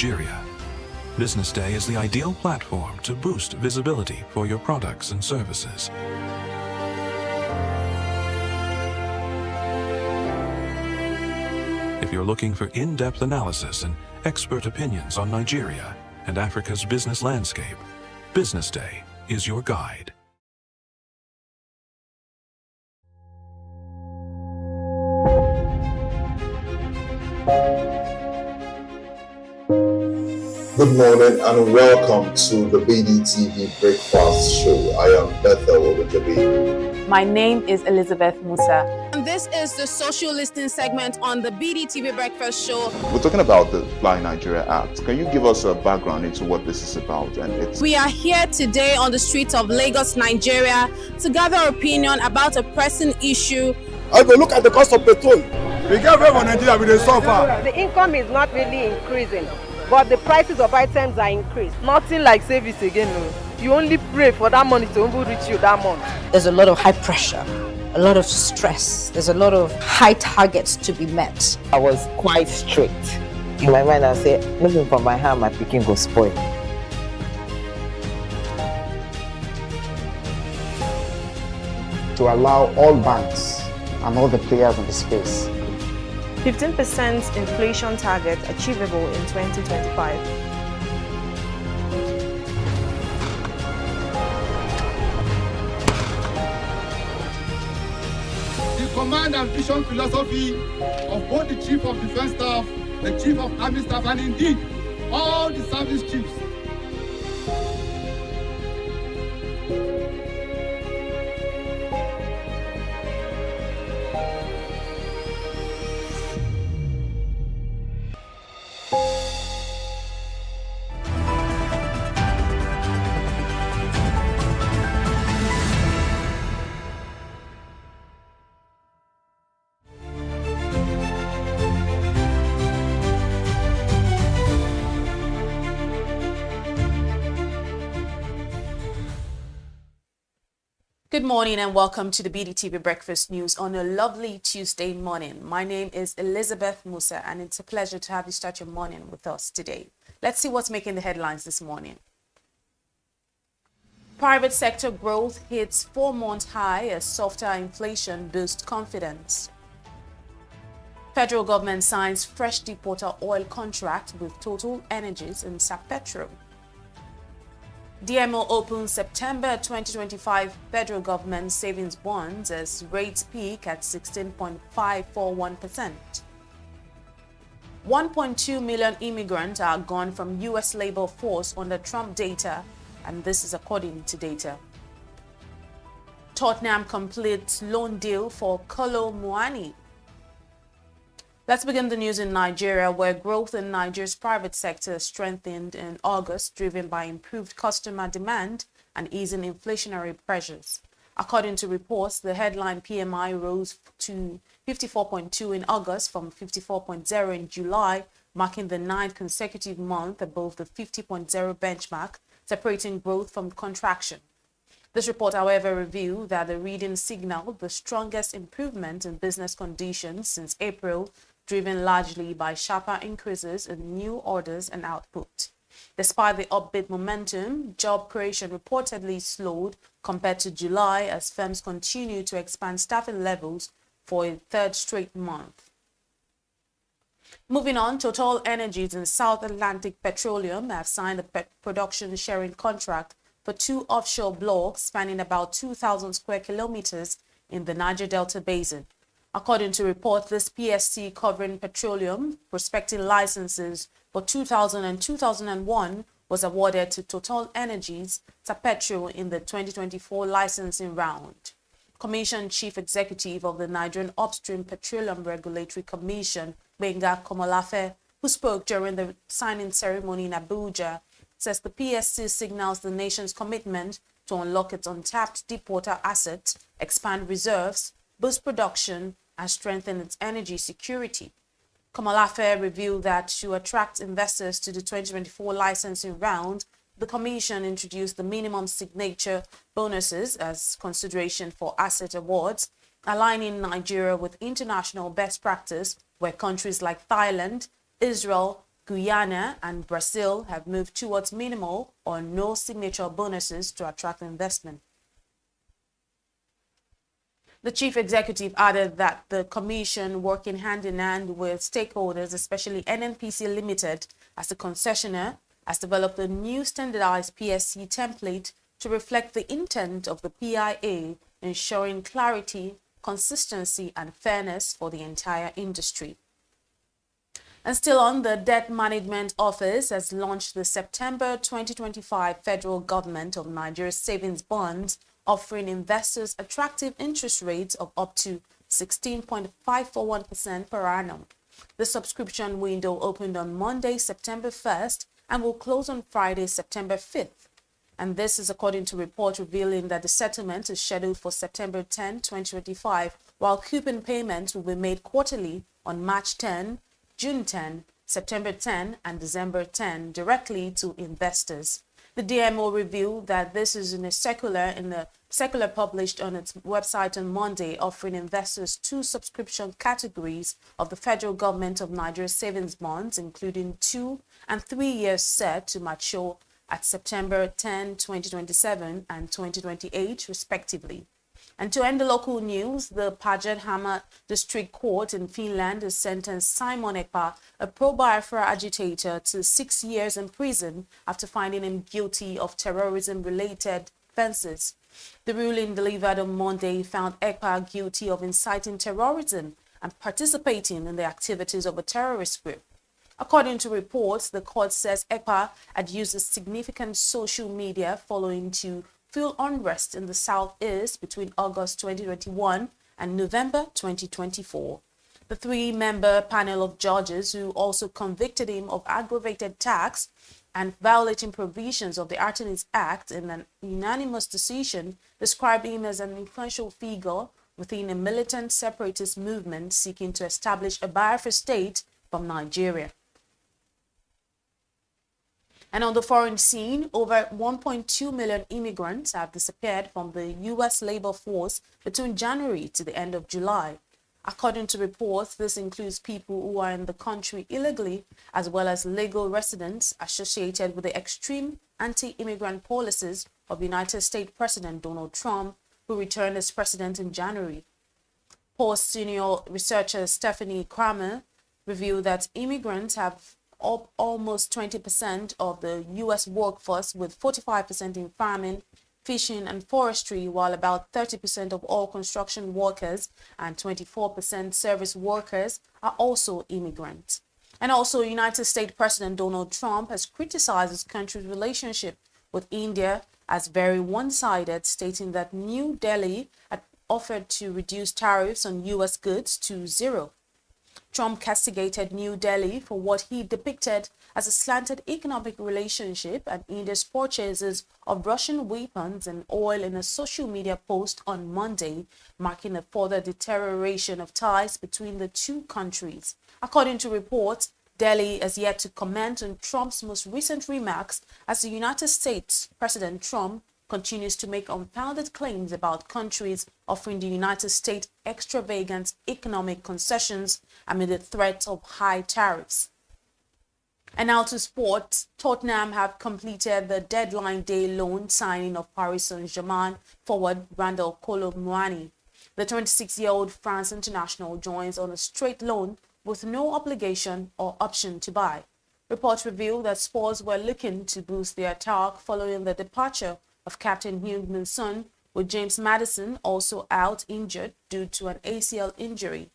Nigeria. Business Day is the ideal platform to boost visibility for your products and services. If you're looking for in-depth analysis and expert opinions on Nigeria and Africa's business landscape, Business Day is your guide. Good morning and welcome to the BDTV Breakfast Show. I am Bethel Obajabi. My name is Elizabeth Musa. And this is the social listening segment on the BDTV Breakfast Show. We're talking about the Fly Nigeria Act. Can you give us a background into what this is about? We are here today on the streets of Lagos, Nigeria, to gather opinion about a pressing issue. I go look at the cost of petrol. We get very Nigeria with the suffer. The income is not really increasing, but the prices of items are increased. Nothing like service again. No. You only pray for that money to reach you that month. There's a lot of high pressure, a lot of stress. There's a lot of high targets to be met. I was quite strict. In my mind, I said, moving from my hand, my picking go spoil. To allow all banks and all the players in the space. 15% inflation target achievable in 2025. The command and vision philosophy of both the Chief of Defense Staff, the Chief of Army Staff, and indeed all the service chiefs. Good morning and welcome to the BDTV Breakfast News on a lovely Tuesday morning. My name is Elizabeth Musa and it's a pleasure to have you start your morning with us today. Let's see what's making the headlines this morning. Private sector growth hits 4-month high as softer inflation boosts confidence. Federal government signs fresh deepwater oil contract with Total Energies and Sapetro. DMO opens September 2025 federal government savings bonds as rates peak at 16.541%. 1.2 million immigrants are gone from U.S. labor force under Trump data, and this is according to data. Tottenham completes loan deal for Kolo Muani. Let's begin the news in Nigeria, where growth in Nigeria's private sector strengthened in August, driven by improved customer demand and easing inflationary pressures. According to reports, the headline PMI rose to 54.2 in August from 54.0 in July, marking the 9th consecutive month above the 50.0 benchmark, separating growth from contraction. This report, however, revealed that the reading signaled the strongest improvement in business conditions since April, driven largely by sharper increases in new orders and output. Despite the upbeat momentum, job creation reportedly slowed compared to July as firms continue to expand staffing levels for a third straight month. Moving on, Total Energies and South Atlantic Petroleum have signed a production sharing contract for 2 offshore blocks spanning about 2,000 square kilometers in the Niger Delta Basin. According to reports, this PSC covering petroleum prospecting licenses for 2000 and 2001 was awarded to Total Energies Sapetro in the 2024 licensing round. Commission Chief Executive of the Nigerian Upstream Petroleum Regulatory Commission, Benga Komolafe, who spoke during the signing ceremony in Abuja, says the PSC signals the nation's commitment to unlock its untapped deepwater assets, expand reserves, boost production, and strengthen its energy security. Komolafe revealed that to attract investors to the 2024 licensing round, the Commission introduced the minimum signature bonuses as consideration for asset awards, aligning Nigeria with international best practice where countries like Thailand, Israel, Guyana and Brazil have moved towards minimal or no signature bonuses to attract investment. The chief executive added that the commission, working hand in hand with stakeholders, especially NNPC Limited as the concessionaire, has developed a new standardized PSC template to reflect the intent of the PIA, ensuring clarity, consistency, and fairness for the entire industry. And still on, the Debt Management Office has launched the September 2025 Federal Government of Nigeria Savings Bonds, offering investors attractive interest rates of up to 16.541% per annum. The subscription window opened on Monday, September 1st, and will close on Friday, September 5th. And this is according to reports revealing that the settlement is scheduled for September 10, 2025, while coupon payments will be made quarterly on March 10, June 10, September 10, and December 10 directly to investors. The DMO revealed that this is in the circular published on its website on Monday, offering investors two subscription categories of the federal government of Nigeria savings bonds, including 2 and 3 years set to mature at September 10, 2027 and 2028, respectively. And to end the local news, the Päijät-Häme District Court in Finland has sentenced Simon Ekpa, a pro-Biafra agitator, to 6 years in prison after finding him guilty of terrorism-related offences. The ruling delivered on Monday found Ekpa guilty of inciting terrorism and participating in the activities of a terrorist group. According to reports, the court says Ekpa had used significant social media following to fuel unrest in the southeast between August 2021 and November 2024. The three-member panel of judges who also convicted him of aggravated tax and violating provisions of the Attorneys Act in an unanimous decision described him as an influential figure within a militant separatist movement seeking to establish a Biafra state from Nigeria. And on the foreign scene, over 1.2 million immigrants have disappeared from the U.S. labor force between January to the end of July. According to reports, this includes people who are in the country illegally, as well as legal residents associated with the extreme anti-immigrant policies of United States President Donald Trump, who returned as president in January. Post senior researcher Stephanie Kramer revealed that immigrants have almost 20% of the U.S. workforce, with 45% in farming, fishing, and forestry, while about 30% of all construction workers and 24% service workers are also immigrants. And also, United States President Donald Trump has criticized his country's relationship with India as very one-sided, stating that New Delhi had offered to reduce tariffs on U.S. goods to zero. Trump castigated New Delhi for what he depicted as a slanted economic relationship and India's purchases of Russian weapons and oil in a social media post on Monday, marking a further deterioration of ties between the two countries. According to reports, Delhi has yet to comment on Trump's most recent remarks as the United States President Trump continues to make unfounded claims about countries offering the United States extravagant economic concessions amid the threat of high tariffs. And now to sport, Tottenham have completed the deadline day loan signing of Paris Saint-Germain forward Randal Kolo Muani. The 26-year-old France international joins on a straight loan with no obligation or option to buy. Reports reveal that Spurs were looking to boost their attack following the departure of captain Heung-min Son, with James Maddison also out injured due to an ACL injury.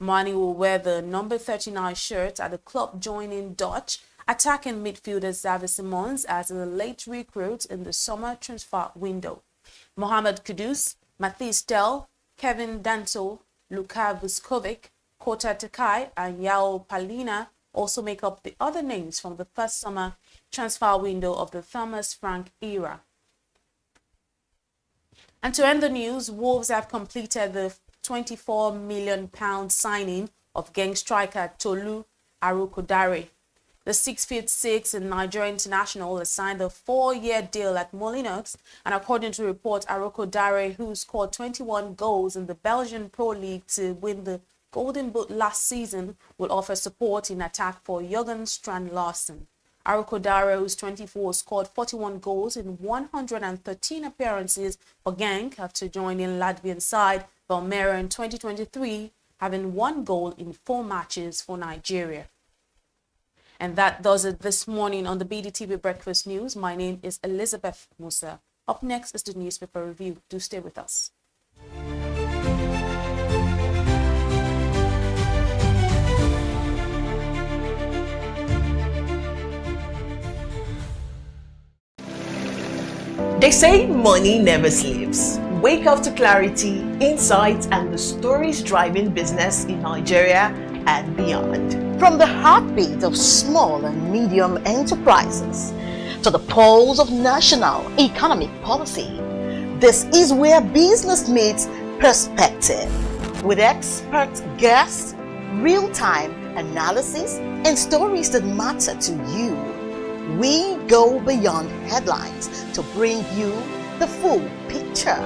Mane will wear the number 39 shirt at the club, joining Dutch attacking midfielder Xavi Simons as a late recruit in the summer transfer window. Mohamed Kudus, Mathis Tel, Kevin Danto, Luka Vuskovic, Kota Takai, and Yao Palina also make up the other names from the first summer transfer window of the Thomas Frank era. And to end the news, Wolves have completed the £24 million signing of gang striker Tolu Arokodare. The 6'6" Nigerian international has signed a 4-year deal at Molyneux, and according to reports, Arokodare, who scored 21 goals in the Belgian Pro League to win the Golden Boot last season will offer support in attack for Jürgen Strand Larsen. Arokodaro's 24 scored 41 goals in 113 appearances for Genk after joining Latvian side Valmiera in 2023, having 1 goal in 4 matches for Nigeria. And that does it this morning on the BDTV Breakfast News. My name is Elizabeth Musa. Up next is the newspaper review. Do stay with us. They say money never sleeps. Wake up to clarity, insights, and the stories driving business in Nigeria and beyond. From the heartbeat of small and medium enterprises to the pulse of national economic policy, this is where business meets perspective. With expert guests, real-time analysis, and stories that matter to you. We go beyond headlines to bring you the full picture.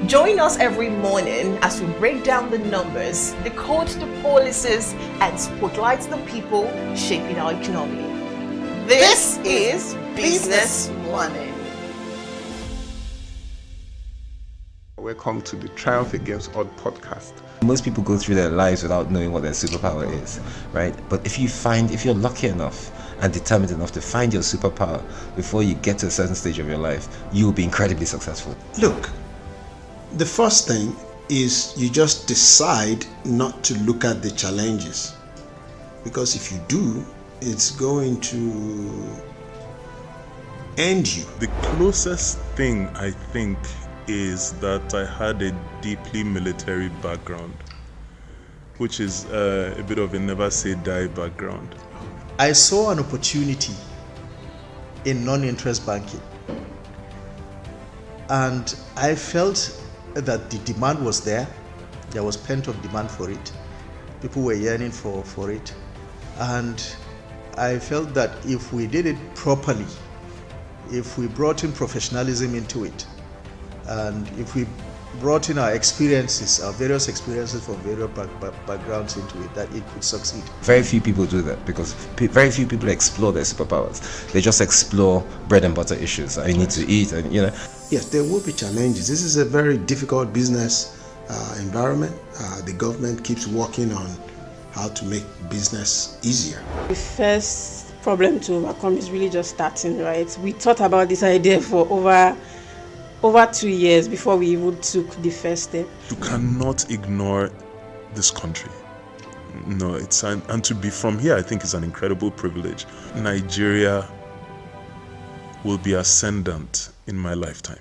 Join us every morning as we break down the numbers, decode the policies, and spotlight the people shaping our economy. This is Business Morning. Welcome to the Triumph Against Odd podcast. Most people go through their lives without knowing what their superpower is, right? But if you're lucky enough and determined enough to find your superpower before you get to a certain stage of your life, you will be incredibly successful. Look, the first thing is you just decide not to look at the challenges, because if you do, it's going to end you. The closest thing I think is that I had a deeply military background, which is a bit of a never say die background. I saw an opportunity in non-interest banking, and I felt that the demand was there. There was pent-up demand for it. People were yearning for it, and I felt that if we did it properly, if we brought in professionalism into it, and if we brought in our experiences, our various experiences from various backgrounds into it, that it could succeed. Very few people do that because very few people explore their superpowers. They just explore bread and butter issues. I need to eat, and Yes, there will be challenges. This is a very difficult business environment. The government keeps working on how to make business easier. The first problem to overcome is really just starting, right? We thought about this idea for over 2 years before we even took the first step. You cannot ignore this country. No, and to be from here, I think is an incredible privilege. Nigeria will be ascendant in my lifetime.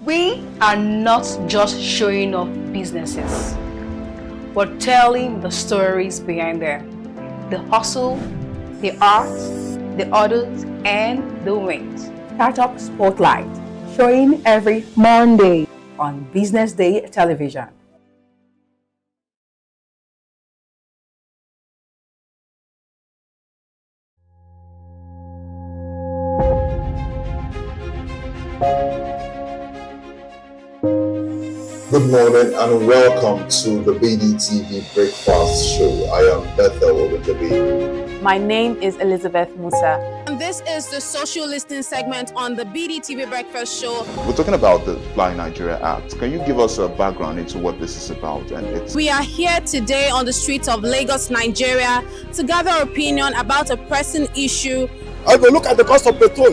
We are not just showing off businesses, but telling the stories behind them. The hustle, the art, the orders, and the wins. Startup Spotlight, showing every Monday on Business Day television. Good morning and welcome to the BDTV Breakfast Show. I am Bethel Obajabi. My name is Elizabeth Musa. And this is the social listening segment on the BDTV Breakfast Show. We're talking about the Fly Nigeria Act. Can you give us a background into what this is about? We are here today on the streets of Lagos, Nigeria, to gather opinion about a pressing issue. I will look at the cost of petrol.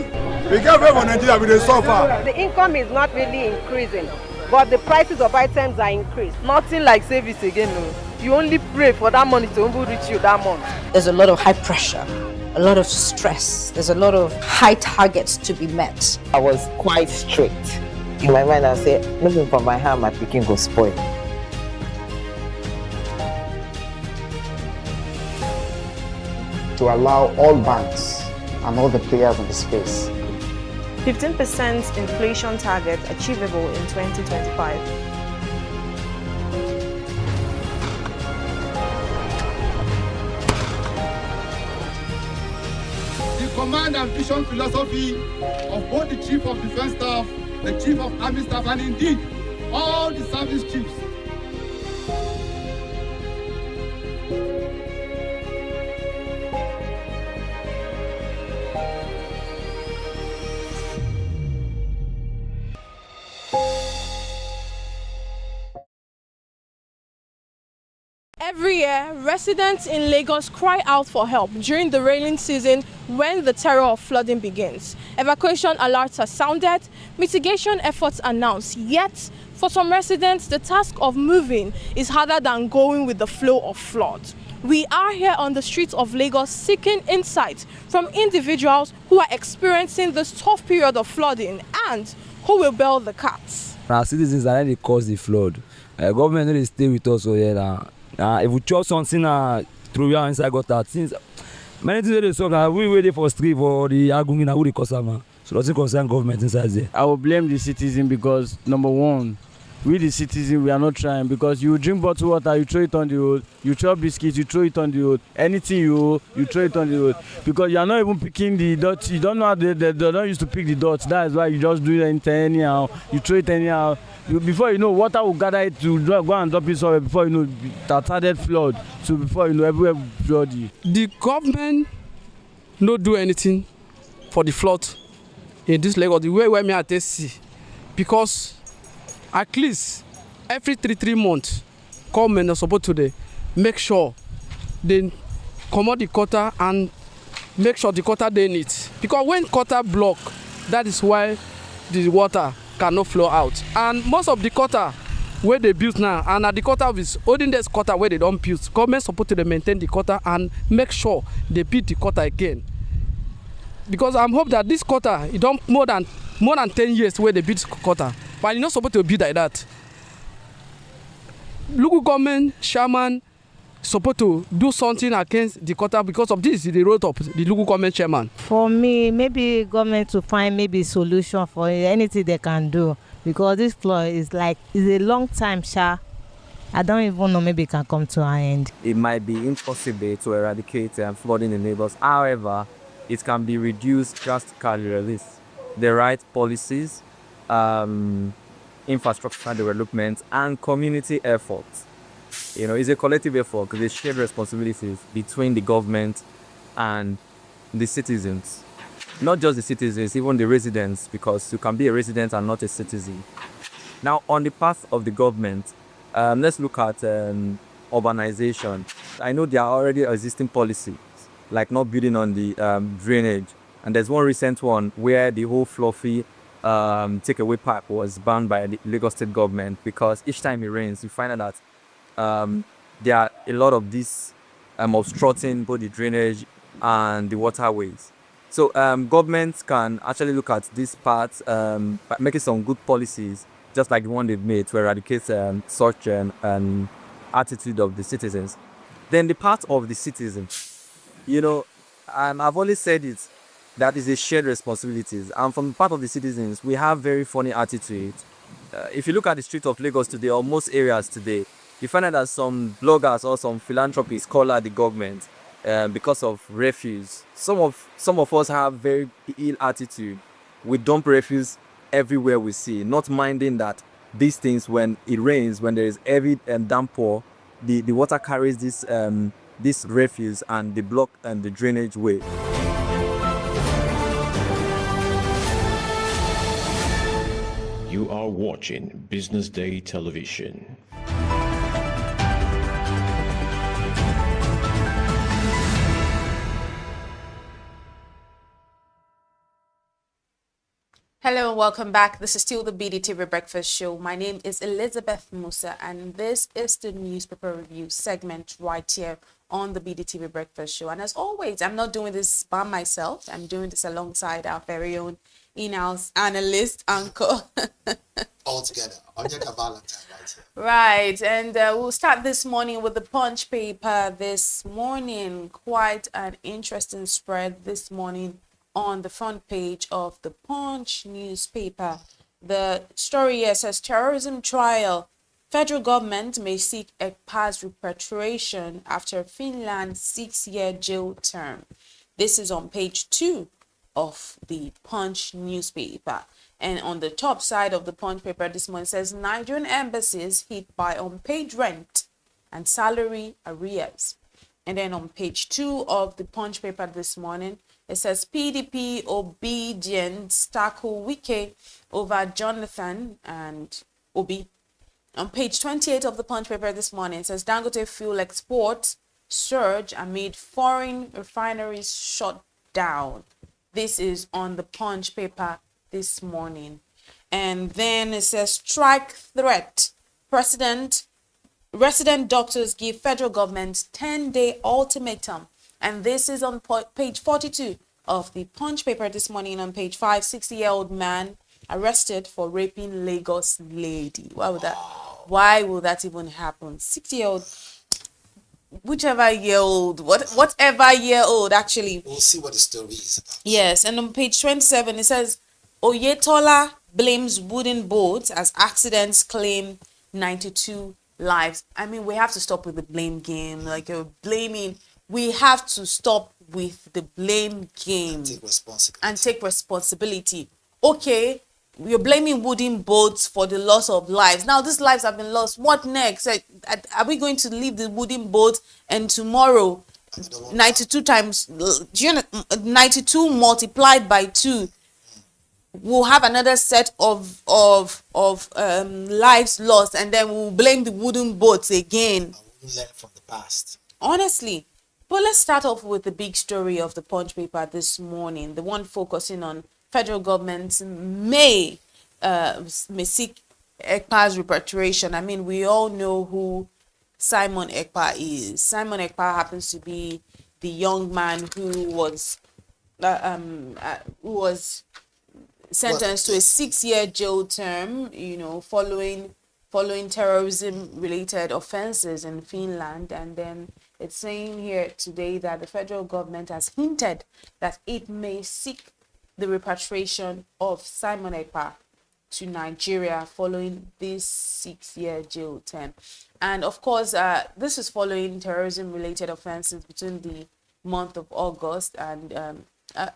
We can't pay for Nigeria with the suffer. The income is not really increasing, but the prices of items are increased. Nothing like service again. No. You only pray for that money to reach you that month. There's a lot of high pressure, a lot of stress. There's a lot of high targets to be met. I was quite strict. In my mind, I said, looking for my hand, my picking go spoil. To allow all banks and all the players in the space 15% inflation target achievable in 2025. The command and vision philosophy of both the Chief of Defense Staff, the Chief of Army Staff, and indeed all the service chiefs. Every year, residents in Lagos cry out for help during the raining season when the terror of flooding begins. Evacuation alerts are sounded, mitigation efforts announced, yet for some residents, the task of moving is harder than going with the flow of flood. We are here on the streets of Lagos seeking insight from individuals who are experiencing this tough period of flooding and who will bail the cats. Our citizens are really cause the flood. Government really stay with us over here now. If we chop something through here inside gutter, things many things they solve. We waiting for street for the Agungina who the customer. So doesn't concern government inside there. I will blame the citizen because number one, we the citizen we are not trying because you drink bottled water, you throw it on the road, you chop biscuits, you throw it on the road, anything you throw it on the road because you are not even picking the dot. You don't know how they don't used to pick the dots. That is why you just do it anyhow. You throw it anyhow. Before you know, water will gather it to go and drop it somewhere. Before you know, that started flood. So before you know, everywhere flooded. The government no do anything for the flood in this Lagos. The way where me at see, because at least every three months, government are supposed to make sure they come out the gutter and make sure the gutter they need. Because when gutter block, that is why the water cannot flow out. And most of the gutter where they build now, and at the gutter is holding this gutter where they don't build. Government supposed to maintain the gutter and make sure they build the gutter again. Because I'm hope that this gutter, it don't more than 10 years where they build gutter, but it's not supposed to be like that. Local government, chairman, supposed to do something against the gutter because of this. The road of the local government chairman. For me, maybe government to find maybe solution for anything they can do because this flood is a long time, I don't even know maybe it can come to an end. It might be impossible to eradicate flooding in neighbors. However, it can be reduced drastically with the right policies, infrastructure development, and community efforts. It's a collective effort because there's shared responsibilities between the government and the citizens. Not just the citizens, even the residents, because you can be a resident and not a citizen. Now, on the path of the government, let's look at urbanization. I know there are already existing policies, like not building on the drainage. And there's one recent one where the whole fluffy takeaway pipe was banned by the Lagos state government because each time it rains, you find out that there are a lot of this obstructing both the drainage and the waterways. So governments can actually look at this part by making some good policies, just like the one they've made to eradicate such an attitude of the citizens. Then the part of the citizens, I've always said it, that is a shared responsibilities. And from the part of the citizens, we have very funny attitudes. If you look at the streets of Lagos today, or most areas today, you find out that some bloggers or some philanthropists call out the government because of refuse. Some of us have very ill attitude. We dump refuse everywhere we see, not minding that these things, when it rains, when there is heavy downpour, the water carries this refuse and the block and the drainage way. You are watching Business Day Television. Hello and welcome back. This is still the BDTV Breakfast Show. My name is Elizabeth Musa and this is the newspaper review segment right here on the BDTV Breakfast Show. And as always, I'm not doing this by myself. I'm doing this alongside our very own in-house analyst, Uncle. All together. Onyeka Valentine right here. Right. And we'll start this morning with the Punch paper this morning. Quite an interesting spread this morning on the front page of the Punch newspaper. The story here says terrorism trial. Federal government may seek a past repatriation after Finland's 6-year jail term. This is on page 2 of the Punch newspaper. And on the top side of the Punch paper this morning says Nigerian embassies hit by unpaid rent and salary arrears. And then on page 2 of the Punch paper this morning, it says PDP obedience tackle Wike over Jonathan and Obi. On page 28 of the Punch paper this morning, it says Dangote fuel exports surge amid foreign refineries shut down. This is on the Punch paper this morning. And then it says strike threat. Resident doctors give federal government 10-day ultimatum. And this is on page 42 of the Punch paper this morning. On page 5, 60-year-old man arrested for raping Lagos lady. Why will that even happen? 60-year-old, whatever year old, actually. We'll see what the story is about. Yes, and on page 27, it says Oyetola blames wooden boats as accidents claim 92 lives. I mean, we have to stop with the blame game. Like, you're blaming. We have to stop with the blame game and take responsibility. Okay, we're blaming wooden boats for the loss of lives. Now, these lives have been lost. What next? Are we going to leave the wooden boat and tomorrow 92 times, 92 multiplied by 2, we'll have another set of lives lost, and then we'll blame the wooden boats again. We'll learn from the past. Honestly. But let's start off with the big story of the Punch paper this morning, the one focusing on federal government may seek Ekpa's repatriation. I mean, we all know who Simon Ekpa is. Simon Ekpa happens to be the young man who was sentenced to a 6-year jail term, following terrorism-related offenses in Finland. And then it's saying here today that the federal government has hinted that it may seek the repatriation of Simon Ekpa to Nigeria following this 6-year jail term. And of course, this is following terrorism-related offenses between the month of August and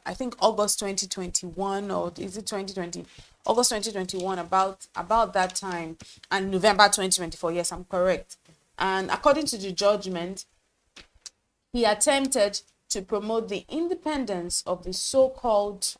I think August 2021, or is it 2020? August 2021, about that time, and November 2024. Yes, I'm correct. And according to the judgment, he attempted to promote the independence of the so-called,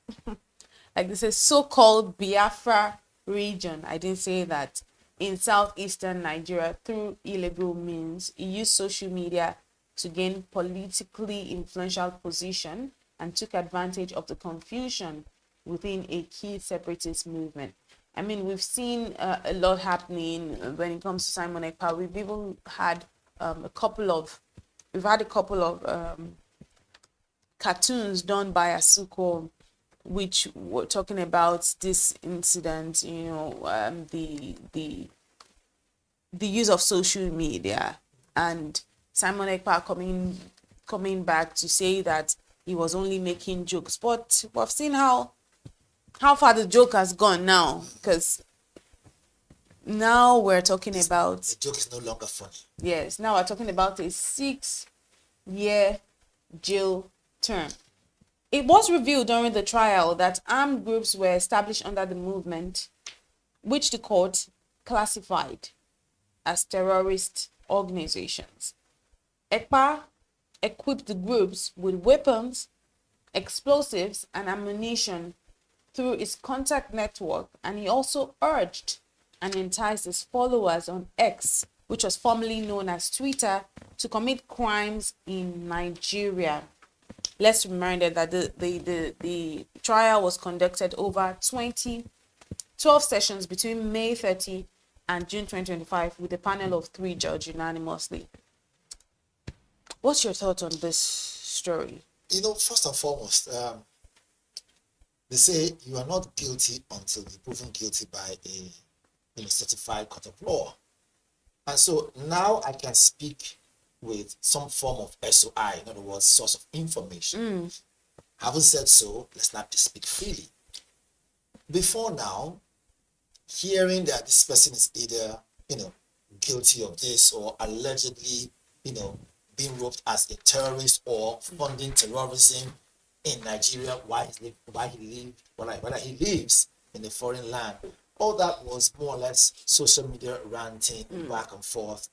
like this is so-called Biafra region. I didn't say that. In southeastern Nigeria through illegal means. He used social media to gain politically influential position and took advantage of the confusion within a key separatist movement. I mean, we've seen a lot happening when it comes to Simon Ekpa. We've even had a couple of cartoons done by Asuko, which were talking about this incident. The use of social media, and Simon Ekpa coming back to say that he was only making jokes. But we've seen how far the joke has gone now, because now we're talking about... The joke is no longer funny. Yes, now we're talking about a 6-year jail term. It was revealed during the trial that armed groups were established under the movement, which the court classified as terrorist organizations. Ekpa equipped the groups with weapons, explosives, and ammunition through his contact network, and he also urged and enticed his followers on X, which was formerly known as Twitter, to commit crimes in Nigeria. Let's remember that the trial was conducted over 12 sessions between May 30 and June 2025 with a panel of 3 judges unanimously. What's your thoughts on this story? First and foremost, they say you are not guilty until you're proven guilty by a certified court of law. And so now I can speak with some form of SOI, in other words, source of information. Having said so, let's not just speak freely. Before now, hearing that this person is either, guilty of this or allegedly, being roped as a terrorist or funding terrorism, in Nigeria, whether he lives in a foreign land. All that was more or less social media ranting back and forth.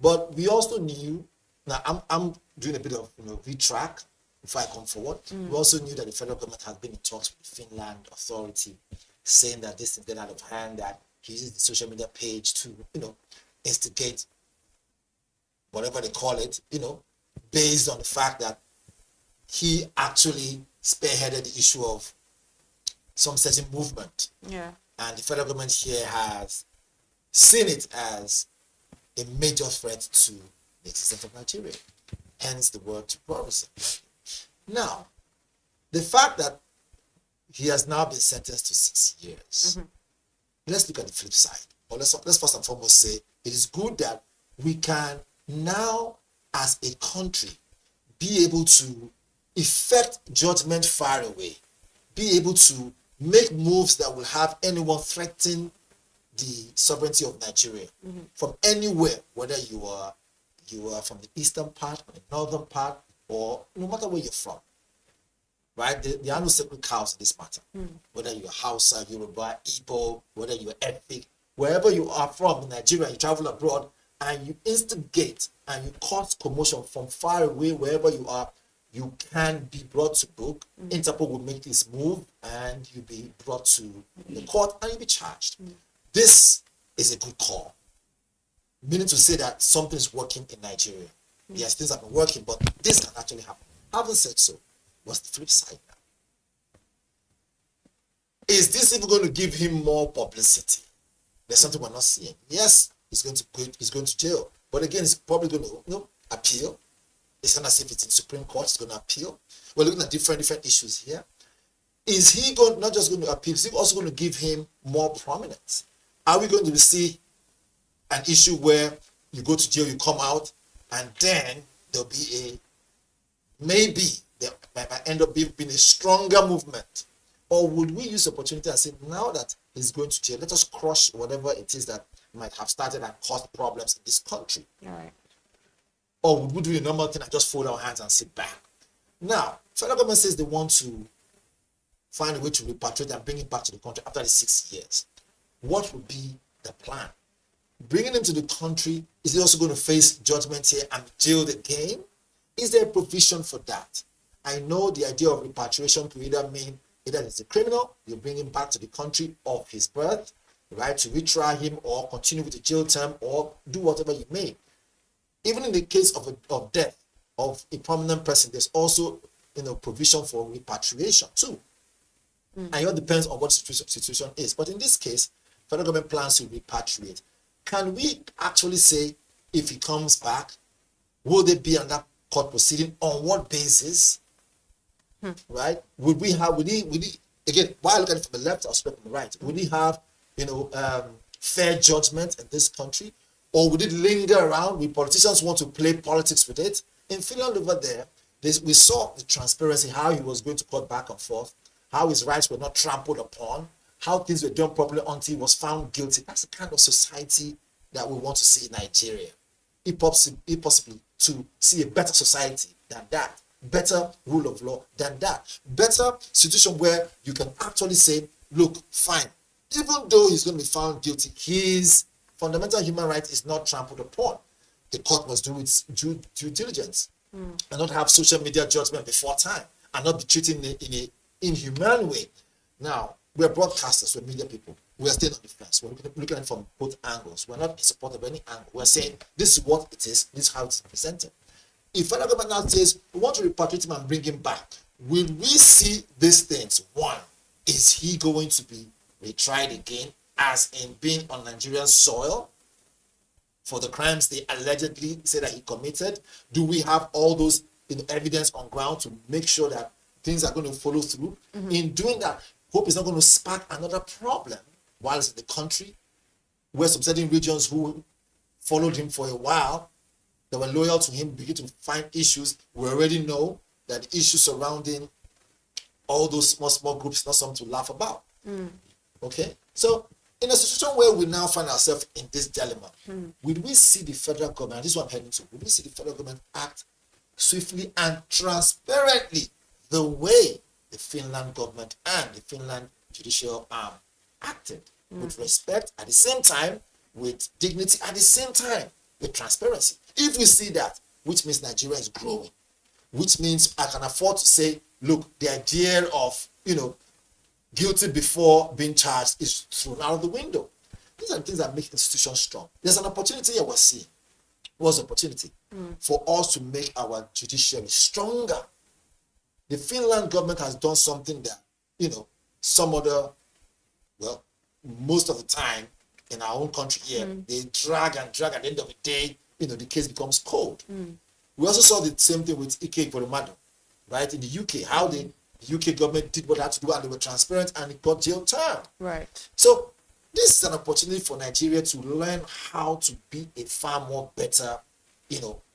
But we also knew, now I'm doing a bit of retrack before I come forward. We also knew that the federal government had been in talks with the Finland authority, saying that this is getting out of hand, that he uses the social media page to, instigate whatever they call it, based on the fact that he actually spearheaded the issue of some certain movement. Yeah. And the federal government here has seen it as a major threat to the existence of Nigeria. Hence the word terrorism. Now, the fact that he has now been sentenced to 6 years, let's look at the flip side. Or let's first and foremost say it is good that we can now, as a country, be able to effect judgment far away, be able to make moves that will have anyone threaten the sovereignty of Nigeria from anywhere, whether you are from the eastern part or the northern part, or no matter where you're from. Right? There are no sacred cows in this matter. Whether you're Hausa, Yoruba, Igbo, whether you're ethnic, wherever you are from in Nigeria, you travel abroad and you instigate and you cause commotion from far away, wherever you are, you can be brought to book. Interpol will make this move and you'll be brought to the court and you'll be charged. This is a good call. Meaning to say that something is working in Nigeria. Yes, things have been working, but this can actually happen. Having said so, what's the flip side now? Is this even going to give him more publicity? There's something we're not seeing. Yes, he's going to jail. But again, he's probably going to appeal. It's not as if it's in Supreme Court, it's going to appeal. We're looking at different issues here. Is he not just going to appeal, is he also going to give him more prominence? Are we going to see an issue where you go to jail, you come out, and then there'll be maybe there might end up being a stronger movement? Or would we use the opportunity and say, now that he's going to jail, let us crush whatever it is that might have started and caused problems in this country? All right. Or would we do the normal thing and just fold our hands and sit back? Now, federal government says they want to find a way to repatriate and bring him back to the country after the 6 years. What would be the plan? Bringing him to the country, is he also going to face judgment here and jailed again? Is there a provision for that? I know the idea of repatriation could either mean either he's a criminal, you bring him back to the country of his birth, right, to retry him or continue with the jail term or do whatever you may. Even in the case of death of a prominent person, there's also provision for repatriation too. And it all depends on what the situation is. But in this case, federal government plans to repatriate. Can we actually say if he comes back, will there be another court proceeding? On what basis? Right? Would he, again, while I look at it from the left, I'll speak from the right, would he have, fair judgment in this country? Or would it linger around? Will politicians want to play politics with it? In Finland over there, we saw the transparency, how he was going to court back and forth, how his rights were not trampled upon, how things were done properly until he was found guilty. That's the kind of society that we want to see in Nigeria. If possibly to see a better society than that, better rule of law than that, better situation where you can actually say, look, fine, even though he's going to be found guilty, his fundamental human right is not trampled upon. The court must do its due diligence and not have social media judgment before time and not be treated in an inhumane way. Now, we're broadcasters, we're media people. We're staying on the fence. We're looking at it from both angles. We're not in support of any angle. We're saying this is what it is, this is how it's presented. If federal government now says we want to repatriate him and bring him back, will we see these things? One, is he going to be retried again, as in being on Nigerian soil for the crimes they allegedly say that he committed? Do we have all those evidence on ground to make sure that things are going to follow through? In doing that, hope is not going to spark another problem while he's in the country, where some certain regions who followed him for a while, that were loyal to him, begin to find issues. We already know that the issues surrounding all those small groups is not something to laugh about. Okay? So, in a situation where we now find ourselves in this dilemma, will we see the federal government, this is what I'm heading to, will we see the federal government act swiftly and transparently the way the Finland government and the Finland judicial arm acted with respect at the same time, with dignity at the same time, with transparency. If we see that, which means Nigeria is growing, which means I can afford to say, look, the idea of, guilty before being charged is thrown out of the window. These are the things that make institutions strong. There's an opportunity here we're seeing. What's the opportunity? For us to make our judiciary stronger. The Finland government has done something that, some other, most of the time in our own country here, they drag and drag. At the end of the day, the case becomes cold. We also saw the same thing with Ike Poromado, right? In the UK, how the UK government did what they had to do and they were transparent and it got jail time. Right. So this is an opportunity for Nigeria to learn how to be a far more better,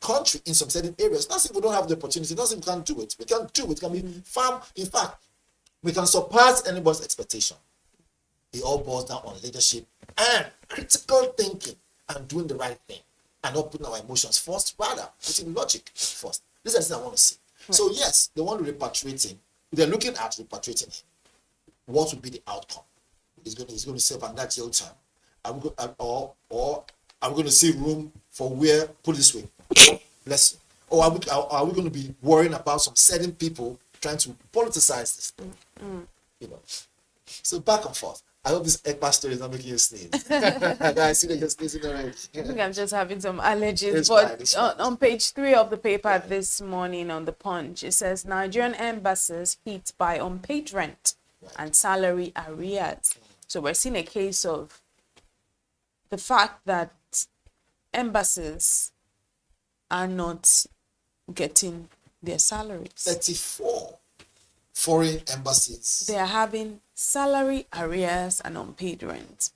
country in some certain areas. Not if we don't have the opportunity, not if we can't do it. We can do it. It can be far. In fact, we can surpass anybody's expectation. It all boils down on leadership and critical thinking and doing the right thing and not putting our emotions first, rather putting logic first. These are the things I want to see. Right. So yes, they want to repatriate him. They're looking at repatriating him. What would be the outcome? He's going to serve under jail time. Or are we going to see room for where, put it this way, bless you. Or are we going to be worrying about some certain people trying to politicize this thing? So back and forth. I hope this ECPA story is not making you sneeze. I see that you're sneezing already. I think I'm just having some allergies. It's But fine. on page 3 of the paper this morning on the Punch, it says Nigerian embassies hit by unpaid rent and salary arrears. So we're seeing a case of the fact that embassies are not getting their salaries. 34 foreign embassies. They are having salary arrears and unpaid rent.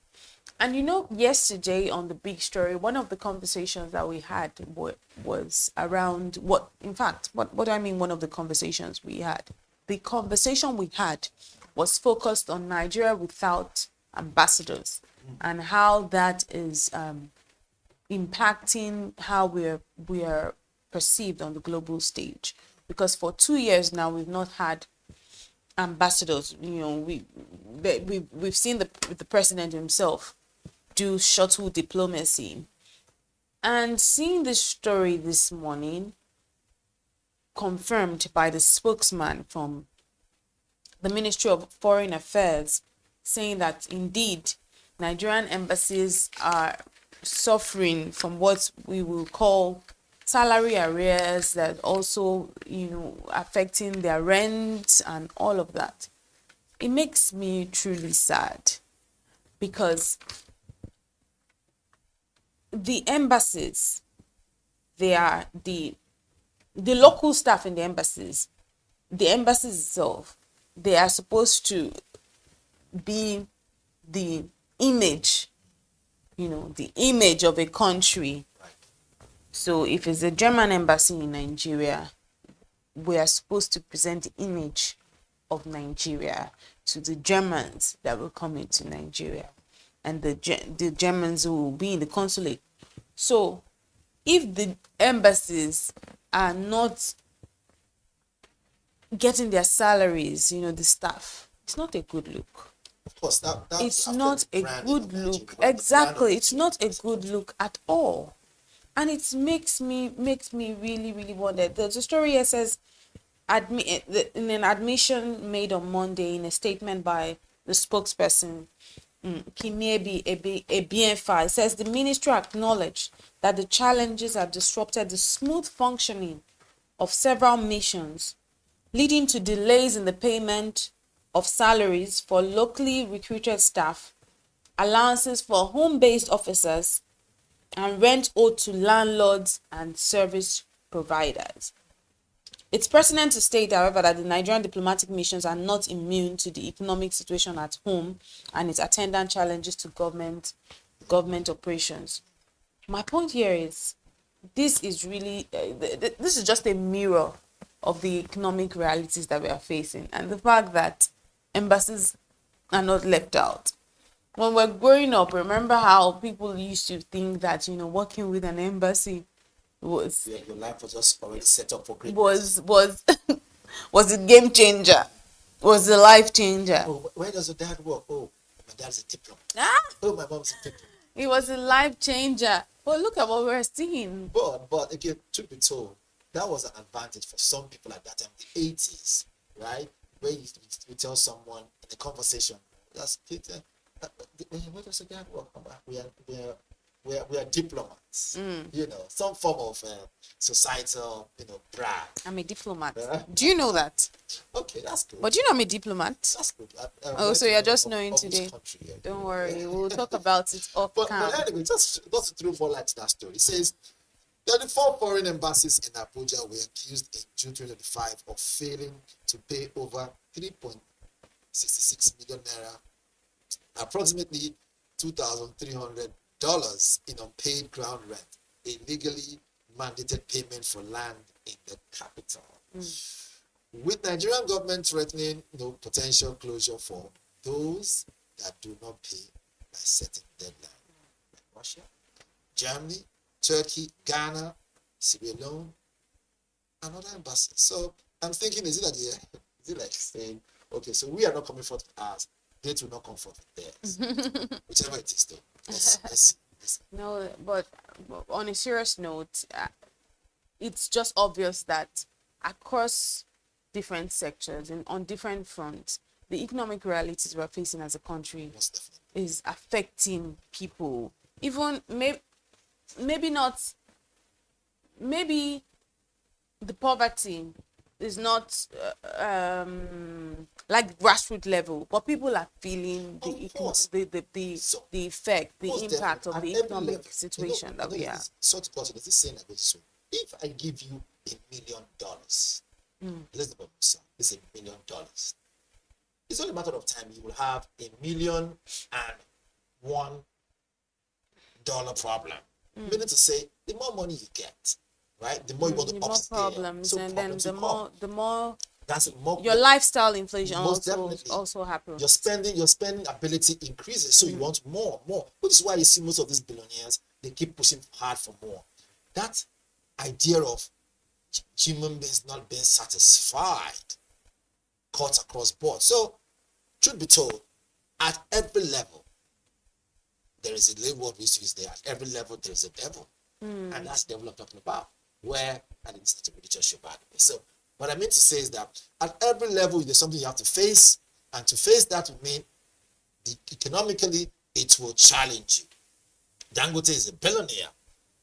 And yesterday on the big story, one of the conversations that we had was around what do I mean one of the conversations we had? The conversation we had was focused on Nigeria without ambassadors and how that is impacting how we are perceived on the global stage. Because for 2 years now, we've not had ambassadors. We've seen the president himself do shuttle diplomacy. And seeing this story this morning, confirmed by the spokesman from the Ministry of Foreign Affairs, saying that indeed Nigerian embassies are suffering from what we will call salary arrears, that also affecting their rent and all of that. It makes me truly sad, because the embassies, they are the local staff in the embassies itself, they are supposed to be the image, the image of a country. So if it's a German embassy in Nigeria, we are supposed to present the image of Nigeria to the Germans that will come into Nigeria and the Germans who will be in the consulate. So if the embassies are not getting their salaries, the staff, it's not a good look. Of course, it's not a good look. Exactly, it's not a good look at all. And it makes me really, really wonder. The story here says, in an admission made on Monday in a statement by the spokesperson, Kiniebi Ebienfa, it says the ministry acknowledged that the challenges have disrupted the smooth functioning of several missions, leading to delays in the payment of salaries for locally recruited staff, allowances for home-based officers, and rent owed to landlords and service providers. It's pertinent to state, however, that the Nigerian diplomatic missions are not immune to the economic situation at home and its attendant challenges to government operations. My point here is, this is really, this is just a mirror of the economic realities that we are facing, and the fact that embassies are not left out. When we're growing up, remember how people used to think that, working with an embassy was... Your life was just already set up for greatness. Was it game changer? Was it life changer? Oh, where does your dad work? Oh, my dad's a diplomat. Ah! Oh, my mom's a diplomat. It was a life changer. But look at what we're seeing. But again, truth be told, that was an advantage for some people at that time, the 80s, right? Where you tell someone in a conversation, that's Peter, where does your dad work? We are diplomats, you know, some form of societal, you know, brag. I'm a diplomat. Do you know that? Okay, that's good. But do you know I'm a diplomat? That's good. Oh, so you're just knowing today. Don't worry, we'll talk about it off cam. But anyway, just to throw more light to that story. It says 34 foreign embassies in Abuja were accused in June 2025 of failing to pay over 3.66 million naira, approximately $2,300 in unpaid ground rent, a legally mandated payment for land in the capital. With Nigerian government threatening potential closure for those that do not pay by setting deadline, like Russia, Germany, Turkey, Ghana, Sierra Leone, and other embassies. So I'm thinking, is it like saying, okay, so we are not coming forth with ours, they will not come forth with theirs, whichever it is, though. Let's. No, but on a serious note, it's just obvious that across different sectors and on different fronts, the economic realities we're facing as a country is affecting people. Even maybe the poverty is not like grassroots level, but people are feeling the effect, the impact of the economic situation that we have. Sort of question is this saying like this: if I give you $1 million, let's the problem, it's $1 million. It's only a matter of time you will have $1,000,001 problem. Meaning to say, the more money you get, right, the more you want to upscale. More problems, so and problems then the more that's more, your lifestyle inflation most also happens. Your spending ability increases, so you want more, which is why you see most of these billionaires, they keep pushing hard for more. That idea of human beings not being satisfied cuts across board. So, truth be told, at every level, there is a little word we use there. At every level, there is a devil, and that's the devil I'm talking about. Where, and it's not a religious show, by the way. So, what I mean to say is that at every level, there's something you have to face, and to face that would mean economically it will challenge you. Dangote is a billionaire.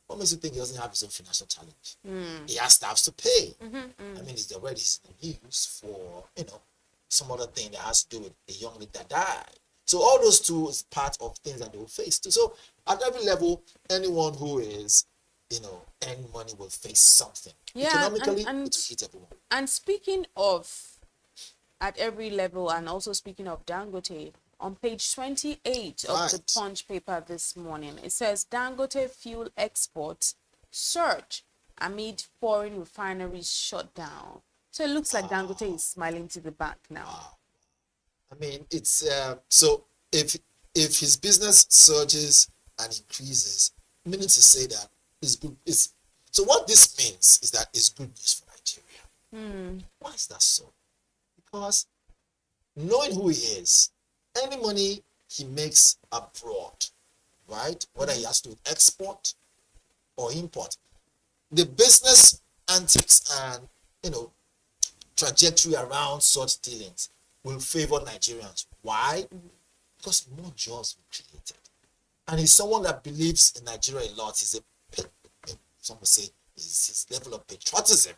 What makes you think he doesn't have his own financial challenge? He has staffs to pay. I mean, he's already in use for some other thing that has to do with a young lady that died. So all those two is part of things that they will face too. So at every level, anyone who is earning money will face something. Economically, it will hit everyone. And speaking of at every level, and also speaking of Dangote, on page 28 of the Punch paper this morning, it says Dangote fuel exports surge amid foreign refineries shut down. So it looks like Dangote is smiling to the bank now. I mean, it's so if his business surges and increases, meaning to say that it's good. So what this means is that it's good news for Nigeria. Why is that so? Because knowing who he is, any money he makes abroad, right? Whether he has to export or import, the business antics and trajectory around such dealings will favor Nigerians. Why? Because more jobs will be created. And he's someone that believes in Nigeria a lot. Some would say his level of patriotism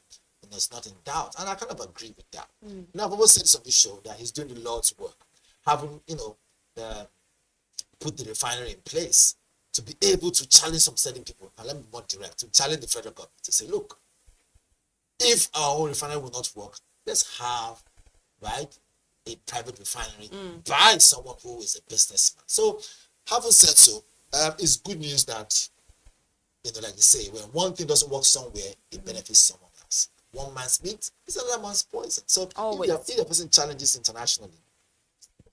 is not in doubt. And I kind of agree with that. Now, I've always said this on this show that he's doing the Lord's work. Having, put the refinery in place to be able to challenge some certain people. And let me be more direct, to challenge the federal government to say, look, if our own refinery will not work, let's have, a private refinery by someone who is a businessman. So, having said so, it's good news that, like they say, when one thing doesn't work somewhere, it benefits someone else. One man's meat is another man's poison. So, if the person challenges internationally,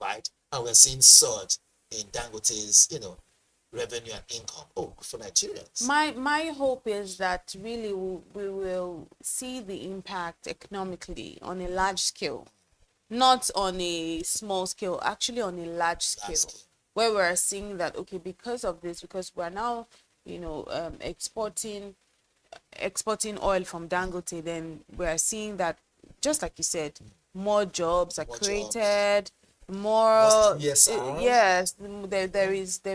right, and we're seeing surge in Dangote's, revenue and income. Oh, good for Nigerians. My hope is that really we will see the impact economically on a large scale, not on a small scale, actually on a large scale, where we're seeing that, okay, because of this, because we're now, exporting oil from Dangote, then we're seeing that, just like you said, more jobs are created, more CSR. yes, there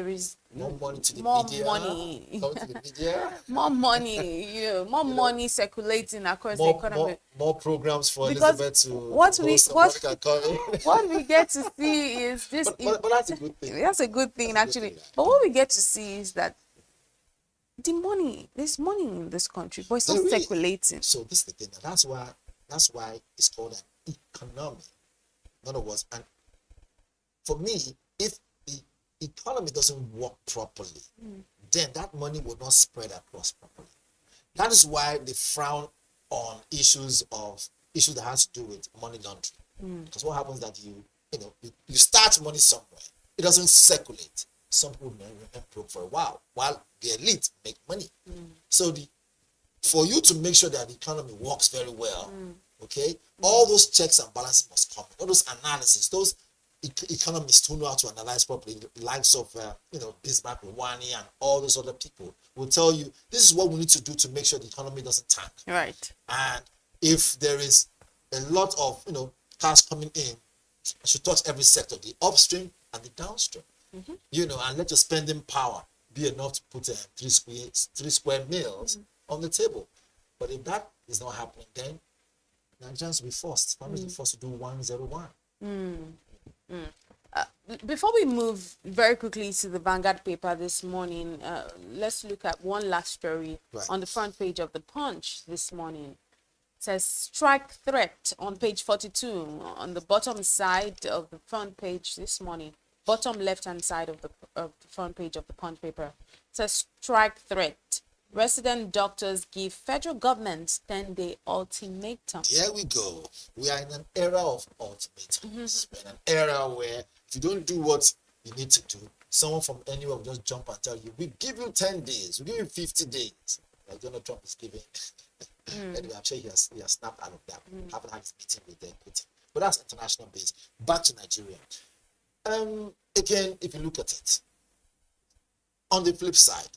is more money to the more media. money, Come to the media. more money, more money circulating across the economy. More programs for Because Elizabeth to what we get to see is this. But that's a good thing. That's a good thing, actually. But what we get to see is that there's money in this country, but it's not circulating. So this is the thing. That's why it's called an economy. In other words, and for me, if the economy doesn't work properly, then that money will not spread across properly. That is why they frown on issues that has to do with money laundering. Because what happens that you start money somewhere, it doesn't circulate. Some people remain broke for a while the elite make money. So for you to make sure that the economy works very well, okay, all those checks and balances must come. All those analysis, those economists who know how to analyze properly, the likes of Bismarck, Rwani, and all those other people will tell you this is what we need to do to make sure the economy doesn't tank. Right. And if there is a lot of cash coming in, it should touch every sector, the upstream and the downstream. And let your spending power be enough to put 3 square meals on the table. But if that is not happening, then Nigerians will be forced. Families will be forced to do 101. Before we move very quickly to the Vanguard paper this morning, let's look at one last story on the front page of the Punch this morning. It says strike threat on page 42 on the bottom side of the front page this morning. Bottom left-hand side of the front page of the Punch paper. It says strike threat. Resident doctors give federal government 10-day ultimatum. Here we go. We are in an era of ultimatums. We're in an era where if you don't do what you need to do, someone from anywhere will just jump and tell you, we give you 10 days, we give you 50 days. Like Donald Trump is giving. Anyway, I'm sure he has snapped out of that. Haven't had his meeting with them. But that's international based. Back to Nigeria. Again, if you look at it, on the flip side,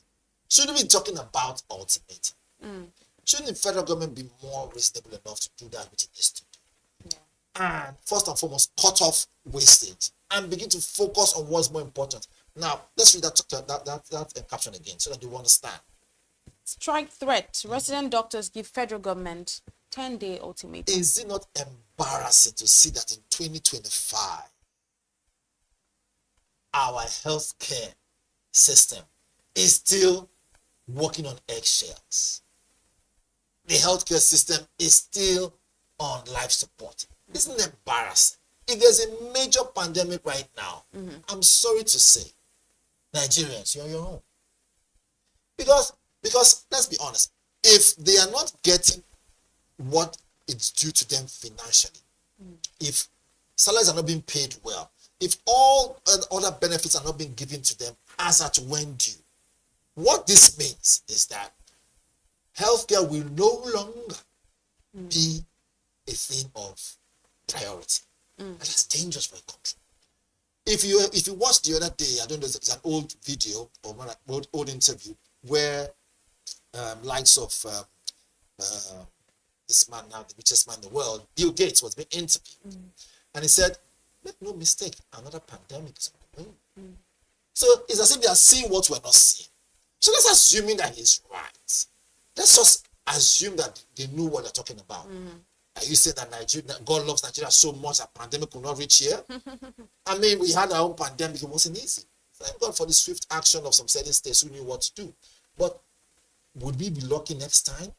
shouldn't we be talking about ultimatum? Shouldn't the federal government be more reasonable enough to do that which it needs to do? And first and foremost, cut off wastage and begin to focus on what's more important. Now, let's read that caption again so that you understand. Strike threat. Resident doctors give federal government 10-day ultimatum. Is it not embarrassing to see that in 2025, our healthcare system is still working on eggshells? The healthcare system is still on life support. Isn't it embarrassing? If there's a major pandemic right now, I'm sorry to say, Nigerians, you're on your own. Because let's be honest, if they are not getting what is due to them financially, if salaries are not being paid well, if all other benefits are not being given to them as at when due, what this means is that healthcare will no longer be a thing of priority. And that's dangerous for a country. If you watched the other day, I don't know, it's an old video or an old interview where likes of this man now, the richest man in the world, Bill Gates, was being interviewed. And he said, make no mistake, another pandemic is on the way. So it's as if they are seeing what we're not seeing. So let's assuming that he's right. Let's just assume that they knew what they're talking about. Are you saying that God loves Nigeria so much that pandemic will not reach here? I mean, we had our own pandemic, it wasn't easy. Thank God for the swift action of some certain states who knew what to do. But would we be lucky next time?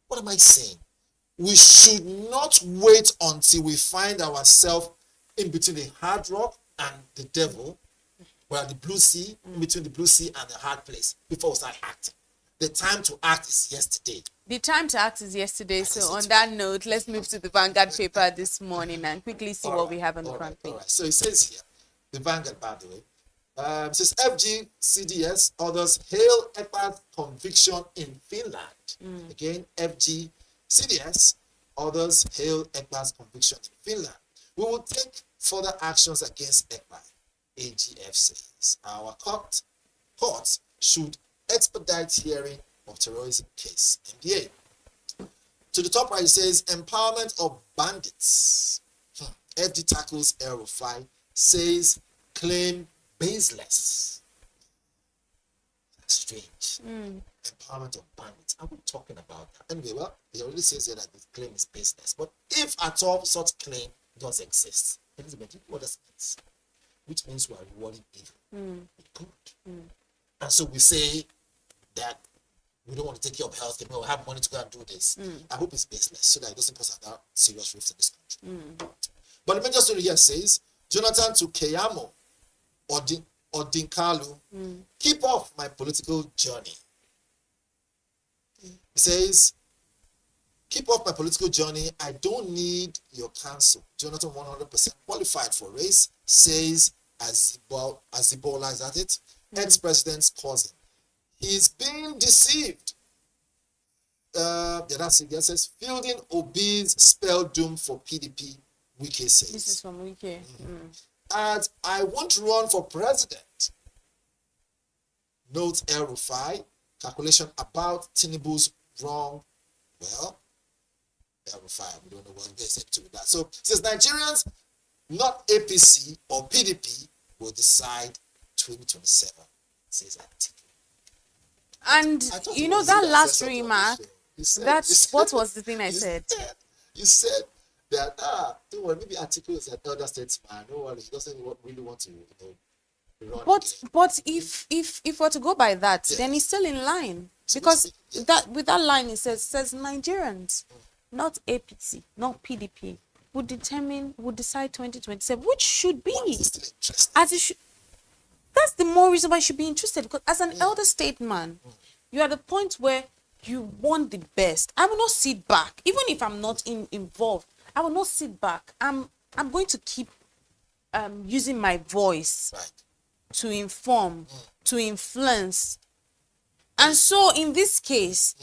What am I saying? We should not wait until we find ourselves in between the hard rock and the devil, where the blue sea, in between the blue sea and the hard place, before we start acting. The time to act is yesterday. The time to act is yesterday. So on that note, let's move to the Vanguard paper this morning and quickly see what we have on the front page. So it says here, the Vanguard, by the way, It says FGCDS, others hail EPA's conviction in Finland. Again, FGCDS, others hail EPA's conviction in Finland. We will take further actions against EPA, AGF says. Our courts should expedite hearing of terrorism case, NBA. To the top right, it says empowerment of bandits. FD tackles El Rufai, says claim baseless. That's strange. Empowerment of bandits. Are we talking about that? Anyway, well, he already says here that the claim is baseless. But if at all such claim does exist, Elizabeth, what does it mean? Which means we are rewarding evil with good. And so we say that we don't want to take care of health, we don't have money to go and do this. I hope it's baseless so that it doesn't cause another serious rift in this country. But the major story here says, Jonathan to Keyamo Odinkalu, keep off my political journey. He says, keep off my political journey. I don't need your counsel. Jonathan 100% qualified for race, says Azibola, is that it? Ex-president's cousin. He's being deceived. That's it. It says, fielding Obi's spell doom for PDP, Wike says. This is from Wike. And I won't run for president. Notes El Rufai, calculation about Tinubu's wrong. Well, El Rufai, we don't know what they said to that. So it says Nigerians, not APC or PDP, will decide 2027. Says that. And you know that last remark, what was the thing I said? You said that, don't worry, maybe Atiku is an elder statesman. No worry, he doesn't really want to, run. But if we're to go by that, then he's still in line. Because that with that line it says Nigerians, not APC, not PDP, would decide 2027, which should be as it should. That's the more reason why you should be interested, because as an elder statesman, you're at the point where you want the best. I will not sit back, even if I'm not involved. I will not sit back. I'm going to keep using my voice to inform, to influence. And so in this case,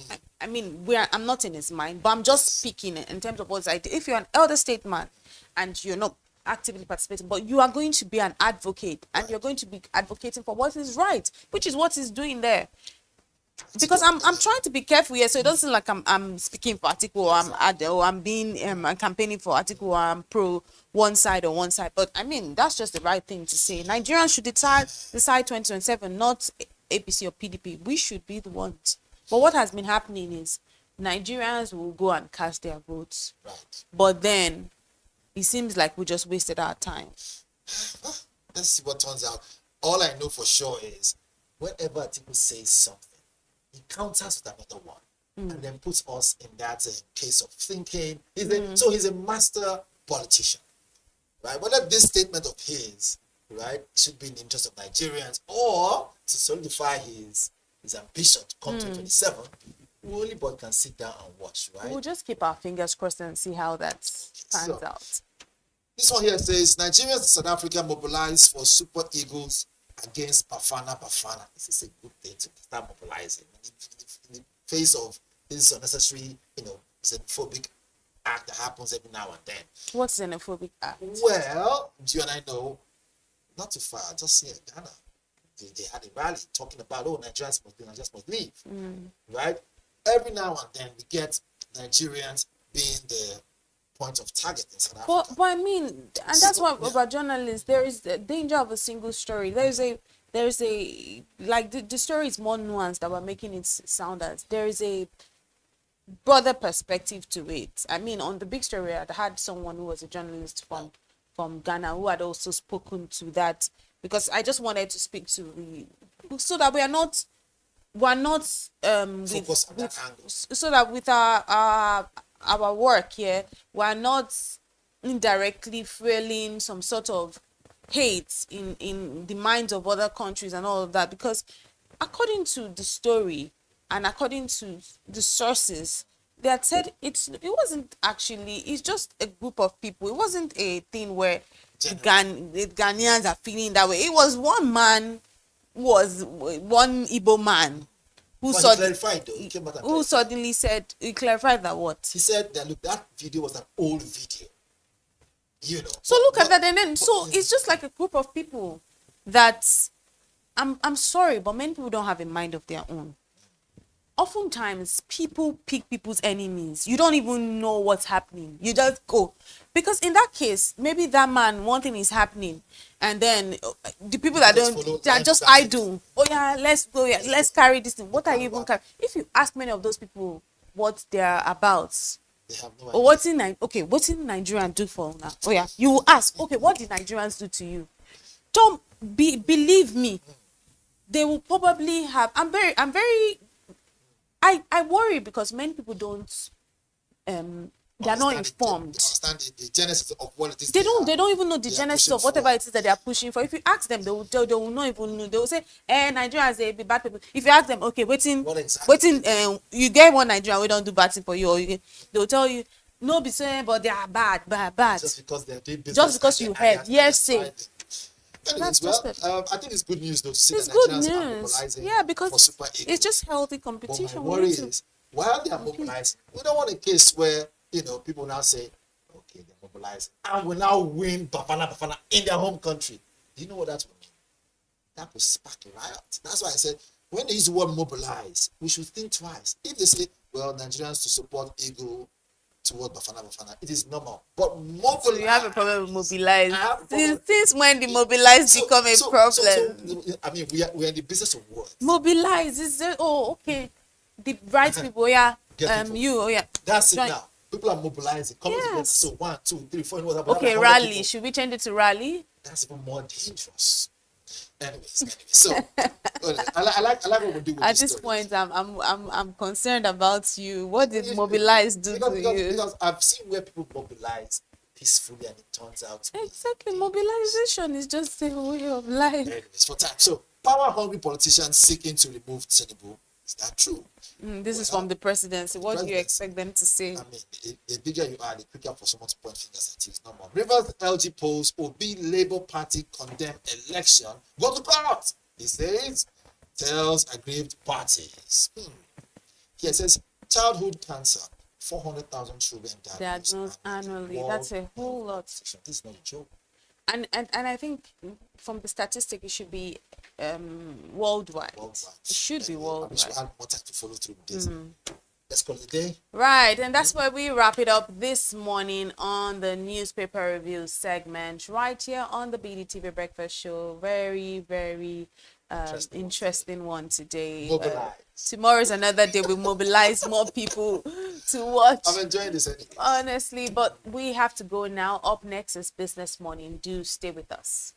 I mean, I'm not in his mind, but I'm just speaking in terms of what I do. If you're an elder statesman and you're not actively participating, but you are going to be an advocate and you're going to be advocating for what is right, which is what he's doing there. Because I'm trying to be careful here, so it doesn't seem like I'm speaking for Atiku, or I'm being campaigning for Atiku, or I'm pro one side or one side. But I mean, that's just the right thing to say. Nigerians should decide 2027, not APC or PDP. We should be the ones. But what has been happening is Nigerians will go and cast their votes, but then it seems like we just wasted our time. Let's see what turns out. All I know for sure is whenever Atiku says something, he counters with another one, and then puts us in that case of thinking. So he's a master politician, right? Whether this statement of his, right, should be in the interest of Nigerians or to solidify his ambition to come to 2027, only boy can sit down and watch, right? We'll just keep our fingers crossed and see how that pans out. This one here says Nigerians in South Africa mobilize for Super Eagles against Bafana. This is a good thing to start mobilizing in the face of this unnecessary, xenophobic act that happens every now and then. What's xenophobic act? Well, you and I know, not too far, just here in Ghana, they had a rally talking about, Nigerians must leave, right? Every now and then we get Nigerians being the point of target in South Africa. But I mean, and that's why about journalists, there is the danger of a single story. There's a like the story is more nuanced that we're making it sound as. There is a broader perspective to it. I mean, on the big story, I had someone who was a journalist from Ghana who had also spoken to that, because I just wanted to speak to so that we're not focus on that angle. So that with our work here, we're not indirectly fueling some sort of hate in the minds of other countries and all of that, because according to the story and according to the sources, they had said it's just a group of people. It wasn't a thing where the Ghanaians are feeling that way. It was one Igbo man who clarified though. He came back and who suddenly said, he clarified that what? He said that, look, that video was an old video. You know. So look at that, and then so it's just like a group of people that I'm sorry, but many people don't have a mind of their own. Oftentimes, people pick people's enemies. You don't even know what's happening. You just go. Because in that case, maybe that man, one thing is happening. And then the people that don't, they are just idle. Oh yeah, let's go. Yeah, let's carry this thing. What are you even carrying? If you ask many of those people what they're about, they have no idea. Or what in Nigeria do for now? Oh yeah, you will ask, okay, what did Nigerians do to you? Don't believe me. They will probably have. I worry because many people don't they are not informed. Understand the genesis of what it is. They don't even know the genesis of whatever it is that they are pushing for. If you ask them, they will not even know. They will say, Nigerians they be bad people. If you ask them, okay, waiting, you get one Nigerian, we don't do bad thing for you, or they will tell you, no, be saying, but they are bad. Just because they're doing business. Just because you heard, yes, say. Anyways, I think it's good news though to see it's that good Nigerians are news. mobilizing Yeah, because for Super Eagles. It's just healthy competition. But my worry is, while they are mobilizing, we don't want a case where, people now say, okay, they're mobilizing, and we now win Bafana in their home country. Do you know what that would mean? That would spark a riot. That's why I said, when they use the word mobilize, we should think twice. If they say, well, Nigerians to support Eagle toward Bafana, it is normal. But mobilize. So you have a problem with mobilize. Since when the mobilize become a problem? I mean, we're in the business of words. Mobilize is okay. The right people, yeah. That's it now. People are mobilizing. Coming together. So 1, 2, 3, 4. Okay, rally. People. Should we change it to rally? That's even more dangerous. Anyways. So I like what we do with at this point. I'm concerned about you. What did mobilize do to you? Because I've seen where people mobilize peacefully and it turns out to exactly mobilization is just a way of life. Anyways, for time. So power-hungry politicians seeking to remove Tinubu. Is that true? This is from the presidency. What do you expect them to say? I mean, the bigger you are, the quicker for someone to point fingers at you. It's no more. Rivers LG polls, Obi Labour Party condemn election. Go to court, he says, tells aggrieved parties. Here it says, childhood cancer, 400,000 children diagnosed annually. That's a whole lot. This is not a joke. And I think from the statistic, it should be worldwide. It should be worldwide. We should have more time to follow through this. Let's call it a day. Right, and that's where we wrap it up this morning on the newspaper review segment right here on the BDTV Breakfast Show. Very, very interesting one today. Tomorrow is another day. We mobilize more people to watch. I'm enjoying this anyway. Honestly, but we have to go now. Up next is Business Morning. Do stay with us.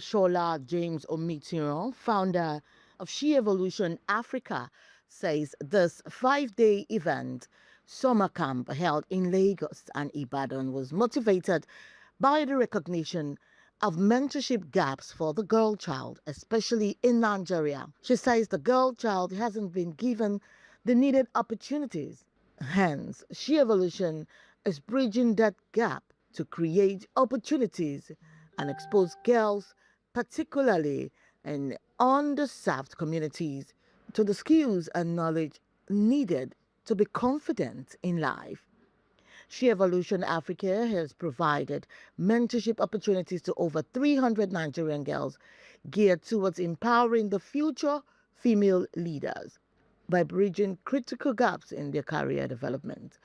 Shola James Omitiron, founder of She Evolution Africa, says this 5-day event summer camp held in Lagos and Ibadan was motivated by the recognition of mentorship gaps for the girl child, especially in Nigeria. She says the girl child hasn't been given the needed opportunities. Hence, She Evolution is bridging that gap to create opportunities and expose girls, particularly in underserved communities, to the skills and knowledge needed to be confident in life. She Evolution Africa has provided mentorship opportunities to over 300 Nigerian girls geared towards empowering the future female leaders by bridging critical gaps in their career development.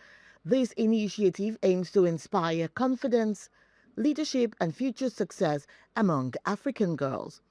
This initiative aims to inspire confidence, leadership, and future success among African girls.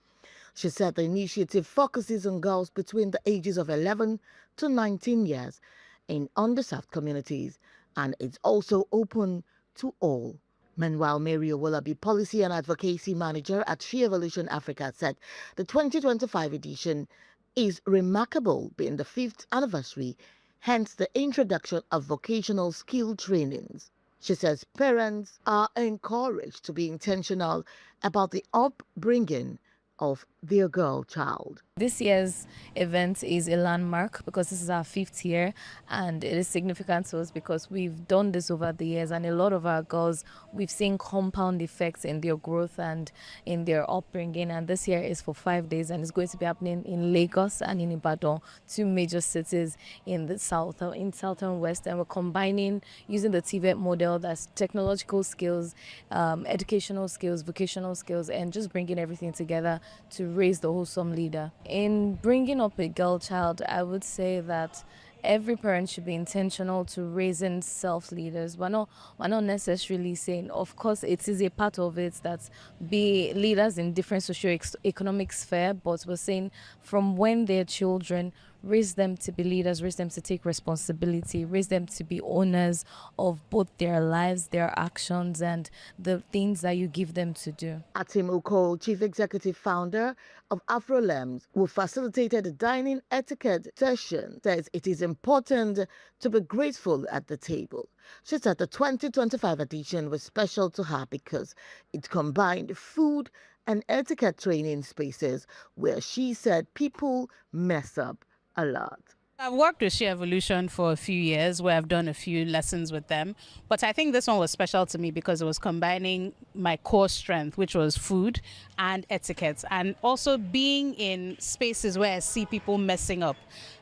She said the initiative focuses on girls between the ages of 11 to 19 years in underserved communities, and it's also open to all. Meanwhile, Mary Owolabi, Policy and Advocacy Manager at She Evolution Africa, said the 2025 edition is remarkable, being the 5th anniversary, hence the introduction of vocational skill trainings. She says parents are encouraged to be intentional about the upbringing of their girl child. This year's event is a landmark because this is our 5th year, and it is significant to us because we've done this over the years, and a lot of our girls, we've seen compound effects in their growth and in their upbringing. And this year is for 5 days, and it's going to be happening in Lagos and in Ibadan, 2 major cities in the south, in south and west. And we're combining using the TVET model, that's technological skills, educational skills, vocational skills, and just bringing everything together to raise the wholesome leader. In bringing up a girl child, I would say that every parent should be intentional to raising self-leaders. We're not necessarily saying, of course, it is a part of it that be leaders in different socio-economic sphere, but we're saying from when they're children, raise them to be leaders, raise them to take responsibility, raise them to be owners of both their lives, their actions, and the things that you give them to do. Atim Uko, Chief Executive Founder of AfroLems, who facilitated the dining etiquette session, says it is important to be grateful at the table. She said the 2025 edition was special to her because it combined food and etiquette training spaces where she said people mess up a lot. I've worked with She Evolution for a few years where I've done a few lessons with them. But I think this one was special to me because it was combining my core strength, which was food and etiquette, and also being in spaces where I see people messing up.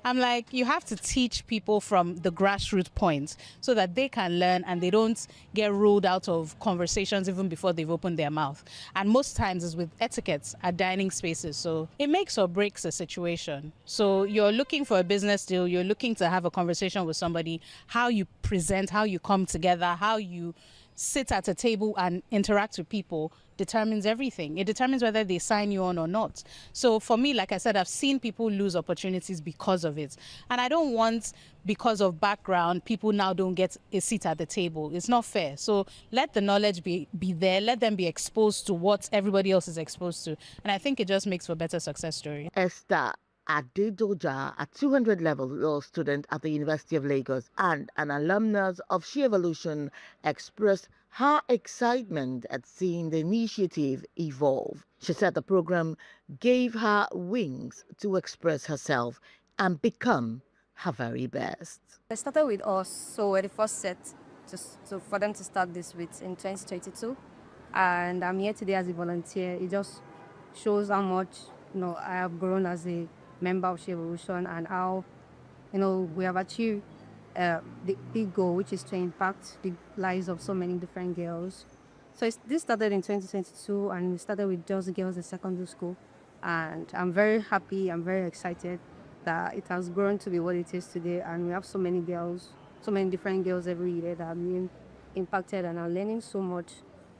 I'm like, you have to teach people from the grassroots points so that they can learn and they don't get ruled out of conversations even before they've opened their mouth. And most times it's with etiquettes at dining spaces. So it makes or breaks a situation. So you're looking for a business deal, you're looking to have a conversation with somebody, how you present, how you come together, how you sit at a table and interact with people determines everything. It determines whether they sign you on or not. So for me, like I said, I've seen people lose opportunities because of it. And I don't want, because of background, people now don't get a seat at the table. It's not fair. So let the knowledge be there. Let them be exposed to what everybody else is exposed to. And I think it just makes for a better success story. Esther Adedoja, a 200 level law student at the University of Lagos and an alumnus of She Evolution, expressed her excitement at seeing the initiative evolve. She said the program gave her wings to express herself and become her very best. They started with us, so we're the first set for them to start this with in 2022. And I'm here today as a volunteer. It just shows how much I have grown as a member of She Evolution and how we have achieved the big goal, which is to impact the lives of so many different girls. So this started in 2022, and we started with just girls in secondary school. And I'm very happy, I'm very excited that it has grown to be what it is today. And we have so many girls, so many different girls every year that are being impacted and are learning so much,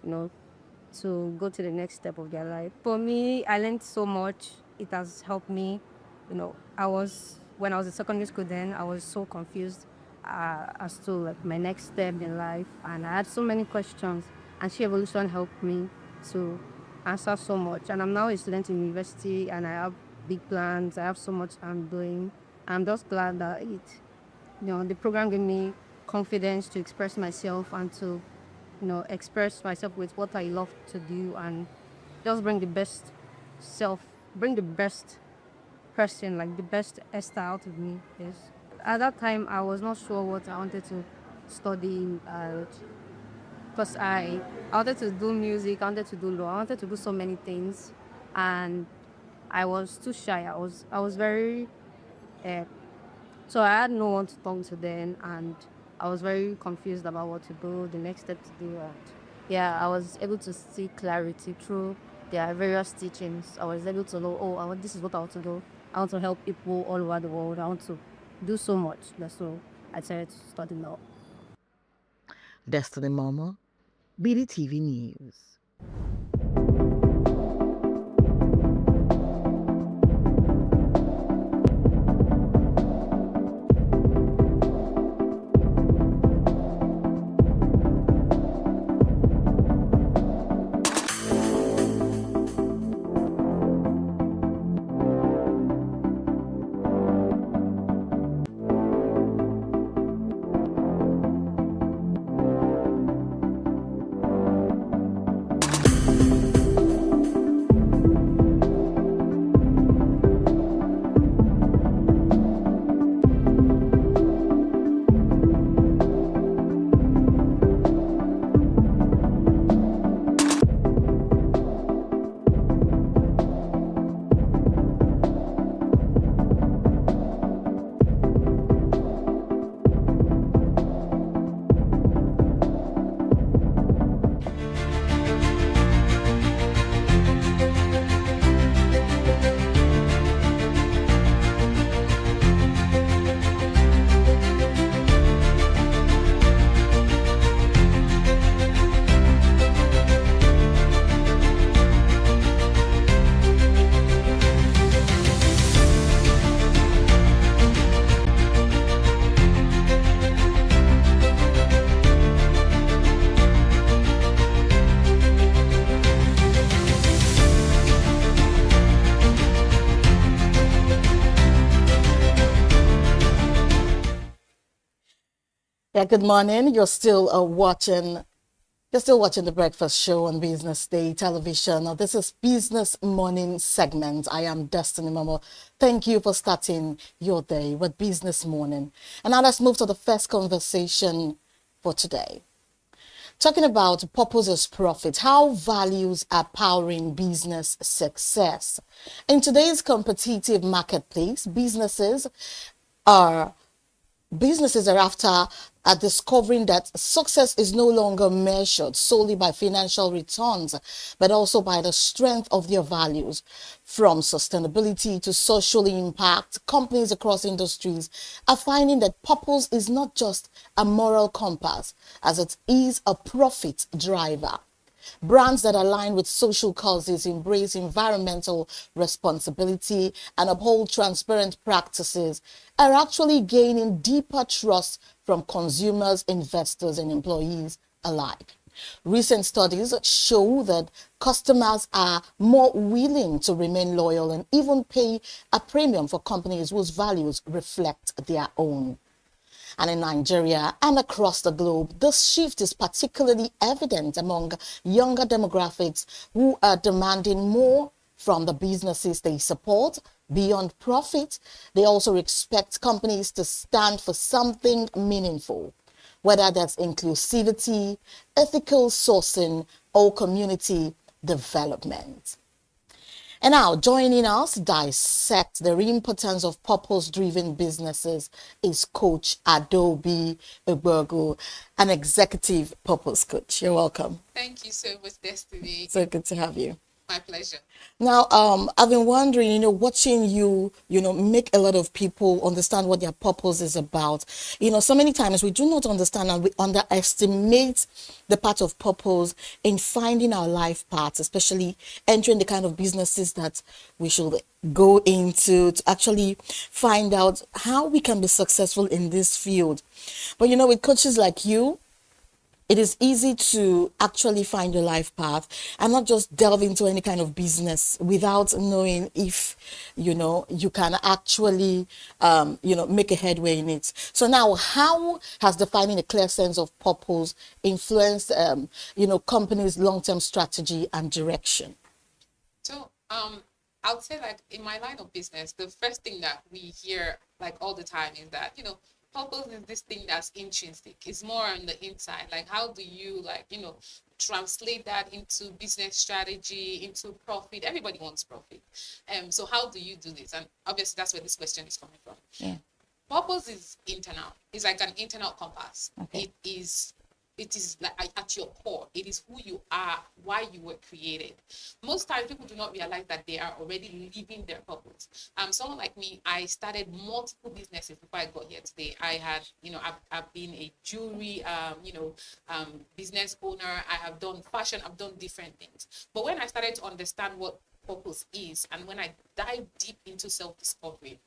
to go to the next step of their life. For me, I learned so much. It has helped me. When I was in secondary school then, I was so confused as to my next step in life. And I had so many questions. And She Evolution helped me to answer so much. And I'm now a student in university, and I have big plans. I have so much I'm doing. I'm just glad that the program gave me confidence to express myself and to, express myself with what I love to do, and just bring the best self, bring the best person, like the best Esther out of me. Yes. At that time, I was not sure what I wanted to study, because I wanted to do music, I wanted to do law, I wanted to do so many things, and I was too shy. I was very, so I had no one to talk to then, and I was very confused about what to do, the next step to do, and yeah, I was able to see clarity through their various teachings. I was able to know, this is what I want to do. I want to help people all over the world. I want to do so much. So I decided to study law. Destiny Mama, BDTV News. Yeah, good morning. You're still watching the Breakfast Show on Business Day Television. Now, this is Business Morning segment. I am Destiny Momo. Thank you for starting your day with Business Morning. And now let's move to the first conversation for today. Talking about purpose as profit, how values are powering business success. In today's competitive marketplace, businesses are after discovering that success is no longer measured solely by financial returns, but also by the strength of their values. From sustainability to social impact, companies across industries are finding that purpose is not just a moral compass, as it is a profit driver. Brands that align with social causes, embrace environmental responsibility, and uphold transparent practices are actually gaining deeper trust from consumers, investors, and employees alike. Recent studies show that customers are more willing to remain loyal and even pay a premium for companies whose values reflect their own. And in Nigeria and across the globe, this shift is particularly evident among younger demographics who are demanding more from the businesses they support. Beyond profit, they also expect companies to stand for something meaningful, whether that's inclusivity, ethical sourcing, or community development. And now, joining us to dissect the importance of purpose-driven businesses is Coach Adobe Ebergo, an executive purpose coach. You're welcome. Thank you so much, Destiny. So good to have you. My pleasure. Now, I've been wondering, watching you, make a lot of people understand what their purpose is about. So many times we do not understand and we underestimate the part of purpose in finding our life paths, especially entering the kind of businesses that we should go into to actually find out how we can be successful in this field. But, with coaches like you, it is easy to actually find your life path and not just delve into any kind of business without knowing if, you can actually, make a headway in it. So now, how has defining a clear sense of purpose influenced, companies' long-term strategy and direction? So, I would say, like, in my line of business, the first thing that we hear, like, all the time is that, purpose is this thing that's intrinsic. It's more on the inside. Like, how do you, like, translate that into business strategy, into profit? Everybody wants profit. So how do you do this? And obviously, that's where this question is coming from. Yeah. Purpose is internal. It's like an internal compass. Okay. It is like at your core. It is who you are, why you were created. Most times people do not realize that they are already living their purpose. Someone like me, I started multiple businesses before I got here today. I had, I've been a jewelry, business owner. I have done fashion. I've done different things. But when I started to understand what purpose is, and when I dive deep into self-discovery,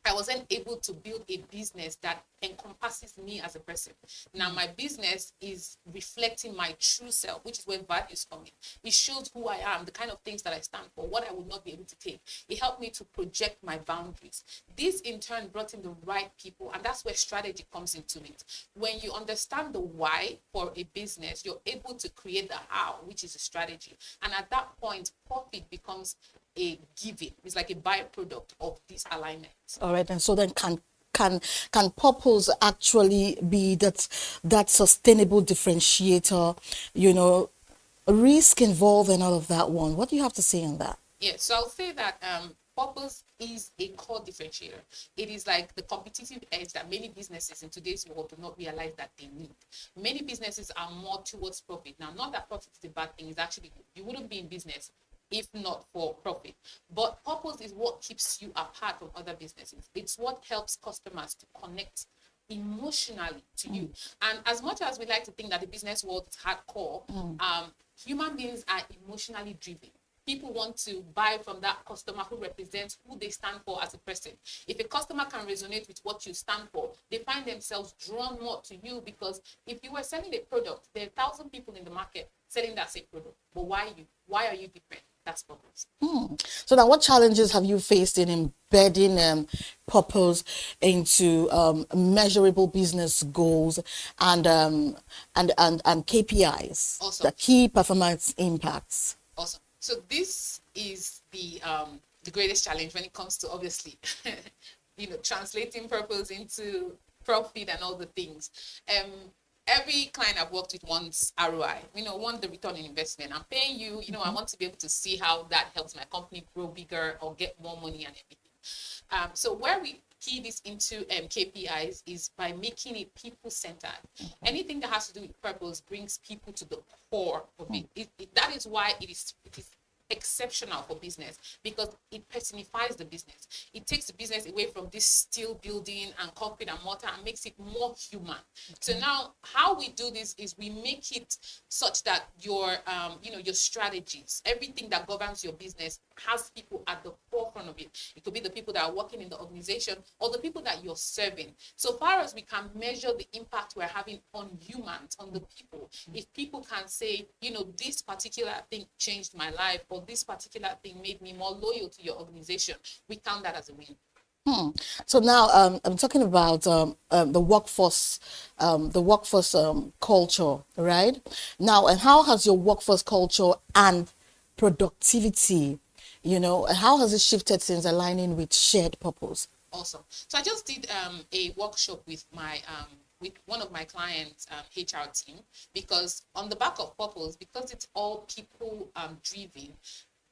I wasn't able to build a business that encompasses me as a person. Now, my business is reflecting my true self, which is where values come in. It shows who I am, the kind of things that I stand for, what I would not be able to take. It helped me to project my boundaries. This, in turn, brought in the right people, and that's where strategy comes into it. When you understand the why for a business, you're able to create the how, which is a strategy. And at that point, profit becomes a giving. It's like a byproduct of this alignment. All right, and so then can purpose actually be that sustainable differentiator, risk involved and all of that one? What do you have to say on that? Yeah, so I'll say that purpose is a core differentiator. It is like the competitive edge that many businesses in today's world do not realize that they need. Many businesses are more towards profit. Now, not that profit is a bad thing, it's actually good. You wouldn't be in business if not for profit. But purpose is what keeps you apart from other businesses. It's what helps customers to connect emotionally to you. And as much as we like to think that the business world is hardcore, human beings are emotionally driven. People want to buy from that customer who represents who they stand for as a person. If a customer can resonate with what you stand for, they find themselves drawn more to you, because if you were selling a product, there are 1,000 people in the market selling that same product. But why you? Why are you different? That's purpose. So now, what challenges have you faced in embedding purpose into measurable business goals and KPIs, Awesome. the key performance impacts? Awesome. So this is the greatest challenge when it comes to, obviously, translating purpose into profit and all the things. Every client I've worked with wants ROI, want the return on investment. I'm paying you, I want to be able to see how that helps my company grow bigger or get more money and everything. So where we key this into KPIs is by making it people-centered. Anything that has to do with purpose brings people to the core of it. That is why it is exceptional for business, because it personifies the business. It takes the business away from this steel building and concrete and mortar and makes it more human. So now how we do this is we make it such that your strategies, everything that governs your business, has people at the forefront of it. It could be the people that are working in the organization or the people that you're serving. So far as we can measure the impact we're having on humans, on the people, if people can say, this particular thing changed my life, or this particular thing made me more loyal to your organization, we count that as a win. So now I'm talking about the workforce culture, right? Now, and how has your workforce culture and productivity, how has it shifted since aligning with shared purpose? Awesome. So I just did a workshop with my with one of my clients' HR team, because on the back of purpose, because it's all people driven,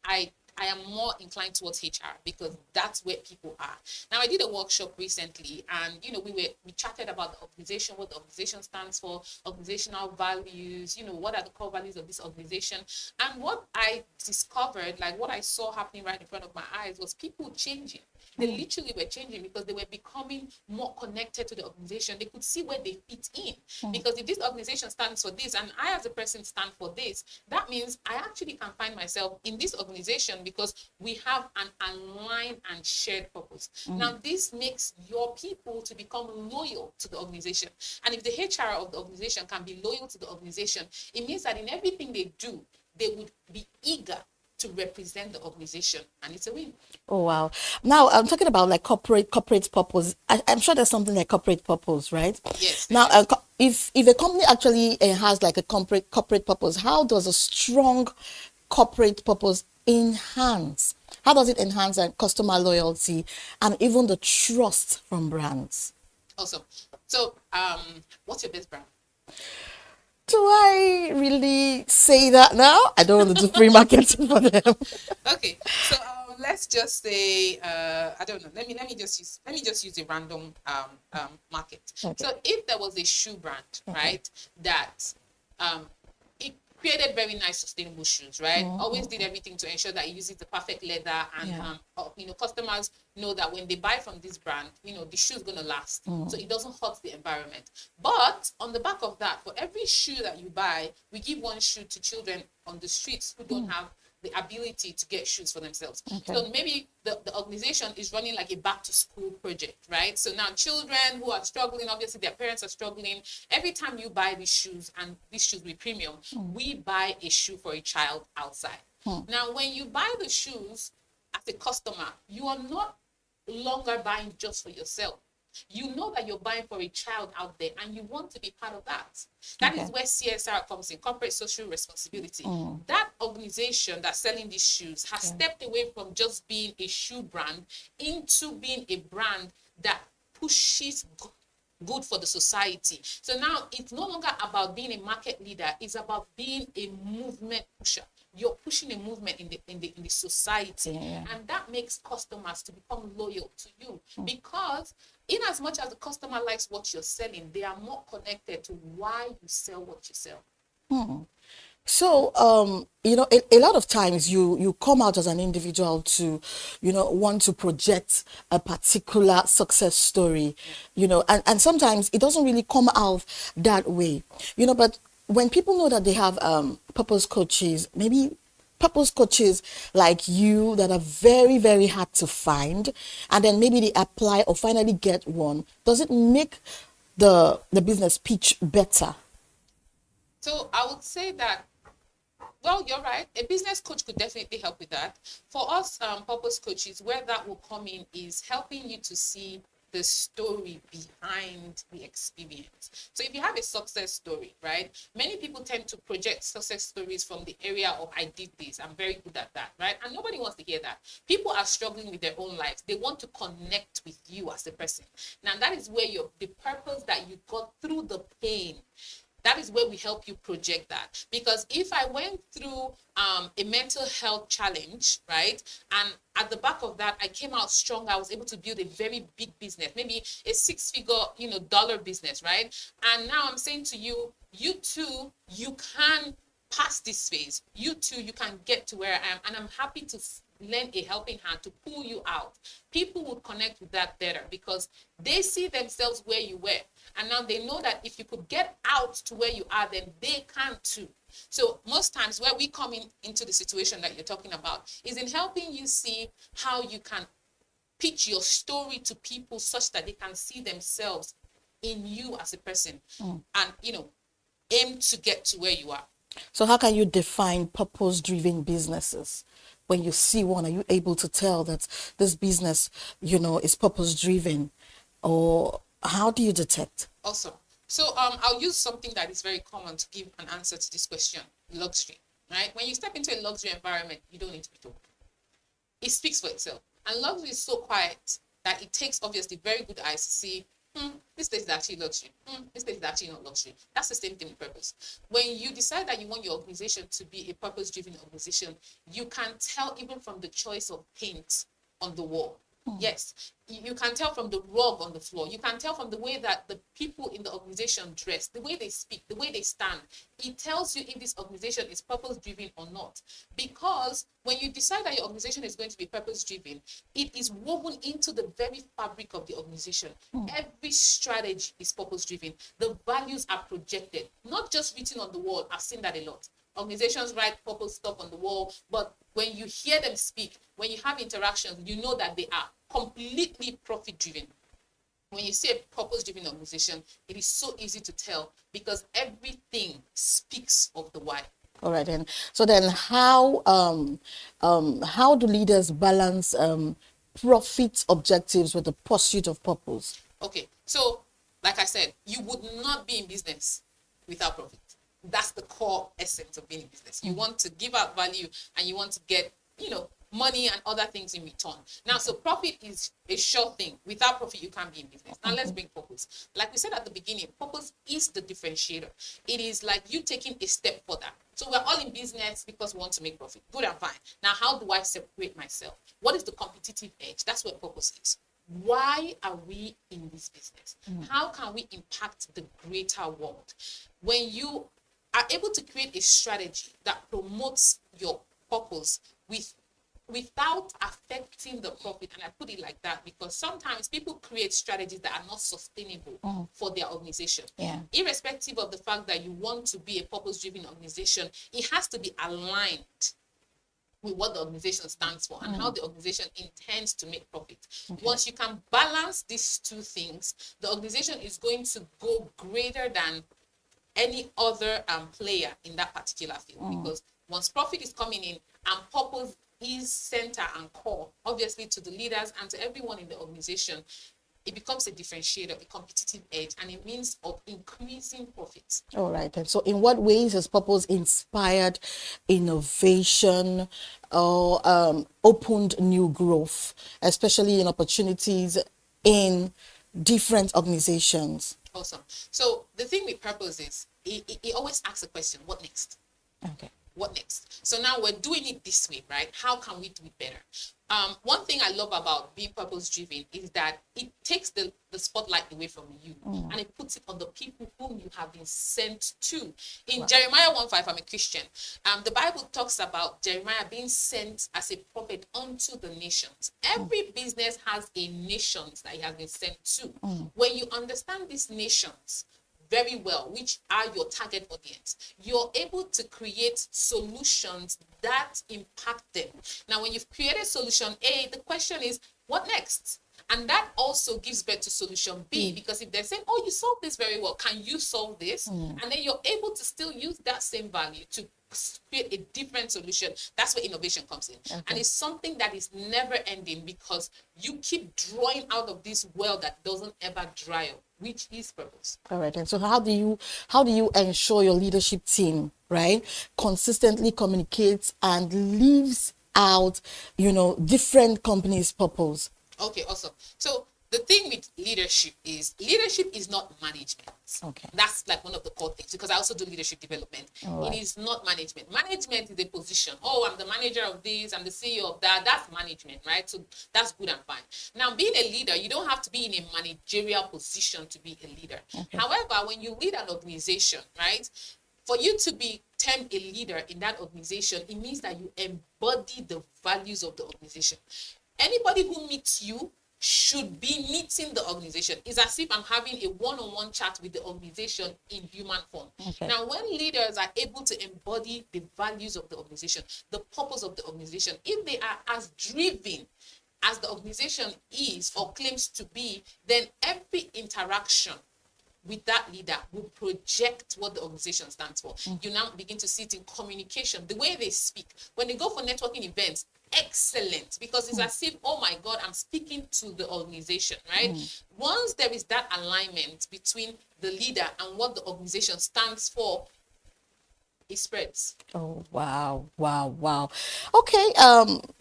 I am more inclined towards HR, because that's where people are. Now, I did a workshop recently, and we chatted about the organization, what the organization stands for, organizational values, what are the core values of this organization. And what I discovered, like what I saw happening right in front of my eyes, was people changing. They literally were changing because they were becoming more connected to the organization. They could see where they fit in. Because if this organization stands for this, and I as a person stand for this, that means I actually can find myself in this organization because we have an aligned and shared purpose. Now, this makes your people to become loyal to the organization. And if the HR of the organization can be loyal to the organization, it means that in everything they do, they would be eager to represent the organization, and it's a win. Oh wow! Now I'm talking about like corporate purpose. I'm sure there's something like corporate purpose, right? Yes. Now, if a company actually has like a corporate purpose, how does a strong corporate purpose enhance? How does it enhance customer loyalty and even the trust from brands? Awesome. So, what's your best brand? Do I really say that now? I don't want to do free marketing for them. Okay, so let's just say I don't know. Let me just use a random market. Okay. So if there was a shoe brand, right, that it created very nice sustainable shoes, right? Always did everything to ensure that it uses the perfect leather, and customers know that when they buy from this brand, the shoe is going to last, so it doesn't hurt the environment. But on the back of that, for every shoe that you buy, we give one shoe to children on the streets who don't have the ability to get shoes for themselves. Okay. So maybe the organization is running like a back to school project, right? So now children who are struggling, obviously their parents are struggling. Every time you buy these shoes, and these shoes with premium, we buy a shoe for a child outside. Now, when you buy the shoes as a customer, you are not longer buying just for yourself. You know that you're buying for a child out there, and you want to be part of that. That is where CSR comes in, corporate social responsibility. That organization that's selling these shoes has stepped away from just being a shoe brand into being a brand that pushes good for the society. So now it's no longer about being a market leader, it's about being a movement pusher. You're pushing a movement in the society, and that makes customers to become loyal to you, because in as much as the customer likes what you're selling, they are more connected to why you sell what you sell. So, a lot of times you come out as an individual to, want to project a particular success story, and sometimes it doesn't really come out that way, but when people know that they have purpose coaches, maybe purpose coaches like you that are very, very hard to find, and then maybe they apply or finally get one, does it make the business pitch better? So I would say that, well, you're right. A business coach could definitely help with that. For us, purpose coaches, where that will come in is helping you to see the story behind the experience. So if you have a success story, right? Many people tend to project success stories from the area of, I did this, I'm very good at that, right? And nobody wants to hear that. People are struggling with their own lives. They want to connect with you as a person. Now that is where the purpose that you got through the pain, that is where we help you project that. Because if I went through a mental health challenge, right, and at the back of that, I came out strong, I was able to build a very big business, maybe a 6-figure, dollar business, right? And now I'm saying to you, you too, you can pass this phase. You too, you can get to where I am. And I'm happy to lend a helping hand to pull you out. People would connect with that better because they see themselves where you were. And now they know that if you could get out to where you are, then they can too. So most times where we come into the situation that you're talking about is in helping you see how you can pitch your story to people such that they can see themselves in you as a person and, aim to get to where you are. So how can you define purpose-driven businesses? When you see one, are you able to tell that this business, is purpose-driven? Or how do you detect? Awesome. So I'll use something that is very common to give an answer to this question: luxury, right? When you step into a luxury environment, you don't need to be told. It speaks for itself. And luxury is so quiet that it takes, obviously, very good eyes to see, this place is actually luxury. This place is actually not luxury. That's the same thing with purpose. When you decide that you want your organization to be a purpose-driven organization, you can tell even from the choice of paint on the wall. Yes, you can tell from the rug on the floor. You can tell from the way that the people in the organization dress, the way they speak, the way they stand. It tells you if this organization is purpose-driven or not. Because when you decide that your organization is going to be purpose-driven, it is woven into the very fabric of the organization. Every strategy is purpose-driven. The values are projected, not just written on the wall. I've seen that a lot. Organizations write purpose stuff on the wall, but when you hear them speak, when you have interactions, you know that they are completely profit driven. When you see a purpose-driven organization, it is so easy to tell because everything speaks of the why. All right, then. So then, how do leaders balance profit objectives with the pursuit of purpose? Okay, so like I said, you would not be in business without profit. That's the core essence of being in business. You want to give out value and you want to get, money and other things in return. Now, so profit is a sure thing. Without profit, you can't be in business. Now, let's bring purpose. Like we said at the beginning, purpose is the differentiator. It is like you taking a step further. So we're all in business because we want to make profit. Good and fine. Now, how do I separate myself? What is the competitive edge? That's where purpose is. Why are we in this business? How can we impact the greater world? When you are able to create a strategy that promotes your purpose without affecting the profit, and I put it like that because sometimes people create strategies that are not sustainable for their organization. Irrespective of the fact that you want to be a purpose-driven organization, it has to be aligned with what the organization stands for and how the organization intends to make profit. Once you can balance these two things, the organization is going to go greater than any other player in that particular field, because once profit is coming in and purpose is center and core, obviously to the leaders and to everyone in the organization, it becomes a differentiator, a competitive edge, and it means of increasing profits. All right. And so in what ways has purpose inspired innovation or opened new growth, especially in opportunities in different organizations? Awesome. So the thing with purpose is it always asks a question, what next? Okay. What next? So now we're doing it this way, right? How can we do it better? One thing I love about being purpose-driven is that it takes the spotlight away from you and it puts it on the people whom you have been sent to. In Jeremiah 1:5, I'm a Christian. The Bible talks about Jeremiah being sent as a prophet unto the nations. Every business has a nations that he has been sent to. When you understand these nations very well, which are your target audience, you're able to create solutions that impact them. Now, when you've created solution A, the question is, what next? And that also gives birth to solution B, because if they say, oh, you solved this very well, can you solve this? And then you're able to still use that same value to create a different solution. That's where innovation comes in. And it's something that is never ending because you keep drawing out of this well that doesn't ever dry up, which is purpose. All right. And so how do you ensure your leadership team, right, consistently communicates and leaves out, different companies' purpose? Okay, awesome. So the thing with leadership is not management. Okay. That's like one of the core things, because I also do leadership development. Right. It is not management. Management is a position. Oh, I'm the manager of this, I'm the CEO of that. That's management, right? So that's good and fine. Now, being a leader, you don't have to be in a managerial position to be a leader. However, when you lead an organization, right, for you to be termed a leader in that organization, it means that you embody the values of the organization. Anybody who meets you should be meeting the organization. It's as if I'm having a one-on-one chat with the organization in human form. Now, when leaders are able to embody the values of the organization, the purpose of the organization, if they are as driven as the organization is or claims to be, then every interaction with that leader will project what the organization stands for. You now begin to see it in communication, the way they speak. When they go for networking events, excellent, because it's as if, oh my God, I'm speaking to the organization, right? Once there is that alignment between the leader and what the organization stands for, it spreads. Oh, wow. Okay,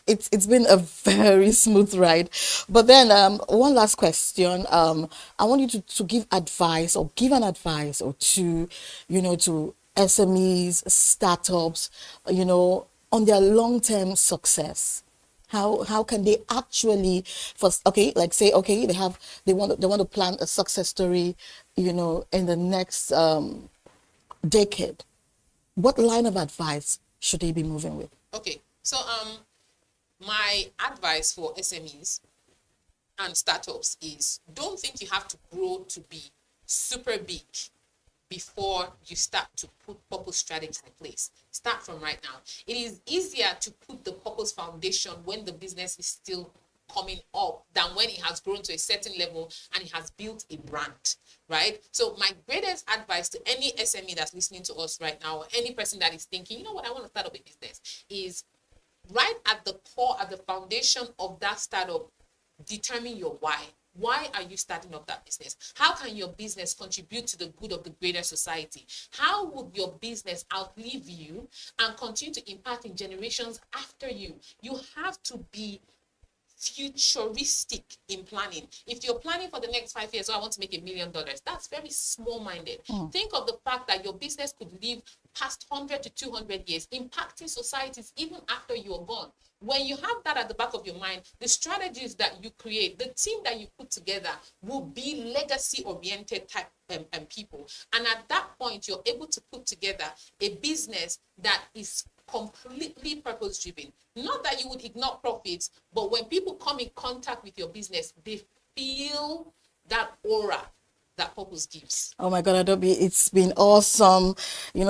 it's been a very smooth ride. But then one last question. I want you to give advice or give an advice or two, to SMEs, startups, on their long-term success. How can they actually they want to plan a success story, in the next decade. What line of advice should they be moving with? Okay, so my advice for SMEs and startups is, don't think you have to grow to be super big before you start to put purpose strategies in place. Start from right now. It is easier to put the purpose foundation when the business is still coming up than when it has grown to a certain level and it has built a brand, right? So my greatest advice to any SME that's listening to us right now, or any person that is thinking, you know what, I want to start up a business, is right at the core, at the foundation of that startup, determine your why. Why are you starting up that business? How can your business contribute to the good of the greater society? How would your business outlive you and continue to impact in generations after you? You have to be futuristic in planning. If you're planning for the next 5 years, I want to make $1 million, that's very small-minded. Think of the fact that your business could live past 100 to 200 years, impacting societies even after you're gone. When you have that at the back of your mind, the strategies that you create, the team that you put together will be legacy-oriented type people. And at that point, you're able to put together a business that is completely purpose-driven. Not that you would ignore profits, but when people come in contact with your business, they feel that aura that purpose gives. Oh my God, Adobe, it's been awesome,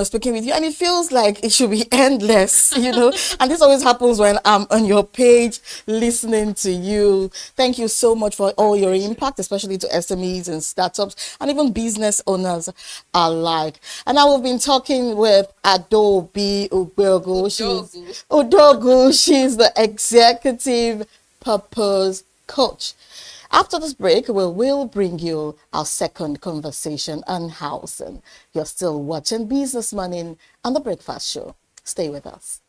speaking with you. And it feels like it should be endless, And this always happens when I'm on your page listening to you. Thank you so much for all your impact, especially to SMEs and startups and even business owners alike. And now we've been talking with Adobe Udogu. She's the executive purpose coach. After this break, we will bring you our second conversation on housing. You're still watching Business Morning on The Breakfast Show. Stay with us.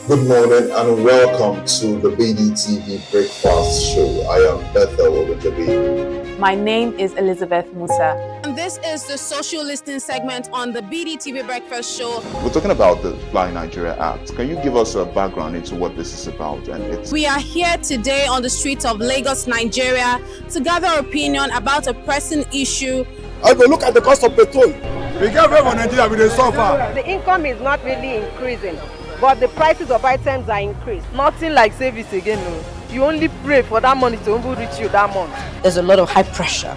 Good morning and welcome to the BDTV Breakfast Show. I am Bethel Ogunjobi. My name is Elizabeth Musa. And this is the social listening segment on the BDTV Breakfast Show. We're talking about the Fly Nigeria Act. Can you give us a background into what this is about? We are here today on the streets of Lagos, Nigeria, to gather opinion about a pressing issue. I go look at the cost of petrol. We get very Nigeria with the suffer. The income is not really increasing, but the prices of items are increased. Nothing like service again. No. You only pray for that money to reach you that month. There's a lot of high pressure,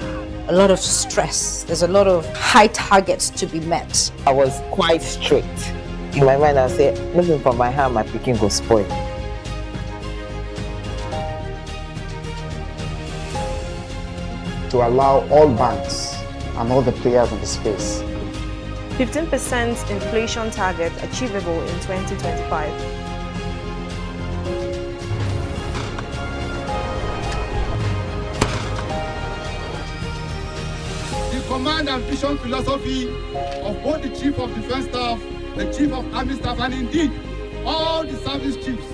a lot of stress. There's a lot of high targets to be met. I was quite strict. In my mind, I said, looking for my hand, my picking go spoil. To allow all banks and all the players in the space 15% inflation target achievable in 2025. The command and vision philosophy of both the Chief of Defense Staff, the Chief of Army Staff, and indeed all the service chiefs.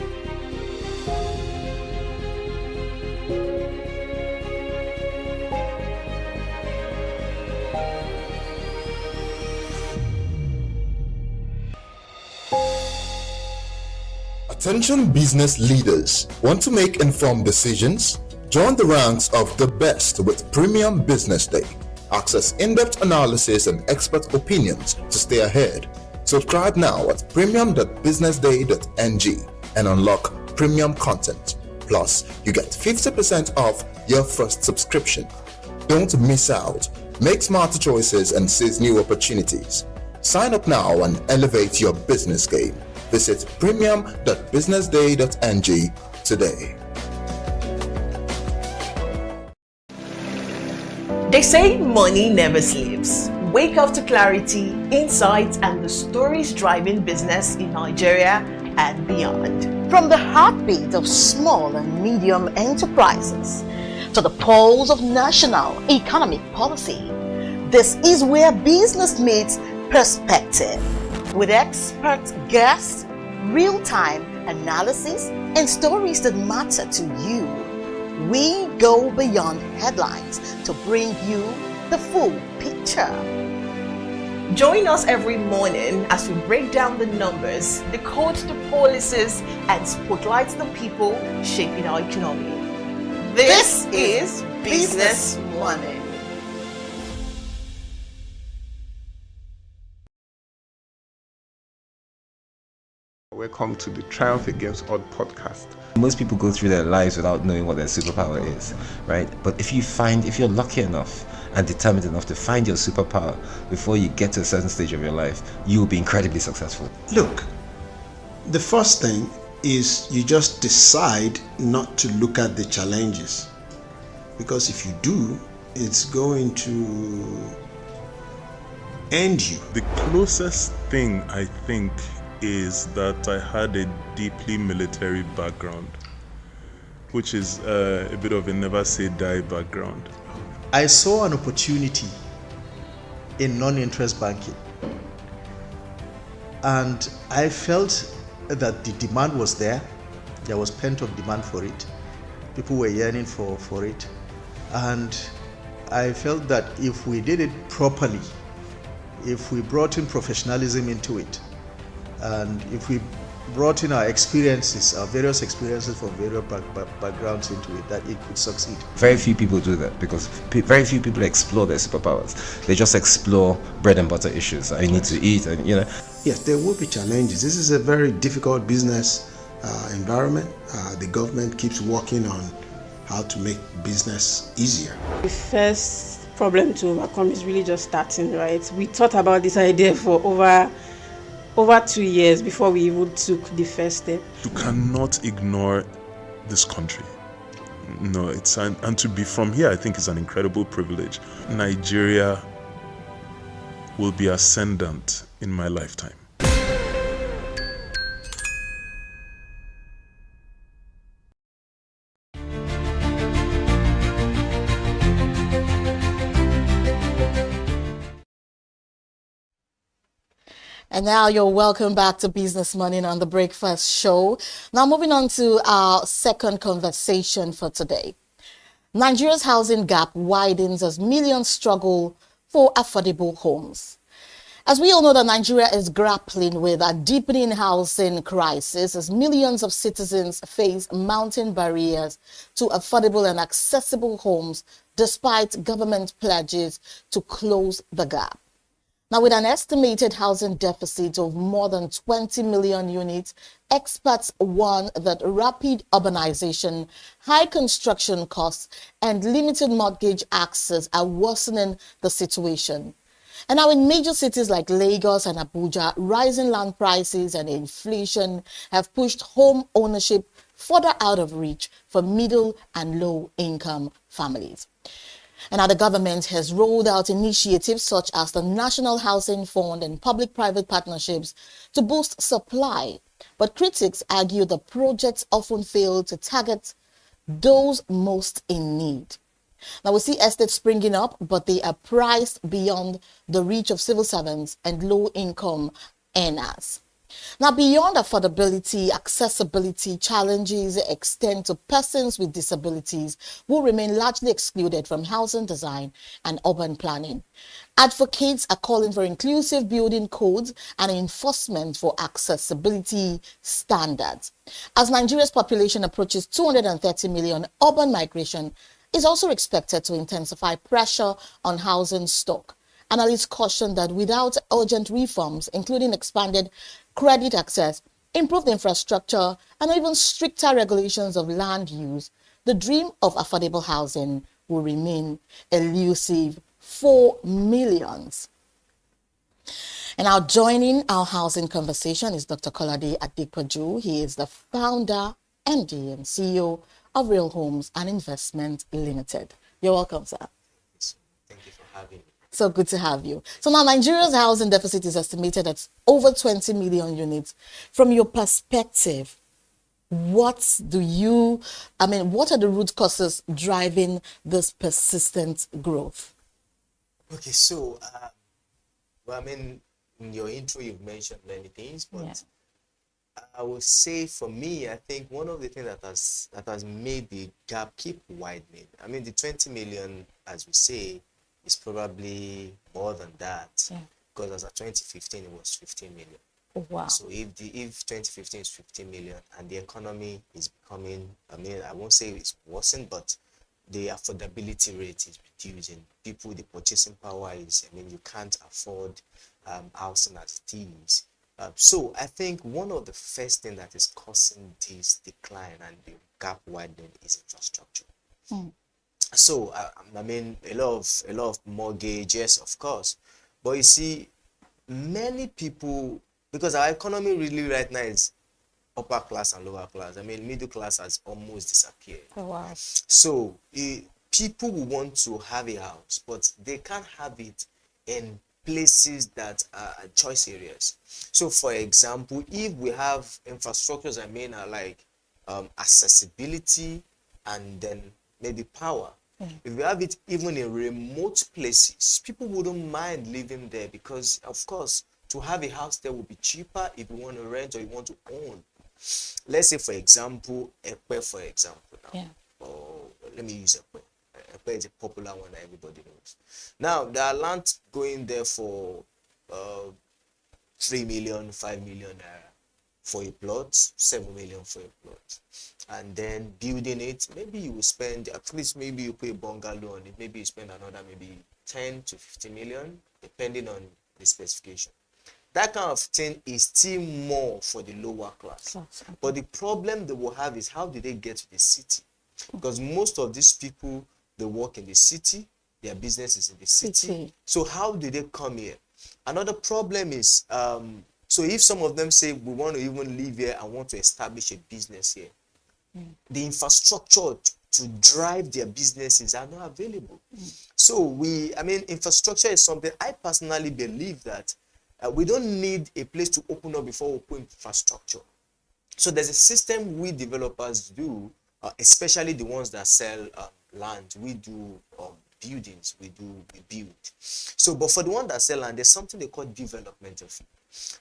Attention business leaders. Want to make informed decisions? Join the ranks of the best with Premium Business Day. Access in-depth analysis and expert opinions to stay ahead. Subscribe now at premium.businessday.ng and unlock premium content. Plus, you get 50% off your first subscription. Don't miss out. Make smarter choices and seize new opportunities. Sign up now and elevate your business game. Visit premium.businessday.ng today. They say money never sleeps. Wake up to clarity, insights, and the stories driving business in Nigeria and beyond. From the heartbeat of small and medium enterprises to the pulse of national economic policy, this is where business meets perspective. With expert guests, real-time analysis, and stories that matter to you, we go beyond headlines to bring you the full picture. Join us every morning as we break down the numbers, decode the policies, and spotlight the people shaping our economy. This is Business Morning. Welcome to the Triumph Against Odd podcast. Most people go through their lives without knowing what their superpower is, right? But if you're lucky enough and determined enough to find your superpower before you get to a certain stage of your life, you will be incredibly successful. Look, the first thing is you just decide not to look at the challenges, because if you do, it's going to end you. The closest thing I think is that I had a deeply military background, which is a bit of a never say die background. I saw an opportunity in non-interest banking, and I felt that the demand was there. There was pent-up demand for it. People were yearning for it, and I felt that if we did it properly, if we brought in professionalism into it, and if we brought in our experiences, our various experiences from various backgrounds into it, that it could succeed. Very few people do that because very few people explore their superpowers. They just explore bread and butter issues. I need to eat, and Yes, there will be challenges. This is a very difficult business environment. The government keeps working on how to make business easier. The first problem to overcome is really just starting, right? We thought about this idea for over 2 years before we even took the first step. You cannot ignore this country. No, and to be from here, I think is an incredible privilege. Nigeria will be ascendant in my lifetime. And now you're welcome back to Business Morning on the Breakfast Show. Now moving on to our second conversation for today. Nigeria's housing gap widens as millions struggle for affordable homes. As we all know, that Nigeria is grappling with a deepening housing crisis as millions of citizens face mounting barriers to affordable and accessible homes despite government pledges to close the gap. Now, with an estimated housing deficit of more than 20 million units, experts warn that rapid urbanization, high construction costs, and limited mortgage access are worsening the situation. And now in major cities like Lagos and Abuja, rising land prices and inflation have pushed home ownership further out of reach for middle and low income families. And now the government has rolled out initiatives such as the National Housing Fund and public-private partnerships to boost supply. But critics argue the projects often fail to target those most in need. Now we see estates springing up, but they are priced beyond the reach of civil servants and low-income earners. Now, beyond affordability, accessibility challenges extend to persons with disabilities who remain largely excluded from housing design and urban planning. Advocates are calling for inclusive building codes and enforcement for accessibility standards. As Nigeria's population approaches 230 million, urban migration is also expected to intensify pressure on housing stock. Analysts caution that without urgent reforms, including expanded credit access, improved infrastructure, and even stricter regulations of land use, the dream of affordable housing will remain elusive for millions. And now joining our housing conversation is Dr. Kolade Adepoju. He is the founder, MD, and CEO of Real Homes and Investment Limited. You're welcome, sir. Thank you for having me. So good to have you. So now Nigeria's housing deficit is estimated at over 20 million units. From your perspective, what are the root causes driving this persistent growth? Okay, so, in your intro, you've mentioned many things, but I would say for me, I think one of the things that has made the gap keep widening. The 20 million, as we say, is probably more than that, because as of 2015 it was 15 million. Oh, wow. So if 2015 is 15 million and the economy is becoming, I won't say it's worsened, but the affordability rate is reducing. People, the purchasing power is, you can't afford housing as it is. So I think one of the first thing that is causing this decline and the gap widening is infrastructure. So I mean, a lot of mortgages, of course, but you see, many people, because our economy really right now is upper class and lower class. I mean, middle class has almost disappeared. Oh, wow. So people will want to have a house, but they can't have it in places that are choice areas. So, for example, if we have infrastructures, I mean, are like accessibility and then maybe power. If we have it even in remote places, people wouldn't mind living there because, of course, to have a house there will be cheaper if you want to rent or you want to own. Let's say, for example, Ekpe, for example, now. Or let me use Ekpe. Ekpe is a popular one that everybody knows. Now, there are land going there for 3 million, 5 million naira for a plot, 7 million for a plot. And then building it, maybe you will spend, at least maybe you pay a bungalow on it, maybe you spend another maybe 10 to 50 million, depending on the specification. That kind of thing is still more for the lower class. But the problem they will have is how do they get to the city? Because most of these people, they work in the city, their business is in the city. So how do they come here? Another problem is, so if some of them say we want to even live here and want to establish a business here, the infrastructure to drive their businesses are not available. So I mean, infrastructure is something I personally believe that we don't need a place to open up before we put infrastructure. So there's a system we developers do, especially the ones that sell land. We do buildings, we build. So, but for the one that sell land, there's something they call developmental fee.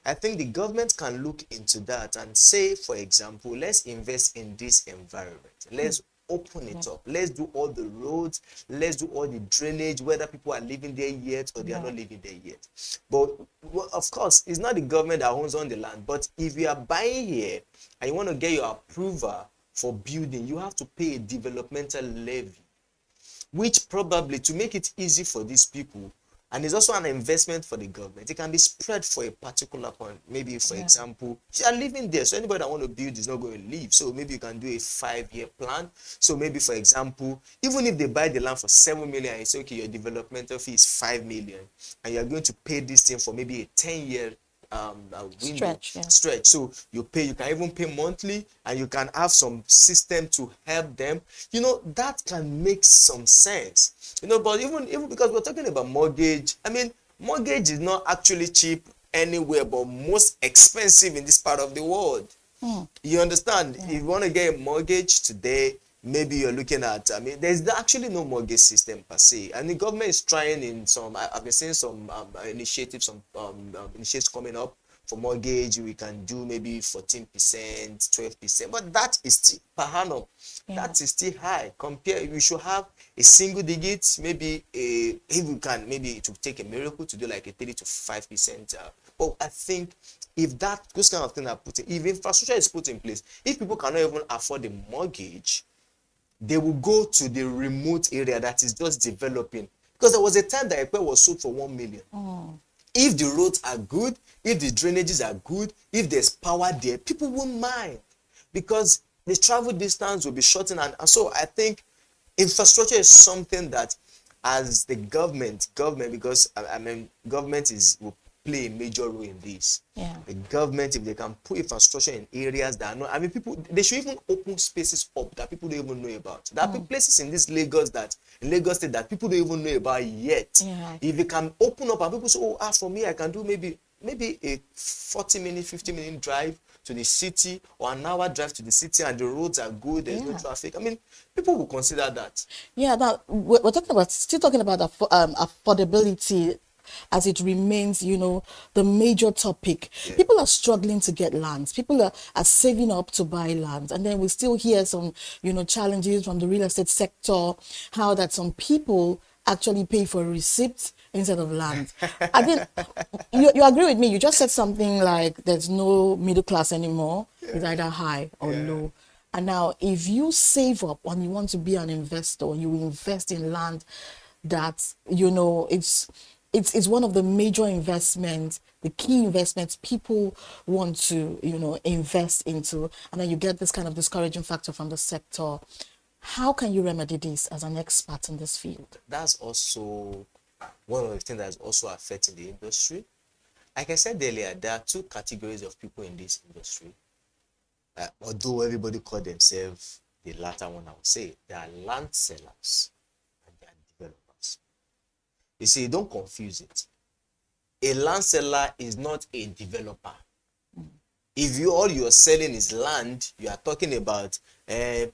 I think the government can look into that and say, for example, let's invest in this environment. Let's open it up. Let's do all the roads. Let's do all the drainage, whether people are living there yet or they are not living there yet. But well, of course, it's not the government that owns on the land. But if you are buying here and you want to get your approval for building, you have to pay a developmental levy, which probably, to make it easy for these people, and it's also an investment for the government, it can be spread for a particular point. Maybe, for example, you are living there, so anybody that want to build is not going to leave. So maybe you can do a 5-year plan. So maybe, for example, even if they buy the land for 7 million and you say, okay, your developmental fee is 5 million, and you are going to pay this thing for maybe a 10-year stretch. So you can even pay monthly, and you can have some system to help them. You know, that can make some sense. You know, but even because we're talking about mortgage, I mean, mortgage is not actually cheap anywhere, but most expensive in this part of the world. You understand? If you want to get a mortgage today, maybe you're looking at, I mean, there's actually no mortgage system per se, and the government is trying in some, I've been seeing some initiatives, initiatives coming up for mortgage. We can do maybe 14%, 12%, but that is still per annum. That is still high. We should have a single digit, maybe if we can, maybe it will take a miracle to do like a 3 to 5%. But I think if those kind of things are put in, if infrastructure is put in place, if people cannot even afford the mortgage, they will go to the remote area that is just developing. Because there was a time that Ekpe was sold for 1 million. If the roads are good, if the drainages are good, if there's power there, people won't mind, because the travel distance will be shortened. And so I think infrastructure is something that, as the government, because I mean, government will play a major role in this. The government, if they can put infrastructure in areas that are not, I mean, people, they should even open spaces up that people don't even know about. There are places in this Lagos State that people don't even know about yet. If they can open up and people say, oh, for me, I can do maybe a 40-minute, 50-minute drive to the city, or an hour drive to the city, and the roads are good, there's no traffic. I mean, people will consider that. Now we're still talking about affordability, as it remains, you know, the major topic. People are struggling to get lands. People are saving up to buy lands. And then we still hear some, you know, challenges from the real estate sector, how that some people actually pay for receipts instead of land. I think you agree with me. You just said something like there's no middle class anymore. It's either high or low. And now if you save up and you want to be an investor, you invest in land that, you know, it's it's one of the major investments, the key investments people want to, invest into, and then you get this kind of discouraging factor from the sector. How can you remedy this as an expert in this field? That's also one of the things that's also affecting the industry. Like I said earlier, there are two categories of people in this industry. Although everybody call themselves the latter one, I would say they are land sellers and they are developers. You see, don't confuse it. A land seller is not a developer. If all you're selling is land, you are talking about buy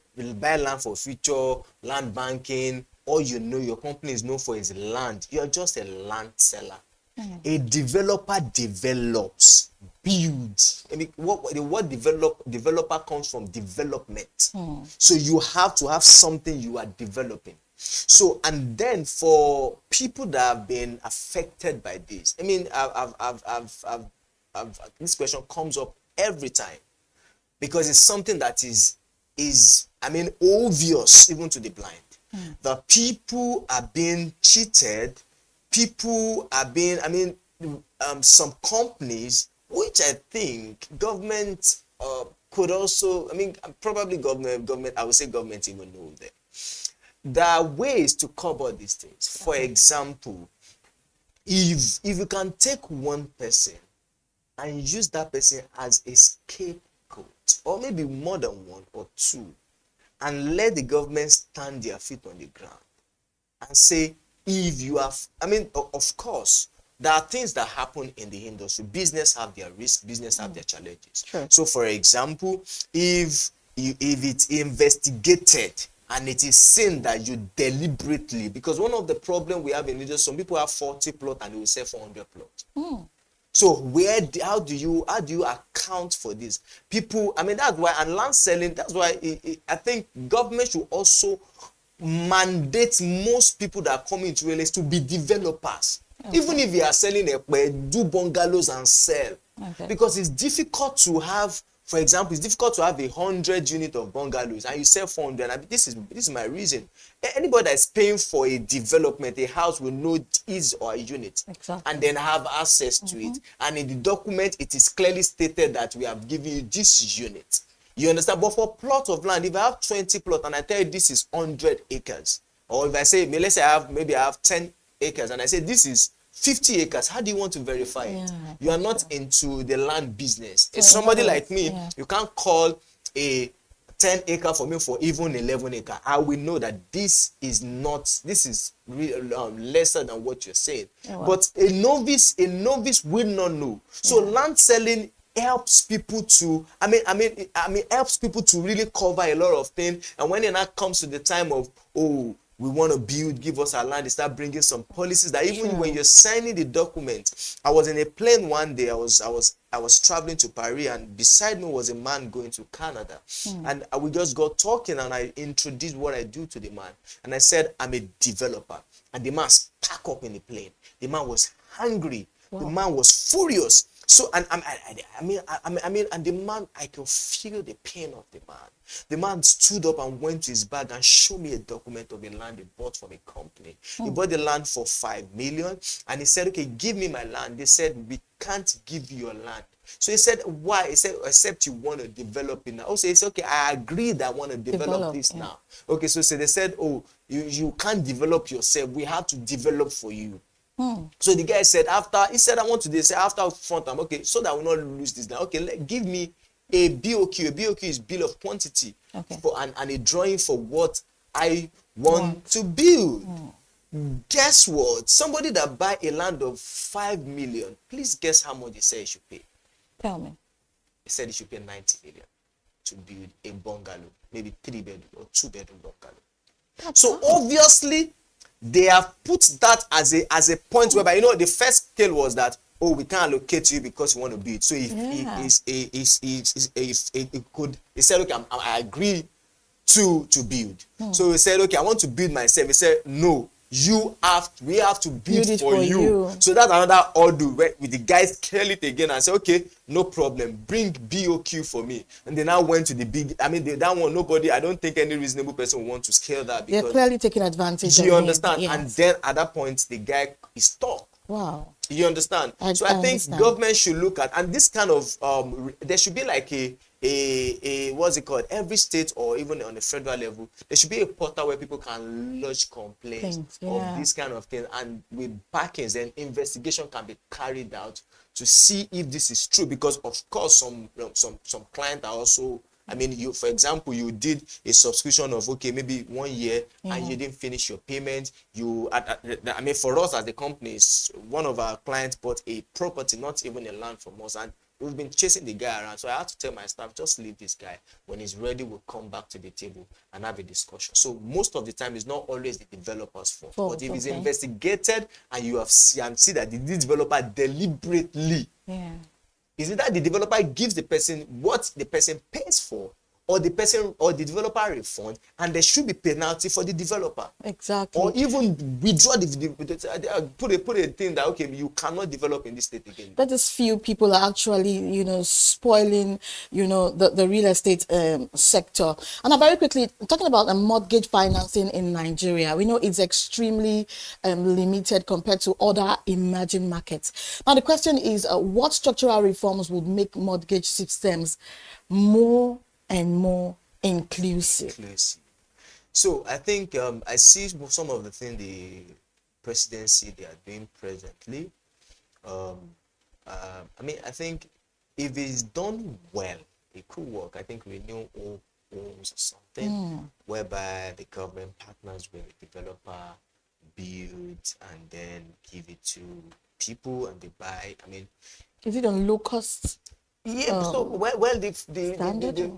land for future, land banking. All your company is known for is land. You are just a land seller. A developer develops, builds. I mean, the word developer comes from development. So you have to have something you are developing. So, and then for people that have been affected by this, I mean, this question comes up every time because it's something that is obvious even to the blind. The people are being cheated. People are being, some companies, which I think government could also, probably government, I would say government even know them. There are ways to cover these things. For example, if you can take one person and use that person as a scapegoat, or maybe more than one or two, and let the government stand their feet on the ground and say, if you have, of course, there are things that happen in the industry. Business have their risks, business have their challenges. Sure. So, for example, if it's investigated and it is seen that you deliberately, because one of the problems we have in industry, some people have 40 plots and they will sell 400 plots. So how do you account for this? People, that's why, and land selling, that's why I think government should also mandate most people that come into real estate to be developers. Okay. Even if you are selling do bungalows and sell. Okay. Because it's difficult to have, for example, it's difficult to have 100 units of bungalows and you sell 400. This is my reason. Anybody that is paying for a development, a house will know his or a unit. Exactly. And then have access to it. And in the document, it is clearly stated that we have given you this unit. You understand? But for plot of land, if I have 20 plots and I tell you this is 100 acres, or if I say, let's say I have 10 acres and I say this is 50 acres, how do you want to verify it? You are not into the land business. It's somebody like me, you can't call a 10 acre for me for even 11 acre. I will know that this is lesser than what you're saying. But a novice will not know. So land selling helps people to helps people to really cover a lot of things. And when it now comes to the time of we want to build, give us our land, they start bringing some policies that even when you're signing the document. I was in a plane one day, I was traveling to Paris, and beside me was a man going to Canada. And we just got talking and I introduced what I do to the man. And I said, I'm a developer. And the man stuck up in the plane. The man was hungry. Wow. The man was furious. So, and the man, I can feel the pain of the man. The man stood up and went to his bag and showed me a document of a land he bought from a company. He bought the land for 5 million, and he said, okay, give me my land. They said, we can't give you your land. So he said, why? He said, except you want to develop it now. Also, he said, okay, I agree that I want to develop this now. Okay, so they said, oh, you can't develop yourself. We have to develop for you. So the guy said, I want to do this after front time. Okay, so that we will not lose this now. Okay, give me a BOQ. A BOQ is bill of quantity. Okay. And a drawing for what I want to build. Guess what? Somebody that buy a land of 5 million, please guess how much he said he should pay. Tell me. He said he should pay 90 million to build a bungalow, maybe 3-bedroom or 2-bedroom bungalow. So obviously, they have put that as a point whereby, the first scale was that, we can't allocate you because you want to build. So if he said, okay, I agree to build. So he said, okay, I want to build myself. He said, no, we have to build it for you. So that's another order where with the guys clear it again and say, okay, no problem, bring BOQ for me. And they now went to the big, that one, I don't think any reasonable person will want to scale that. Because they're clearly taking advantage. Do you understand? Yes. And then at that point, the guy is stuck. Wow. You understand? So I think understand. government should look at, and this kind of there should be like a what's it called? Every state or even on the federal level, there should be a portal where people can lodge complaints of this kind of thing, and with backings, then investigation can be carried out to see if this is true. Because of course, some clients are also. I mean, you, for example, you did a subscription of, okay, maybe 1 year and you didn't finish your payment. I mean, for us as the companies, one of our clients bought a property, not even a land from us, and we've been chasing the guy around. So I had to tell my staff, just leave this guy. When he's ready, we'll come back to the table and have a discussion. So most of the time, it's not always the developer's fault. But if it's investigated and you have see that the developer deliberately, is it that the developer gives the person what the person pays for, or the person or the developer refund, and there should be penalty for the developer. Exactly. Or even withdraw put a thing that, okay, you cannot develop in this state again. That is few people are actually, spoiling, the real estate sector. And very quickly, talking about mortgage financing in Nigeria, we know it's extremely limited compared to other emerging markets. Now, the question is, what structural reforms would make mortgage systems more and more inclusive? So I think I see some of the things the presidency they are doing presently. I mean, I think if it's done well, it could work. I think renew all homes or something, whereby the government partners with the developer, build, and then give it to people and they buy. I mean, is it on low cost? Yeah. So the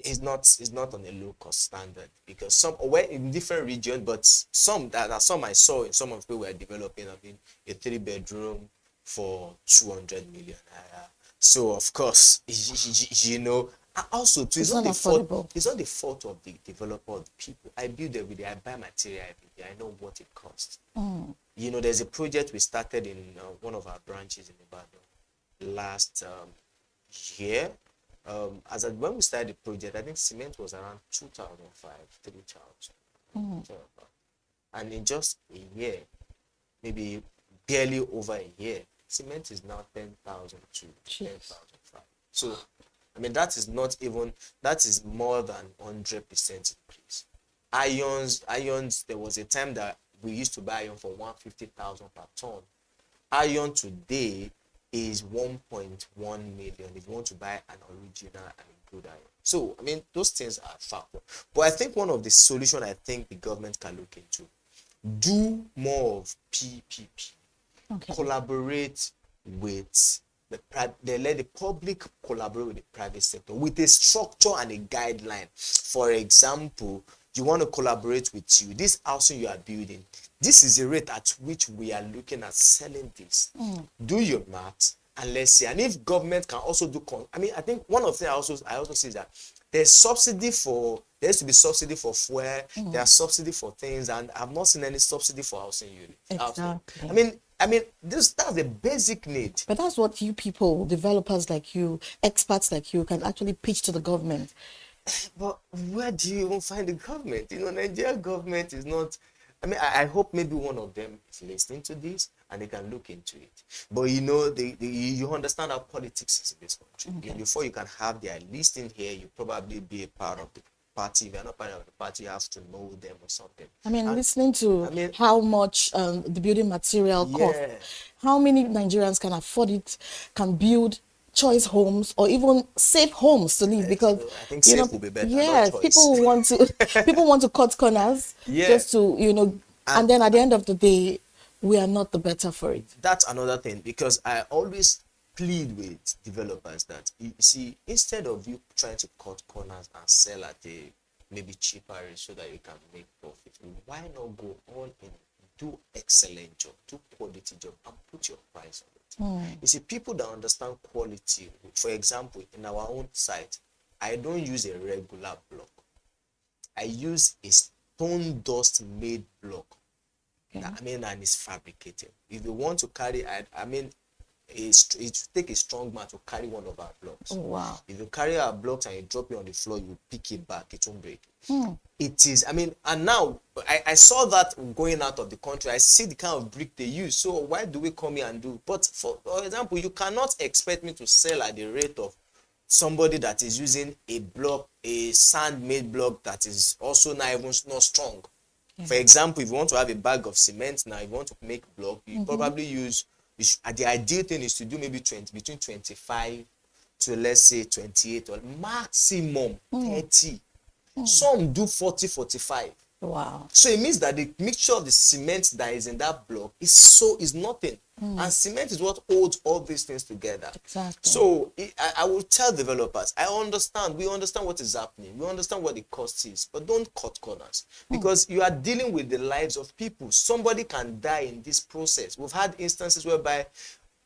is not on a low cost standard, because some were in different regions, but some I saw in some of the were developing. I mean, a 3-bedroom for 200 million. So of course, also too, it's not the fault. It's not the fault of the developer or the people. I build every day. I buy material every day. I know what it costs. There's a project we started in one of our branches in Ibadan last year. When we started the project, I think cement was around 2,500, 3,000. And in just a year, maybe barely over a year, cement is now 10,000 to 10,500. So, I mean, that is more than 100% increase. Irons, there was a time that we used to buy iron for 150,000 per ton. Iron today is 1.1 million if you want to buy an original and good iron. So, I mean, those things are factor. But I think one of the solutions I think the government can look into, do more of PPP. Collaborate with let the public collaborate with the private sector with a structure and a guideline. For example, you want to collaborate with you. This housing you are building, this is the rate at which we are looking at selling this. Do your math and let's see. And if government can also do, I think one of the things I also see is that there used to be subsidy for fuel, there are subsidy for things, and I've not seen any subsidy for housing units. Exactly. I mean, that's the basic need. But that's what you people, developers like you, experts like you, can actually pitch to the government. But where do you even find the government? Nigeria government is not. I mean, I hope maybe one of them is listening to this and they can look into it. But you understand how politics is in this country. Before you can have their listing here, you probably be a part of the party. If you're not part of the party, you have to know them or something. I mean, listening to how much the building material costs, how many Nigerians can afford it, can build choice homes or even safe homes to live, because I think safe will be better. Yes, people want to cut corners just to and then at the end of the day, we are not the better for it. That's another thing, because I always plead with developers that you see, instead of you trying to cut corners and sell at a maybe cheaper rate so that you can make profit, why not go all in, do excellent job, do quality job, and put your price on it. You see, people that understand quality, for example, in our own site, I don't use a regular block. I use a stone dust made block. And it's fabricated. If you want to carry, it take a strong man to carry one of our blocks. Oh, wow. If you carry our blocks and you drop it on the floor, you pick it back, it won't break. Hmm. It is, I mean, and now I saw that going out of the country. I see the kind of brick they use. So why do we come here and do? But for example, you cannot expect me to sell at the rate of somebody that is using a block, a sand-made block that is also not strong. Yeah. For example, if you want to have a bag of cement now, if you want to make block, you probably use. The ideal thing is to do maybe between 25 to, let's say, 28 or maximum 30. Some do 40, 45. Wow. So it means that the mixture of the cement that is in that block is nothing. And cement is what holds all these things together. Exactly. So I will tell developers, we understand what is happening. We understand what the cost is, but don't cut corners, because you are dealing with the lives of people. Somebody can die in this process. We've had instances whereby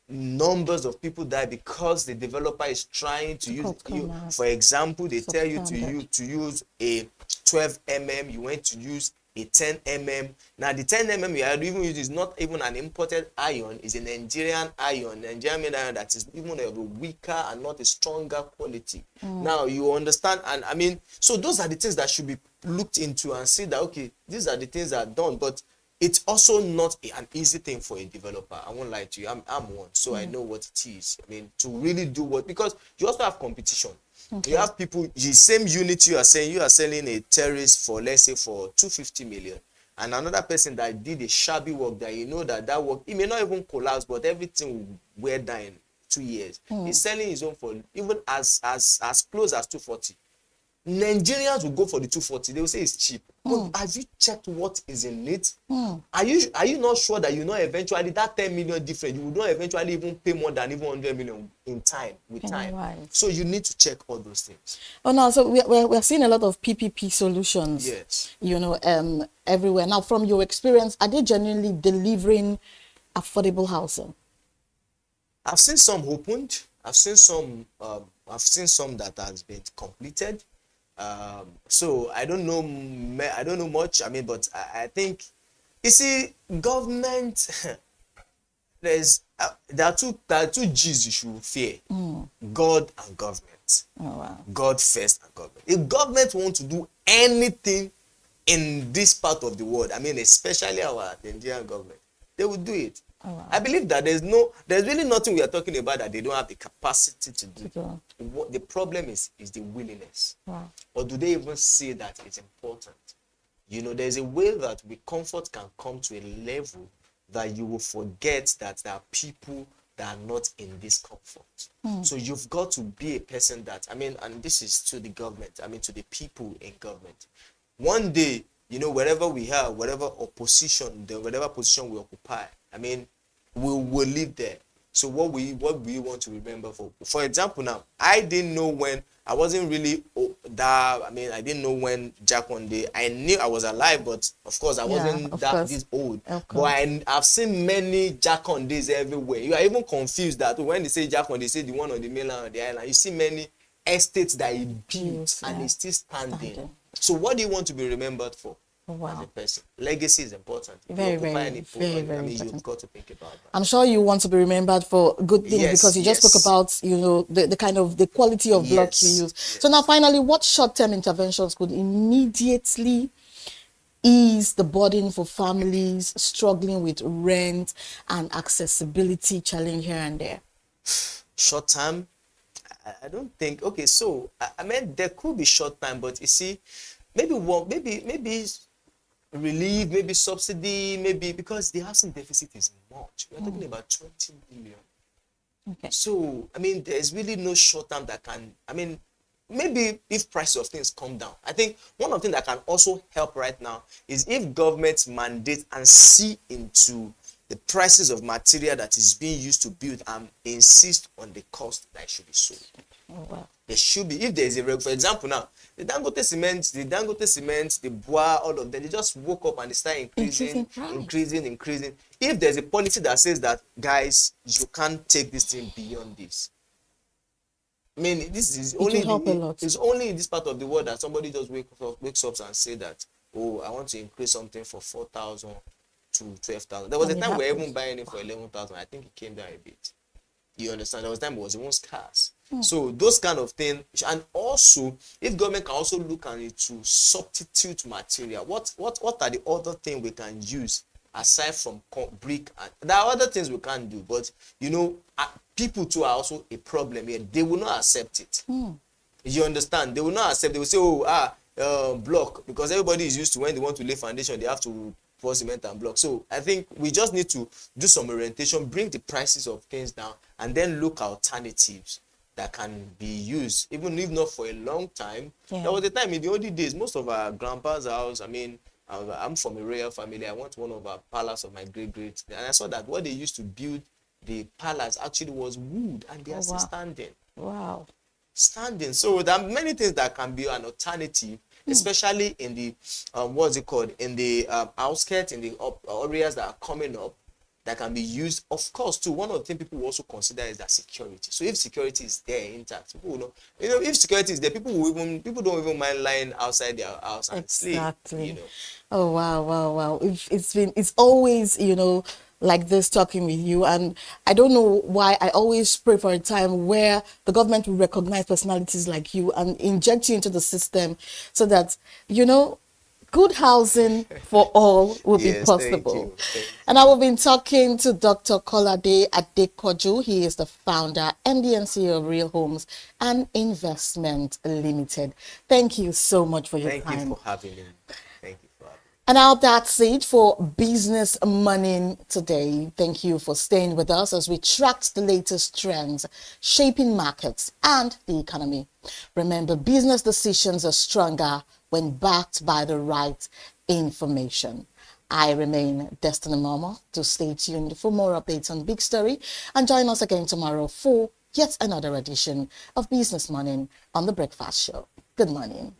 numbers of people die because the developer is trying to use you. For example, they tell you to use a 12 you went to use a 10 Now the 10 you are even using is not even an imported iron, it's a Nigerian made iron that is even a weaker and not a stronger quality. Now you understand, and I mean, so those are the things that should be looked into and see that, okay, these are the things that are done, but it's also not an easy thing for a developer. I won't lie to you. I'm one, so I know what it is. I mean, to really do what, because you also have competition. Okay. You have people, the same unit you are selling a terrace for, let's say, for 250 million. And another person that did a shabby work that you know that work, it may not even collapse, but everything will wear down in 2 years. He's selling his own for even as close as 240. Nigerians will go for the 240. They will say it's cheap. But have you checked what is in it? Are you not sure that you know eventually that 10 million difference, you will not eventually even pay more than even 100 million in time, with time. Right. So you need to check all those things. Oh, no, so we're seeing a lot of PPP solutions. Yes. Everywhere. Now, from your experience, are they genuinely delivering affordable housing? I've seen some opened. I've seen some that has been completed. So I don't know much. I mean, but I think, you see, government. There are two G's you should fear: God and government. Oh, wow. God first and government. If government want to do anything in this part of the world, I mean, especially our Nigerian government, they will do it. Oh, wow. I believe that there's really nothing we are talking about that they don't have the capacity to do. What the problem is the willingness. Wow. Or do they even see that it's important? There's a way that comfort can come to a level that you will forget that there are people that are not in this comfort. So you've got to be a person that, I mean, and this is to the government, I mean, to the people in government. One day, wherever we are, whatever position we occupy, I mean, we will live there. So what we want to remember for example, now, I didn't know when, I wasn't really I didn't know when Jack one day, I knew I was alive, but of course I wasn't this old. But I've seen many Jack on days everywhere. You are even confused that when they say Jack on, they say the one on the mainland or the island. You see many estates that he built and it's still standing. So what do you want to be remembered for? As a person? Legacy is important. Very, very important. You've got to think about that. I'm sure you want to be remembered for good things, because you just spoke about, the kind of the quality of blocks you use. Yes. So now finally, what short-term interventions could immediately ease the burden for families struggling with rent and accessibility challenge here and there? Short-term? I don't think. Okay, so I mean, there could be short-term, but you see, maybe relief, maybe subsidy, maybe, because the housing deficit is much. We're talking about 20 million. Okay. So, I mean, there's really no short term that can, I mean, maybe if prices of things come down. I think one of the things that can also help right now is if governments mandate and see into the prices of material that is being used to build and insist on the cost that it should be sold. Oh, wow. There should be, if there is a, for example now, the Dangote cement, the Bois, all of them, they just woke up and they start increasing. If there's a policy that says that, guys, you can't take this thing beyond this. I mean, this is it's only in this part of the world that somebody just wakes up and say that, oh, I want to increase something for 4,000 to 12,000. There was a time we were even buying it for 11,000. I think it came down a bit. You understand? There was time it was even scarce. Hmm. So those kind of things, and also if government can also look at it to substitute material, what are the other things we can use aside from brick? And there are other things we can't do, but you know, people too are also a problem here. They will not accept it. You understand? They will not accept. They will say, block, because everybody is used to when they want to lay foundation, they have to pour cement and block. So I think we just need to do some orientation, bring the prices of things down, and then look at alternatives that can be used, even if not for a long time. Yeah. There was a time in the olden days, most of our grandpa's house, I mean, I'm from a royal family. I went to one of our palace of my great, and I saw that what they used to build the palace actually was wood, and they are still standing. Wow. Standing. So there are many things that can be an alternative, especially in the what's it called, in the outskirts, in the areas that are coming up, that can be used. Of course, too, one of the things people will also consider is that security. So if security is there intact, people will know. You know, if security is there, people don't even mind lying outside their house and sleep. Exactly. You know. Oh wow. It's always, you know, like this talking with you, and I don't know why I always pray for a time where the government will recognize personalities like you and inject you into the system so that, you know, good housing for all will be possible. And I will be talking to Dr. Kolade Adekoju. He is the founder, MD and CEO of Real Homes and Investment Limited. Thank you so much for your time. Thank you for having me. Thank you for having me. And now that's it for Business Money today. Thank you for staying with us as we tracked the latest trends shaping markets and the economy. Remember, business decisions are stronger when backed by the right information. I remain Destiny Mama. To stay tuned for more updates on Big Story, and join us again tomorrow for yet another edition of Business Morning on The Breakfast Show. Good morning.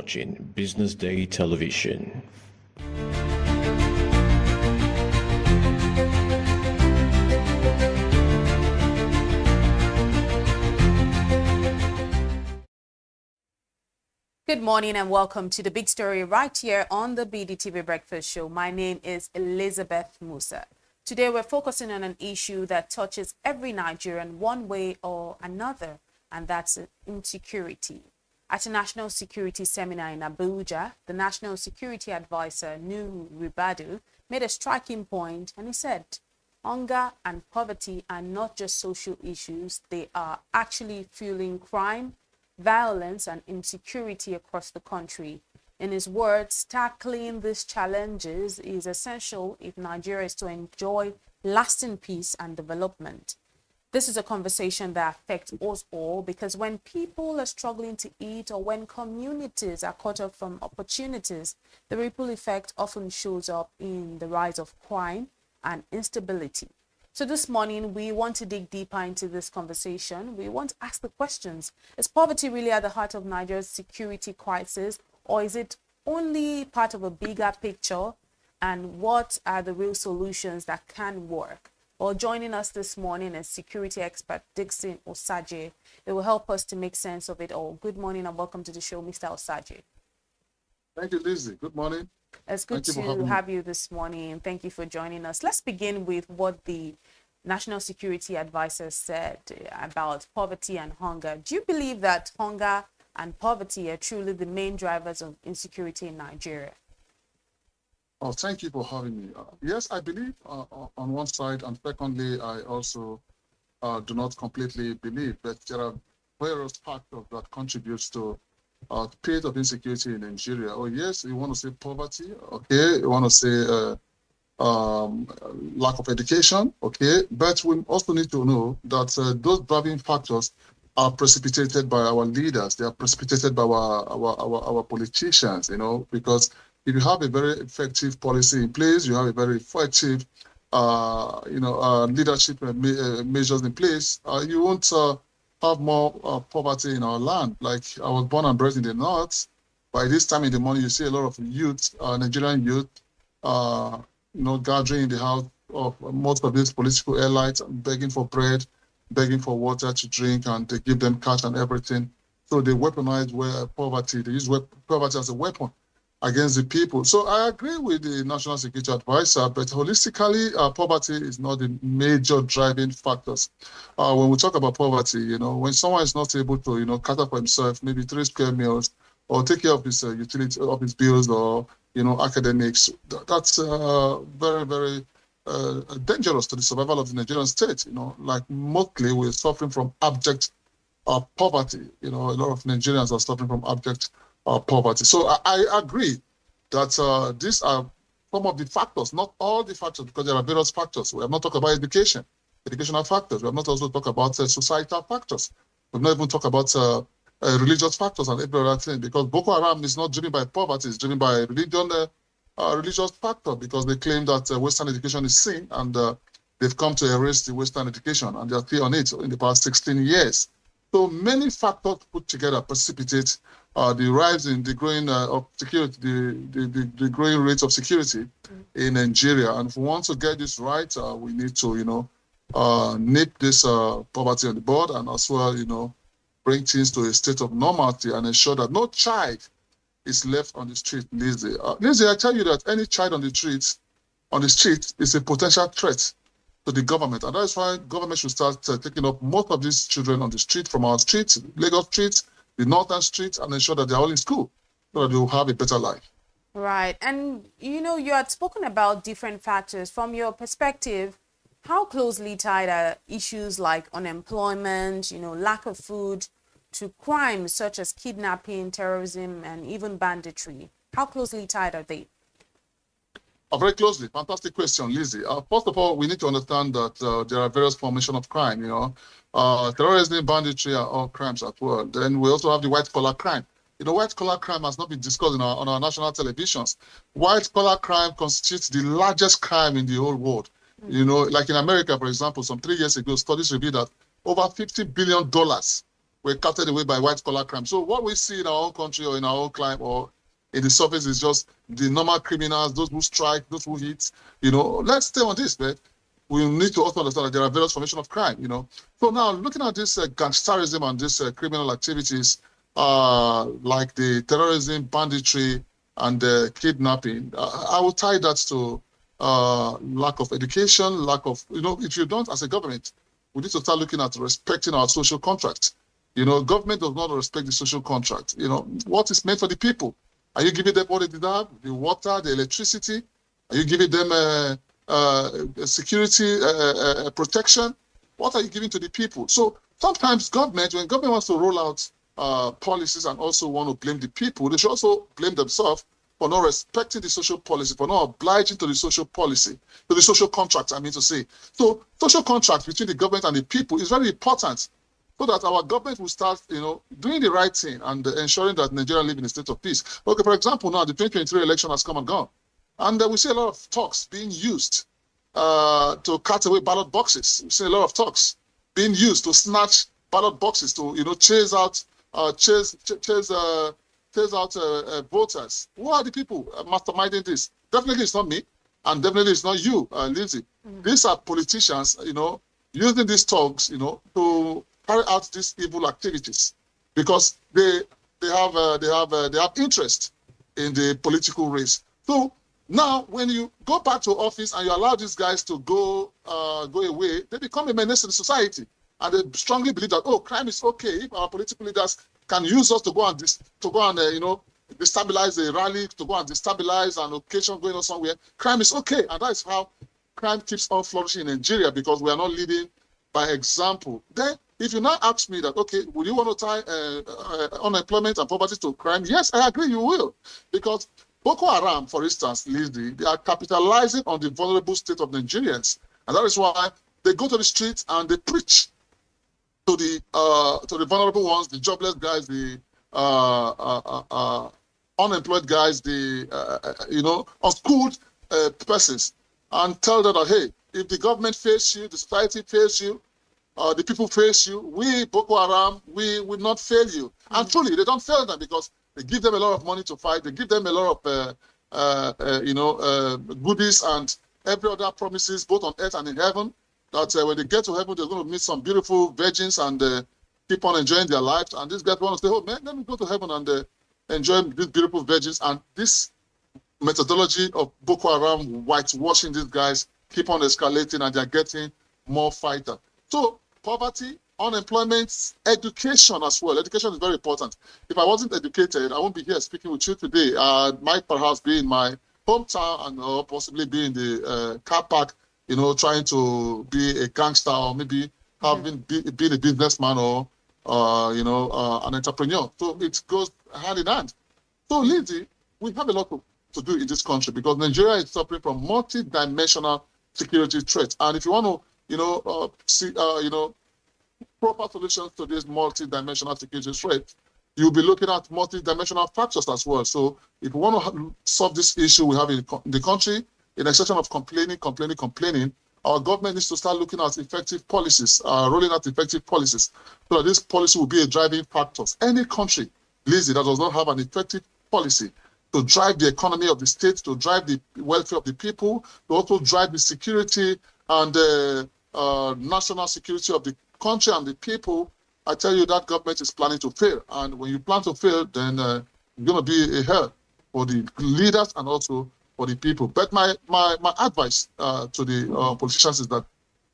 watching Business Day Television. Good morning and welcome to the big story right here on the BDTV Breakfast Show. My name is Elizabeth Musa. Today we're focusing on an issue that touches every Nigerian one way or another, and that's insecurity. At a national security seminar in Abuja, the National Security Advisor, Nuhu Ribadu, made a striking point, and he said, hunger and poverty are not just social issues, they are actually fueling crime, violence and insecurity across the country. In his words, tackling these challenges is essential if Nigeria is to enjoy lasting peace and development. This is a conversation that affects us all, because when people are struggling to eat or when communities are cut off from opportunities, the ripple effect often shows up in the rise of crime and instability. So this morning, we want to dig deeper into this conversation. We want to ask the questions. Is poverty really at the heart of Nigeria's security crisis, or is it only part of a bigger picture? And what are the real solutions that can work? Well, joining us this morning is security expert Dixon Osaje. It will help us to make sense of it all. Good morning and welcome to the show, Mr. Osaje. Thank you, Lizzie. Good morning. It's good to have you this morning. Thank you for joining us. Let's begin with what the National Security Advisor said about poverty and hunger. Do you believe that hunger and poverty are truly the main drivers of insecurity in Nigeria? Oh, thank you for having me. Yes, I believe on one side, and secondly, I also do not completely believe that there are various factors that contribute to the period of insecurity in Nigeria. Oh, yes, you want to say poverty, okay, you want to say lack of education, okay, but we also need to know that those driving factors are precipitated by our leaders. They are precipitated by our politicians, you know, because if you have a very effective policy in place, you have a very effective, leadership measures in place, you won't have more poverty in our land. Like, I was born and bred in the north. By this time in the morning, you see a lot of youth, Nigerian youth, gathering in the house of most of these political elites, begging for bread, begging for water to drink, and they give them cash and everything. So they weaponize poverty. They use poverty as a weapon against the people. So I agree with the National Security Advisor, but holistically, poverty is not the major driving factors. When we talk about poverty, you know, when someone is not able to, cater for himself, maybe 3 square meals, or take care of his utility, of his bills, or academics, that's very, very dangerous to the survival of the Nigerian state. Like mostly we're suffering from abject poverty. A lot of Nigerians are suffering from abject poverty. So I agree that these are some of the factors, not all the factors, because there are various factors. We have not talked about educational factors. We have not also talked about societal factors. We've not even talked about religious factors and every other thing, because Boko Haram is not driven by poverty, it's driven by religious factor, because they claim that Western education is sin, and they've come to erase the Western education, and they're still on it in the past 16 years. So many factors put together precipitate the rise in the growing of security, the growing rates of security in Nigeria. And if we want to get this right, we need to, nip this poverty on the board, and as well, bring things to a state of normality and ensure that no child is left on the street, Lizzie. Lizzie, I tell you that any child on the street is a potential threat to the government. And that's why government should start taking up most of these children on the street, from our streets, Lagos streets, the northern streets, and ensure that they're all in school so that they will have a better life. Right. And, you had spoken about different factors. From your perspective, how closely tied are issues like unemployment, lack of food, to crimes such as kidnapping, terrorism, and even banditry? How closely tied are they? Very closely. Fantastic question, Lizzie. First of all, we need to understand that there are various formations of crime. Terrorism, banditry are all crimes as well. Then we also have the white-collar crime. White-collar crime has not been discussed on our national televisions. White-collar crime constitutes the largest crime in the whole world. Like in America, for example, some 3 years ago, studies revealed that over $50 billion were carted away by white-collar crime. So what we see in our own country or in our own climate or in the surface is just the normal criminals, those who strike, those who hit. Let's stay on this, but we need to also understand that there are various formations of crime. So now looking at this gangsterism and these criminal activities, like the terrorism, banditry, and kidnapping, I will tie that to lack of education, lack of, if you don't, as a government, we need to start looking at respecting our social contract. Government does not respect the social contract. What is meant for the people? Are you giving them what they deserve? The water, the electricity? Are you giving them security, protection? What are you giving to the people? So sometimes when government wants to roll out policies and also want to blame the people, they should also blame themselves for not respecting the social policy, for not obliging to the social policy, to the social contract, I mean to say. So social contract between the government and the people is very important so that our government will start, doing the right thing and ensuring that Nigeria live in a state of peace. Okay, for example, now the 2023 election has come and gone. And we see a lot of talks being used to cut away ballot boxes. We see a lot of talks being used to snatch ballot boxes, to chase out voters. Who are the people masterminding this? Definitely it's not me, and definitely it's not you, Lindsay. These are politicians, using these talks, to carry out these evil activities because they have interest in the political race. So now, when you go back to office and you allow these guys to go away, they become a menace to the society, and they strongly believe that crime is okay if our political leaders can use us to go and destabilize the rally, to go and destabilize an occasion going on somewhere. Crime is okay, and that is how crime keeps on flourishing in Nigeria, because we are not leading by example. Then, if you now ask me that, okay, would you want to tie unemployment and poverty to crime? Yes, I agree, you will, because Boko Haram, for instance, Lizzie, they are capitalizing on the vulnerable state of Nigerians, and that is why they go to the streets and they preach to the vulnerable ones, the jobless guys, the unemployed guys, the unschooled persons, and tell them that, hey, if the government fails you, the society fails you, the people face you, we, Boko Haram, we will not fail you. And truly, they don't fail them because they give them a lot of money to fight. They give them a lot of, goodies and every other promises, both on earth and in heaven, that when they get to heaven, they're going to meet some beautiful virgins and keep on enjoying their lives. And these guys want to say, oh, man, let me go to heaven and enjoy these beautiful virgins. And this methodology of Boko Haram whitewashing these guys keep on escalating, and they're getting more fighters. So poverty, unemployment, education as well. Education is very important. If I wasn't educated, I won't be here speaking with you today. I might perhaps be in my hometown and possibly be in the car park, trying to be a gangster, or maybe having been a businessman or an entrepreneur. So it goes hand in hand. So Lindsay, we have a lot to do in this country because Nigeria is suffering from multi-dimensional security threats. And if you want to, see, proper solutions to this multi-dimensional security threat, you'll be looking at multi-dimensional factors as well. So if we want to solve this issue we have in the country, in a section of complaining, our government needs to start looking at effective policies, rolling out effective policies, so that this policy will be a driving factor. Any country, Lizzie, that does not have an effective policy to drive the economy of the state, to drive the welfare of the people, to also drive the security and national security of the country and the people, I tell you that government is planning to fail. And when you plan to fail, then it's going to be a hell for the leaders and also for the people. But my advice to the politicians is that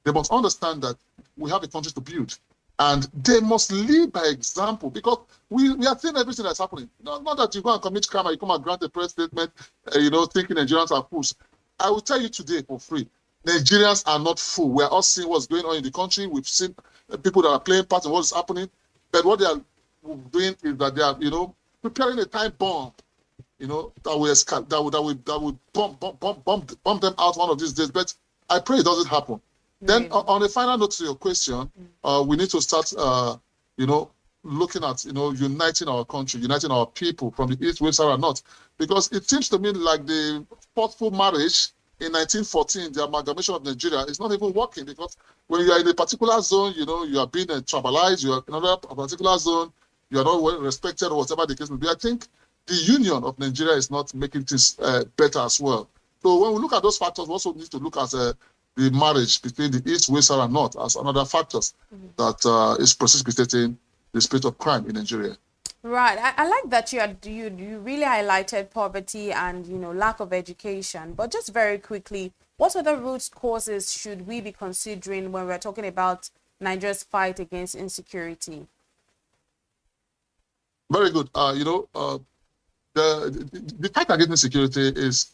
they must understand that we have a country to build. And they must lead by example, because we are seeing everything that's happening. Not that you go and commit crime and you come and grant a press statement, thinking Nigerians are fools. I will tell you today for free, Nigerians are not fools. We are all seeing what's going on in the country. We've seen people that are playing part in what is happening. But what they are doing is that they are, preparing a time bomb, that will bomb them out one of these days. But I pray it doesn't happen. Then, on a final note to your question, we need to start, looking at, uniting our country, uniting our people from the east, west, south, and north, because it seems to me like the forceful marriage in 1914, the amalgamation of Nigeria is not even working, because when you are in a particular zone, you are being tribalized, you are in another particular zone, you are not well respected, or whatever the case may be. I think the union of Nigeria is not making things better as well. So when we look at those factors, we also need to look at the marriage between the East, West, South, and North as another factors that is precipitating the spate of crime in Nigeria. Right. I like that you really highlighted poverty and lack of education. But just very quickly, what other root causes should we be considering when we're talking about Nigeria's fight against insecurity? Very good. The fight against insecurity is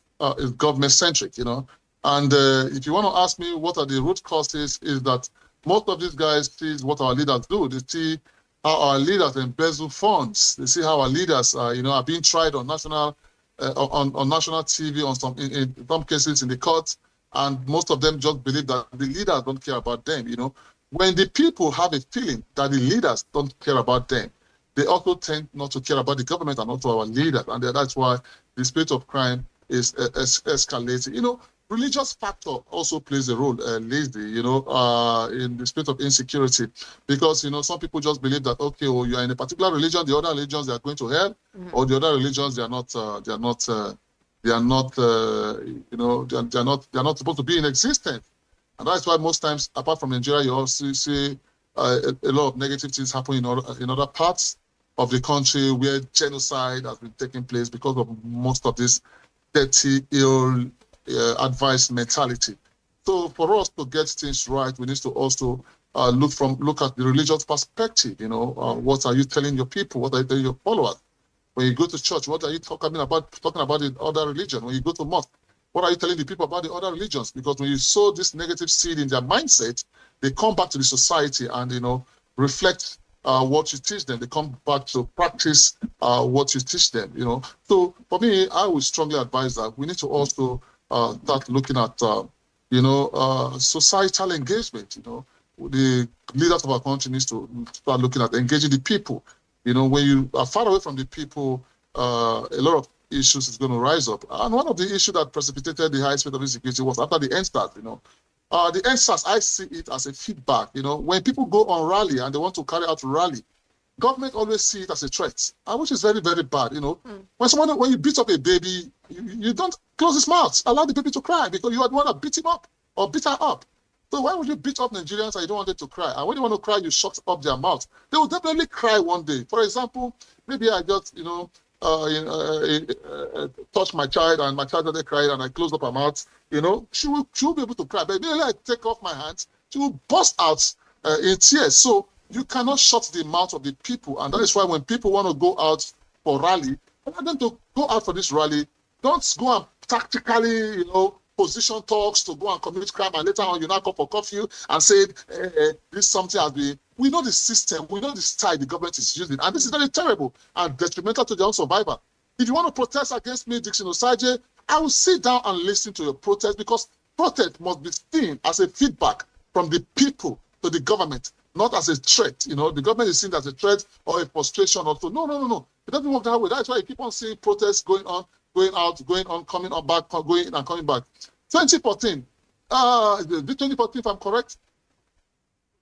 government centric. And if you want to ask me what are the root causes, is that most of these guys see what our leaders do. They see how our leaders embezzle funds. They see how our leaders, are being tried on national TV, in some cases in the courts, and most of them just believe that the leaders don't care about them. When the people have a feeling that the leaders don't care about them, they also tend not to care about the government and also our leaders, and that's why the spate of crime is escalating. Religious factor also plays a role, Lizzie, in the spate of insecurity, because some people just believe that you are in a particular religion, the other religions they are going to hell, or the other religions they are not supposed to be in existence, and that's why most times, apart from Nigeria, you also see a lot of negative things happen in other parts of the country where genocide has been taking place because of most of this dirty, ill advice mentality. So for us to get things right, we need to also look at the religious perspective. What are you telling your people? What are you telling your followers? When you go to church, what are you talking about the other religion? When you go to mosque, what are you telling the people about the other religions? Because when you sow this negative seed in their mindset, they come back to the society and reflect what you teach them. They come back to practice what you teach them. So for me, I would strongly advise that we need to also start looking at societal engagement. The leaders of our country needs to start looking at engaging the people. When you are far away from the people, a lot of issues is going to rise up. And one of the issues that precipitated the high spate of insecurity was after the EndSARS. The EndSARS, I see it as a feedback. When people go on rally and they want to carry out rally, government always see it as a threat, which is very, very bad. When you beat up a baby, you don't close his mouth, allow the baby to cry, because you want to beat him up or beat her up. So why would you beat up Nigerians and you don't want them to cry? And when you want to cry, you shut up their mouth. They will definitely cry one day. For example, maybe I just, touch my child and my child started crying and I closed up her mouth. She will be able to cry. But immediately I take off my hands, she will burst out in tears. So you cannot shut the mouth of the people. And that is why when people want to go out for rally, allow them to go out for this rally. Don't go and tactically, position talks to go and commit crime, and later on you now call for curfew and say this something has been. We know the system, we know the style the government is using, and this is very terrible and detrimental to their own survival. If you want to protest against me, Dixon Osaje, I will sit down and listen to your protest, because protest must be seen as a feedback from the people to the government, not as a threat. The government is seen as a threat or a frustration or so. No. It doesn't work that way. That's why you keep on seeing protests going on, going out, going on, coming on back, going in and coming back. 2014, 2014, if I'm correct,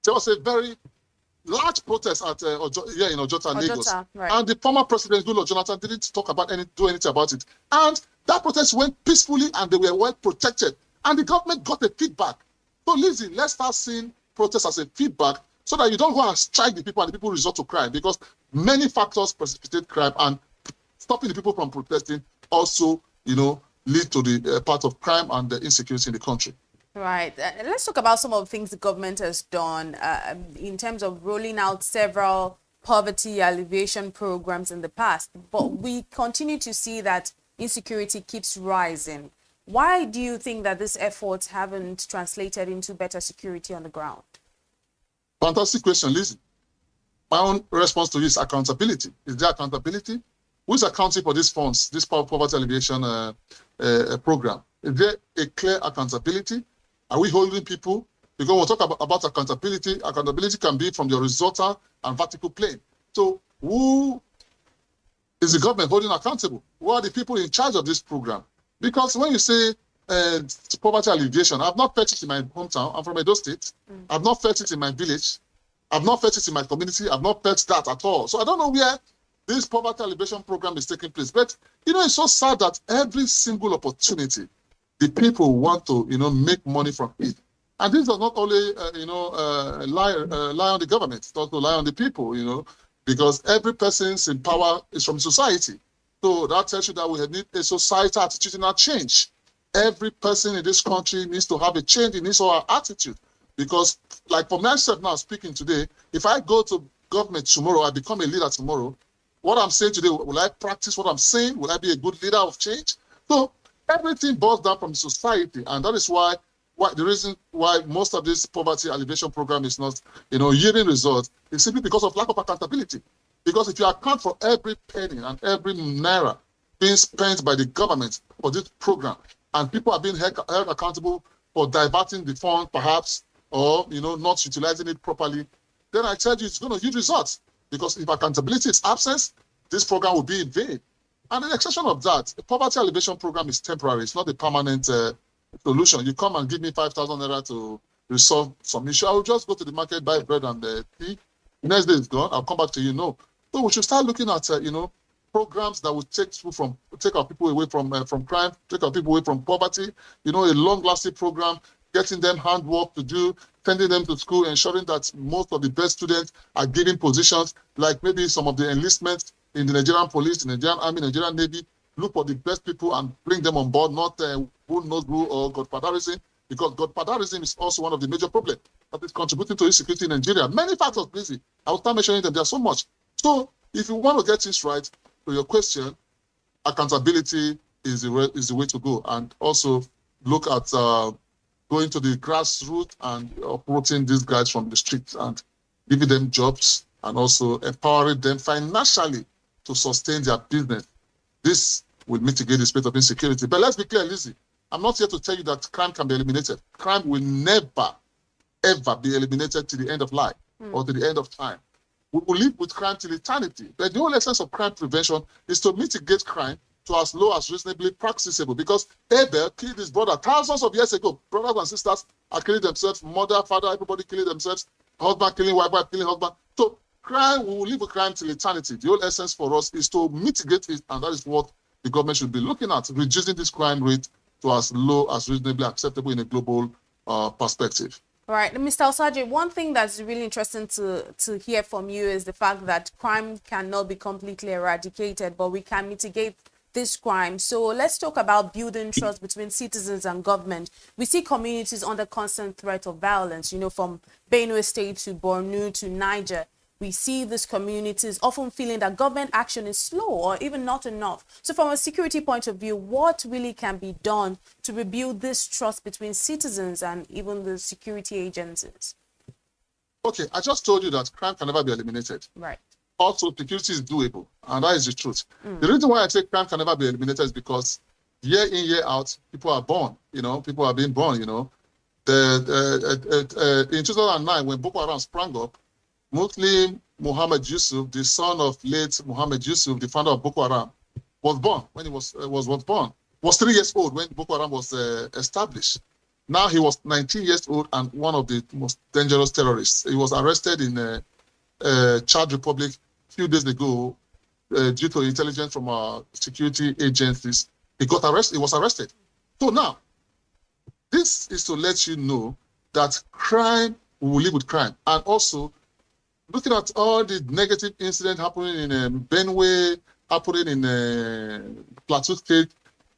there was a very large protest at in Ojota, Lagos. Right. And the former president, Goodluck Jonathan, didn't do anything about it. And that protest went peacefully and they were well protected. And the government got a feedback. So Lizzie, let's start seeing protests as a feedback so that you don't go and strike the people and the people resort to crime, because many factors precipitate crime, and stopping the people from protesting also, lead to the part of crime and the insecurity in the country. Right. Let's talk about some of the things the government has done in terms of rolling out several poverty alleviation programs in the past. But we continue to see that insecurity keeps rising. Why do you think that these efforts haven't translated into better security on the ground? Fantastic question, Lizzie. My own response to this is accountability. Is there accountability? Who is accounting for these funds, this poverty alleviation program? Is there a clear accountability? Are we holding people? Because when we talk about accountability, accountability can be from the horizontal and vertical plane. So who is the government holding accountable? Who are the people in charge of this program? Because when you say poverty alleviation. I've not felt it in my hometown. I'm from Edo State. I've not felt it in my village. I've not felt it in my community. I've not felt that at all. So I don't know where this poverty alleviation program is taking place. But, it's so sad that every single opportunity, the people want to, make money from it. And this does not only, lie on the government. It also lie on the people, because every person in power is from society. So that tells you that we need a societal attitudinal change. Every person in this country needs to have a change in his or her attitude. Because, like for myself now speaking today, if I go to government tomorrow, I become a leader tomorrow, what I'm saying today, will I practice what I'm saying? Will I be a good leader of change? So everything boils down from society. And that is why the reason why most of this poverty alleviation program is not, yielding results is simply because of lack of accountability. Because if you account for every penny and every naira being spent by the government for this program, and people are being held accountable for diverting the fund, perhaps, or not utilizing it properly, then I tell you it's going to yield results. Because if accountability is absent, this program will be in vain. And an exception of that, the poverty alleviation program is temporary. It's not a permanent solution. You come and give me 5,000 naira to resolve some issue. I will just go to the market, buy bread and tea. The next day it's gone. I'll come back to you. No. So we should start looking at programs that will take our people away from crime, take our people away from poverty. A long-lasting program, getting them handwork to do, sending them to school, ensuring that most of the best students are given positions, like maybe some of the enlistments in the Nigerian police, the Nigerian army, Nigerian navy. Look for the best people and bring them on board, not who knows who or godfatherism, because godfatherism is also one of the major problems that is contributing to insecurity in Nigeria. Many factors, please. I will start mentioning them. There's so much. So if you want to get this right, to your question, accountability is the way to go, and also look at going to the grassroots and uprooting these guys from the streets and giving them jobs and also empowering them financially to sustain their business. This will mitigate the state of insecurity. But let's be clear, Lizzie, I'm not here to tell you that crime can be eliminated. Crime will never, ever be eliminated to the end of life or to the end of time. We will live with crime till eternity. But the whole essence of crime prevention is to mitigate crime to as low as reasonably practicable. Because Abel killed his brother thousands of years ago. Brothers and sisters are killing themselves, mother, father, everybody killing themselves, husband killing wife, wife killing husband. So crime, we will live with crime till eternity. The whole essence for us is to mitigate it, and that is what the government should be looking at, reducing this crime rate to as low as reasonably acceptable in a global perspective. All right, Mr. Osaje, one thing that's really interesting to hear from you is the fact that crime cannot be completely eradicated, but we can mitigate this crime. So let's talk about building trust between citizens and government. We see communities under constant threat of violence, from Benue State to Borno to Niger. We see these communities often feeling that government action is slow or even not enough. So from a security point of view, what really can be done to rebuild this trust between citizens and even the security agencies? Okay, I just told you that crime can never be eliminated. Right. Also, security is doable, and that is the truth. The reason why I say crime can never be eliminated is because year in, year out, people are born, people are being born, In 2009, when Boko Haram sprang up, Muslim Muhammad Yusuf, the son of late Muhammad Yusuf, the founder of Boko Haram, was born when he was 3 years old when Boko Haram was established. Now he was 19 years old and one of the most dangerous terrorists. He was arrested in Chad Republic a few days ago due to intelligence from our security agencies. He was arrested. So now, this is to let you know that crime, we will live with crime. And also, looking at all the negative incidents happening in Benue, happening in Plateau State,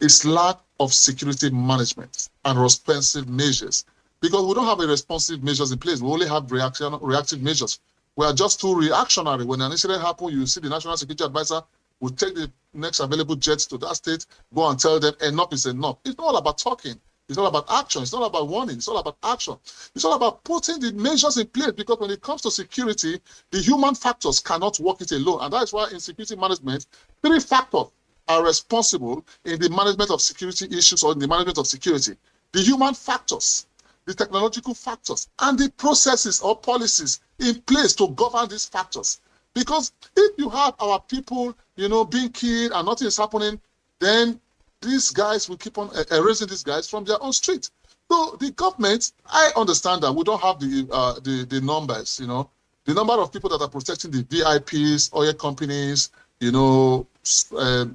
is lack of security management and responsive measures. Because we don't have a responsive measures in place. We only have reactive measures. We are just too reactionary. When an incident happens, you see the National Security Advisor will take the next available jets to that state, go and tell them enough is enough. It's not all about talking. It's not about action. It's not about warning. It's all about action. It's all about putting the measures in place, because when it comes to security, the human factors cannot work it alone. And that is why in security management, 3 factors are responsible in the management of security issues or in the management of security. The human factors, the technological factors, and the processes or policies in place to govern these factors. Because if you have our people, being killed and nothing is happening, then these guys will keep on erasing these guys from their own street. So the government, I understand that we don't have the numbers, the number of people that are protecting the VIPs, oil companies,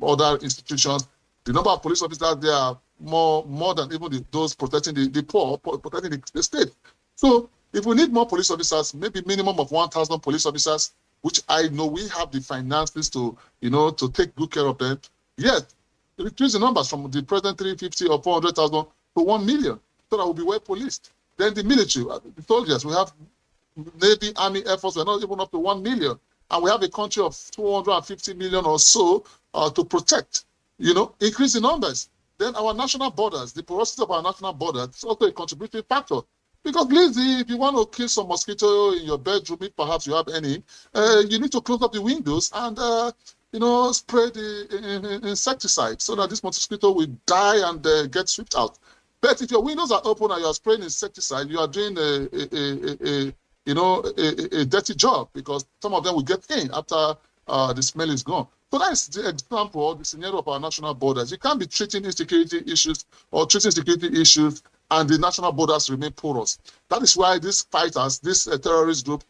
other institutions. The number of police officers there are more than even those protecting the poor, protecting the state. So if we need more police officers, maybe minimum of 1,000 police officers, which I know we have the finances to, to take good care of them. Yes, reduce the numbers from the present 350 or 400,000 to 1 million, so that we'll be well policed. Then the military, the soldiers, we have Navy, Army, Air Force, we're not even up to 1 million. And we have a country of 250 million or so to protect, increase the numbers. Then our national borders, the porosity of our national borders is also a contributing factor. Because Lizzie, if you want to kill some mosquito in your bedroom, if perhaps you have any, you need to close up the windows and, spray the insecticide so that this mosquito will die and get swept out. But if your windows are open and you are spraying insecticide, you are doing a dirty job, because some of them will get in after the smell is gone. So that's the example, the scenario of our national borders. You can't be treating insecurity issues or treating security issues and the national borders remain porous. That is why these fighters, this terrorist group,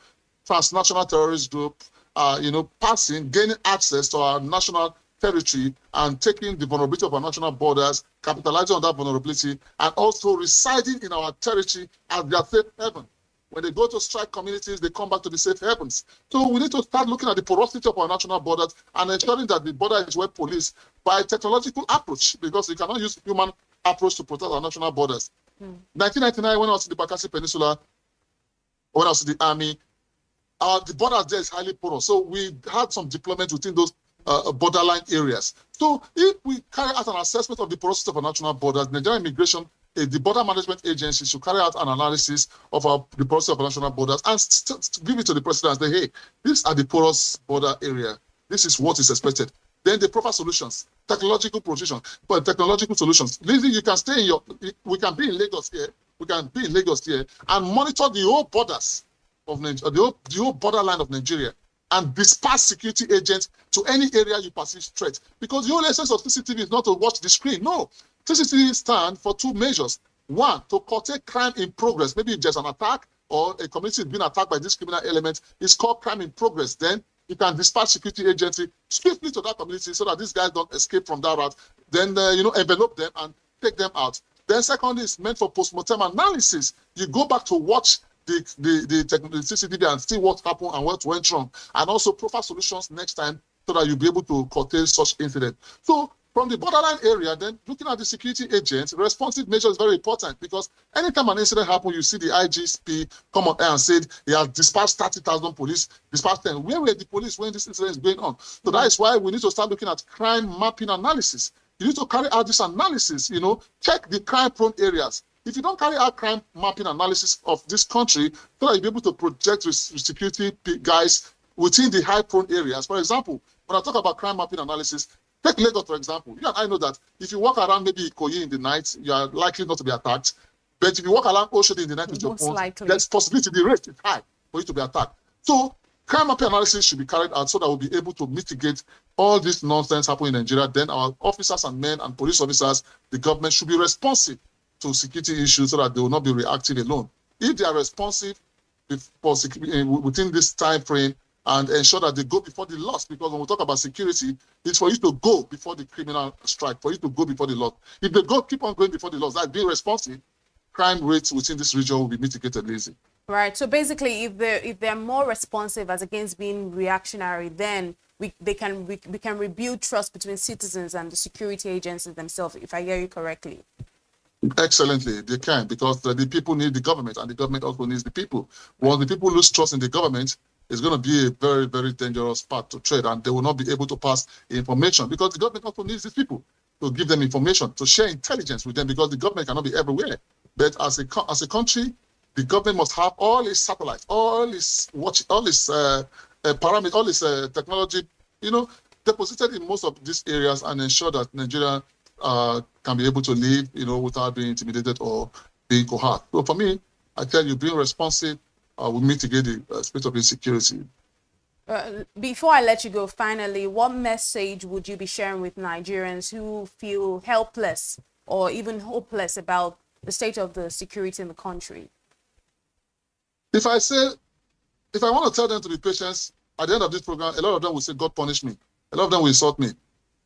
transnational terrorist group, gaining access to our national territory and taking the vulnerability of our national borders, capitalizing on that vulnerability, and also residing in our territory as their safe haven. When they go to strike communities, they come back to the safe havens. So we need to start looking at the porosity of our national borders and ensuring that the border is well policed by technological approach, because you cannot use human approach to protect our national borders. 1999, when I was in the Bakassi Peninsula, when I was in the army, the border there is highly porous. So we had some deployment within those borderline areas. So if we carry out an assessment of the porosity of our national borders, Nigerian Immigration, the Border Management Agency should carry out an analysis of the porosity of our national borders and give it to the president and say, hey, these are the porous border area. This is what is expected. Then the proper solutions, technological solutions. Lizzie, you can stay we can be in Lagos here, and monitor the whole borders of Nigeria, the whole borderline of Nigeria, and dispatch security agents to any area you perceive threat. Because the whole essence of CCTV is not to watch the screen. No, CCTV stands for two measures. One, to curtail crime in progress. Maybe if there's an attack or a community is being attacked by this criminal element, it's called crime in progress. Then you can dispatch security agency swiftly to that community so that these guys don't escape from that route. Then, envelope them and take them out. Then secondly, it's meant for post-mortem analysis. You go back to watch the CCTV and see what happened and what went wrong. And also proper solutions next time so that you'll be able to curtail such incidents. So from the borderline area, then looking at the security agents, responsive measure is very important, because anytime an incident happens, you see the IGP come on air and said he has dispatched 30,000 police, dispatched 10. Where were the police when this incident is going on? So that is why we need to start looking at crime mapping analysis. You need to carry out this analysis, check the crime-prone areas. If you don't carry out crime mapping analysis of this country, so that you'll be able to project with security guys within the high-prone areas. For example, when I talk about crime mapping analysis, take Lagos, for example. You and I know that if you walk around maybe Ikoyi in the night, you are likely not to be attacked. But if you walk around Oshodi in the night with your phone, there's possibility the rate is high for you to be attacked. So crime mapping analysis should be carried out so that we'll be able to mitigate all this nonsense happening in Nigeria. Then our officers and men and police officers, the government should be responsive to security issues so that they will not be reacting alone. If they are responsive within this time frame, and ensure that they go before the laws, because when we talk about security, it's for you to go before the criminal strike, for you to go before the law. If they keep on going before the laws, that being responsive, crime rates within this region will be mitigated easily. Right. So basically, if they're more responsive as against being reactionary, then we can rebuild trust between citizens and the security agencies themselves, if I hear you correctly. Excellently, they can, because the people need the government and the government also needs the people. Once the people lose trust in the government, it's going to be a very, very dangerous path to tread, and they will not be able to pass information, because the government also needs these people to give them information, to share intelligence with them, because the government cannot be everywhere. But as a country, the government must have all its satellites, all its parameters, all its technology, deposited in most of these areas, and ensure that Nigeria can be able to live, without being intimidated or being coerced. So for me, I tell you, being responsive will mitigate the state of insecurity. Before I let you go, finally, what message would you be sharing with Nigerians who feel helpless or even hopeless about the state of the security in the country? If I want to tell them to be patient, at the end of this program, a lot of them will say, God punish me. A lot of them will insult me.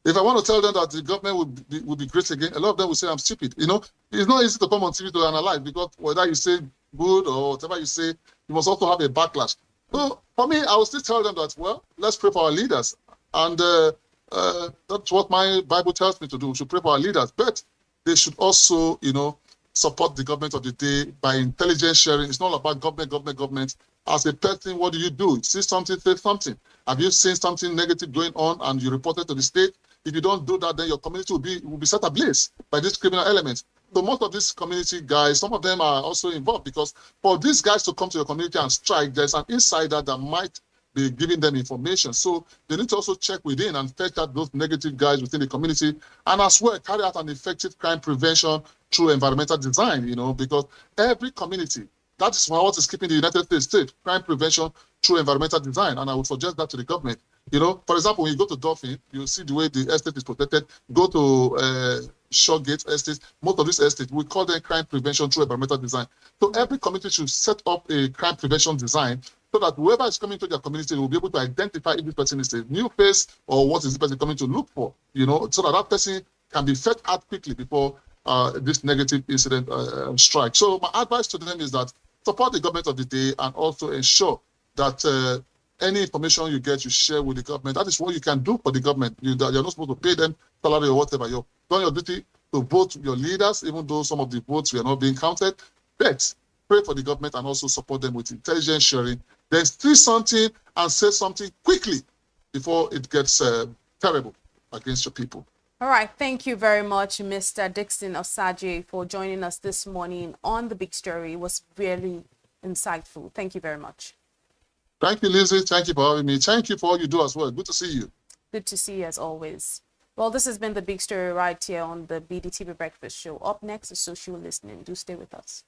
If I want to tell them that the government will be great again, a lot of them will say I'm stupid. You know, it's not easy to come on TV to analyze, because whether you say good or whatever you say, you must also have a backlash. So for me, I will still tell them that, well, let's pray for our leaders. And that's what my Bible tells me to do. We should pray for our leaders. But they should also, you know, support the government of the day by intelligence sharing. It's not about government. As a person, what do? You see something, say something. Have you seen something negative going on and you report it to the state? If you don't do that, then your community will be set ablaze by this criminal element. So most of these community guys, some of them are also involved, because for these guys to come to your community and strike, there's an insider that might be giving them information. So they need to also check within and fetch out those negative guys within the community, and as well carry out an effective crime prevention through environmental design, you know, because every community, that is what is keeping the United States safe, crime prevention through environmental design. And I would suggest that to the government. You know, for example, when you go to Dolphin, you see the way the estate is protected. Go to Shawgate Estate, most of these estates, we call them crime prevention through environmental design. So every community should set up a crime prevention design, so that whoever is coming to their community will be able to identify if this person is a new face or what is this person coming to look for, you know, so that that person can be fed out quickly before this negative incident strikes. So my advice to them is that support the government of the day, and also ensure that any information you get, you share with the government. That is what you can do for the government. You're not supposed to pay them salary or whatever. You've done your duty to vote your leaders, even though some of the votes were not being counted. But pray for the government and also support them with intelligence sharing. Then see something and say something quickly before it gets terrible against your people. All right. Thank you very much, Mr. Dixon Osaje, for joining us this morning on The Big Story. It was really insightful. Thank you very much. Thank you, Lizzie. Thank you for having me. Thank you for all you do as well. Good to see you. Good to see you as always. Well, this has been The Big Story right here on the BDTV Breakfast Show. Up next is Social Listening. Do stay with us.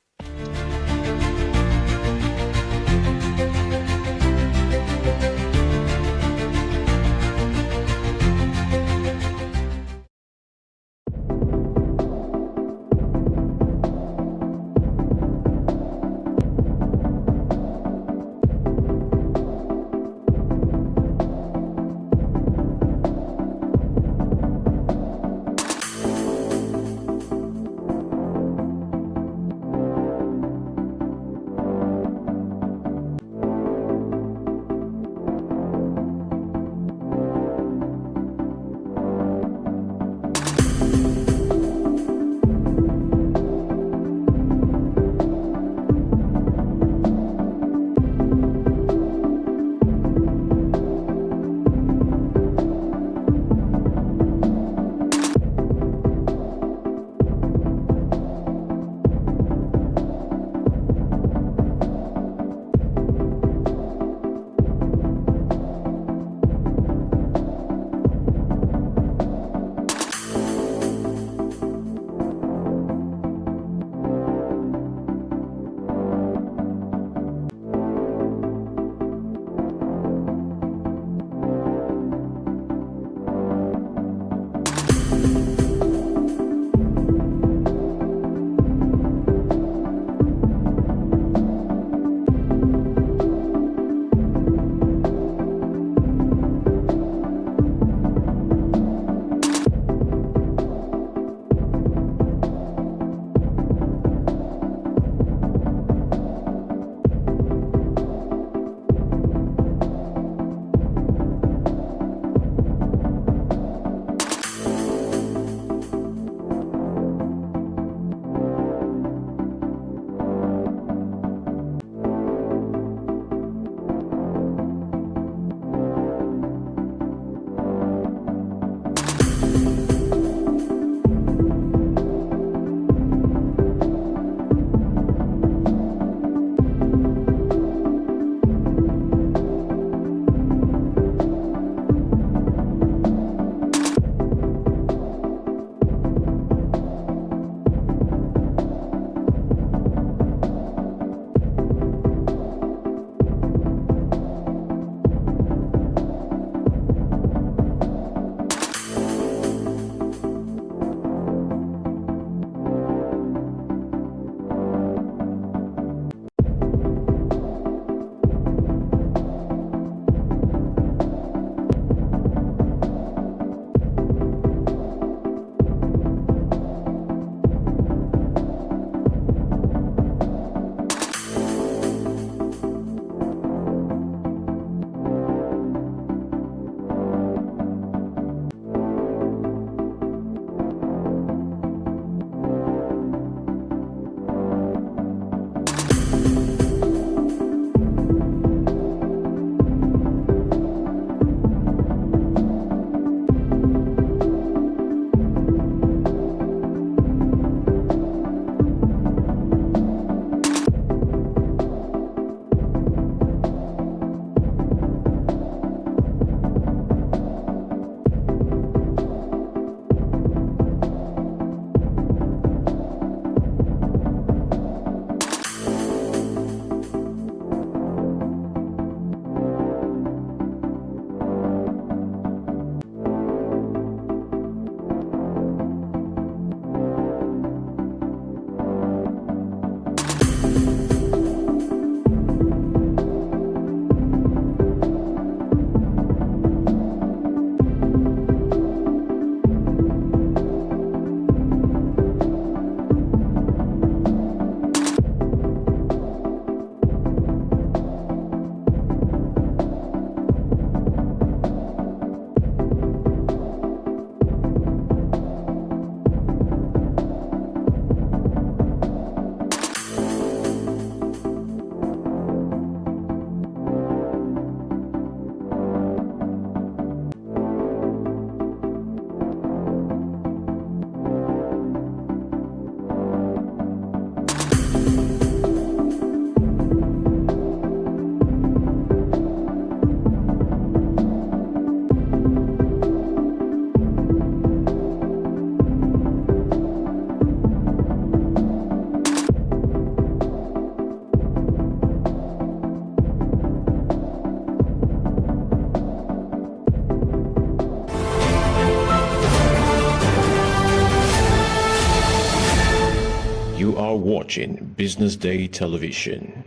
You are watching Business Day Television.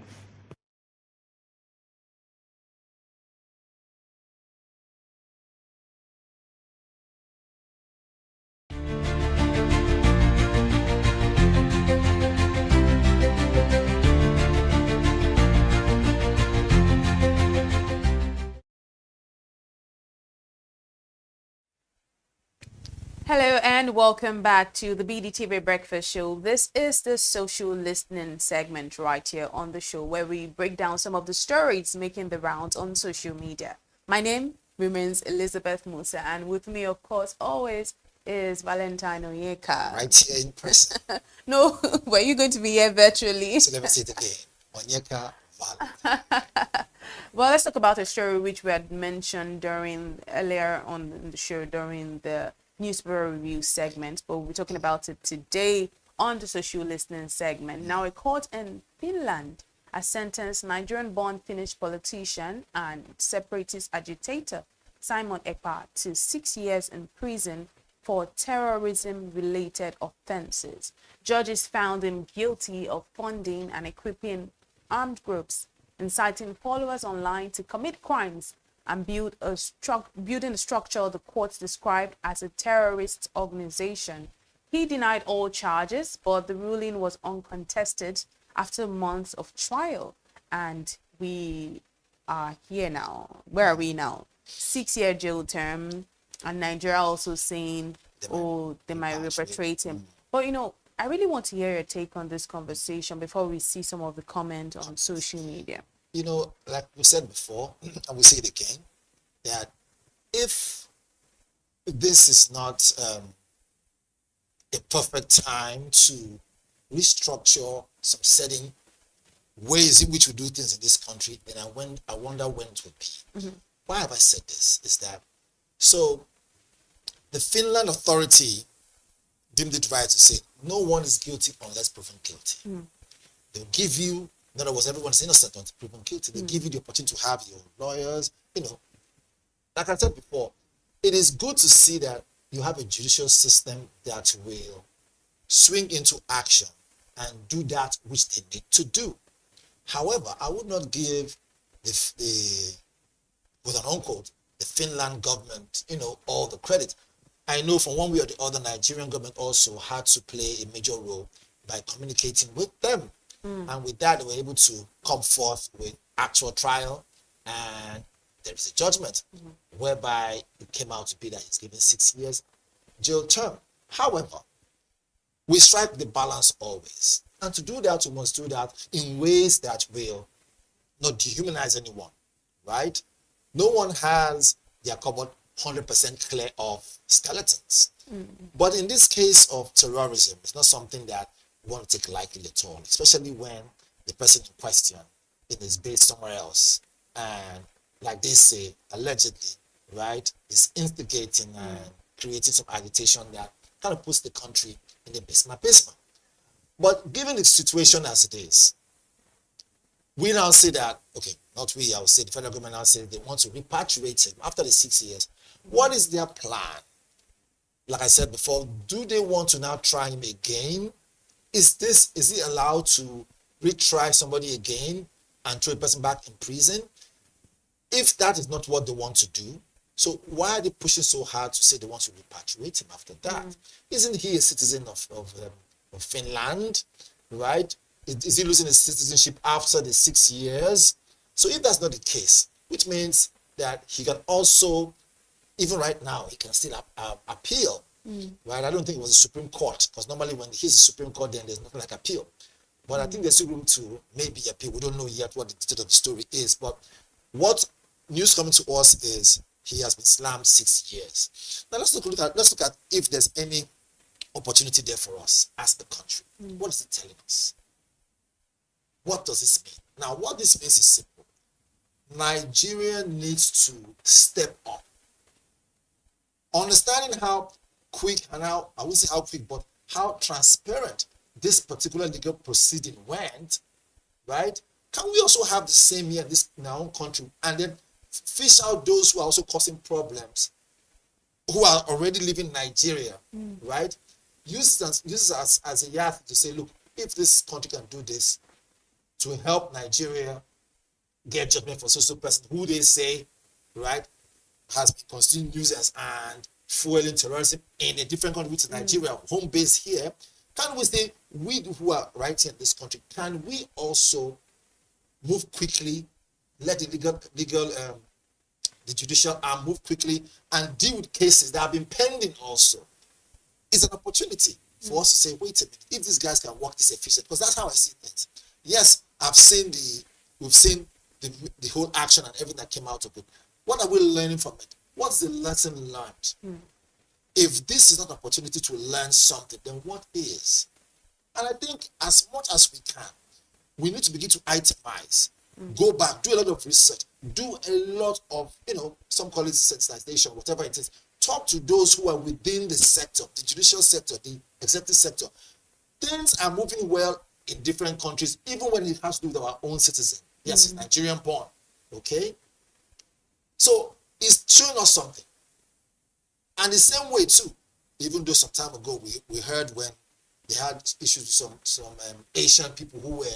Hello and welcome back to the BDTV Breakfast Show. This is the social listening segment right here on the show where we break down some of the stories making the rounds on social media. My name remains Elizabeth Musa, and with me, of course, always is Valentine Onyeka. Right here in person. No, were you going to be here virtually? So let me say it again. Onyeka Valentine. Well, let's talk about a story which we had mentioned earlier on in the show during the newspaper review segment, but we'll be talking about it today on the social listening segment. Now, a court in Finland has sentenced Nigerian-born Finnish politician and separatist agitator Simon Ekpa to 6 years in prison for terrorism-related offenses. Judges found him guilty of funding and equipping armed groups, inciting followers online to commit crimes, and building a structure the courts described as a terrorist organization. He denied all charges, but the ruling was uncontested after months of trial. And we are here now. Where are we now? 6-year jail term, and Nigeria also saying, they might repatriate him. But I really want to hear your take on this conversation before we see some of the comments on social media. Like we said before, and we say it again, that if this is not a perfect time to restructure some certain ways in which we do things in this country, then I wonder when it will be. Why have I said this? Is that so the Finland authority deemed it right to say no one is guilty unless proven guilty. They'll give you, in other words, everyone's innocent until proven guilty. They give you the opportunity to have your lawyers. Like I said before, it is good to see that you have a judicial system that will swing into action and do that which they need to do. However, I would not give the quote and unquote, the Finland government, all the credit. I know from one way or the other, Nigerian government also had to play a major role by communicating with them. And with that, they were able to come forth with actual trial, and there is a judgment whereby it came out to be that he's given 6 years jail term. However, we strike the balance always. And to do that, we must do that in ways that will not dehumanize anyone, right? No one has their cupboard 100% clear of skeletons. But in this case of terrorism, it's not something that we want to take lightly at all, especially when the person in question is based somewhere else. And like they say, allegedly, right, is instigating and creating some agitation that kind of puts the country in the basement. But given the situation as it is, we now say that, okay, not we, I would say the federal government now says they want to repatriate him after the 6 years. What is their plan? Like I said before, do they want to now try him again? Is he allowed to retry somebody again and throw a person back in prison? If that is not what they want to do, so why are they pushing so hard to say they want to repatriate him after that? Isn't he a citizen of Finland, right? Is he losing his citizenship after the 6 years? So if that's not the case, which means that he can also, even right now, he can still appeal, right? I don't think it was the Supreme Court, because normally when he's the Supreme Court, then there's nothing like appeal. But I think there's still room to maybe appeal. We don't know yet what the state of the story is. But what news coming to us is he has been slammed 6 years. Now let's look at if there's any opportunity there for us as a country. What is it telling us? What does this mean? Now, what this means is simple. Nigeria needs to step up. Understanding how quick and how, I won't say how quick, but how transparent this particular legal proceeding went, right? Can we also have the same here in our own country, and then fish out those who are also causing problems, who are already living in Nigeria, right? Use it as a yard to say, look, if this country can do this to help Nigeria get judgment for social person who they say, right, has been constituting users and fueling terrorism in a different country, which is Nigeria, home base here, can we say, we who are right here in this country, can we also move quickly, let the the judicial arm move quickly and deal with cases that have been pending also? It's an opportunity for us to say, wait a minute, if these guys can work this efficient, because that's how I see things. Yes, we've seen the whole action and everything that came out of it. What are we learning from it? What's the lesson learned? If this is not an opportunity to learn something, then what is? And I think as much as we can, we need to begin to itemize, go back, do a lot of research, do a lot of, some call it sensitization, whatever it is. Talk to those who are within the sector, the judicial sector, the executive sector. Things are moving well in different countries, even when it has to do with our own citizen. Yes, it's Nigerian born. Okay? So it's showing us something. And the same way too, even though some time ago we heard when they had issues with some Asian people who were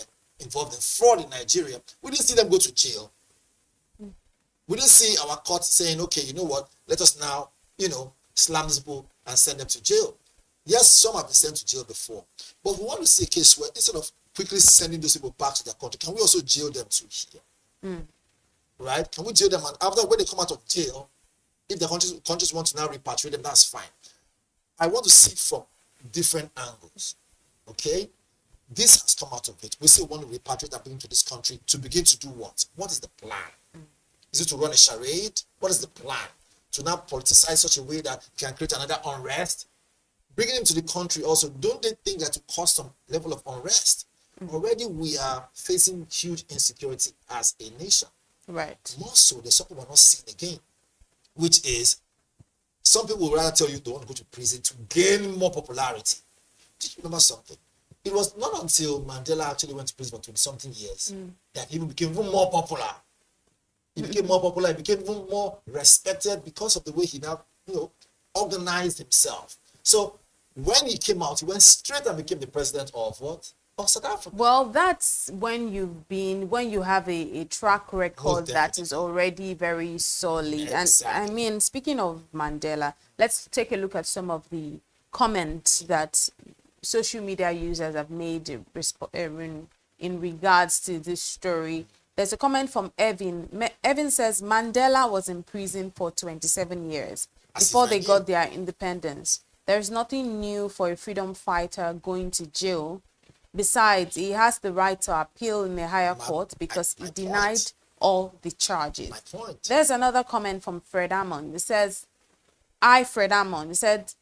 involved in fraud in Nigeria, we didn't see them go to jail. We didn't see our court saying, okay, you know what, let us now, slam these people and send them to jail. Yes, some have been sent to jail before, but we want to see a case where instead of quickly sending those people back to their country, can we also jail them too here? Right? Can we jail them, and after when they come out of jail, if the countries want to now repatriate them, that's fine. I want to see from different angles. Okay? This has come out of it. We say we want to repatriate and bring to this country to begin to do what? What is the plan? Is it to run a charade? What is the plan? To now politicize such a way that it can create another unrest? Bringing them to the country also, don't they think that to cause some level of unrest? Already we are facing huge insecurity as a nation. Right. More so, there's something we're not seeing again, which is some people would rather tell you they want to go to prison to gain more popularity. Did you remember something? It was not until Mandela actually went to prison for 20-something years that he became even more popular. He became more popular, he became even more respected because of the way he now, organized himself. So when he came out, he went straight and became the president of what? Of South Africa. Well, that's when you have a track record that is already very solid. Exactly. And I mean, speaking of Mandela, let's take a look at some of the comments that social media users have made in regards to this story. There's a comment from Evan. Evan says Mandela was in prison for 27 years before they got their independence. There's nothing new for a freedom fighter going to jail. Besides, he has the right to appeal in a higher court because he denied all the charges. There's another comment from Fred Amon. It says, Fred Amon, he said,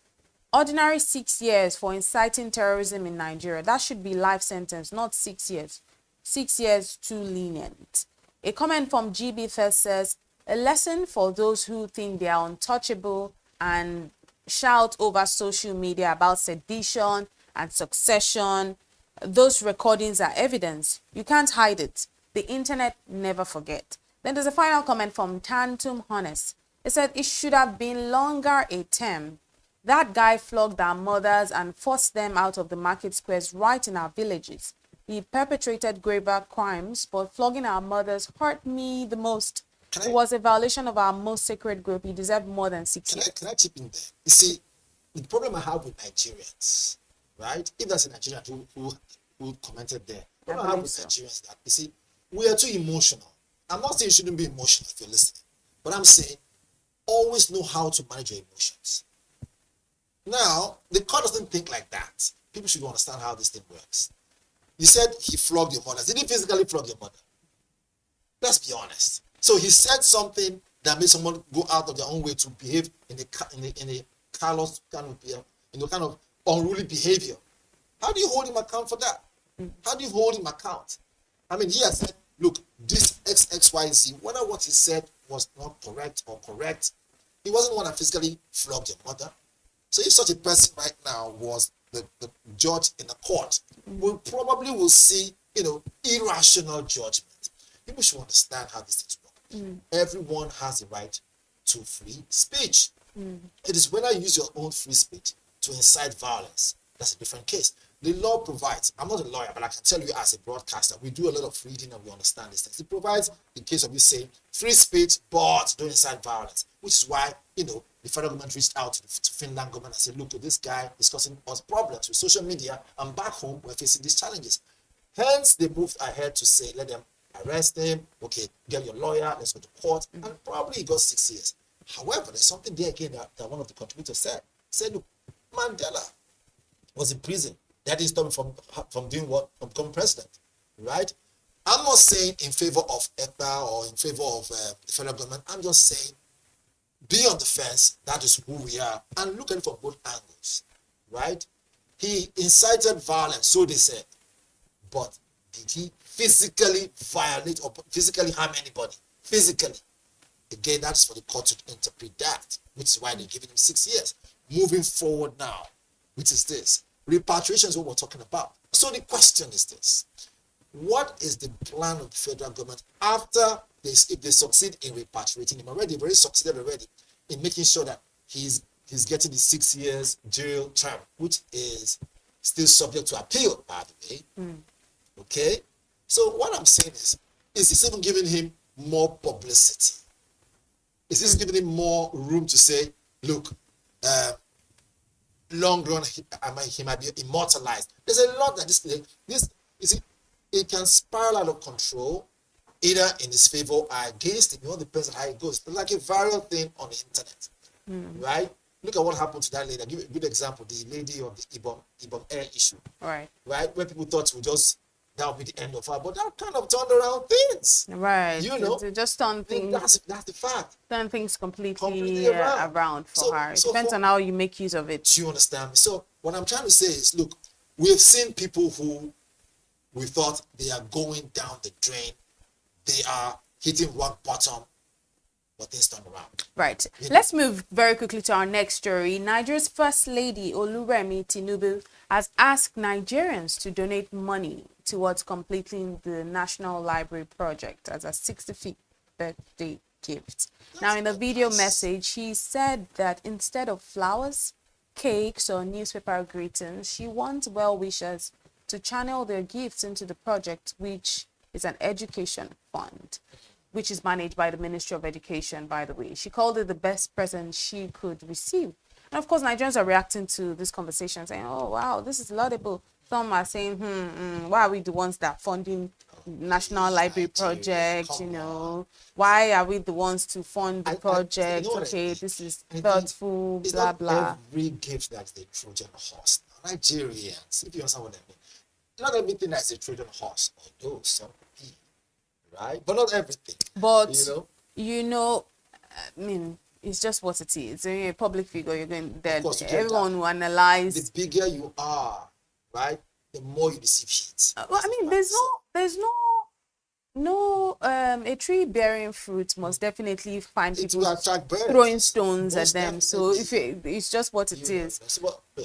ordinary 6 years for inciting terrorism in Nigeria. That should be life sentence, not 6 years. 6 years too lenient. A comment from GB First says, a lesson for those who think they are untouchable and shout over social media about sedition and succession. Those recordings are evidence. You can't hide it. The internet never forget. Then there's a final comment from Tantum Honest. It said it should have been longer a term. That guy flogged our mothers and forced them out of the market squares right in our villages. He perpetrated graver crimes, but flogging our mothers hurt me the most. It was a violation of our most sacred group. He deserved more than 6 years. Can I chip in there? You see, the problem I have with Nigerians, right? If there's a Nigerian who commented there, the problem I have with Nigerians that, you see, we are too emotional. I'm not saying you shouldn't be emotional if you're listening, but I'm saying always know how to manage your emotions. Now, the court doesn't think like that. People should understand how this thing works. You said he flogged your mother. Did he physically flog your mother? Let's be honest. So he said something that made someone go out of their own way to behave in a callous kind of unruly behavior. How do you hold him account for that? How do you hold him account? I mean, he has said, look, this XYZ, whether what he said was not correct or correct, he wasn't the one that physically flogged your mother. So if such a person right now was the judge in the court, we probably will see, irrational judgment. People should understand how these things work. Everyone has the right to free speech. It is when you use your own free speech to incite violence. That's a different case. The law provides, I'm not a lawyer, but I can tell you as a broadcaster, we do a lot of reading and we understand these things. It provides, in case of you saying, free speech, but don't incite violence, which is why, the federal government reached out to Finland government and said, look, this guy is causing us problems with social media, and back home, we're facing these challenges. Hence, they moved ahead to say, let them arrest him, okay, get your lawyer, let's go to court, and probably he got 6 years. However, there's something there again that one of the contributors said. He said, look, Mandela was in prison. That didn't stop him from doing what? From becoming president, right? I'm not saying in favor of EPA or in favor of the federal government. I'm just saying be on the fence. That is who we are. And look at it from both angles, right? He incited violence, so they said. But did he physically violate or physically harm anybody? Physically. Again, that's for the court to interpret that, which is why they're giving him 6 years. Moving forward now, which is this. Repatriation is what we're talking about. So the question is this. What is the plan of the federal government after this, if they succeed in repatriating him already? They've already succeeded already in making sure that he's getting the 6 years jail term, which is still subject to appeal, by the way. Okay? So what I'm saying is this even giving him more publicity? Is this giving him more room to say, look, long run, he might be immortalized? There's a lot that this you see, it can spiral out of control, either in his favor or against him. It all depends on how it goes. It's like a viral thing on the internet, right? Look at what happened to that lady. I'll give you a good example, the lady of the Ibom Air issue, right? Where people thought that would be the end of her, but that kind of turned around things. Right. It just turned things. That's the fact. Turn things completely around for her. It depends on how you make use of it. Do you understand me? So what I'm trying to say is, look, we've seen people who we thought they are going down the drain. They are hitting rock bottom, but things turn around. Right. Let's move very quickly to our next story. Nigeria's First Lady, Oluremi Tinubu, has asked Nigerians to donate money towards completing the National Library project as a 65th birthday gift. Now, in the video message, she said that instead of flowers, cakes, or newspaper greetings, she wants well-wishers to channel their gifts into the project, which is an education fund, which is managed by the Ministry of Education, by the way. She called it the best present she could receive. And of course, Nigerians are reacting to this conversation, saying, oh, wow, this is laudable. Some are saying, why are we the ones that are funding National Library project, why are we the ones to fund the project? Okay, this is thoughtful, blah, blah. Every gift that's the Trojan horse. Nigerians, if you understand what I mean. Not everything that's a Trojan horse, although some be, right? But not everything. But, I mean, it's just what it is. You're a public figure, you're going there. Everyone will analyze. The bigger you are, right, the more you receive heat. Well, I mean, there's no a tree bearing fruit must definitely find people throwing stones at them. So if it's just what it is.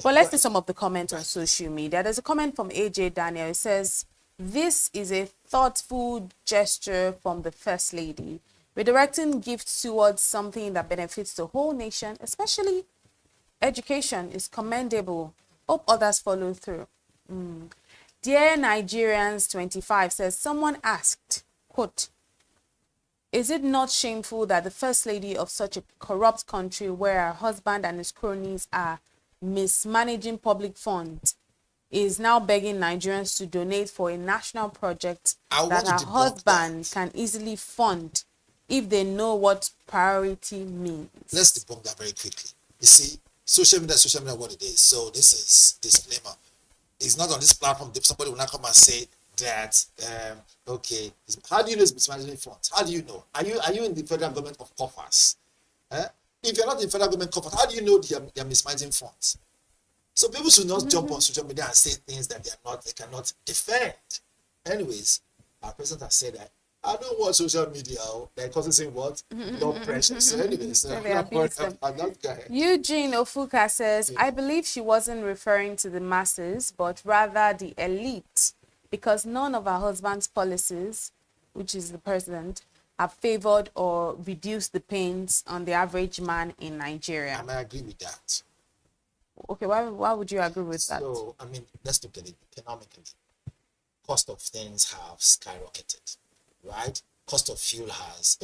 But let's see some of the comments on social media. There's a comment from AJ Daniel. It says, this is a thoughtful gesture from the First Lady. Redirecting gifts towards something that benefits the whole nation, especially education, is commendable. Hope others follow through. Dear Nigerians 25 says, someone asked, quote, is it not shameful that the First Lady of such a corrupt country where her husband and his cronies are mismanaging public funds is now begging Nigerians to donate for a national project that her husband can easily fund if they know what priority means? Let's debunk that very quickly. You see, social media what it is. So this is disclaimer. It's not on this platform. Somebody will not come and say that, okay, how do you know it's mismanaging funds? How do you know? Are you in the federal government of coffers? If you're not in the federal government coffers, how do you know they're mismanaging funds? So people should not jump on social media and say things that they cannot defend. Anyways, our president has said that I don't watch social media. They're causing what? Blood pressure. So anyways, Eugene Ofuka says, I believe she wasn't referring to the masses, but rather the elite, because none of her husband's policies, which is the president, have favored or reduced the pains on the average man in Nigeria. I agree with that. Okay, why would you agree with that? So, I mean, let's look at it economically. Cost of things have skyrocketed, right? Cost of fuel has,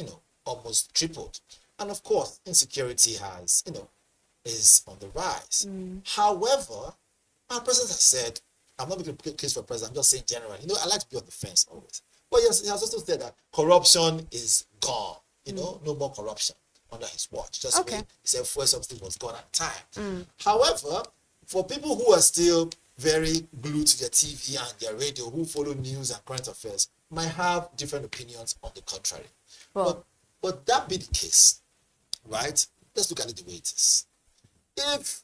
almost tripled. And of course, insecurity has, is on the rise. However, our president has said, I'm not making a case for president, I'm just saying generally, I like to be on the fence always. But yes, he has also said that corruption is gone, no more corruption under his watch. Just when he said fuel subsidy was gone at the time. However, for people who are still very glued to their TV and their radio, who follow news and current affairs, might have different opinions on the contrary. Well, but that be the case, right? Let's look at it the way it is. If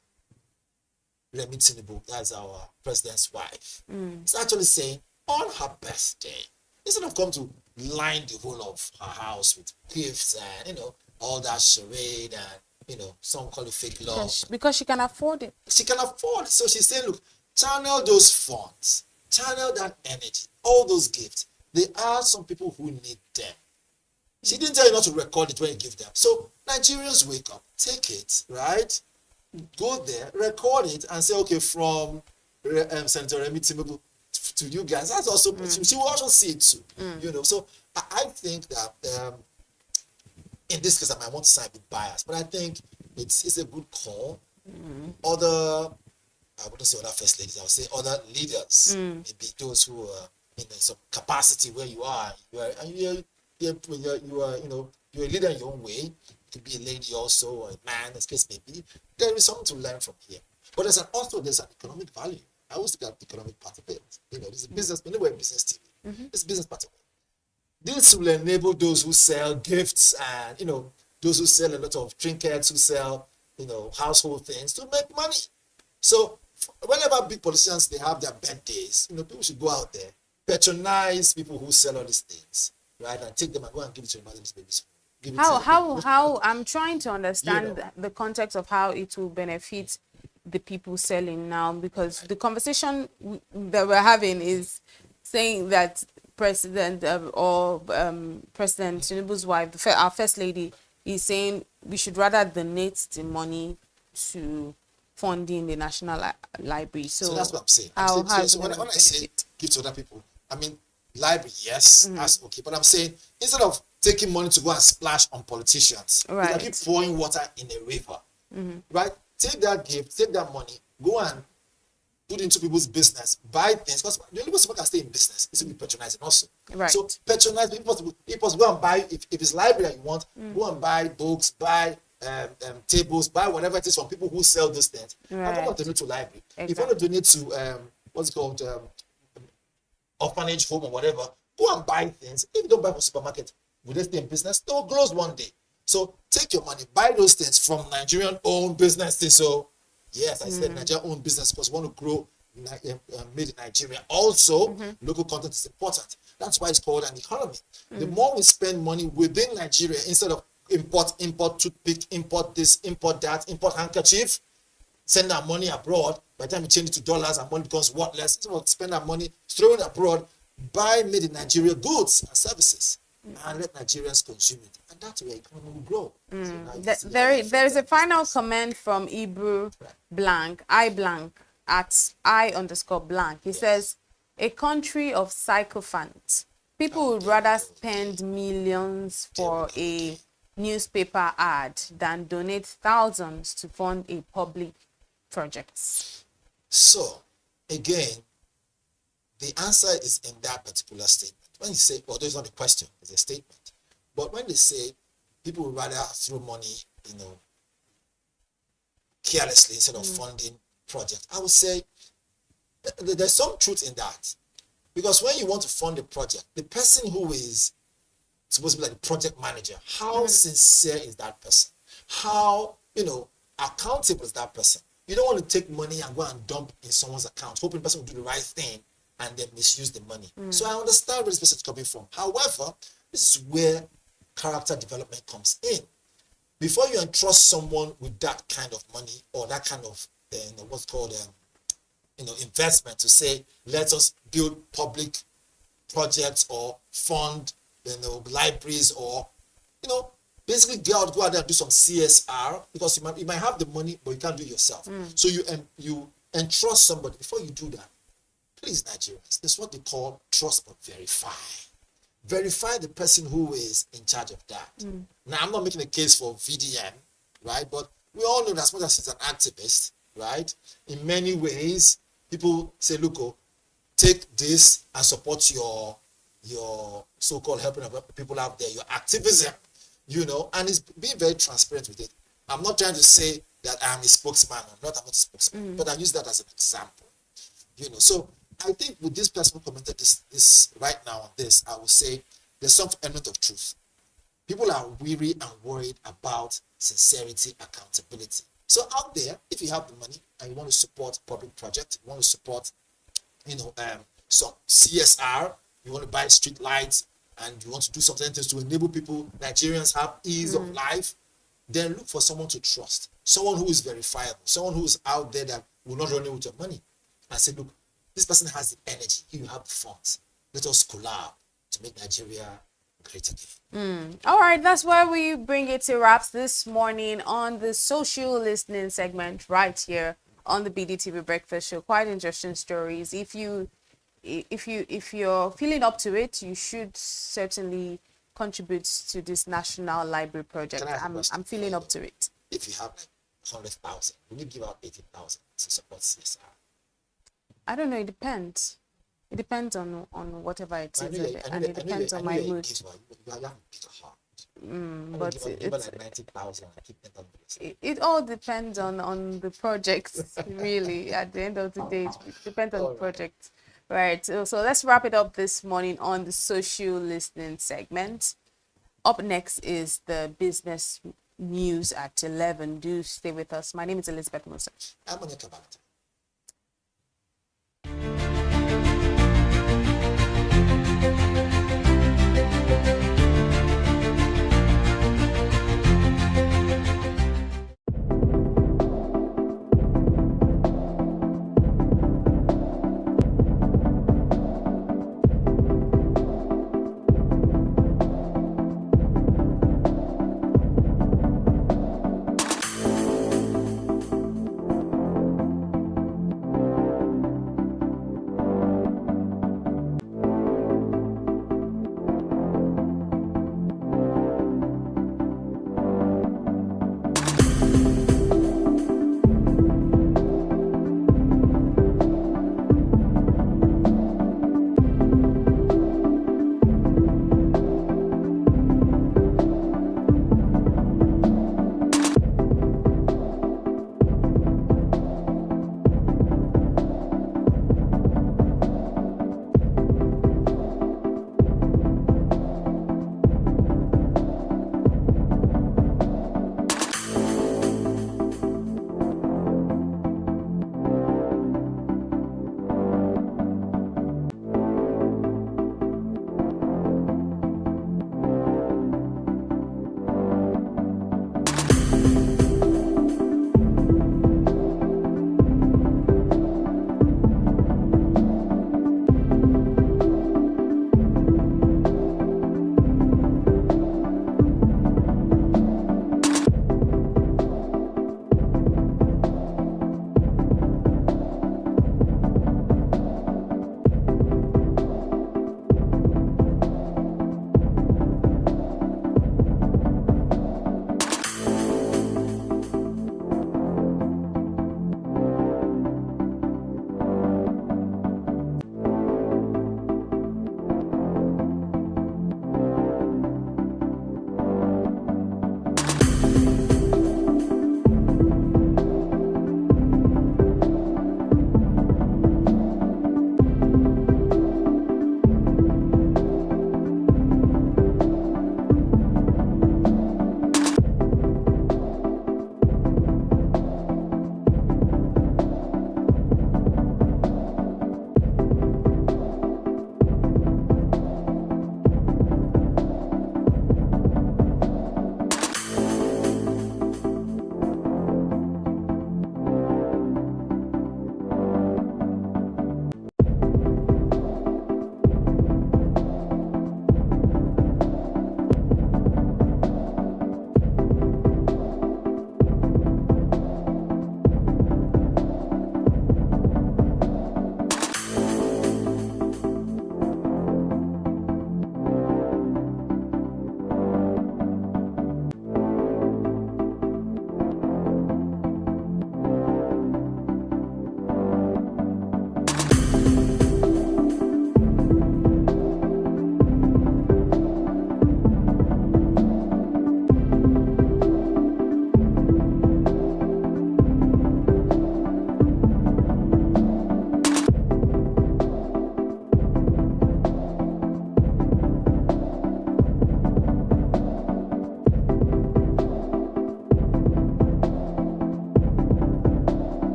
Remi Tinubu, that's our president's wife, is actually saying on her birthday, instead of coming to line the whole of her house with gifts and all that charade and some call it fake love, because she can afford it. She can afford it. So she's saying, look, channel those funds, channel that energy, all those gifts. There are some people who need them. She didn't tell you not to record it when you give them. So Nigerians, wake up, take it, right? Go there, record it, and say, okay, from Senator Remi Tinubu to you guys. That's also she will also see it too. So I think that in this case, I might want to side with bias, but I think it's a good call. Other, I wouldn't say other first ladies, I would say other leaders, maybe those who are in some capacity where you are, you're a leader in your own way. You could be a lady also, or a man, as case may be. There is something to learn from here. But there's an economic value. I always look at the economic part of it. There's a business, anywhere in business TV. It's business part of it. This will enable those who sell gifts and, those who sell a lot of trinkets, who sell, household things to make money. So whenever big politicians, they have their birthdays, people should go out there, patronize people who sell all these things, right? And take them and go and give it to your mother's babies. How I'm trying to understand the context of how it will benefit the people selling now, because the conversation that we're having is saying that President President Tinubu's wife, our first lady, is saying we should rather donate the money to funding the National Library. So that's what I'm saying. So when I say give to other people, I mean library, yes, that's okay. But I'm saying instead of taking money to go and splash on politicians, right? Keep pouring water in a river, right? Take that gift, take that money, go and put into people's business, buy things. Because the only way someone can stay in business is to be patronizing also. Right. So patronize people. Go and buy, if it's library that you want, go and buy books, buy tables, buy whatever it is from people who sell those things. Right. And don't donate to library. Exactly. If you want to donate to what's it called, orphanage home or whatever, go and buy things. If you don't buy from supermarket, will they stay in business? They will close one day. So take your money, buy those things from Nigerian-owned businesses. So yes, I said Nigerian-owned business because we want to grow made in Nigeria. Also, local content is important. That's why it's called an economy. The more we spend money within Nigeria instead of import toothpick, import this, import that, import handkerchief, send our money abroad. By the time we change it to dollars, our money becomes worthless. Instead of spend our money, throw it abroad, buy made in Nigeria goods and services, and let Nigerians consume it. And that's where economy will grow. So there is a final comment from Ibru blank, I blank, at I_blank. He says, a country of sycophants. People would rather spend millions for a newspaper ad than donate thousands to fund a public project. So, again, the answer is in that particular statement. When you say, well, there's not a question, it's a statement. But when they say people would rather throw money, carelessly instead of funding projects, I would say there's some truth in that. Because when you want to fund a project, the person who is supposed to be like the project manager, how sincere is that person? How, accountable is that person? You don't want to take money and go and dump in someone's account, hoping the person will do the right thing and then misuse the money. So I understand where this person is coming from. However, this is where character development comes in. Before you entrust someone with that kind of money or that kind of what's called investment to say, let us build public projects or fund libraries or Basically, go out there and do some CSR, because you might have the money, but you can't do it yourself. So you entrust somebody. Before you do that, please, Nigerians, this is what they call trust but verify. Verify the person who is in charge of that. Now, I'm not making a case for VDM, right? But we all know that as much as he's an activist, right? In many ways, people say, look, take this and support your so-called helping of people out there, your activism, and he's being very transparent with it. I'm not trying to say that I'm a spokesman or not, I'm not a spokesman, but I use that as an example, So I think with this person who commented this right now on this, I would say there's some element of truth. People are weary and worried about sincerity, accountability. So out there, if you have the money and you want to support public project, you want to support, some CSR, you want to buy street lights, and you want to do something to enable people, Nigerians, have ease of life, then look for someone to trust, someone who is verifiable, someone who is out there that will not run away with your money, and say, look, this person has the energy, you have the funds. Let us collab to make Nigeria great again. All right, that's where we bring it to wraps this morning on the social listening segment right here on the BDTV Breakfast Show. Quite interesting stories. If you're feeling up to it, you should certainly contribute to this National Library project. I'm feeling up to it. If you have 100,000, will you give out 80,000 to support CSR? I don't know. It depends. It depends on whatever it is, and it depends on my mood. But it all depends on the project, really. At the end of the day, it depends on the project. Right. So let's wrap it up this morning on the social listening segment. Up next is the business news at 11. Do stay with us. My name is Elizabeth Musa. I'm Monica Barata.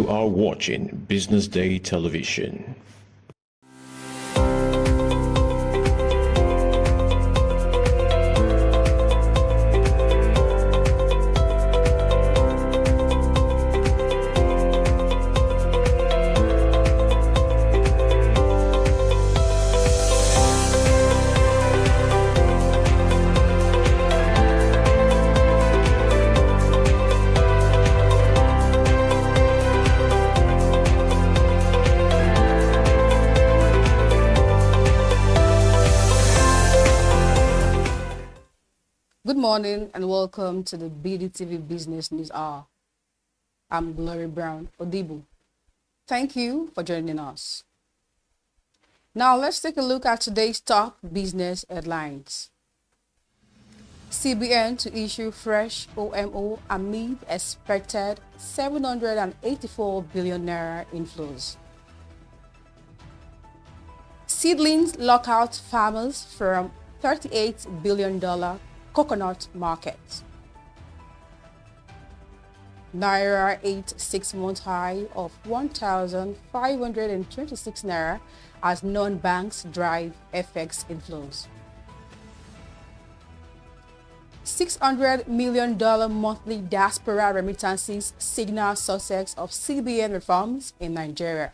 You are watching Business Day Television. Good morning and welcome to the BDTV Business News Hour. I'm Glory Brown Odibu. Thank you for joining us. Now let's take a look at today's top business headlines. CBN to issue fresh OMO amid expected 784 billion naira inflows. Seedlings lock out farmers from $38 billion coconut market. Naira 8 6-month high of 1,526 naira as non-banks drive FX inflows. $600 million monthly diaspora remittances signal success of CBN reforms in Nigeria.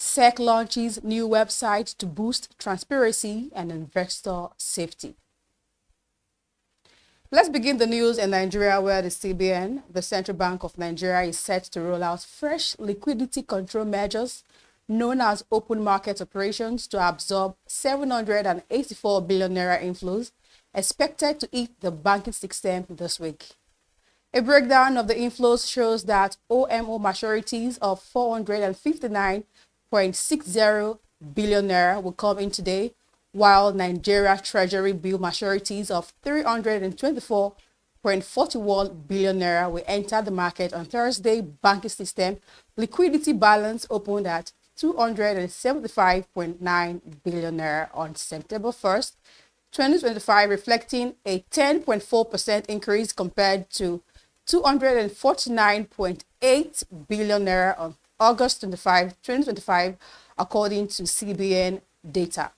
SEC launches new website to boost transparency and investor safety. Let's begin the news in Nigeria, where the CBN, the Central Bank of Nigeria, is set to roll out fresh liquidity control measures known as open market operations to absorb 784 billion naira inflows expected to hit the banking system this week. A breakdown of the inflows shows that OMO maturities of 459.60 billion naira will come in today, while Nigeria Treasury bill maturities of 324.41 billion naira will enter the market on Thursday. Banking system liquidity balance opened at 275.9 billion naira on September 1st, 2025, reflecting a 10.4% increase compared to 249.8 billion naira on August 25, 2025, according to CBN data.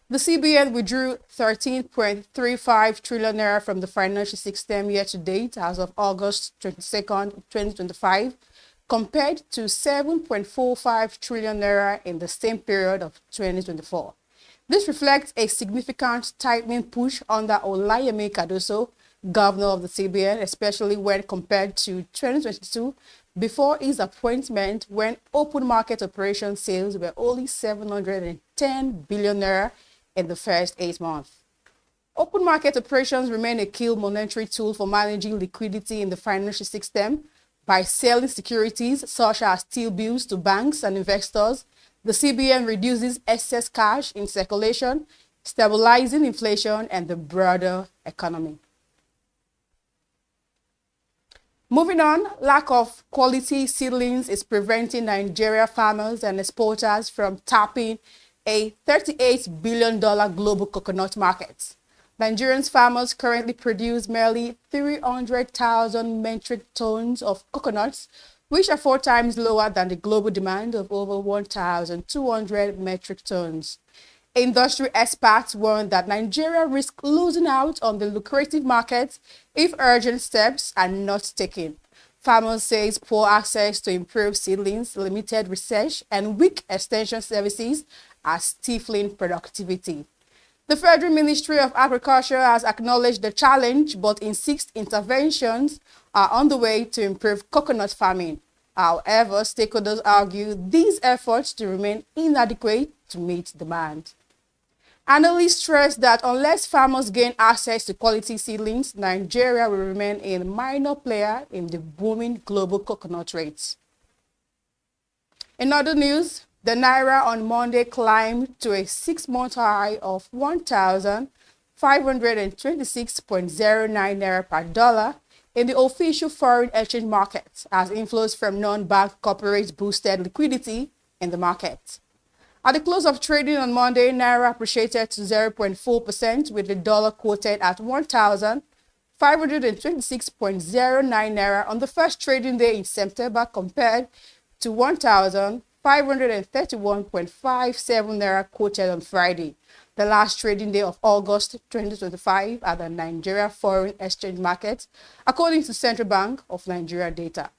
The CBN withdrew 13.35 trillion naira from the financial system year to date as of August 22nd, 2025, compared to 7.45 trillion naira in the same period of 2024. This reflects a significant tightening push under Olayemi Cardoso, governor of the CBN, especially when compared to 2022, before his appointment, when open market operation sales were only 710 billion naira in the first 8 months. Open market operations remain a key monetary tool for managing liquidity in the financial system. By selling securities such as T-bills to banks and investors, the CBN reduces excess cash in circulation, stabilizing inflation and the broader economy. Moving on, lack of quality seedlings is preventing Nigeria farmers and exporters from tapping a $38 billion global coconut market. Nigerian farmers currently produce merely 300,000 metric tons of coconuts, which are 4 times lower than the global demand of over 1,200 metric tons. Industry experts warn that Nigeria risks losing out on the lucrative market if urgent steps are not taken. Farmers say poor access to improved seedlings, limited research, and weak extension services are stifling productivity. The Federal Ministry of Agriculture has acknowledged the challenge, but insists interventions are on the way to improve coconut farming. However, stakeholders argue these efforts to remain inadequate to meet demand. Analysts stress that unless farmers gain access to quality seedlings, Nigeria will remain a minor player in the booming global coconut rates. In other news, the Naira on Monday climbed to a 6-month high of 1,526.09 Naira per dollar in the official foreign exchange market as inflows from non-bank corporates boosted liquidity in the market. At the close of trading on Monday, Naira appreciated to 0.4%, with the dollar quoted at 1,000 526.09 naira on the first trading day in September compared to 1,531.57 naira quoted on Friday, the last trading day of August 2025 at the Nigeria Foreign Exchange Market, according to Central Bank of Nigeria data.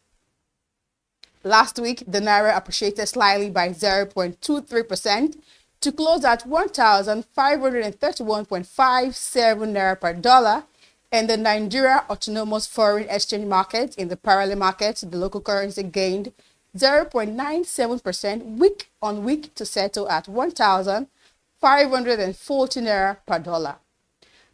Last week, the naira appreciated slightly by 0.23% to close at 1,531.57 naira per dollar, and the Nigeria Autonomous Foreign Exchange Market in the parallel market, the local currency gained 0.97% week on week to settle at 1,540 naira per dollar.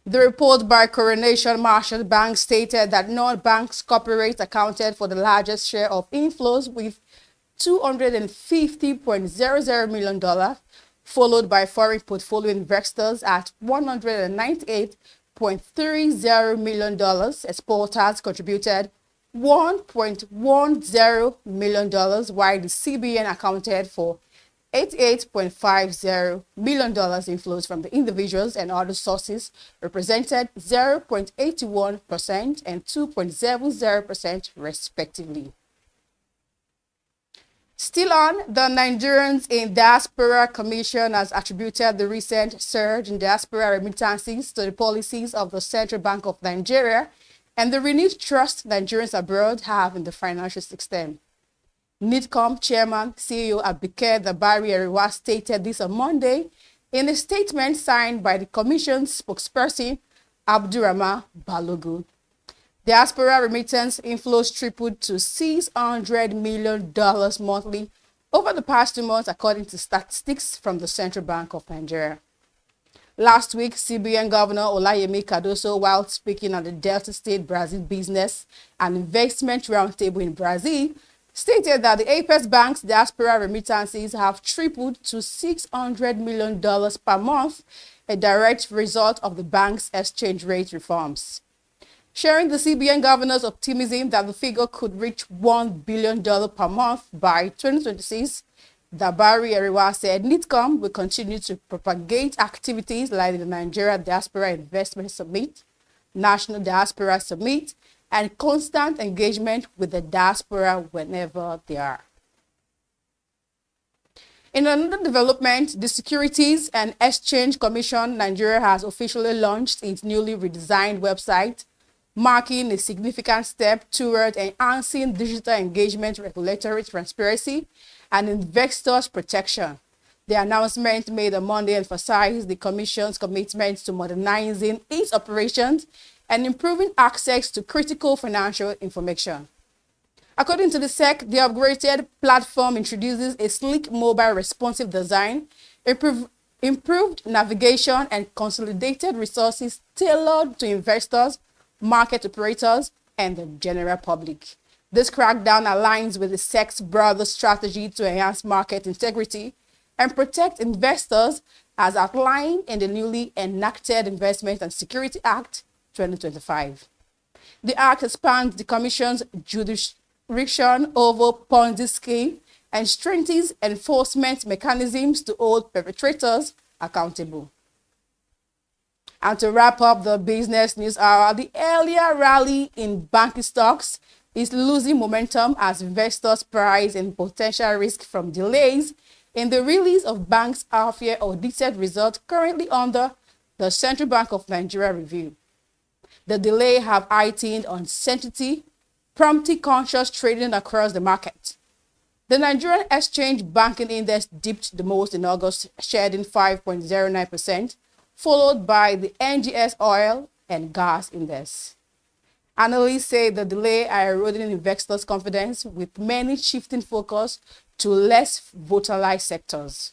The report by Coronation Marshall Bank stated that non-banks corporates accounted for the largest share of inflows with $250.00 million, followed by foreign portfolio investors at $198.30 million. Exporters contributed $1.10 million, while the CBN accounted for $88.50 million inflows from the individuals, and other sources represented 0.81% and 2.70% respectively. Still on, the Nigerians in Diaspora Commission has attributed the recent surge in diaspora remittances to the policies of the Central Bank of Nigeria and the renewed trust Nigerians abroad have in the financial system. NIDCOM Chairman CEO Abike Dabari-Eriwa stated this on Monday in a statement signed by the Commission's spokesperson Abdurrahman Balogun. Diaspora remittance inflows tripled to $600 million monthly over the past 2 months, according to statistics from the Central Bank of Nigeria. Last week, CBN Governor Olayemi Cardoso, while speaking at the Delta State Brazil Business and Investment Roundtable in Brazil, stated that the Apex Bank's diaspora remittances have tripled to $600 million per month, a direct result of the bank's exchange rate reforms. Sharing the CBN governor's optimism that the figure could reach $1 billion per month by 2026, Dabari-Eriwa said NIDCOM will continue to propagate activities like the Nigeria Diaspora Investment Summit, National Diaspora Summit, and constant engagement with the diaspora whenever they are. In another development, the Securities and Exchange Commission Nigeria has officially launched its newly redesigned website, marking a significant step toward enhancing digital engagement, regulatory transparency, and investors' protection. The announcement made on Monday emphasized the Commission's commitment to modernizing its operations and improving access to critical financial information. According to the SEC, the upgraded platform introduces a sleek mobile responsive design, improved navigation, and consolidated resources tailored to investors, market operators, and the general public. This crackdown aligns with the SEC's broader strategy to enhance market integrity and protect investors as outlined in the newly enacted Investment and Security Act 2025. The act expands the Commission's jurisdiction over Ponzi scheme and strengthens enforcement mechanisms to hold perpetrators accountable. And to wrap up the business news hour, the earlier rally in banking stocks is losing momentum as investors price in potential risk from delays in the release of banks' half-year audited results currently under the Central Bank of Nigeria review. The delay have heightened uncertainty, prompting conscious trading across the market. The Nigerian Exchange Banking Index dipped the most in August, shedding 5.09%, followed by the NGX Oil and Gas Index. Analysts say the delay are eroding investors' confidence, with many shifting focus to less volatile sectors.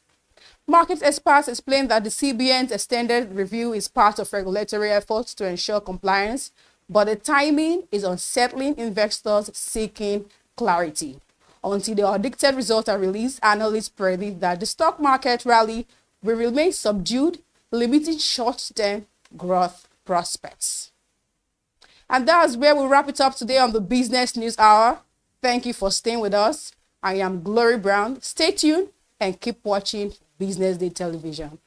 Market experts explain that the CBN's extended review is part of regulatory efforts to ensure compliance, but the timing is unsettling investors seeking clarity. Until the audited results are released, analysts predict that the stock market rally will remain subdued, limiting short-term growth prospects. And that's where we'll wrap it up today on the Business News Hour. Thank you for staying with us. I am Glory Brown. Stay tuned and keep watching Business Day Television.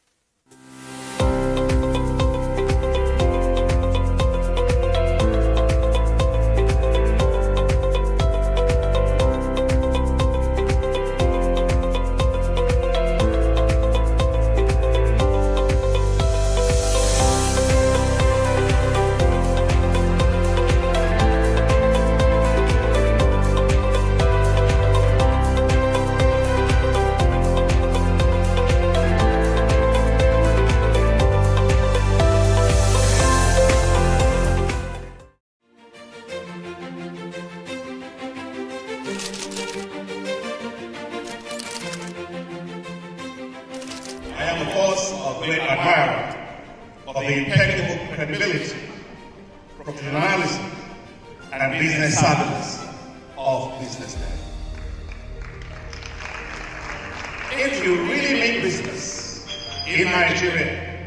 impeccable credibility, professionalism, and business savviness of BusinessDay. If you really mean business in Nigeria,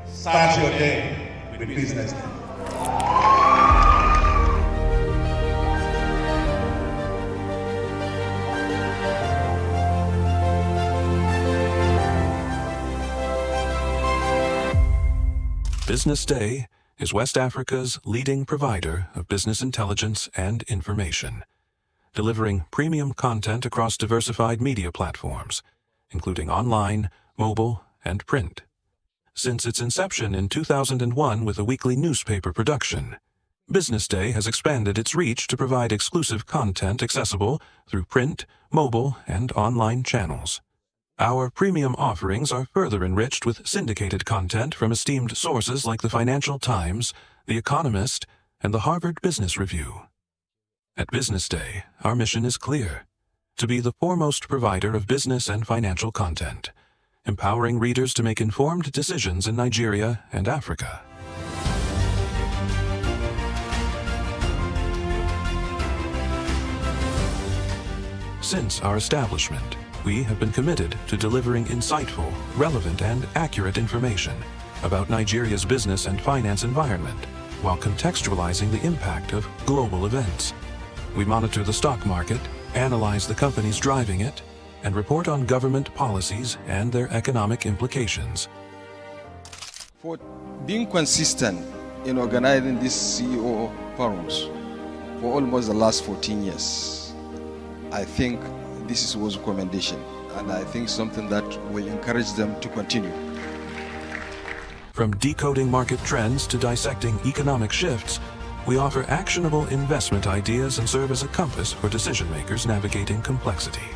start your day with BusinessDay. BusinessDay is West Africa's leading provider of business intelligence and information, delivering premium content across diversified media platforms, including online, mobile, and print. Since its inception in 2001 with a weekly newspaper production, BusinessDay has expanded its reach to provide exclusive content accessible through print, mobile, and online channels. Our premium offerings are further enriched with syndicated content from esteemed sources like the Financial Times, The Economist, and the Harvard Business Review. At BusinessDay, our mission is clear: to be the foremost provider of business and financial content, empowering readers to make informed decisions in Nigeria and Africa. Since our establishment, we have been committed to delivering insightful, relevant, and accurate information about Nigeria's business and finance environment, while contextualizing the impact of global events. We monitor the stock market, analyze the companies driving it, and report on government policies and their economic implications. For being consistent in organizing these CEO forums for almost the last 14 years, I think this was a commendation, and I think something that will encourage them to continue. From decoding market trends to dissecting economic shifts, we offer actionable investment ideas and serve as a compass for decision makers navigating complexity.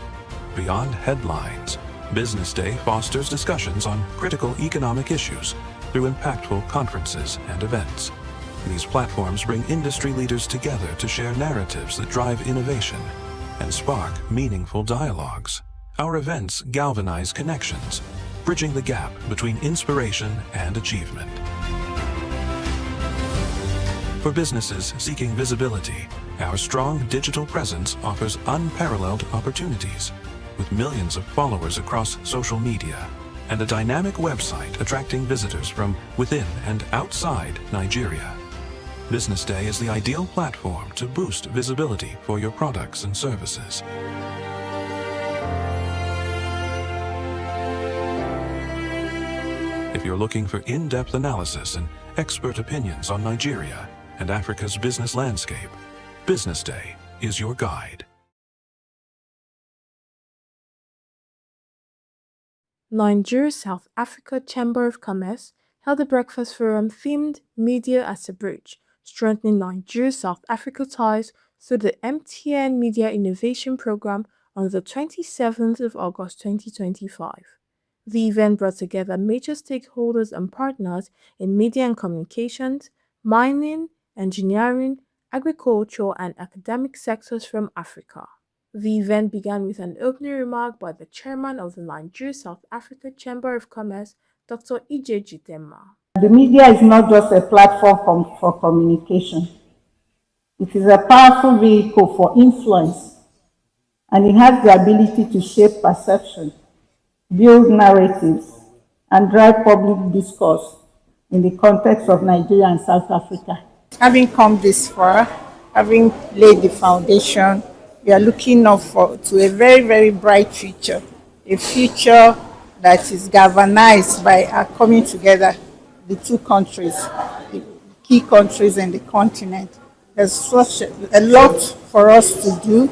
Beyond headlines, BusinessDay fosters discussions on critical economic issues through impactful conferences and events. These platforms bring industry leaders together to share narratives that drive innovation and spark meaningful dialogues. Our events galvanize connections, bridging the gap between inspiration and achievement. For businesses seeking visibility, our strong digital presence offers unparalleled opportunities, with millions of followers across social media and a dynamic website attracting visitors from within and outside Nigeria. BusinessDay is the ideal platform to boost visibility for your products and services. If you're looking for in-depth analysis and expert opinions on Nigeria and Africa's business landscape, BusinessDay is your guide. Nigeria-South Africa Chamber of Commerce held a breakfast forum themed Media as a Bridge, strengthening Nigeria-South Africa ties through the MTN Media Innovation Program on the 27th of August 2025. The event brought together major stakeholders and partners in media and communications, mining, engineering, agriculture, and academic sectors from Africa. The event began with an opening remark by the chairman of the Nigeria-South Africa Chamber of Commerce, Dr. Ije Jitema. The media is not just a platform for communication. It is a powerful vehicle for influence, and it has the ability to shape perception, build narratives, and drive public discourse in the context of Nigeria and South Africa. Having come this far, having laid the foundation, we are looking up to a very, very bright future, a future that is galvanized by our coming together, the two countries, the key countries in the continent. There's such a lot for us to do,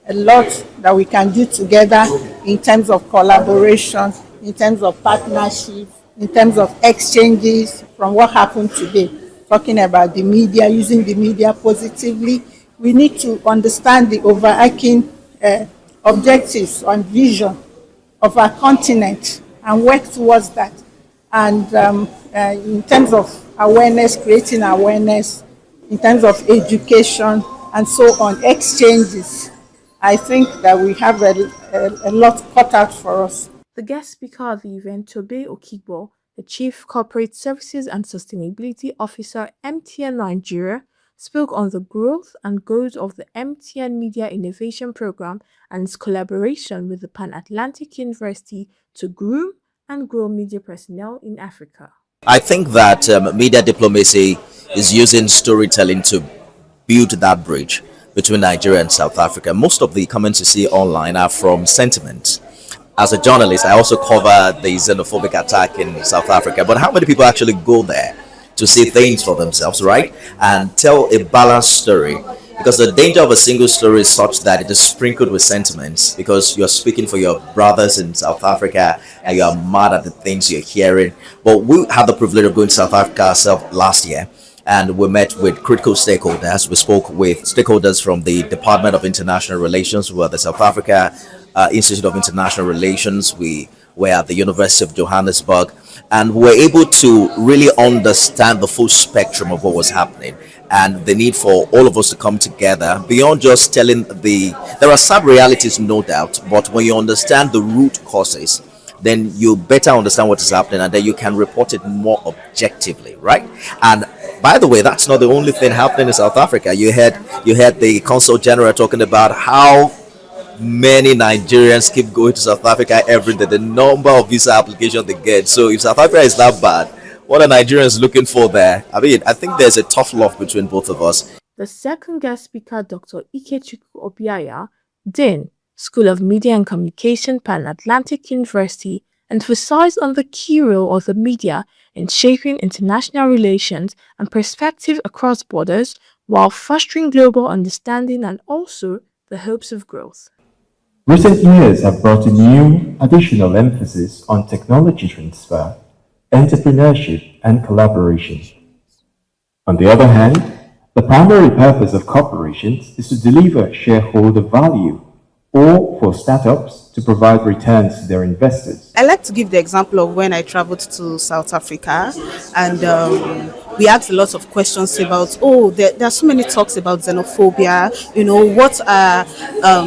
a lot that we can do together in terms of collaboration, in terms of partnership, in terms of exchanges from what happened today. Talking about the media, using the media positively, we need to understand the overarching objectives and vision of our continent and work towards that. And in terms of awareness, creating awareness, in terms of education, and so on, exchanges, I think that we have a lot cut out for us. The guest speaker at the event, Tobe Okigbo, the Chief Corporate Services and Sustainability Officer, MTN Nigeria, spoke on the growth and goals of the MTN Media Innovation Program and its collaboration with the Pan-Atlantic University to groom and grow media personnel in Africa. I think that media diplomacy is using storytelling to build that bridge between Nigeria and South Africa. Most of the comments you see online are from sentiments. As a journalist, I also cover the xenophobic attack in South Africa. But how many people actually go there to see things for themselves, right? And tell a balanced story? Because the danger of a single story is such that it is sprinkled with sentiments, because you're speaking for your brothers in South Africa and you're mad at the things you're hearing. But we had the privilege of going to South Africa ourselves last year, and we met with critical stakeholders. We spoke with stakeholders from the Department of International Relations, who are the South Africa Institute of International Relations. We were at the University of Johannesburg, and we were able to really understand the full spectrum of what was happening and the need for all of us to come together beyond just telling there are sad realities, no doubt, but when you understand the root causes, then you better understand what is happening, and then you can report it more objectively, right? And by the way, that's not the only thing happening in South Africa. You had the Consul General talking about how many Nigerians keep going to South Africa every day, the number of visa applications they get. So if South Africa is that bad, what are Nigerians looking for there? I mean, I think there's a tough love between both of us. The second guest speaker, Dr. Ikechukwu Obiaya, Dean, School of Media and Communication, Pan-Atlantic University, emphasized on the key role of the media in shaping international relations and perspective across borders while fostering global understanding and also the hopes of growth. Recent years have brought a new, additional emphasis on technology transfer, entrepreneurship, and collaboration. On the other hand, the primary purpose of corporations is to deliver shareholder value, or for startups to provide returns to their investors. I like to give the example of when I traveled to South Africa, and we asked a lot of questions about, there are so many talks about xenophobia, what are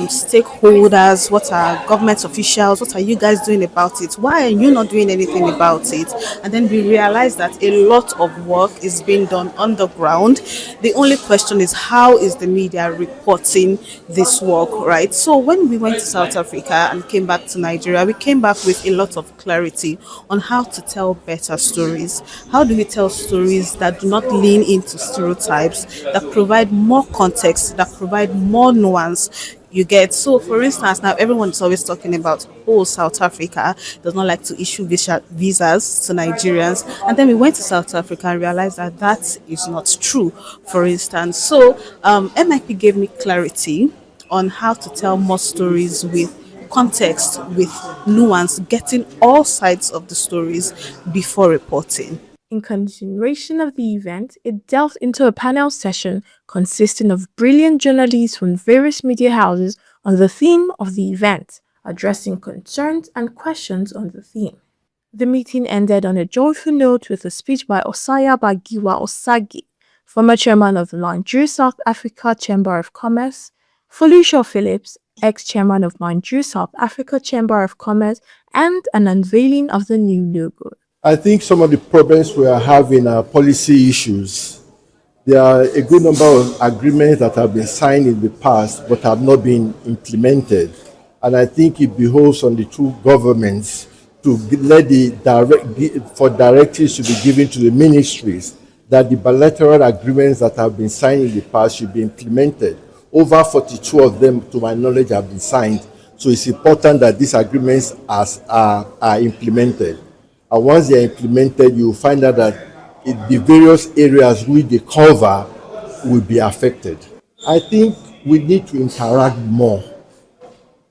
stakeholders, what are government officials, what are you guys doing about it? Why are you not doing anything about it? And then we realized that a lot of work is being done on the ground. The only question is, how is the media reporting this work, right? So when we went to South Africa and came back to Nigeria, we came back with a lot of clarity on how to tell better stories. How do we tell stories that do not lean into stereotypes, that provide more context, that provide more nuance? You get, so for instance, now everyone is always talking about, South Africa does not like to issue visas to Nigerians. And then we went to South Africa and realized that that is not true, for instance. So MIP gave me clarity on how to tell more stories with context, with nuance, getting all sides of the stories before reporting. In continuation of the event, it delved into a panel session consisting of brilliant journalists from various media houses on the theme of the event, addressing concerns and questions on the theme. The meeting ended on a joyful note with a speech by Osaya Bagiwa Osagi, former chairman of the Nigeria-South Africa Chamber of Commerce, Felicia Phillips, ex-chairman of Nigeria-South Africa Chamber of Commerce, and an unveiling of the new logo. I think some of the problems we are having are policy issues. There are a good number of agreements that have been signed in the past but have not been implemented. And I think it behoves on the two governments to let for directives to be given to the ministries that the bilateral agreements that have been signed in the past should be implemented. Over 42 of them, to my knowledge, have been signed. So it's important that these agreements are implemented. And once they are implemented, you will find out that the various areas which they cover will be affected. I think we need to interact more.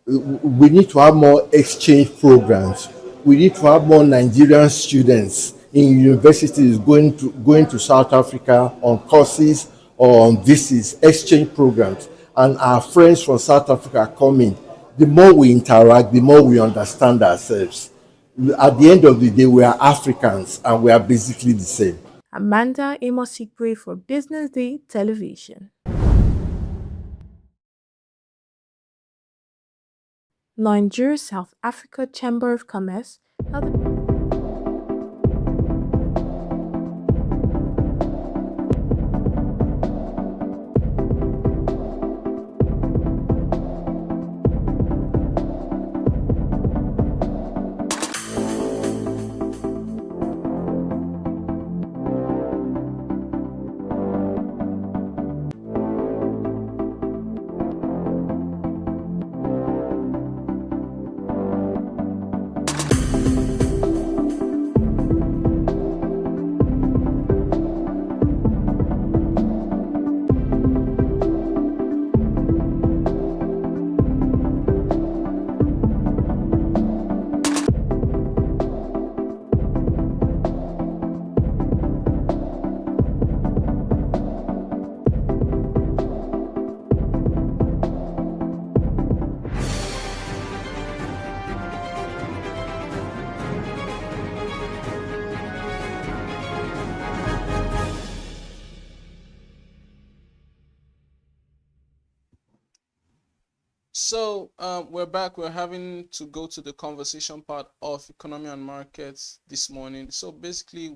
We need to have more exchange programs. We need to have more Nigerian students in universities going to South Africa on courses or on visits, exchange programs. And our friends from South Africa come in. The more we interact, the more we understand ourselves. At the end of the day, we are Africans and we are basically the same. Amanda Amos-Igwe for Business Day Television. Nigeria-South Africa Chamber of Commerce held So we're back. We're having to go to the conversation part of economy and markets this morning. So basically,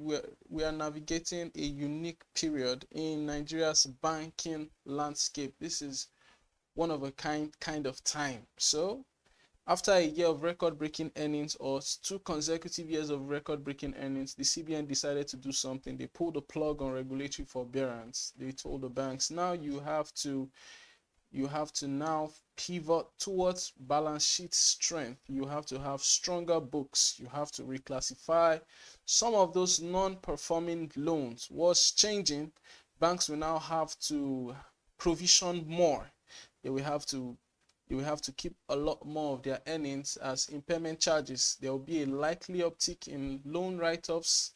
we are navigating a unique period in Nigeria's banking landscape. This is one of a kind of time. So after a year of record-breaking earnings, or 2 consecutive years of record-breaking earnings, the CBN decided to do something. They pulled the plug on regulatory forbearance. They told the banks, now you have to now pivot towards balance sheet strength. You have to have stronger books. You have to reclassify some of those non-performing loans. What's changing? Banks will now have to provision more. They will have to keep a lot more of their earnings as impairment charges. There will be a likely uptick in loan write-offs,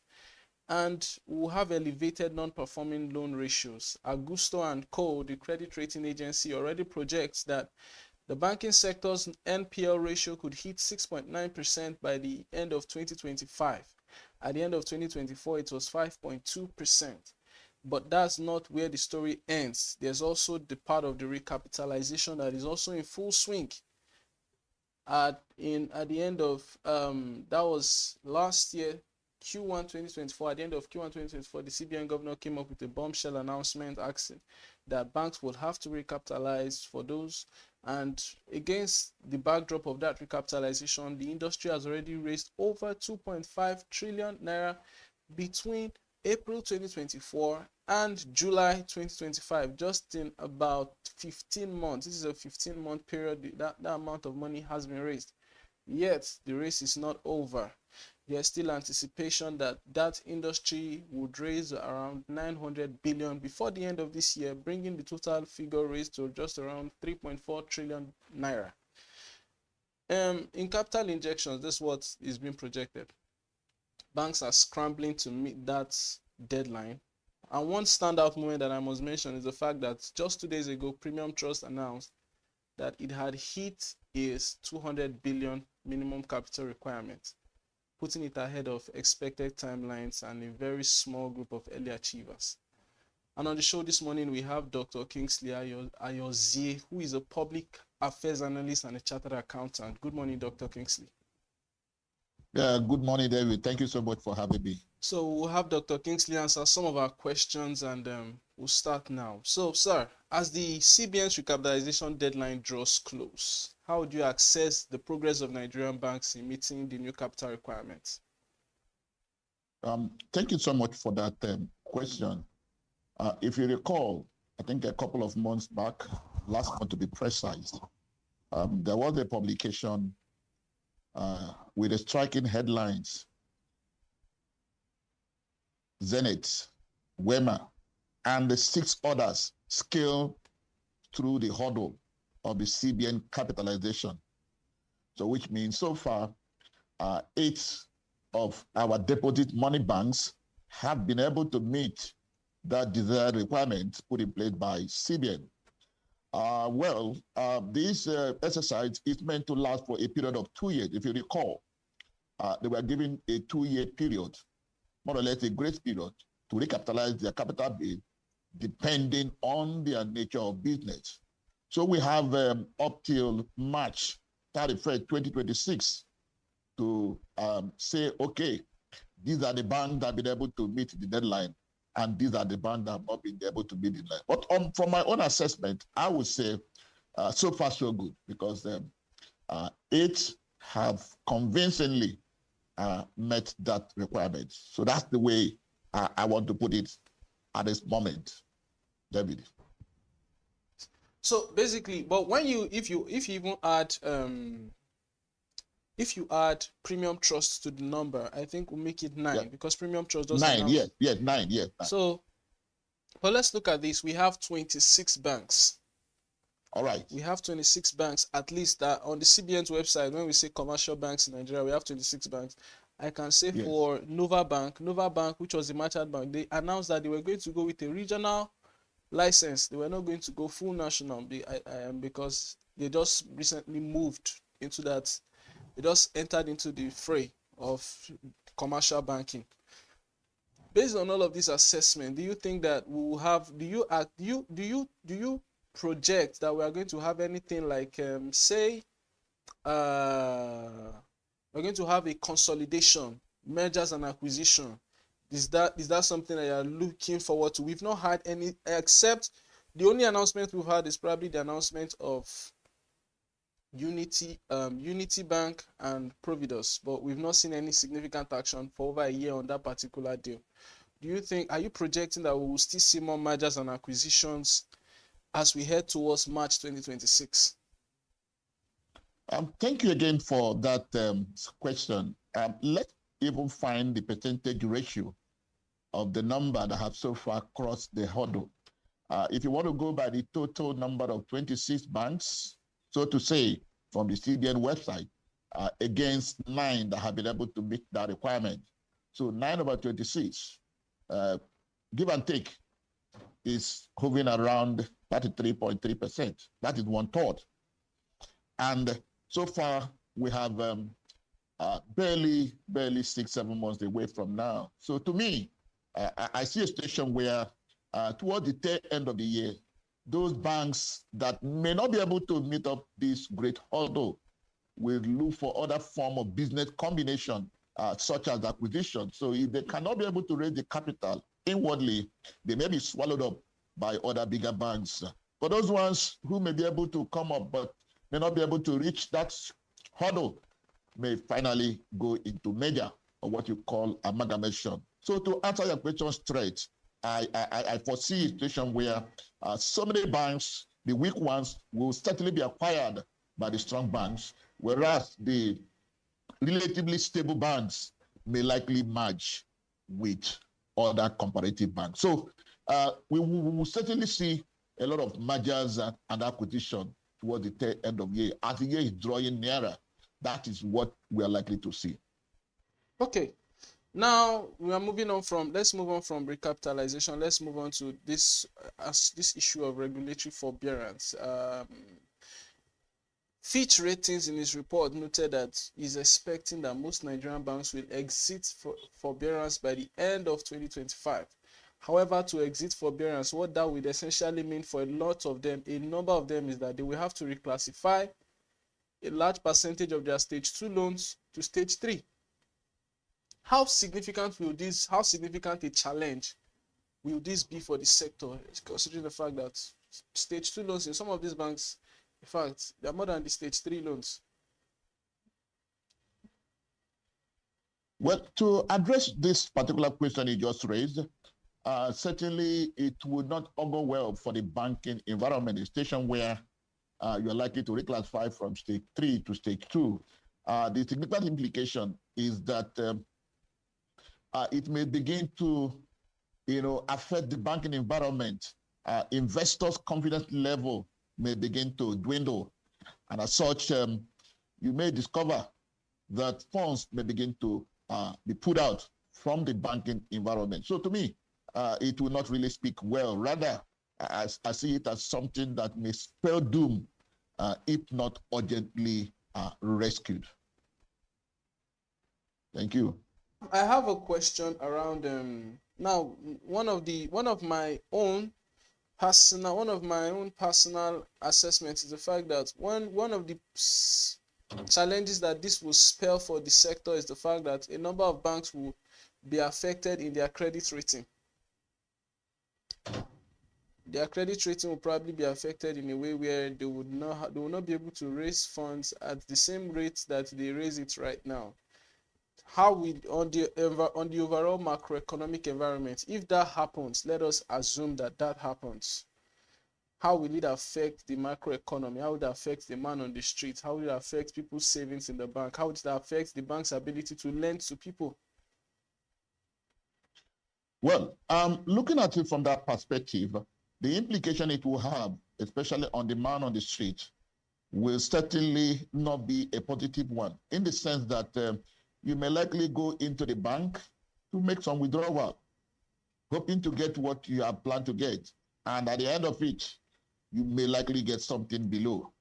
and we'll have elevated non-performing loan ratios. Augusto and Co., the credit rating agency, already projects that the banking sector's NPL ratio could hit 6.9% by the end of 2025. At the end of 2024, it was 5.2%. But that's not where the story ends. There's also the part of the recapitalization that is also in full swing. At the end of that was last year, Q1 2024. At the end of Q1 2024, the CBN governor came up with a bombshell announcement asking that banks would have to recapitalize for those. And against the backdrop of that recapitalization, the industry has already raised over 2.5 trillion naira between April 2024 and July 2025, just in about 15 months. This is a 15-month period that amount of money has been raised. Yet the race is not over. There's still anticipation that that industry would raise around 900 billion before the end of this year, bringing the total figure raised to just around 3.4 trillion naira. In capital injections, that's what is being projected. Banks are scrambling to meet that deadline. And one standout moment that I must mention is the fact that just 2 days ago, Premium Trust announced that it had hit its 200 billion minimum capital requirement, putting it ahead of expected timelines and a very small group of early achievers. And on the show this morning, we have Dr. Kingsley Ayozie, who is a public affairs analyst and a chartered accountant. Good morning, Dr. Kingsley. Yeah, good morning, David. Thank you so much for having me. So we'll have Dr. Kingsley answer some of our questions, and we'll start now. So, sir, as the CBN's recapitalization deadline draws close, how would you assess the progress of Nigerian banks in meeting the new capital requirements? Thank you so much for that question. If you recall, I think a couple of months back, last month to be precise, there was a publication with the striking headlines: Zenith, Wema, and the 6 others scaled through the hurdle of the CBN capitalization. So which means so far, 8 of our deposit money banks have been able to meet that desired requirement put in place by CBN. This exercise is meant to last for a period of 2 years. If you recall, they were given a 2-year period, more or less a grace period, to recapitalize their capital base depending on their nature of business. So we have up till March 31st, 2026 to say, okay, these are the banks that have been able to meet the deadline, and these are the banks that have not been able to meet the deadline. But from my own assessment, I would say so far so good, because 8 have convincingly met that requirement. So that's the way I want to put it at this moment, David. So basically, but when if you even add if you add Premium Trust to the number, I think we'll make it 9, because Premium Trust does 9. Yes, 9. Yes. 9. So, but let's look at this. We have 26 banks. All right. We have 26 banks, at least on the CBN's website. When we say commercial banks in Nigeria, we have 26 banks. I can say for Nova Bank, which was the merchant bank, they announced that they were going to go with a regional license. They were not going to go full national because they just recently moved into that. They just entered into the fray of commercial banking. Based on all of this assessment, do you think that we will have? Do you project that we are going to have anything like, say, we're going to have a consolidation, mergers and acquisition? Is that something that you're looking forward to? We've not had any, except the only announcement we've had is probably the announcement of Unity Bank and Providus, but we've not seen any significant action for over a year on that particular deal. Are you projecting that we will still see more mergers and acquisitions as we head towards March 2026? Thank you again for that question. Let's even find the percentage ratio of the number that have so far crossed the hurdle. If you want to go by the total number of 26 banks, so to say, from the CBN website, against 9 that have been able to meet that requirement. So 9 over 26, give and take, is hovering around 33.3%. That is 1/3. And so far, we have barely 6-7 months away from now. So to me, I see a situation where toward the tail end of the year, those banks that may not be able to meet up this great hurdle will look for other form of business combination, such as acquisition. So if they cannot be able to raise the capital inwardly, they may be swallowed up by other bigger banks. For those ones who may be able to come up but may not be able to reach that hurdle, may finally go into merger, or what you call amalgamation. So to answer your question straight, I foresee a situation where so many banks, the weak ones, will certainly be acquired by the strong banks, whereas the relatively stable banks may likely merge with other comparative banks. So we will certainly see a lot of mergers and acquisition towards the tail end of the year. As the year is drawing nearer, that is what we are likely to see. Okay. Now we are moving on from, let's move on from recapitalization. Let's move on to this issue of regulatory forbearance. Fitch Ratings in his report noted that he's expecting that most Nigerian banks will exit forbearance by the end of 2025. However, to exit forbearance, what that would essentially mean for a number of them, is that they will have to reclassify a large percentage of their stage 2 loans to stage 3. How significant a challenge will this be for the sector, considering the fact that stage 2 loans in some of these banks, in fact, they are more than the stage 3 loans? Well, to address this particular question you just raised, certainly it would not augur well for the banking environment, a station where you're likely to reclassify from stage 3 to stage 2. The significant implication is that it may begin to, affect the banking environment. Investors' confidence level may begin to dwindle, and as such, you may discover that funds may begin to be put out from the banking environment. So to me, it will not really speak well. Rather, I see it as something that may spell doom if not urgently rescued. Thank you. I have a question around now. One of my own personal assessments is the fact that one of the challenges that this will spell for the sector is the fact that a number of banks will be affected in their credit rating. Their credit rating will probably be affected in a way where they will not be able to raise funds at the same rate that they raise it right now. How will on the overall macroeconomic environment, if that happens, let us assume that happens, how will it affect the macroeconomy? How will it affect the man on the street? How will it affect people's savings in the bank? How will it affect the bank's ability to lend to people? Well, looking at it from that perspective, the implication it will have, especially on the man on the street, will certainly not be a positive one, in the sense that you may likely go into the bank to make some withdrawal, hoping to get what you have planned to get. And at the end of it, you may likely get something below.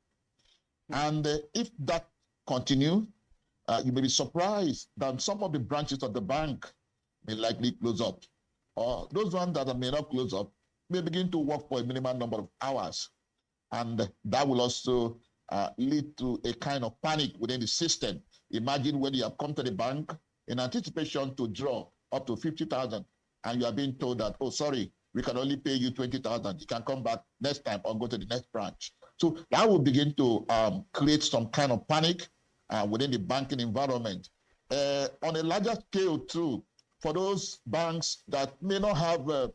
And if that continues, you may be surprised that some of the branches of the bank may likely close up. Or those ones that may not close up may begin to work for a minimum number of hours. and that will also lead to a kind of panic within the system. Imagine when you have come to the bank in anticipation to draw up to 50,000, and you are being told that, oh, sorry, we can only pay you 20,000. You can come back next time or go to the next branch. So that will begin to create some kind of panic within the banking environment. On a larger scale too, for those banks that may not have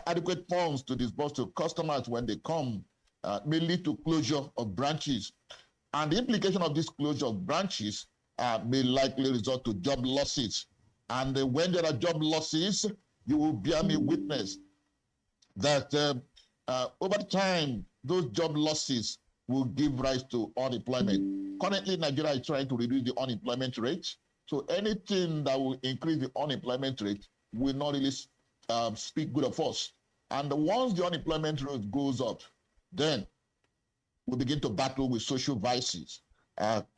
adequate funds to disburse to customers when they come, may lead to closure of branches. And the implication of this closure of branches may likely result to job losses. And when there are job losses, you will bear me witness that over time, those job losses will give rise to unemployment. Currently, Nigeria is trying to reduce the unemployment rate. So anything that will increase the unemployment rate will not really speak good of us. And once the unemployment rate goes up, then we begin to battle with social vices.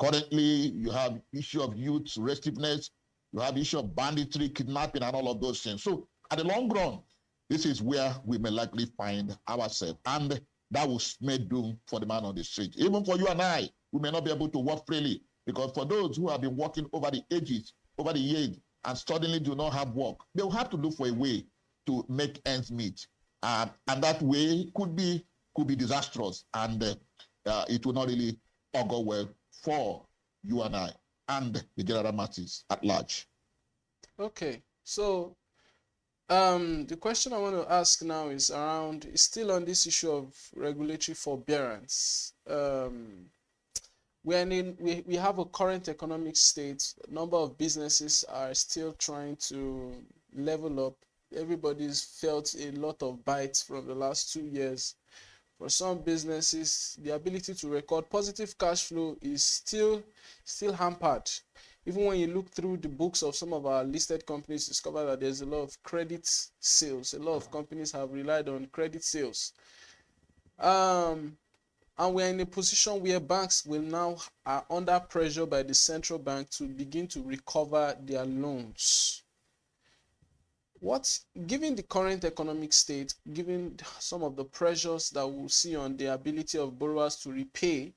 Currently, you have issue of youth restiveness, you have issue of banditry, kidnapping, and all of those things. So at the long run, this is where we may likely find ourselves. And that will make doom for the man on the street. Even for you and I, we may not be able to work freely, because for those who have been working over the ages, over the years, and suddenly do not have work, they will have to look for a way to make ends meet. And that way could be disastrous, and it will not really augur well for you and I and the general masses at large. Okay, so the question I want to ask now is still on this issue of regulatory forbearance. We have a current economic state. A number of businesses are still trying to level up. Everybody's felt a lot of bites from the last 2 years. For some businesses, the ability to record positive cash flow is still hampered. Even when you look through the books of some of our listed companies, discover that there's a lot of credit sales. A lot of companies have relied on credit sales. And we're in a position where banks will now are under pressure by the central bank to begin to recover their loans. Given the current economic state, given some of the pressures that we'll see on the ability of borrowers to repay,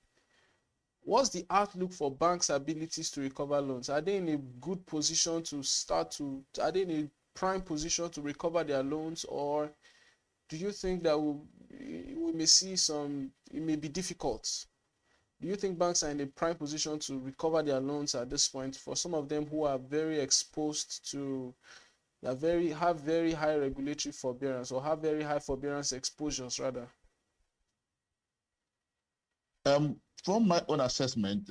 what's the outlook for banks' abilities to recover loans? Are they in a good position are they in a prime position to recover their loans, or do you think that we may see it may be difficult? Do you think banks are in a prime position to recover their loans at this point for some of them who are very exposed to, have very high regulatory forbearance, or have very high forbearance exposures rather? From my own assessment,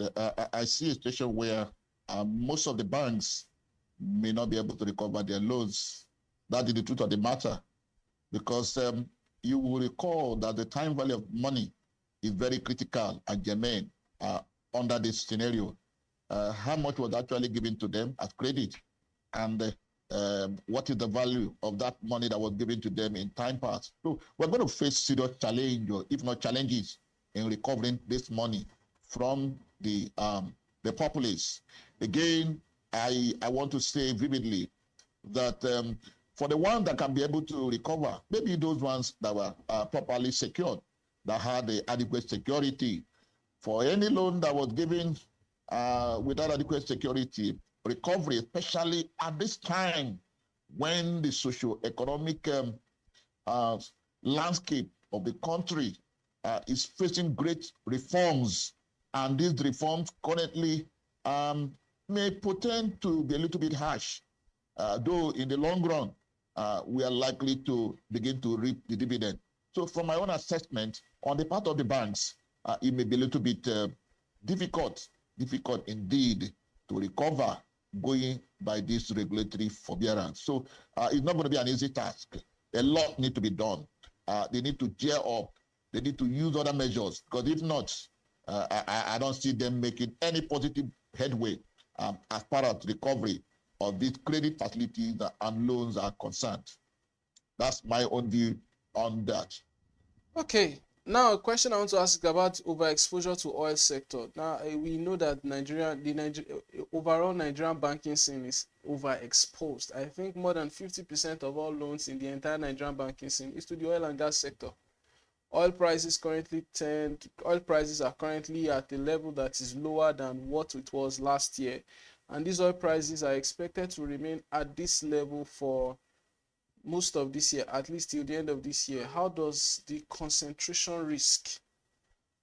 I see a situation where most of the banks may not be able to recover their loans. That is the truth of the matter, because you will recall that the time value of money is very critical and germane under this scenario. How much was actually given to them as credit, and what is the value of that money that was given to them in time past? So we're going to face serious challenge, or if not challenges, in recovering this money from the populace. Again, I want to say vividly that for the ones that can be able to recover, maybe those ones that were properly secured, that had the adequate security. For any loan that was given without adequate security, recovery, especially at this time when the socio-economic landscape of the country is facing great reforms, and these reforms currently may pretend to be a little bit harsh, though in the long run we are likely to begin to reap the dividend. So from my own assessment, on the part of the banks, it may be a little bit difficult indeed to recover going by this regulatory forbearance. So it's not going to be an easy task. A lot need to be done. They need to gear up. They need to use other measures, because if not, I don't see them making any positive headway as far as recovery of these credit facilities and loans are concerned. That's my own view on that. Okay, now a question I want to ask about overexposure to oil sector. Now we know that overall Nigerian banking scene is overexposed. I think more than 50% of all loans in the entire Nigerian banking scene is to the oil and gas sector. Oil prices are currently at a level that is lower than what it was last year, and these oil prices are expected to remain at this level for most of this year, at least till the end of this year. How does the concentration risk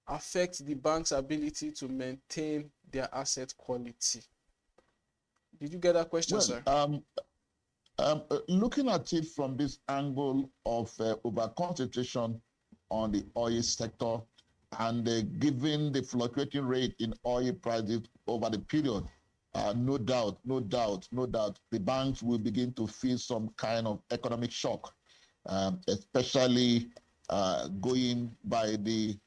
affect the bank's ability to maintain their asset quality? Did you get that question, sir? Looking at it from this angle of over-concentration on the oil sector and given the fluctuating rate in oil prices over the period, no doubt, the banks will begin to feel some kind of economic shock, especially going by the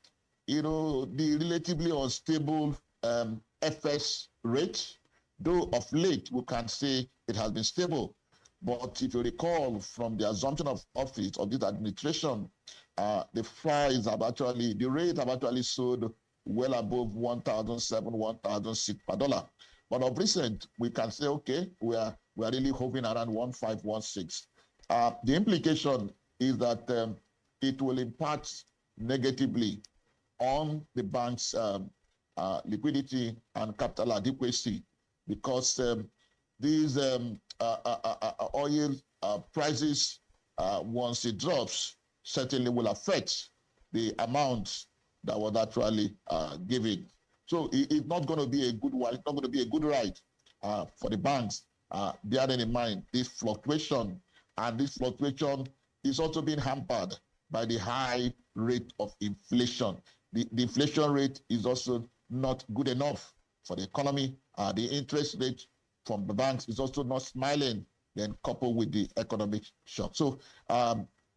relatively unstable FX rate. Though of late we can say it has been stable, but if you recall from the assumption of office of this administration, the rate have actually sold well above 1,007, 1,006 per dollar. But of recent, we can say, okay, we are really hovering around 1,516. The implication is that it will impact negatively on the bank's liquidity and capital adequacy, because these oil prices, once it drops, certainly will affect the amount that was actually given. So it's not going to be a good one. It's not going to be a good ride for the banks. Bearing in mind this fluctuation, and this fluctuation is also being hampered by the high rate of inflation. The inflation rate is also not good enough for the economy. The interest rate from the banks is also not smiling, then coupled with the economic shock. So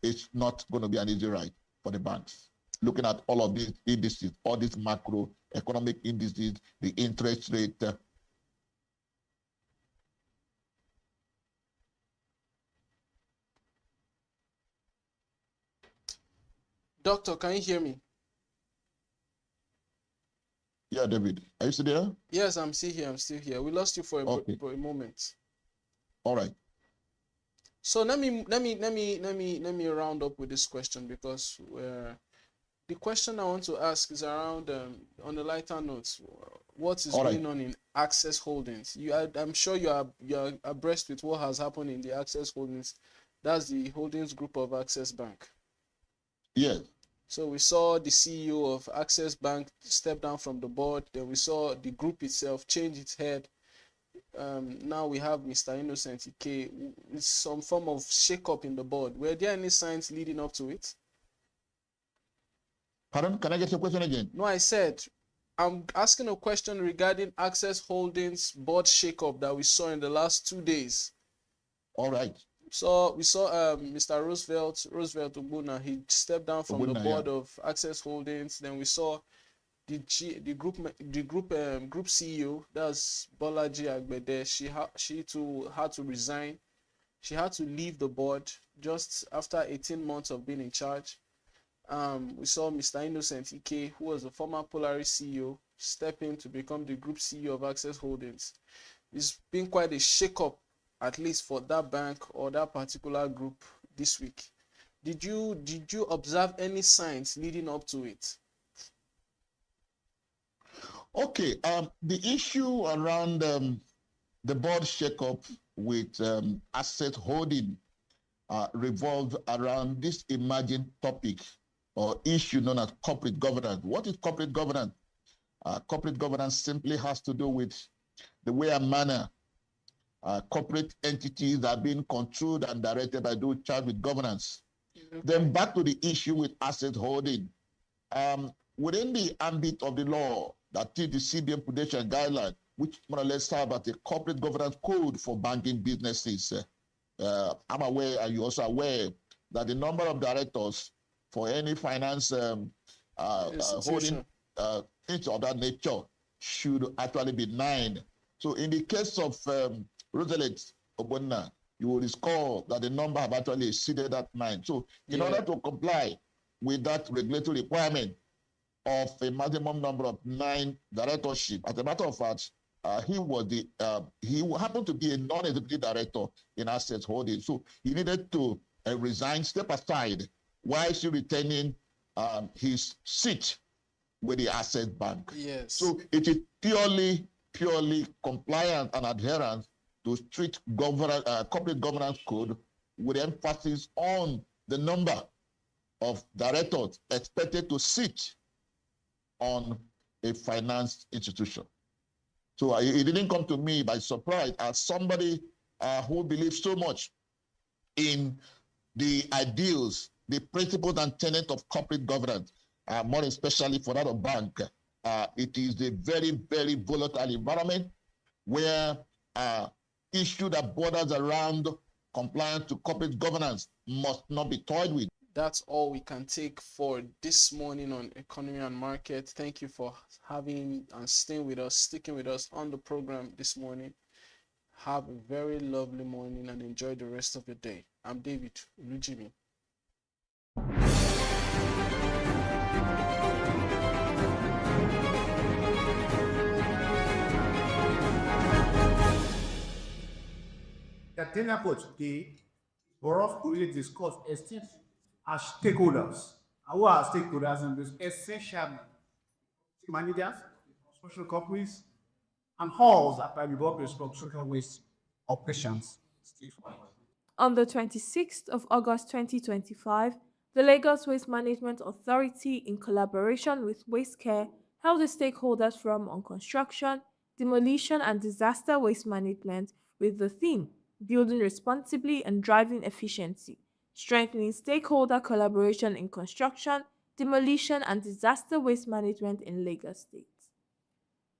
it's not going to be an easy ride for the banks. Looking at all of these indices, all these macroeconomic indices, the interest rate. Doctor, can you hear me? Yeah, David. Are you still there? Yes, I'm still here. We lost you for a moment. All right. So let me round up with this question, because the question I want to ask is around on the lighter notes. What is going on in Access Holdings? I'm sure you are abreast with what has happened in the Access Holdings. That's the holdings group of Access Bank. Yes. So we saw the CEO of Access Bank step down from the board. Then we saw the group itself change its head. Now we have Mr. Innocent Ike. It's some form of shake-up in the board. Were there any signs leading up to it? Pardon? Can I get your question again? No, I said I'm asking a question regarding Access Holdings board shake-up that we saw in the last 2 days. All right. So we saw Mr. Roosevelt Ogbonna. He stepped down from the board of Access Holdings. Then we saw the group CEO, that's Bolaji Agbede. She too had to resign. She had to leave the board just after 18 months of being in charge. We saw Mr. Innocent Ike, who was the former Polaris CEO, step in to become the group CEO of Access Holdings. It's been quite a shake-up, at least for that bank or that particular group this week. Did you observe any signs leading up to it? Okay, the issue around the board shake-up with Asset Holding revolved around this emerging topic or issue known as corporate governance. What is corporate governance? Corporate governance simply has to do with the way and manner corporate entities are being controlled and directed by those charged with governance. Okay. Then back to the issue with Asset Holding. Within the ambit of the law, that is the CBN Prudential Guideline, which more or less serve as a corporate governance code for banking businesses. I'm aware, and you're also aware, that the number of directors for any finance holding things of that nature should actually be 9. So in the case of Roosevelt Ogbonna, you will recall that the number have actually exceeded that 9. So in order to comply with that regulatory requirement of a maximum number of 9 directorship, as a matter of fact, he happened to be a non-executive director in Asset Holding. So he needed to resign, step aside, while still retaining his seat with the Asset Bank. Yes. So it is purely compliance and adherence to strict corporate governance code with emphasis on the number of directors expected to sit on a finance institution. So it didn't come to me by surprise as somebody who believes so much in the ideals, the principles and tenets of corporate governance, more especially for that of bank. It is a very, very volatile environment where issue that borders around compliance to corporate governance must not be toyed with. That's all we can take for this morning on Economy and Market. Thank you for having and staying with us, sticking with us on the program this morning. Have a very lovely morning and enjoy the rest of your day. I'm David Rujimi. The dinner for today for us to really discuss esteem as stakeholders. Who are stakeholders in this? Essentially, managers, social companies, and halls that are involved with social waste operations. On the 26th of August 2025, the Lagos Waste Management Authority, in collaboration with Waste Care, held a stakeholders forum on construction, demolition, and disaster waste management with the theme Building Responsibly and Driving Efficiency, Strengthening Stakeholder Collaboration in Construction, Demolition, and Disaster Waste Management in Lagos State.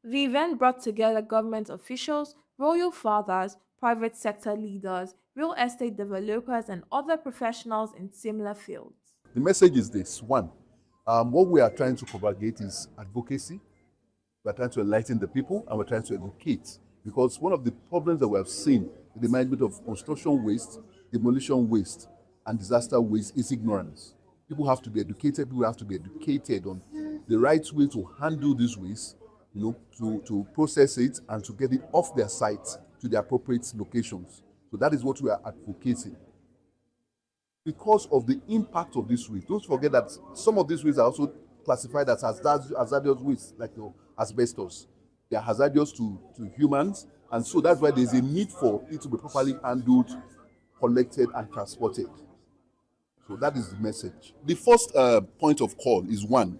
The event brought together government officials, royal fathers, private sector leaders, real estate developers, and other professionals in similar fields. The message is this. One, what we are trying to propagate is advocacy. We're trying to enlighten the people, and we're trying to educate. Because one of the problems that we have seen in the management of construction waste, demolition waste, and disaster waste is ignorance. People have to be educated. People have to be educated on the right way to handle this waste, to process it and to get it off their site to the appropriate locations. So that is what we are advocating. Because of the impact of this waste, don't forget that some of these wastes are also classified as hazardous waste, like asbestos. They are hazardous to humans, and so that's why there's a need for it to be properly handled, collected, and transported. So that is the message. The first point of call is one,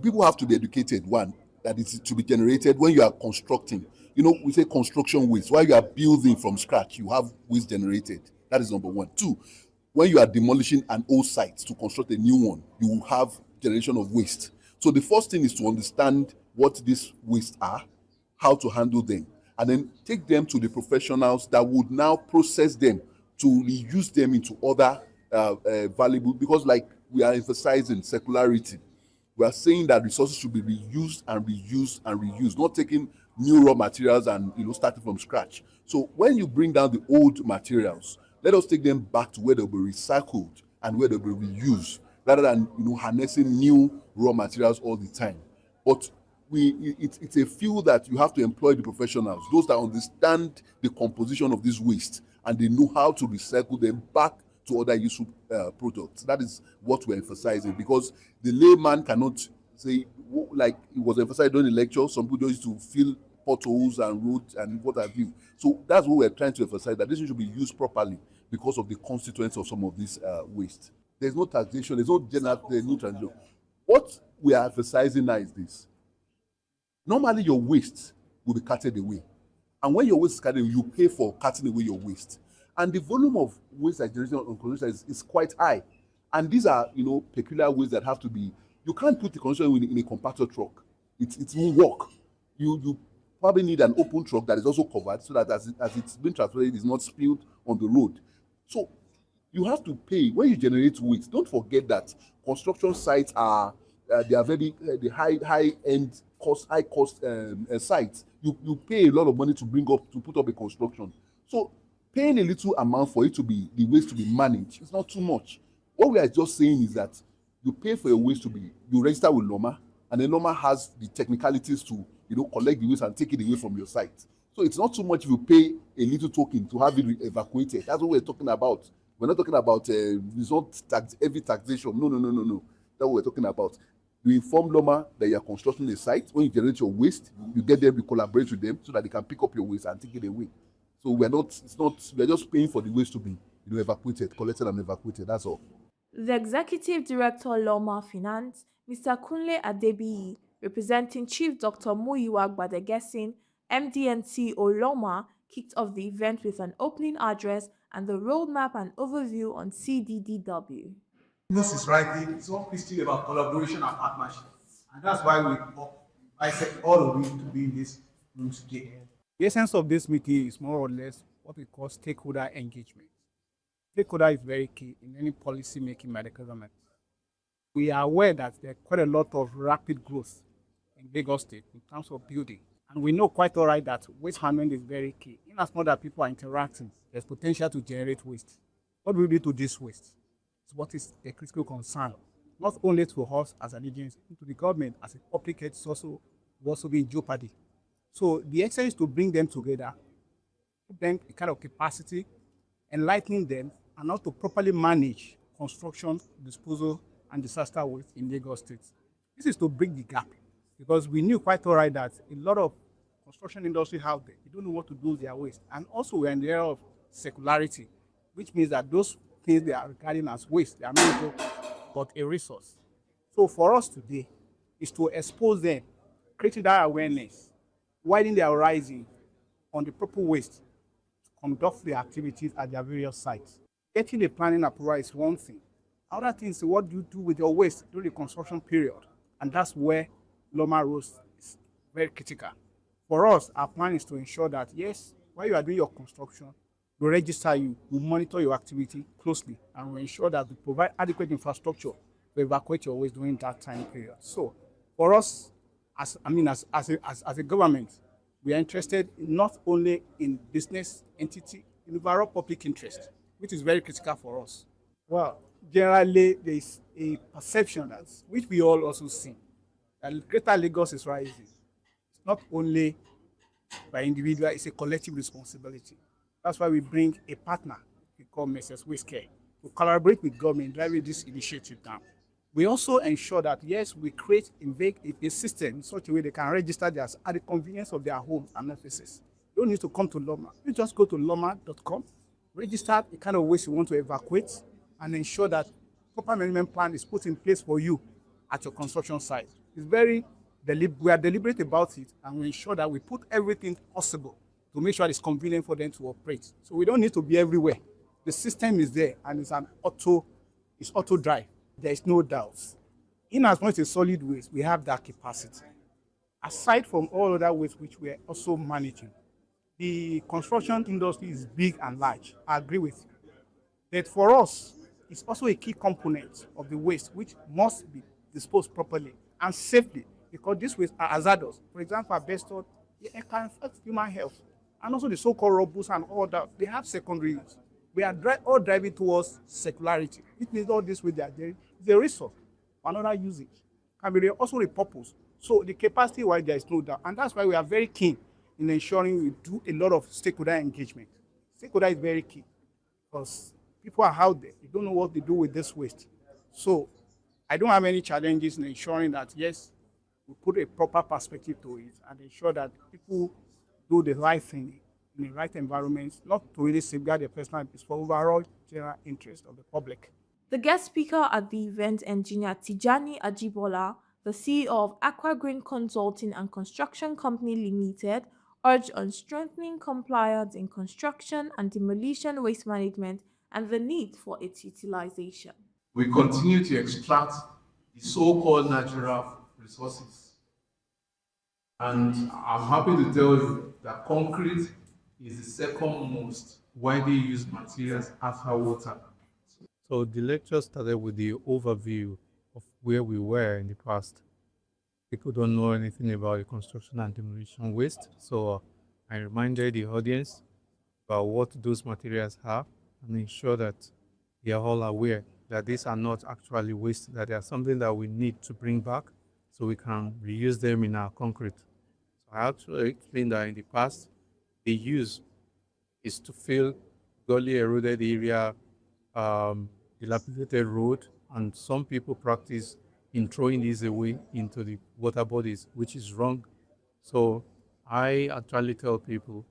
people have to be educated, one, that it is to be generated when you are constructing. We say construction waste. While you are building from scratch, you have waste generated. That is number one. Two, when you are demolishing an old site to construct a new one, you will have generation of waste. So the first thing is to understand what these wastes are, how to handle them, and then take them to the professionals that would now process them to reuse them into other valuable, because like we are emphasizing circularity. We are saying that resources should be reused and reused and reused, not taking new raw materials and starting from scratch. So when you bring down the old materials, let us take them back to where they'll be recycled and where they'll be reused, rather than harnessing new raw materials all the time. But it's a field that you have to employ the professionals, those that understand the composition of this waste, and they know how to recycle them back to other useful products. That is what we're emphasizing, because the layman cannot say, like it was emphasized during the lecture, some people used to fill potholes and roads and what have you. So that's what we're trying to emphasize, that this should be used properly because of the constituents of some of this waste. There's no taxation, there's no transition. What we are emphasizing now is this. Normally your waste will be carted away. And when your waste is carted away, you pay for carting away your waste. And the volume of waste that generation on construction is quite high. And these are, peculiar waste that have to be, you can't put the construction in a compactor truck. It won't work. You probably need an open truck that is also covered so that as it's being transported, it's not spilled on the road. So you have to pay. When you generate waste, don't forget that construction sites are, they are very high-end, high cost sites. You pay a lot of money to put up a construction. So paying a little amount for it to be, the waste to be managed, it's not too much. What we are just saying is that you pay for your waste to be, you register with LOMA, and then LOMA has the technicalities to, collect the waste and take it away from your site. So it's not too much if you pay a little token to have it evacuated. That's what we're talking about. We're not talking about it's not heavy taxation. No. That's what we're talking about. You inform Loma that you are constructing a site. When you generate your waste, you get them, you collaborate with them so that they can pick up your waste and take it away. So we're just paying for the waste to be evacuated, collected and evacuated. That's all. The Executive Director Loma Finance, Mr. Kunle Adebiyi, representing Chief Dr. Muyiwa Gbadegesin, MD and CEO Loma, kicked off the event with an opening address and the roadmap and overview on CDDW. Business is writing, it's all still about collaboration and partnership. And that's why I said all of you to be in this room today. The essence of this meeting is more or less what we call stakeholder engagement. Stakeholder is very key in any policy making by the government. We are aware that there's quite a lot of rapid growth in Lagos State in terms of building. And we know quite all right that waste handling is very key. In as much as people are interacting, there's potential to generate waste. What do we do to this waste? It's what is a critical concern, not only to us as an agency, to the government as a public health will also be in jeopardy. So the exercise is to bring them together, give them a kind of capacity, enlightening them, and how to properly manage construction, disposal, and disaster waste in Lagos State. This is to bridge the gap, because we knew quite all right that a lot of construction industry out there, they don't know what to do with their waste. And also we're in the era of circularity, which means that those things they are regarding as waste, they are not but a resource. So for us today is to expose them, creating that awareness, widening their horizon on the proper waste, to conduct the activities at their various sites. Getting a planning approval is one thing. Other things is what do you do with your waste during the construction period? And that's where Loma Roast is very critical. For us, our plan is to ensure that, yes, while you are doing your construction, we register you, we monitor your activity closely, and we ensure that we provide adequate infrastructure to evacuate your waste during that time period. So for us, as a government, we are interested not only in business entity, in overall public interest, which is very critical for us. Well, generally, there is a perception that, which we all also see, that Greater Lagos is rising. It's not only by individual, it's a collective responsibility. That's why we bring a partner we call Mrs. Whiskey to collaborate with government driving this initiative down. We also ensure that, yes, we create a system in such a way they can register theirs at the convenience of their homes and offices. You don't need to come to Loma. You just go to loma.com, register the kind of waste you want to evacuate, and ensure that proper management plan is put in place for you at your construction site. It's we are deliberate about it, and we ensure that we put everything possible to make sure it's convenient for them to operate. So we don't need to be everywhere. The system is there, and it's auto drive. There is no doubt. In as much as solid waste, we have that capacity. Aside from all other waste which we are also managing, the construction industry is big and large. I agree with you. But for us, it's also a key component of the waste which must be disposed properly and safely, because these wastes are hazardous. For example, asbestos, it can affect human health. And also the so-called rubbles and all that, they have secondary use. We are all driving towards circularity. It means all this with their is a resource for another usage, can be also repurposed. So the capacity wise there is no doubt. And that's why we are very keen in ensuring we do a lot of stakeholder engagement. Stakeholder is very key because people are out there, they don't know what they do with this waste. So I don't have any challenges in ensuring that, yes, we put a proper perspective to it and ensure that people do the right thing in the right environment, not to really safeguard their personal peace, for overall general interest of the public. The guest speaker at the event, engineer Tijani Ajibola, the CEO of Aqua Green Consulting and Construction Company Limited, urged on strengthening compliance in construction and demolition waste management and the need for its utilization. We continue to extract the so-called natural resources. And I'm happy to tell you that concrete is the second most widely used materials after water. So the lecture started with the overview of where we were in the past. People don't know anything about the construction and demolition waste. So I reminded the audience about what those materials are and ensure that they are all aware that these are not actually waste, that they are something that we need to bring back so we can reuse them in our concrete. So I actually explained that in the past, the use is to fill gully eroded area, dilapidated road, and some people practice in throwing these away into the water bodies, which is wrong. So I actually tell people,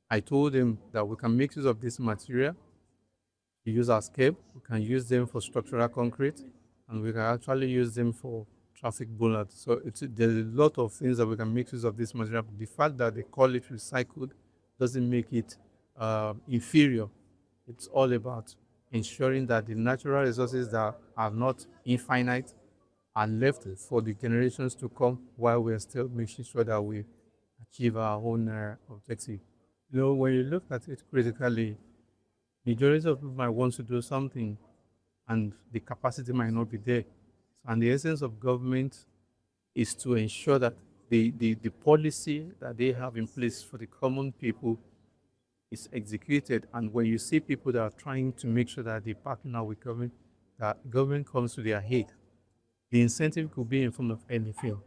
I told them that we can make use of this material, we use our scape, we can use them for structural concrete, and we can actually use them for traffic bollards. So there's a lot of things that we can make use of this material. The fact that they call it recycled doesn't make it inferior. It's all about ensuring that the natural resources that are not infinite are left for the generations to come, while we're still making sure that we achieve our own objective. When you look at it critically, majority of people might want to do something and the capacity might not be there. And the essence of government is to ensure that the policy that they have in place for the common people is executed. And when you see people that are trying to make sure that they partner with government, that government comes to their aid, the incentive could be in form of anything.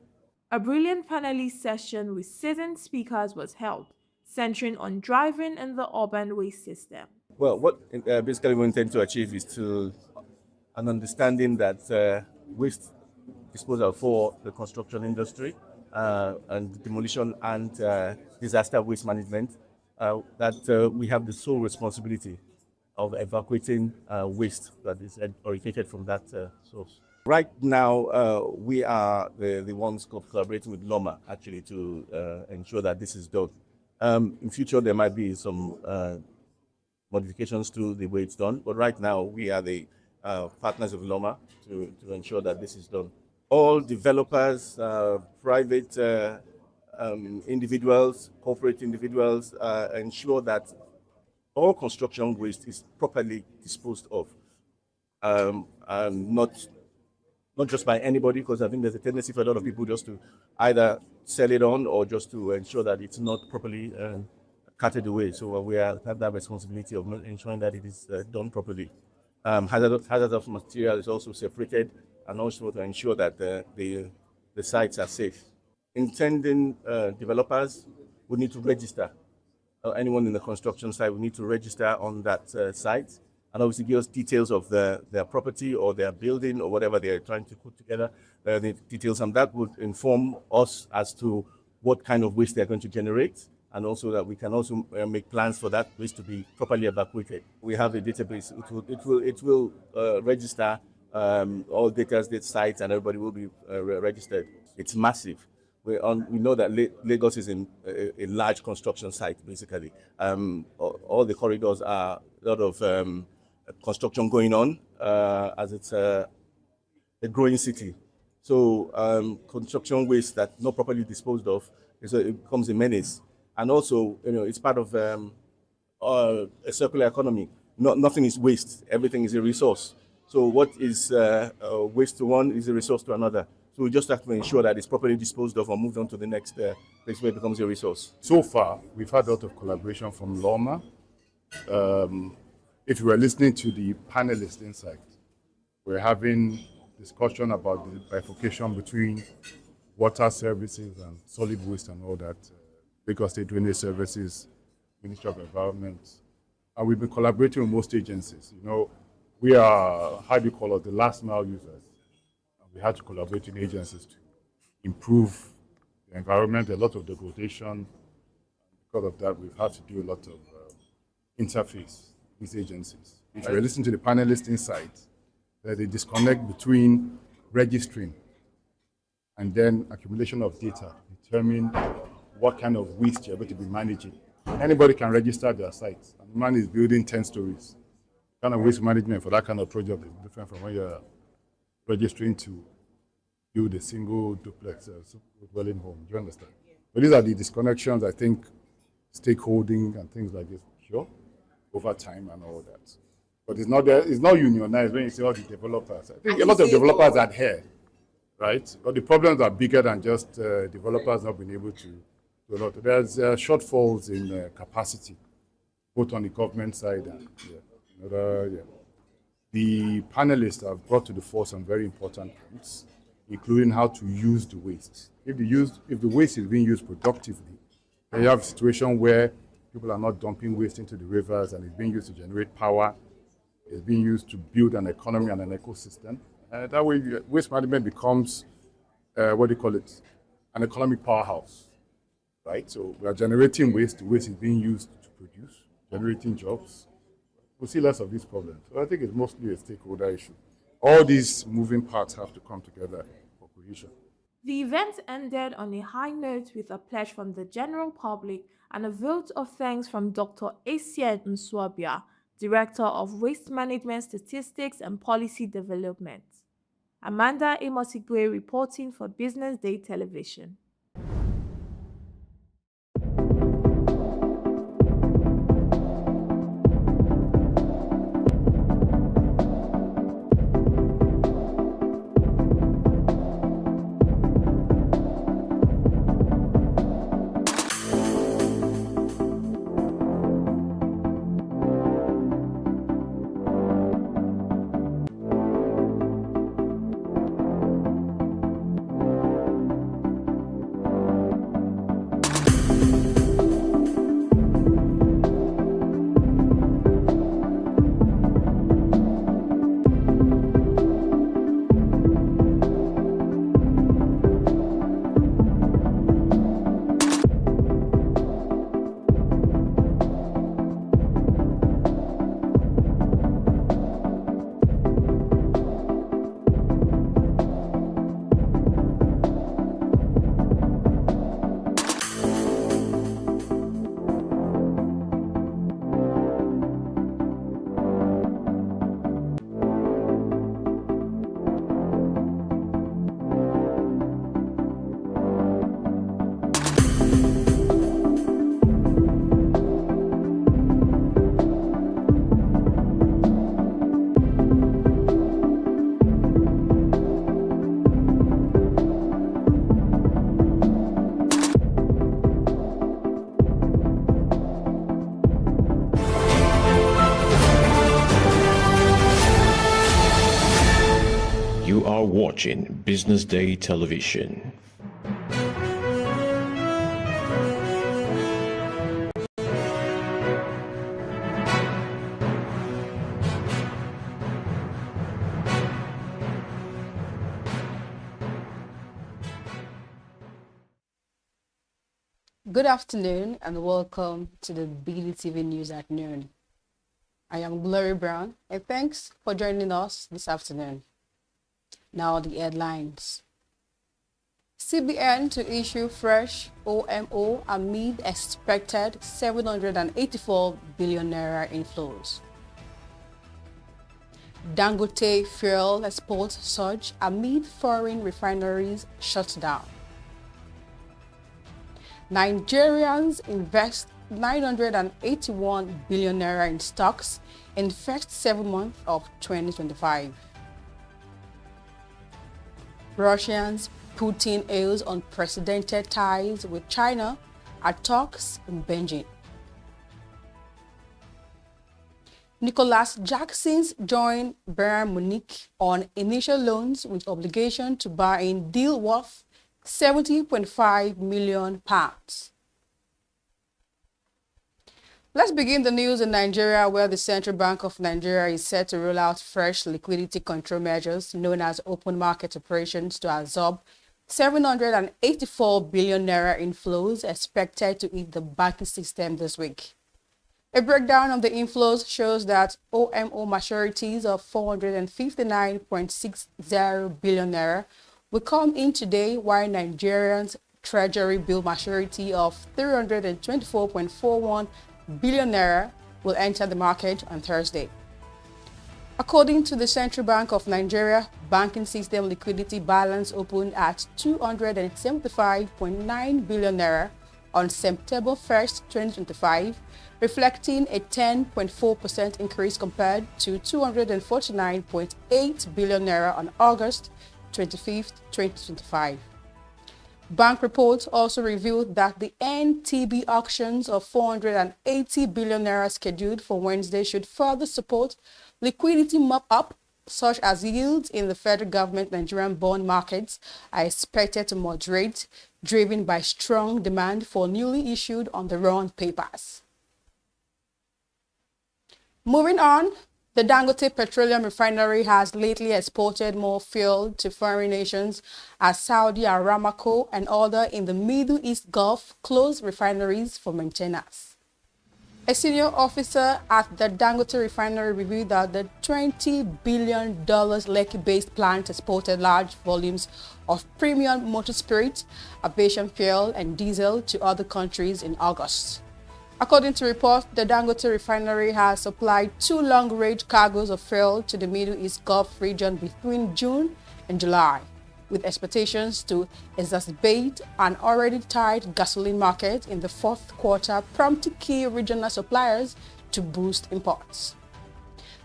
A brilliant panelist session with seasoned speakers was held, centering on driving in the urban waste system. Well, what basically we intend to achieve is an understanding that waste disposal for the construction industry and demolition and disaster waste management, that we have the sole responsibility of evacuating waste that is originated from that source. Right now, we are the ones collaborating with LOMA actually to ensure that this is done. In future, there might be some modifications to the way it's done, but right now we are the partners of LOMA to ensure that this is done. All developers, private individuals, corporate individuals ensure that all construction waste is properly disposed of, and not just by anybody, because I think there's a tendency for a lot of people just to either sell it on or just to ensure that it's not properly carted away. So we have that responsibility of ensuring that it is done properly. Hazardous material is also separated, and also to ensure that the sites are safe. Intending developers would need to register. Anyone in the construction site will need to register on that site, and obviously give us details of their property or their building or whatever they're trying to put together, the details, and that would inform us as to what kind of waste they're going to generate, and also that we can also make plans for that waste to be properly evacuated. We have a database. It will register all data sites, and everybody will be registered. It's massive. We know that Lagos is in a large construction site, basically. All the corridors are a lot of construction going on, as it's a growing city. So construction waste that not properly disposed of, it becomes a menace. And also, it's part of a circular economy. Nothing is waste. Everything is a resource. So what is waste to one is a resource to another. So we just have to ensure that it's properly disposed of or moved on to the next place where it becomes a resource. So far, we've had a lot of collaboration from LOMA. If you were listening to the panelists inside, we're having discussion about the bifurcation between water services and solid waste and all that. Lagos State Drainage Services, Ministry of Environment. And we've been collaborating with most agencies. We are, how do you call it, the last mile users. We had to collaborate with agencies to improve the environment, a lot of degradation. Because of that, we've had to do a lot of interface with these agencies. If you listen to the panelists inside, there's a disconnect between registering and then accumulation of data, determine what kind of waste you're going to be managing. Anybody can register their site. And the man is building 10 stories. The kind of waste management for that kind of project is different from when you're registering to build a single duplex dwelling home. Do you understand? But these are the disconnections, I think, stakeholding and things like this, sure, over time and all that. But it's not unionized when you say all the developers. I think a lot of developers adhere, right? But the problems are bigger than just developers not being able to do a lot. There's shortfalls in capacity, both on the government side and the panelists have brought to the fore some very important points, including how to use the waste. If the waste is being used productively, then you have a situation where people are not dumping waste into the rivers and it's being used to generate power, it's being used to build an economy and an ecosystem. That way, waste management becomes, what do you call it, an economic powerhouse, right? So we are generating waste. The waste is being used to produce, generating jobs. We'll see less of these problems. So I think it's mostly a stakeholder issue. All these moving parts have to come together for cohesion. The event ended on a high note with a pledge from the general public and a vote of thanks from Dr. Acien Nswabia, Director of Waste Management Statistics and Policy Development. Amanda Amosigwe reporting for Business Day Television. You are watching Business Day Television. Good afternoon and welcome to the BDTV News at noon. I am Glory Brown and thanks for joining us this afternoon. Now the headlines. CBN to issue fresh OMO amid expected 784 billion naira inflows. Dangote fuel exports surge amid foreign refineries shut down. Nigerians invest 981 billion naira in stocks in first 7 months of 2025. Russians Putin hails unprecedented ties with China at talks in Beijing. Nicholas Jackson's joined Bayern Munich on initial loans with obligation to buy in deal worth £70.5 million. Let's begin the news in Nigeria, where the Central Bank of Nigeria is set to roll out fresh liquidity control measures known as open market operations to absorb 784 billion naira inflows expected to hit the banking system this week. A breakdown of the inflows shows that OMO maturities of 459.60 billion naira will come in today, while Nigerians' treasury bill maturity of 324.41 billion naira will enter the market on Thursday. According to the Central Bank of Nigeria, banking system liquidity balance opened at 275.9 billion naira on September 1st, 2025, reflecting a 10.4% increase compared to 249.8 billion naira on August 25th, 2025. Bank reports also revealed that the NTB auctions of 480 billion naira scheduled for Wednesday should further support liquidity mop-up, such as yields in the federal government Nigerian bond markets are expected to moderate, driven by strong demand for newly issued on-the-run papers. Moving on, The Dangote Petroleum Refinery has lately exported more fuel to foreign nations as Saudi Aramco and other in the Middle East Gulf closed refineries for maintenance. A senior officer at the Dangote Refinery revealed that the $20 billion Lekki-based plant exported large volumes of premium motor spirit, aviation fuel, and diesel to other countries in August. According to reports, the Dangote Refinery has supplied 2 long-range cargoes of fuel to the Middle East Gulf region between June and July, with expectations to exacerbate an already tight gasoline market in the fourth quarter, prompting key regional suppliers to boost imports.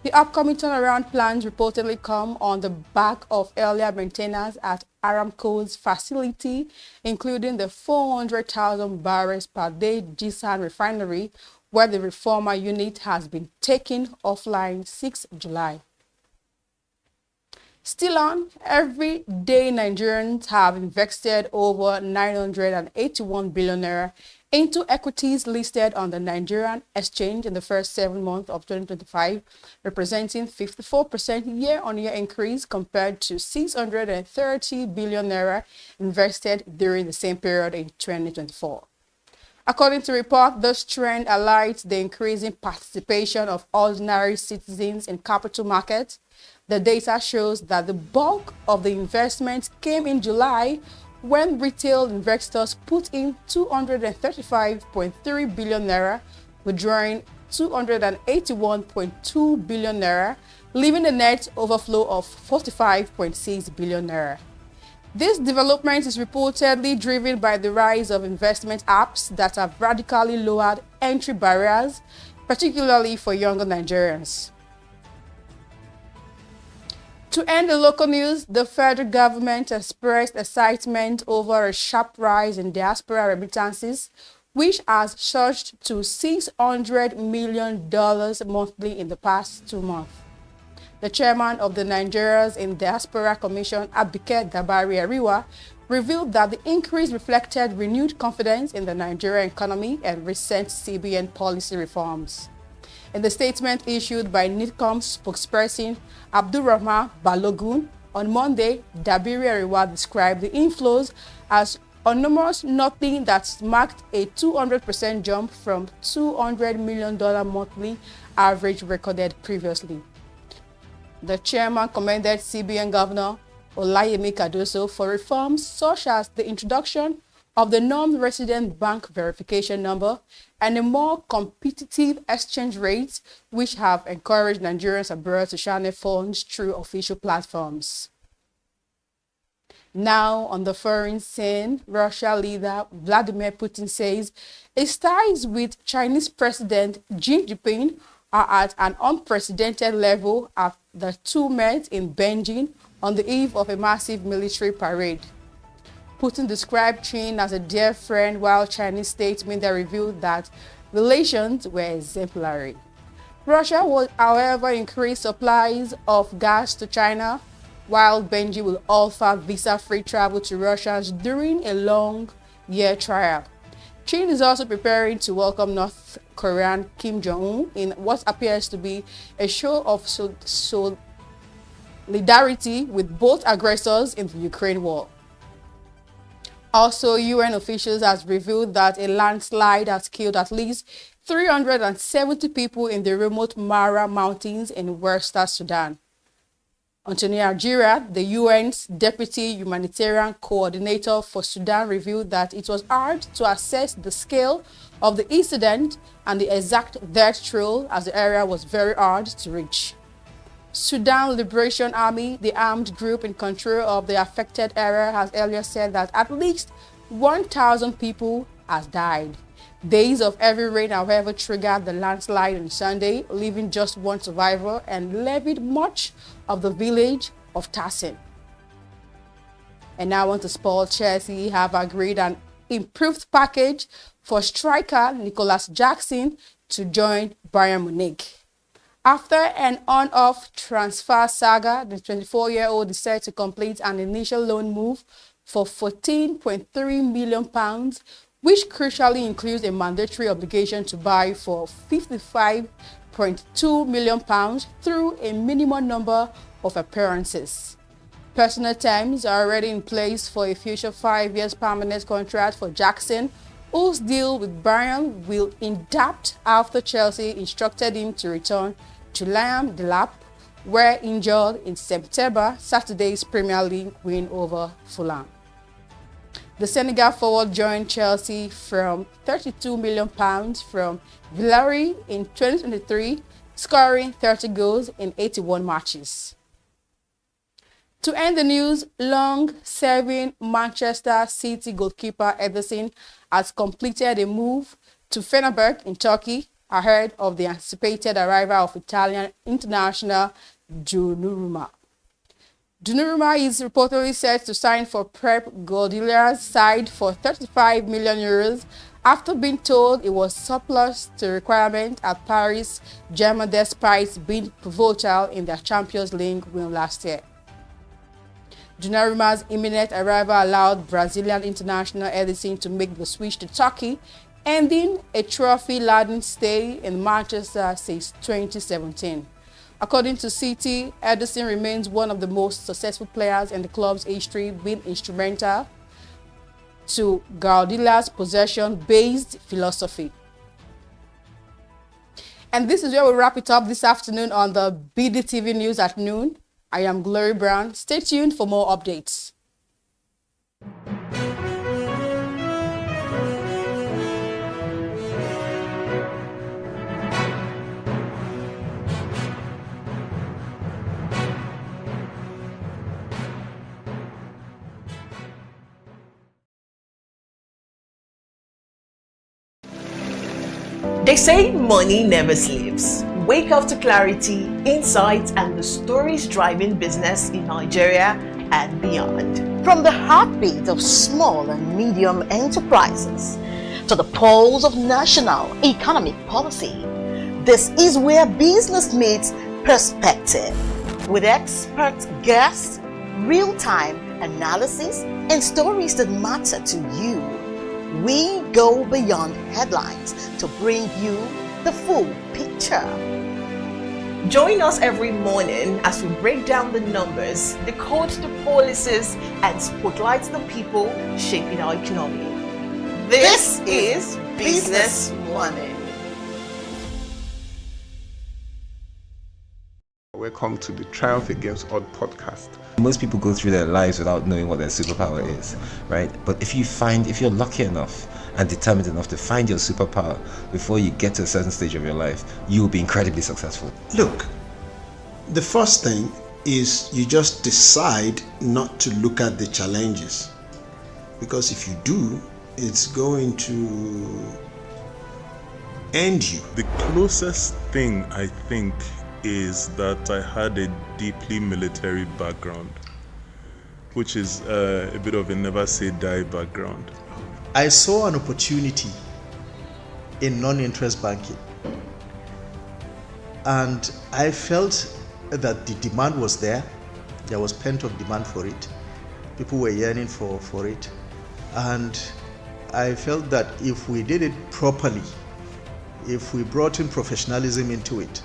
The upcoming turnaround plans reportedly come on the back of earlier maintenance at Aramco's facility, including the 400,000 barrels per day Jisan refinery, where the reformer unit has been taken offline 6 July. Still on, every day Nigerians have invested over 981 billion naira into equities listed on the Nigerian exchange in the first 7 months of 2025, representing 54% year-on-year increase compared to 630 billion naira invested during the same period in 2024. According to report, this trend highlights the increasing participation of ordinary citizens in capital markets. The data shows that the bulk of the investment came in July, when retail investors put in 235.3 billion naira, withdrawing 281.2 billion naira, leaving a net overflow of 45.6 billion naira. This development is reportedly driven by the rise of investment apps that have radically lowered entry barriers, particularly for younger Nigerians. To end the local news, the federal government expressed excitement over a sharp rise in diaspora remittances, which has surged to $600 million monthly in the past 2 months. The chairman of the Nigerians in Diaspora Commission, Abike Dabari Ariwa, revealed that the increase reflected renewed confidence in the Nigerian economy and recent CBN policy reforms. In the statement issued by NIDCOM's spokesperson, Abdulrahman Balogun, on Monday, Dabiri Ariwa described the inflows as enormous, noting that marked a 200% jump from $200 million monthly average recorded previously. The chairman commended CBN Governor Olayemi Cardoso for reforms such as the introduction of the non-resident bank verification number and a more competitive exchange rates, which have encouraged Nigerians abroad to channel funds through official platforms. Now, on the foreign scene, Russia leader Vladimir Putin says his ties with Chinese President Xi Jinping are at an unprecedented level after the two met in Beijing on the eve of a massive military parade. Putin described Qin as a dear friend, while Chinese state media revealed that relations were exemplary. Russia will, however, increase supplies of gas to China, while Beijing will offer visa-free travel to Russians during a long-year trial. Qin is also preparing to welcome North Korean Kim Jong-un in what appears to be a show of solidarity with both aggressors in the Ukraine war. Also, UN officials have revealed that a landslide has killed at least 370 people in the remote Mara Mountains in Western Sudan. Onto Nigeria, the UN's Deputy Humanitarian Coordinator for Sudan revealed that it was hard to assess the scale of the incident and the exact death toll, as the area was very hard to reach. Sudan Liberation Army, the armed group in control of the affected area, has earlier said that at least 1,000 people have died. Days of heavy rain, however, triggered the landslide on Sunday, leaving just one survivor and levied much of the village of Tassin. And now on to sport. Chelsea have agreed an improved package for striker Nicholas Jackson to join Bayern Munich. After an on-off transfer saga, the 24-year-old decided to complete an initial loan move for £14.3 million, which crucially includes a mandatory obligation to buy for £55 £5.2 million through a minimum number of appearances. Personal terms are already in place for a future 5 years permanent contract for Jackson, whose deal with Bayern will adapt after Chelsea instructed him to return to Liam Delap, where injured in September, Saturday's Premier League win over Fulham. The Senegal forward joined Chelsea from £32 million from Villarreal in 2023, scoring 30 goals in 81 matches. To end the news, long-serving Manchester City goalkeeper Ederson has completed a move to Fenerbahce in Turkey ahead of the anticipated arrival of Italian international Donnarumma. Donnarumma is reportedly set to sign for Pep Guardiola's side for €35 million after being told it was surplus to requirement at Paris German despite being pivotal in their Champions League win last year. Donnarumma's imminent arrival allowed Brazilian international Ederson to make the switch to Turkey, ending a trophy-laden stay in Manchester since 2017. According to City, Ederson remains one of the most successful players in the club's history, being instrumental to Guardiola's possession-based philosophy. And this is where we wrap it up this afternoon on the BDTV News at noon. I am Glory Brown. Stay tuned for more updates. They say money never sleeps. Wake up to clarity, insights, and the stories driving business in Nigeria and beyond. From the heartbeat of small and medium enterprises to the pulse of national economic policy, this is where business meets perspective. With expert guests, real-time analysis, and stories that matter to you. We go beyond headlines to bring you the full picture. Join us every morning as we break down the numbers, decode the policies, and spotlight the people shaping our economy. This is Business Morning. Welcome to the Triumph Against Odd podcast. Most people go through their lives without knowing what their superpower is, right? But if you're lucky enough and determined enough to find your superpower before you get to a certain stage of your life, you will be incredibly successful. Look, the first thing is you just decide not to look at the challenges, because if you do, it's going to end you. The closest thing I think is that I had a deeply military background, which is a bit of a never say die background. I saw an opportunity in non-interest banking, and I felt that the demand was there. There was pent-up demand for it. People were yearning for it, and I felt that if we did it properly, if we brought in professionalism into it,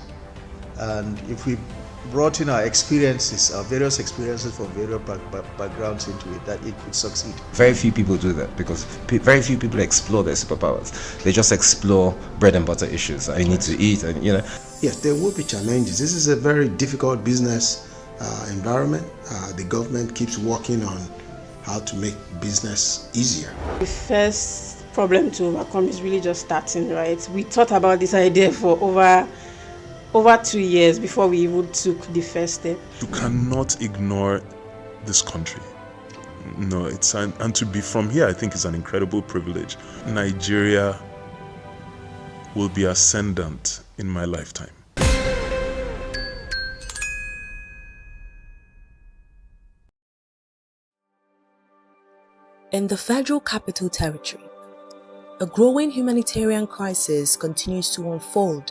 and if we brought in our experiences, our various experiences from various backgrounds into it, that it could succeed. Very few people do that because very few people explore their superpowers. They just explore bread and butter issues. I need to eat, and Yes, there will be challenges. This is a very difficult business environment. The government keeps working on how to make business easier. The first problem to overcome is really just starting, right? We thought about this idea for over 2 years before we even took the first step. You cannot ignore this country. No, and to be from here, I think is an incredible privilege. Nigeria will be ascendant in my lifetime. In the Federal Capital Territory, a growing humanitarian crisis continues to unfold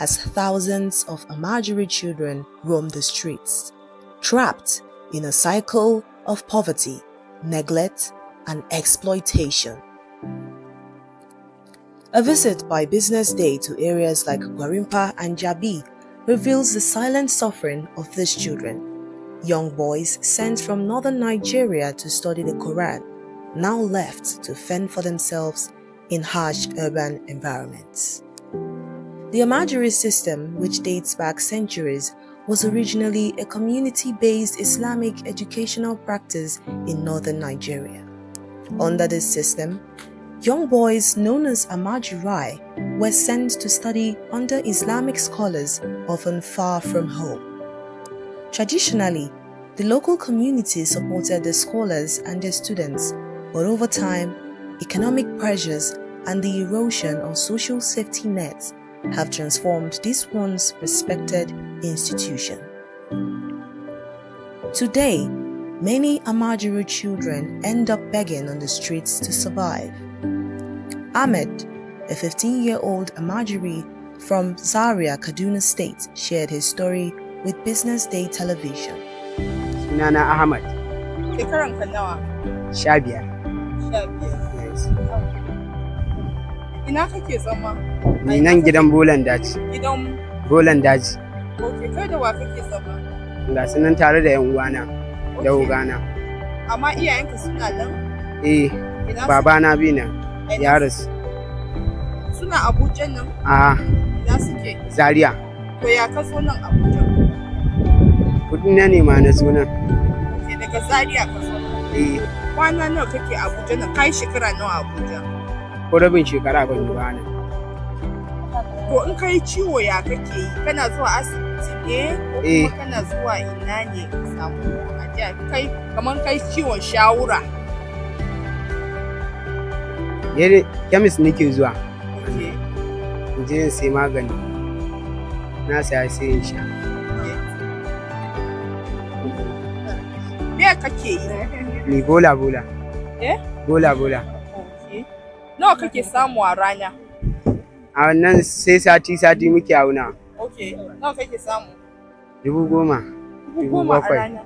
as thousands of Amajiri children roam the streets, trapped in a cycle of poverty, neglect, and exploitation. A visit by Business Day to areas like Gwarimpa and Jabi reveals the silent suffering of these children. Young boys sent from northern Nigeria to study the Quran, now left to fend for themselves in harsh urban environments. The Amajiri system, which dates back centuries, was originally a community-based Islamic educational practice in northern Nigeria. Under this system, young boys known as Amajirai were sent to study under Islamic scholars often far from home. Traditionally, the local community supported the scholars and their students, but over time, economic pressures and the erosion of social safety nets have transformed this once respected institution. Today, many Amajiri children end up begging on the streets to survive. Ahmed, a 15-year-old Amajiri from Zaria, Kaduna State, shared his story with Business Day television. Sunana Ahmad. Shekaranka nawa? 15. 15. Yes. Ina kake zama? Ni nan gidan Bolan Daji. Gidan Bolan Daji. Okay, kai da wa kake zama? Ga su nan tare da 'yan uwana da ogana. Amma iyayenka suna nan? Eh, babana bi nan ya rasu. Suna Abuja nan? Ina suke? Zaria. To ya ka zo nan Abuja? Kudi na ne ma na zo nan. Okay, daga Zaria ka zo nan? Eh. Kwana nawa kake Abuja nan? Kai shekara nawa Abuja? Ko rabin shekara ban yi ba nan. To in kai ciwo ya kake yi? Kana zuwa asibiti ne? Ko kuma kana zuwa ina ne ka samu ajiya? Kai kamar kai ciwon shawura. Yare kemis nake zuwa. Okay. In je in sai magani. Na saya sai in sha. Me kake yi? Ni bola. Eh? Bola. Okay. Nawa kake samu a rana? A wannan sai sati muke auna. Okay. Nawa kake samu? 10,000. 10,000 a rana?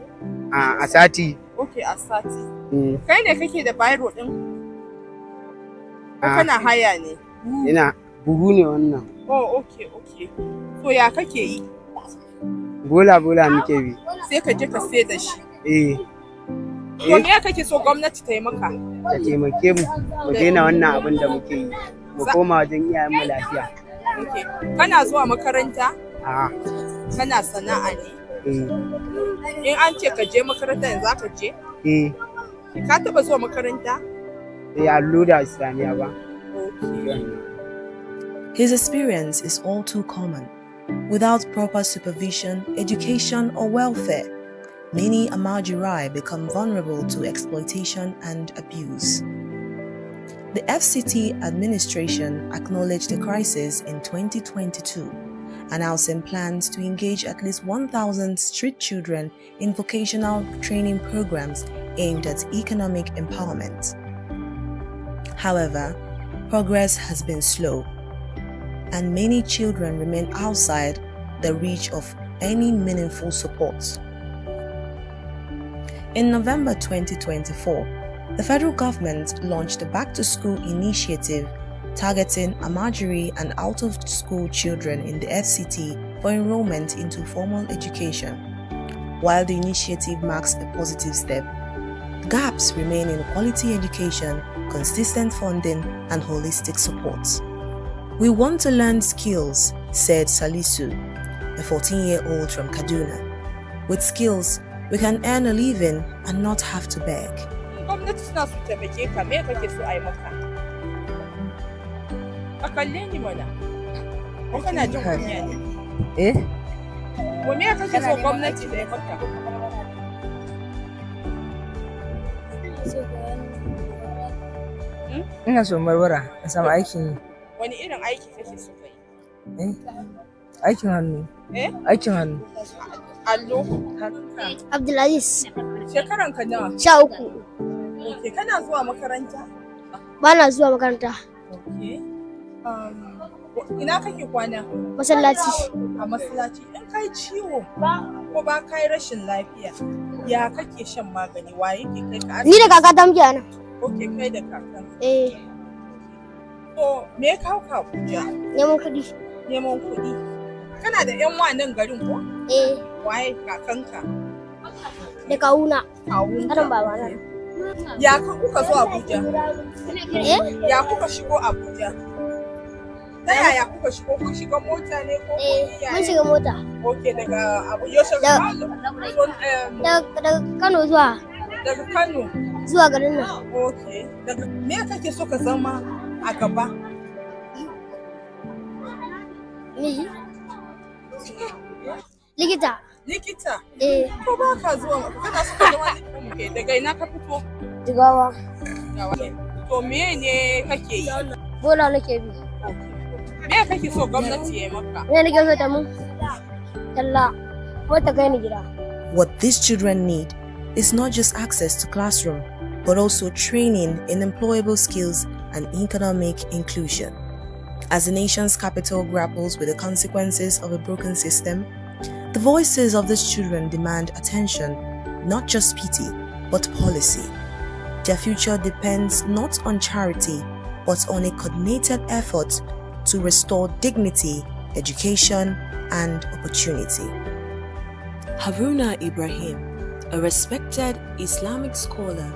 A sati. Okay, a sati. Kai ne kake da bayro din? Ko kana haya ne? Ina buhu ne wannan. Oh, okay. To ya kake yi? Bola muke bi. Sai ka je ka sai da shi. To me kake so gwamnati ta yi maka? Ta taimake mu daina wannan abin da muke yi. Mu koma wajen iyayen mu lafiya. Okay. Kana zuwa makaranta? Kana sana'a ne? In an ce ka je makaranta yanzu za ka je? Ka taba zuwa makaranta? Allo da Islamiya ba. His experience is all too common. Without proper supervision, education, or welfare, many Amajirai become vulnerable to exploitation and abuse. The FCT administration acknowledged the crisis in 2022, announcing plans to engage at least 1,000 street children in vocational training programs aimed at economic empowerment. However, progress has been slow, and many children remain outside the reach of any meaningful support. In November 2024, the federal government launched a back-to-school initiative targeting Amajiri and out-of-school children in the FCT for enrollment into formal education. While the initiative marks a positive step, gaps remain in quality education, consistent funding, and holistic support. We want to learn skills, said Salisu, a 14-year-old from Kaduna. With skills, we can earn a living and not have to beg. Gwamnati suna so taimake ka, me kake so a yi maka? Ka kalle ni mana. Ko kana jin kunya ne? Ko me kake so gwamnati ta yi maka? Ina so barbara, in samu aikin yi. Wani irin aiki kake so ka yi? Aikin hannu. Aikin hannu. Allo? Abdulaziz. Shekaranka nawa? 13. Okay, kana zuwa makaranta? Bana zuwa makaranta. Okay. Ina kake kwana? Masallaci. A masallaci. In kai ciwo ko ba kai rashin lafiya, ya kake shan magani? Wa yake kai ka? Ni da kakata muke nan. Okay, kai da kakan. To me ya kawo ka Abuja? Neman kuɗi. Neman kuɗi. Kana da ƴan wa nan garin ko? Eh. Waye kakanka? Da kawuna. Kawunka. Kanin babana. Ya kuka zo Abuja? Eh? Ya kuka shigo Abuja? Ta yaya kuka shigo? Kun shiga mota ne ko? Mun shiga mota. Ok, daga Abuja daga Kano zuwa. Daga Kano. Zuwa garin nan. Ok. Daga me kake so ka zama a gaba? Miji. Likita. Likita? Eh. Ko ba ka zuwa kana so ka zama likita? Daga ina ka fito? Jigawa. To me ne kake yi? Bola nake bi. Me kake so gwamnati ya maka? Me nake so ta mun? Talla. Ko ta kai ni gida. What these children need is not just access to classroom, but also training in employable skills and economic inclusion. As the nation's capital grapples with the consequences of a broken system, the voices of these children demand attention, not just pity, but policy. Their future depends not on charity, but on a coordinated effort to restore dignity, education, and opportunity. Haruna Ibrahim, a respected Islamic scholar,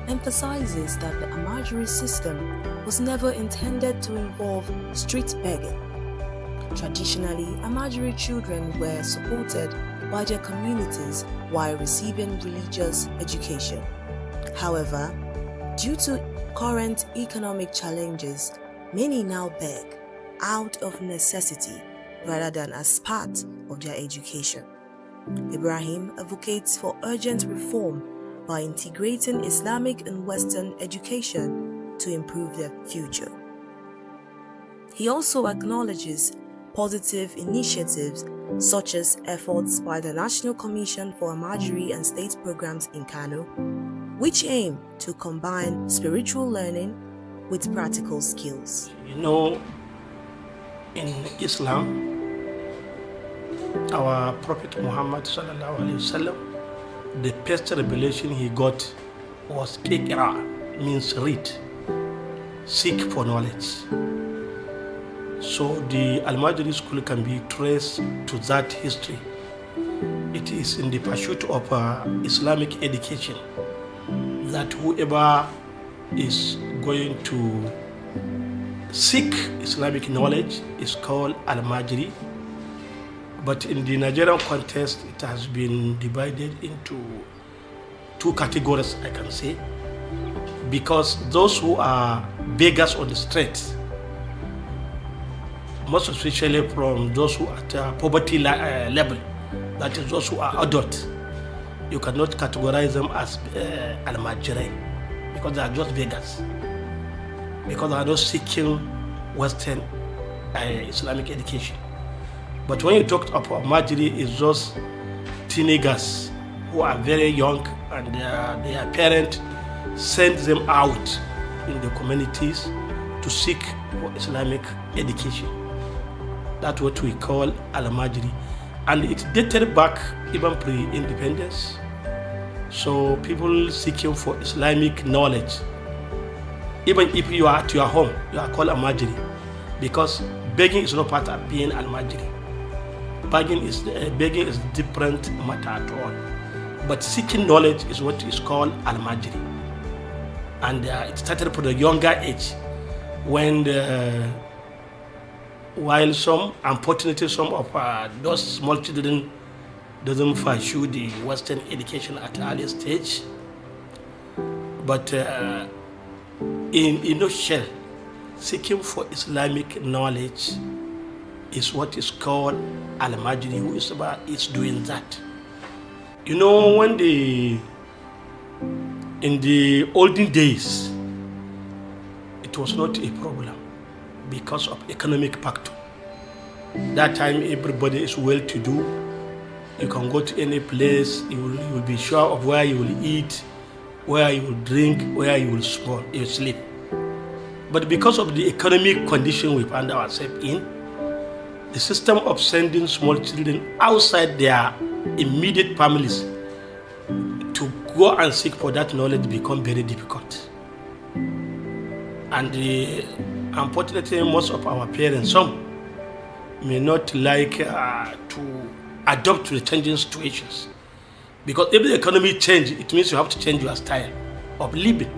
emphasizes that the Amajiri system was never intended to involve street begging. Traditionally, Amajiri children were supported by their communities while receiving religious education. However, due to current economic challenges, many now beg out of necessity rather than as part of their education. Ibrahim advocates for urgent reform by integrating Islamic and Western education to improve their future. He also acknowledges positive initiatives such as efforts by the National Commission for Amajiri and State Programs in Kano, which aim to combine spiritual learning with practical skills. You know, in Islam, our Prophet Muhammad sallallahu alaihi wasallam, the first revelation he got was Iqra, means read, seek for knowledge. So the Al-Majri school can be traced to that history. It is in the pursuit of Islamic education that whoever is going to seek Islamic knowledge is called Al-Majri. But in the Nigerian context, it has been divided into two categories, I can say, because those who are beggars on the streets, most especially from those who are at poverty level, that is those who are adult, you cannot categorize them as al-majri because they are just beggars, because they are not seeking Western Islamic education. But when you talk about Majri, it's just teenagers who are very young and their parents send them out in the communities to seek for Islamic education. That's what we call Al-Majri. And it dated back even pre-independence. So people seeking for Islamic knowledge, even if you are at your home, you are called Al-Majri, because begging is not part of being Al-Majri. Begging is different matter at all. But seeking knowledge is what is called Al-Majri. And it started for the younger age, when while unfortunately some of those small children doesn't pursue the Western education at early stage. But in a nutshell, seeking for Islamic knowledge is what is called Al-Majri, who is doing that. You know, in the olden days, it was not a problem because of economic factor. That time everybody is well-to-do. You can go to any place, you will be sure of where you will eat, where you will drink, where you will sleep. But because of the economic condition we find ourselves in, the system of sending small children outside their immediate families to go and seek for that knowledge become very difficult. And unfortunately, most of our parents, some may not like to adapt to the changing situations. Because if the economy changes, it means you have to change your style of living.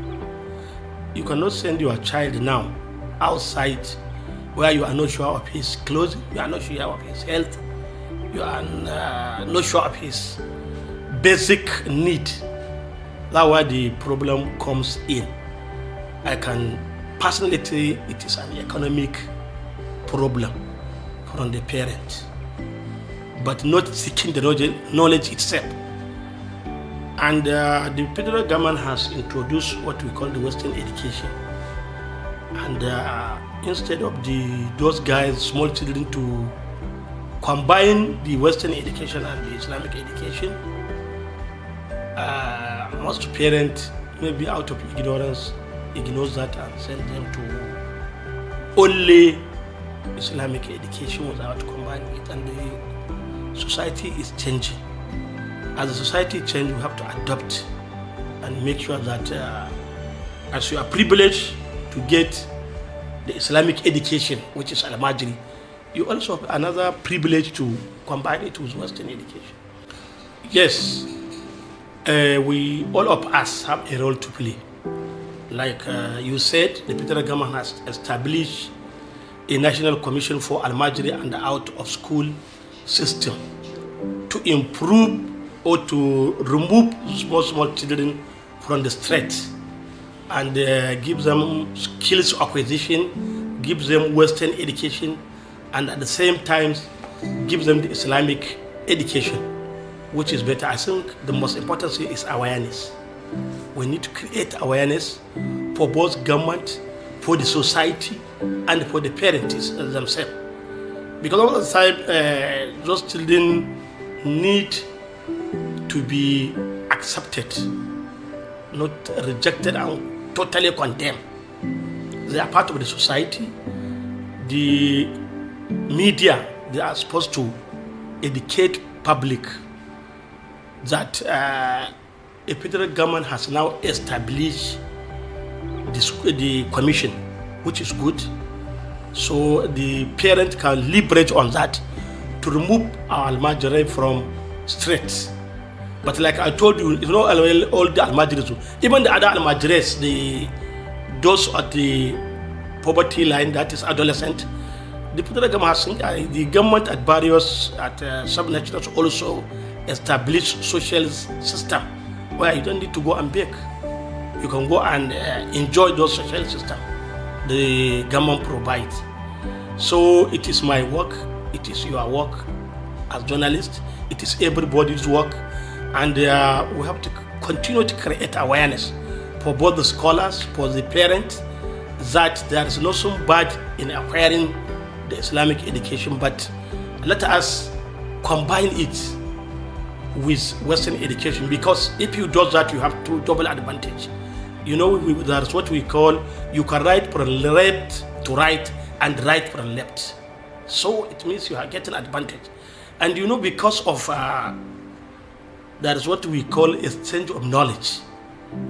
You cannot send your child now outside where you are not sure of his clothing, you are not sure of his health, you are not sure of his basic need. That's where the problem comes in. I can personally say it is an economic problem from the parent, but not seeking the knowledge itself. And the federal government has introduced what we call the Western education. And instead of those guys, small children, to combine the Western education and the Islamic education, most parents, maybe out of ignorance, ignores that and send them to only Islamic education without combining it. And the society is changing. As the society changes, we have to adopt and make sure that as you are privileged to get the Islamic education, which is al-Majri, you also have another privilege to combine it with Western education. Yes, we, all of us, have a role to play. Like you said, the federal government has established a national commission for al-Majri and the out-of-school system to improve or to remove small children from the streets and give them skills acquisition, give them Western education, and at the same time give them the Islamic education, which is better. I think the most important thing is awareness. We need to create awareness for both government, for the society, and for the parents themselves. Because all the time, those children need to be accepted, not rejected and totally condemned. They are part of the society. The media, they are supposed to educate public that a federal government has now established the commission, which is good. So the parent can leverage on that to remove our al-Majri from streets. But like I told you, it's not all the al-Majris. Even the other al-Majris, those at the poverty line, that is adolescent, the federal government has, the government at various sub-nationals also established social system where you don't need to go and beg. You can go and enjoy those social systems the government provides. So it is my work, it is your work as journalists, it is everybody's work, and we have to continue to create awareness for both the scholars, for the parents, that there is nothing bad in acquiring the Islamic education, but let us combine it with Western education, because if you do that, you have two double advantage. You know, that's what we call, you can write from left to right and right from left. So it means you are getting advantage. And you know, because of that is what we call exchange of knowledge.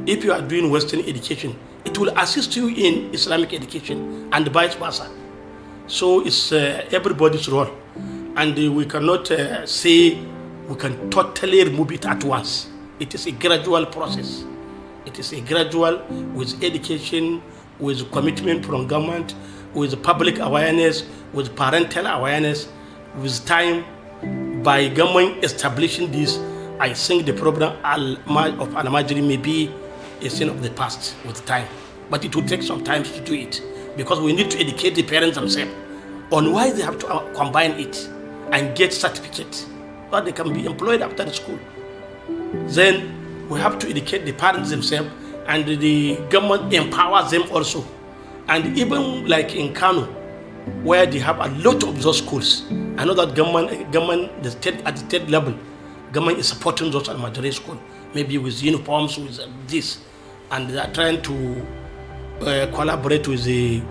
If you are doing Western education, it will assist you in Islamic education and vice versa. So it's everybody's role. And we cannot say we can totally remove it at once. It is a gradual process. It is a gradual, with education, with commitment from government, with public awareness, with parental awareness, with time. By government establishing this, I think the program of al-Majri may be a thing of the past with time. But it will take some time to do it, because we need to educate the parents themselves on why they have to combine it and get certificates, so they can be employed after the school. Then we have to educate the parents themselves, and the government empowers them also. And even like in Kano, where they have a lot of those schools, I know that government the state, at the state level, government is supporting those al-Majri schools, maybe with uniforms, with this, and they are trying to collaborate with the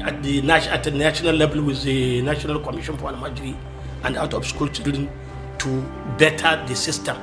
at the national level with the National Commission for al-Majri and out of school children to better the system.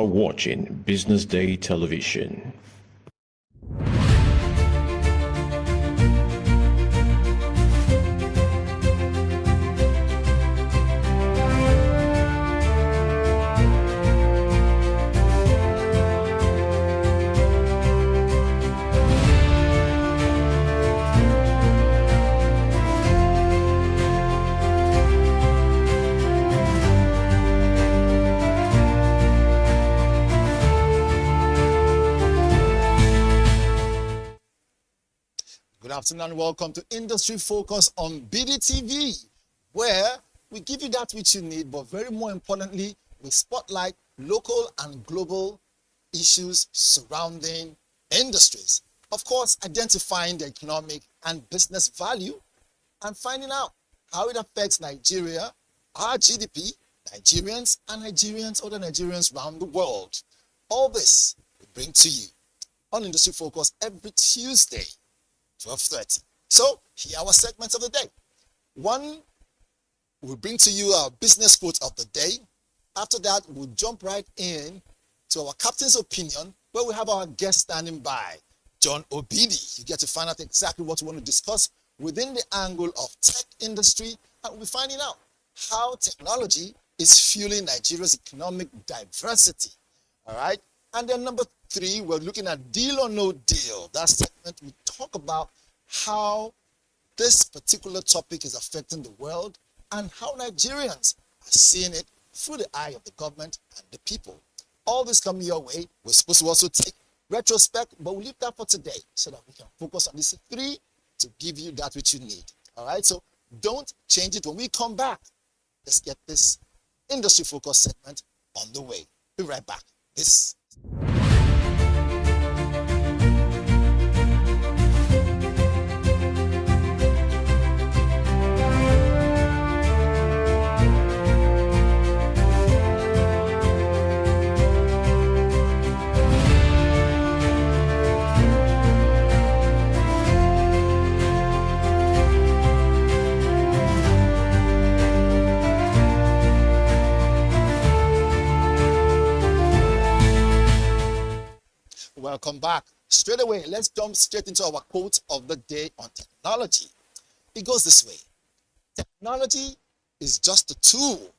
are watching Business Day Television. Good afternoon and welcome to Industry Focus on bdtv, where we give you that which you need, but very more importantly, we spotlight local and global issues surrounding industries. Of course, identifying the economic and business value and finding out how it affects Nigeria, our GDP, Nigerians, and other Nigerians around the world. All this we bring to you on Industry Focus every Tuesday, 12:30. So here are our segments of the day. One, we'll bring to you our business quote of the day. After that, we'll jump right in to our captain's opinion, where we have our guest standing by, John Obidi. You get to find out exactly what we want to discuss within the angle of tech industry, and we'll be finding out how technology is fueling Nigeria's economic diversity. All right. And then number three, we're looking at deal or no deal. That segment, we talk about how this particular topic is affecting the world and how Nigerians are seeing it through the eye of the government and the people. All this coming your way. We're supposed to also take retrospect, but we'll leave that for today so that we can focus on these three to give you that which you need. All right, so don't change it when we come back. Let's get this industry focus segment on the way. Be right back. This Welcome back. Straight away, let's jump straight into our quote of the day on technology. It goes this way. Technology is just a tool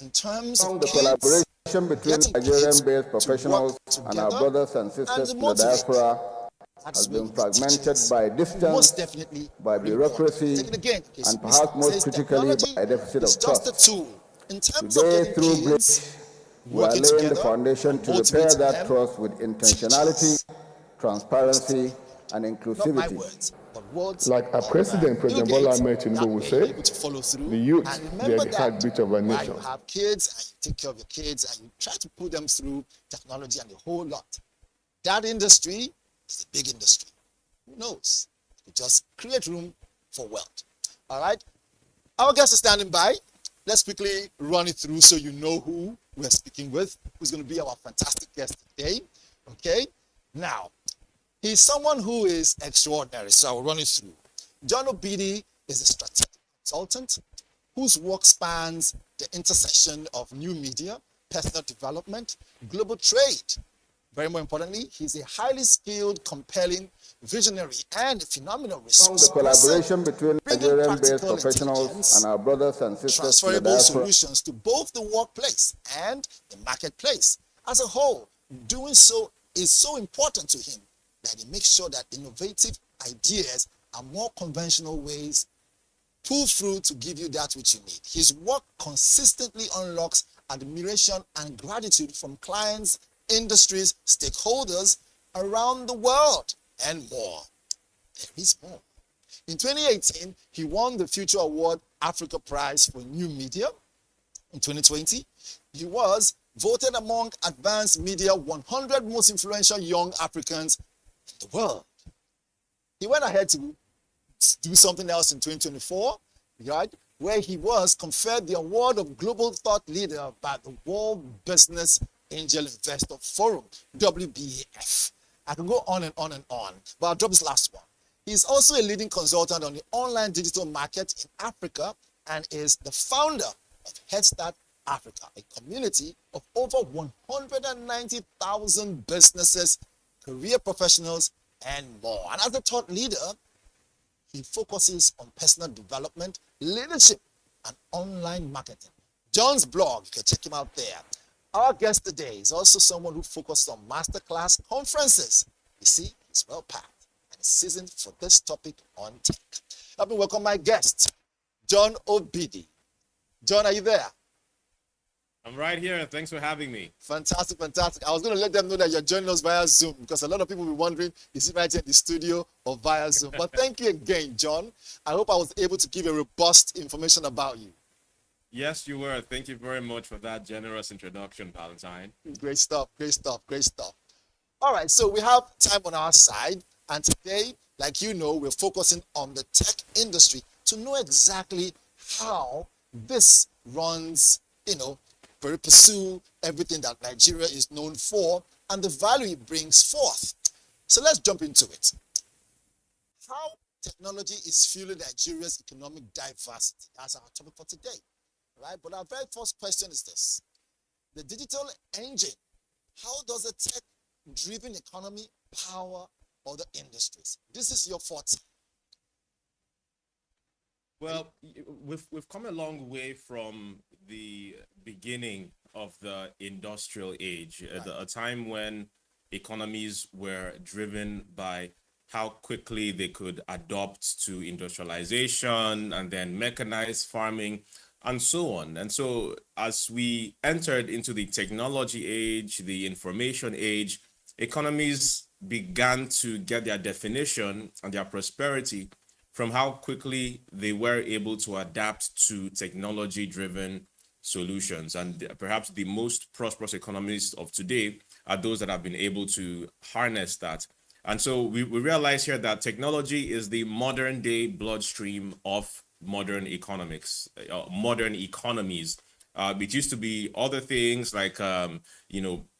in terms of the collaboration between Nigerian-based professionals and our brothers and sisters in the diaspora has been fragmented by distance, by bureaucracy, and perhaps most critically by a deficit of trust. Today, through Bridge, we are laying the foundation to repair that trust with intentionality, transparency, and inclusivity. Like our President Bola Ahmed Tinubu would say, the youth, they are the heartbeat of our nation. You have kids and you take care of your kids and you try to put them through technology and a whole lot. That industry is a big industry. Who knows? You just create room for wealth. All right? Our guest is standing by. Let's quickly run it through so you know who we're speaking with, who's going to be our fantastic guest today. Okay? Now, he's someone who is extraordinary, so I'll run it through. John Obidi is a strategic consultant whose work spans the intersection of new media, personal development, global trade. Very more importantly, he's a highly skilled, compelling, visionary, and phenomenal resource. The collaboration between Nigerian-based professionals and our brothers and sisters in the transferable diaspora solutions to both the workplace and the marketplace. As a whole, doing so is so important to him that he makes sure that innovative ideas and more conventional ways pull through to give you that which you need. His work consistently unlocks admiration and gratitude from clients, industries, stakeholders around the world, and more. There is more. In 2018, he won the Future Award Africa Prize for New Media. In 2020, he was voted among Advanced Media 100 most influential young Africans in the world. He went ahead to do something else in 2024, right, where he was conferred the Award of Global Thought Leader by the World Business Angel Investor Forum, WBAF. I can go on and on and on, but I'll drop this last one. He's also a leading consultant on the online digital market in Africa and is the founder of Head Start Africa, a community of over 190,000 businesses, career professionals, and more. And as a thought leader, he focuses on personal development, leadership, and online marketing. John's blog, you can check him out there. Our guest today is also someone who focuses on masterclass conferences. You see, he's well packed and seasoned for this topic on tech. Let me welcome my guest, John Obidi. John, are you there? I'm right here. Thanks for having me. Fantastic, fantastic. I was going to let them know that you're joining us via Zoom because a lot of people will be wondering, is he right here in the studio or via Zoom? But thank you again, John. I hope I was able to give you robust information about you. Yes, you were. Thank you very much for that generous introduction, Valentine. Great stuff, great stuff, great stuff. All right, so we have time on our side. And today, like you know, we're focusing on the tech industry to know exactly how this runs, pursue everything that Nigeria is known for and the value it brings forth. So let's jump into it. How technology is fueling Nigeria's economic diversity. That's our topic for today, right? But our very first question is this. The digital engine, how does a tech-driven economy power other industries? This is your forte. Well, we've come a long way from the beginning of the industrial age, a time when economies were driven by how quickly they could adopt to industrialization and then mechanized farming and so on. And so as we entered into the technology age, the information age, economies began to get their definition and their prosperity from how quickly they were able to adapt to technology-driven solutions. And perhaps the most prosperous economies of today are those that have been able to harness that. And so we realize here that technology is the modern day bloodstream of modern economics, modern economies. It used to be other things like,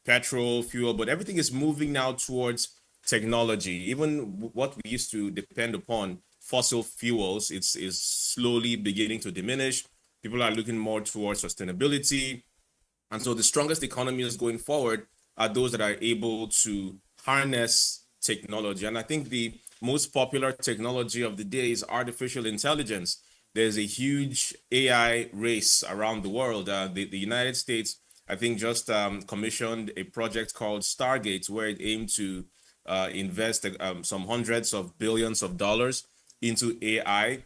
petrol, fuel, but everything is moving now towards technology. Even what we used to depend upon, fossil fuels, is slowly beginning to diminish. People are looking more towards sustainability. And so the strongest economies going forward are those that are able to harness technology. And I think the most popular technology of the day is artificial intelligence. There's a huge AI race around the world. The United States, I think, just commissioned a project called Stargate, where it aimed to invest some hundreds of billions of dollars into AI.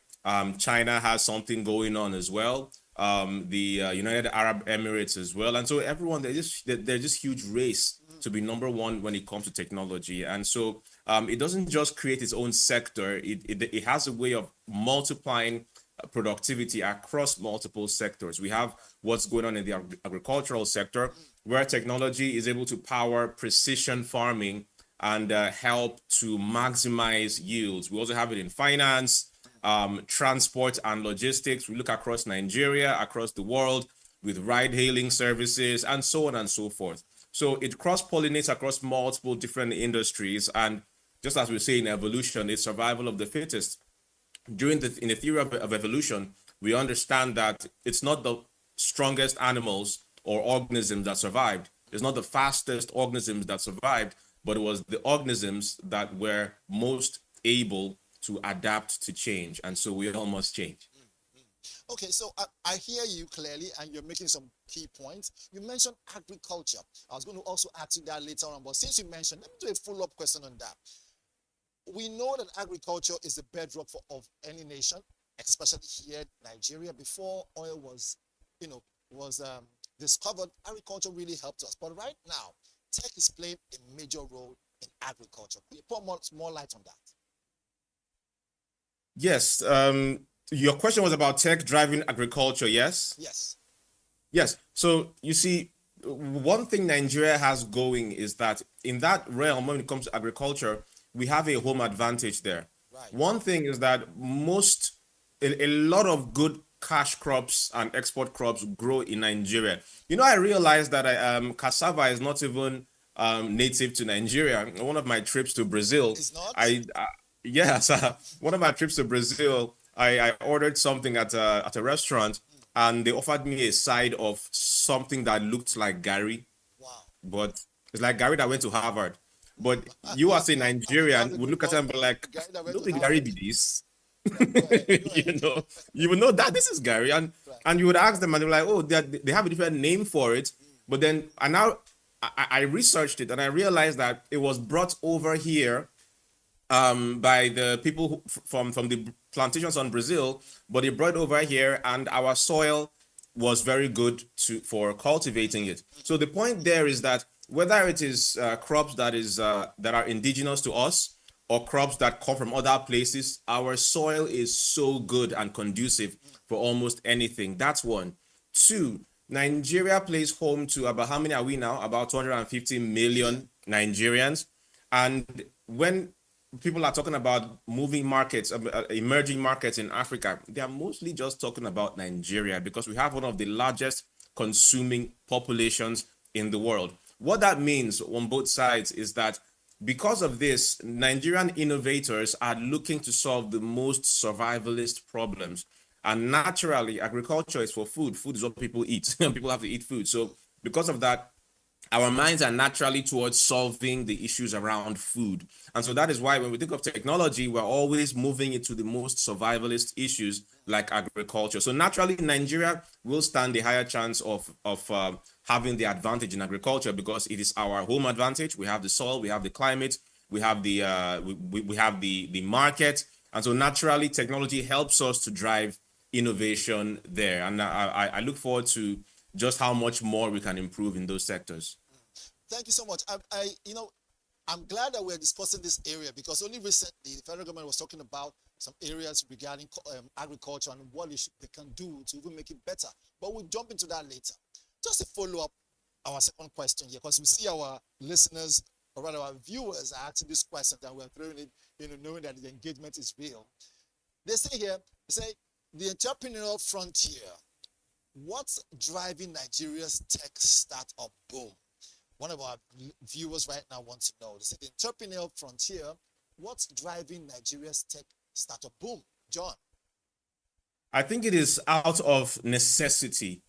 China has something going on as well. The United Arab Emirates as well. And so everyone, they're just huge race to be number one when it comes to technology. And so it doesn't just create its own sector. It has a way of multiplying productivity across multiple sectors. We have what's going on in the agricultural sector, where technology is able to power precision farming and help to maximize yields. We also have it in finance, transport and logistics. We look across Nigeria, across the world, with ride-hailing services, and so on and so forth. So it cross-pollinates across multiple different industries. And just as we say in evolution, it's survival of the fittest. In the theory of evolution, we understand that it's not the strongest animals or organisms that survived. It's not the fastest organisms that survived, but it was the organisms that were most able to adapt to change. And so we all must change. Okay, so I hear you clearly, and you're making some key points. You mentioned agriculture. I was going to also ask you that later on, but since you mentioned, let me do a follow-up question on that. We know that agriculture is the bedrock of any nation, especially here in Nigeria. Before oil was discovered, agriculture really helped us. But right now, tech is playing a major role in agriculture. Can you put more light on that? Yes. Your question was about tech driving agriculture, yes? Yes. Yes. So you see, one thing Nigeria has going is that in that realm, when it comes to agriculture, we have a home advantage there. Right. One thing is that a lot of good cash crops and export crops grow in Nigeria. I realized that cassava is not even native to Nigeria. One of my trips to Brazil, it's not? Yes, one of my trips to Brazil, I ordered something at a restaurant, and they offered me a side of something that looked like Gary. Wow. But it's like Gary that went to Harvard. But you as a Nigerian would look at it and be like, no be Gary be this. You know, you would know that this is Gary. And you would ask them and they're like, oh, they have a different name for it. But then I researched it and I realized that it was brought over here by the people from the plantations on Brazil, but they brought it over here and our soil was very good for cultivating it. So the point there is that whether it is crops that are indigenous to us or crops that come from other places, our soil is so good and conducive for almost anything. That's one. Two, Nigeria plays home to about, how many are we now? About 250 million Nigerians. And when people are talking about moving markets, emerging markets in Africa, they are mostly just talking about Nigeria because we have one of the largest consuming populations in the world. What that means on both sides is that because of this, Nigerian innovators are looking to solve the most survivalist problems. And naturally, agriculture is for food. Food is what people eat. People have to eat food. So because of that, our minds are naturally towards solving the issues around food. And so that is why when we think of technology, we're always moving into the most survivalist issues like agriculture. So naturally, Nigeria will stand a higher chance of having the advantage in agriculture because it is our home advantage. We have the soil, we have the climate, we have the we have the market. And so naturally, technology helps us to drive innovation there. And I look forward to just how much more we can improve in those sectors. Thank you so much. I'm glad that we're discussing this area because only recently the federal government was talking about some areas regarding agriculture and what they can do to even make it better. But we'll jump into that later. Just to follow up our second question here, because we see our listeners, or rather our viewers, are asking this question and we're throwing it, knowing that the engagement is real. They say here, the entrepreneurial frontier. What's driving Nigeria's tech startup boom? One of our viewers right now wants to know. They say the entrepreneurial frontier, what's driving Nigeria's tech startup boom? John? I think it is out of necessity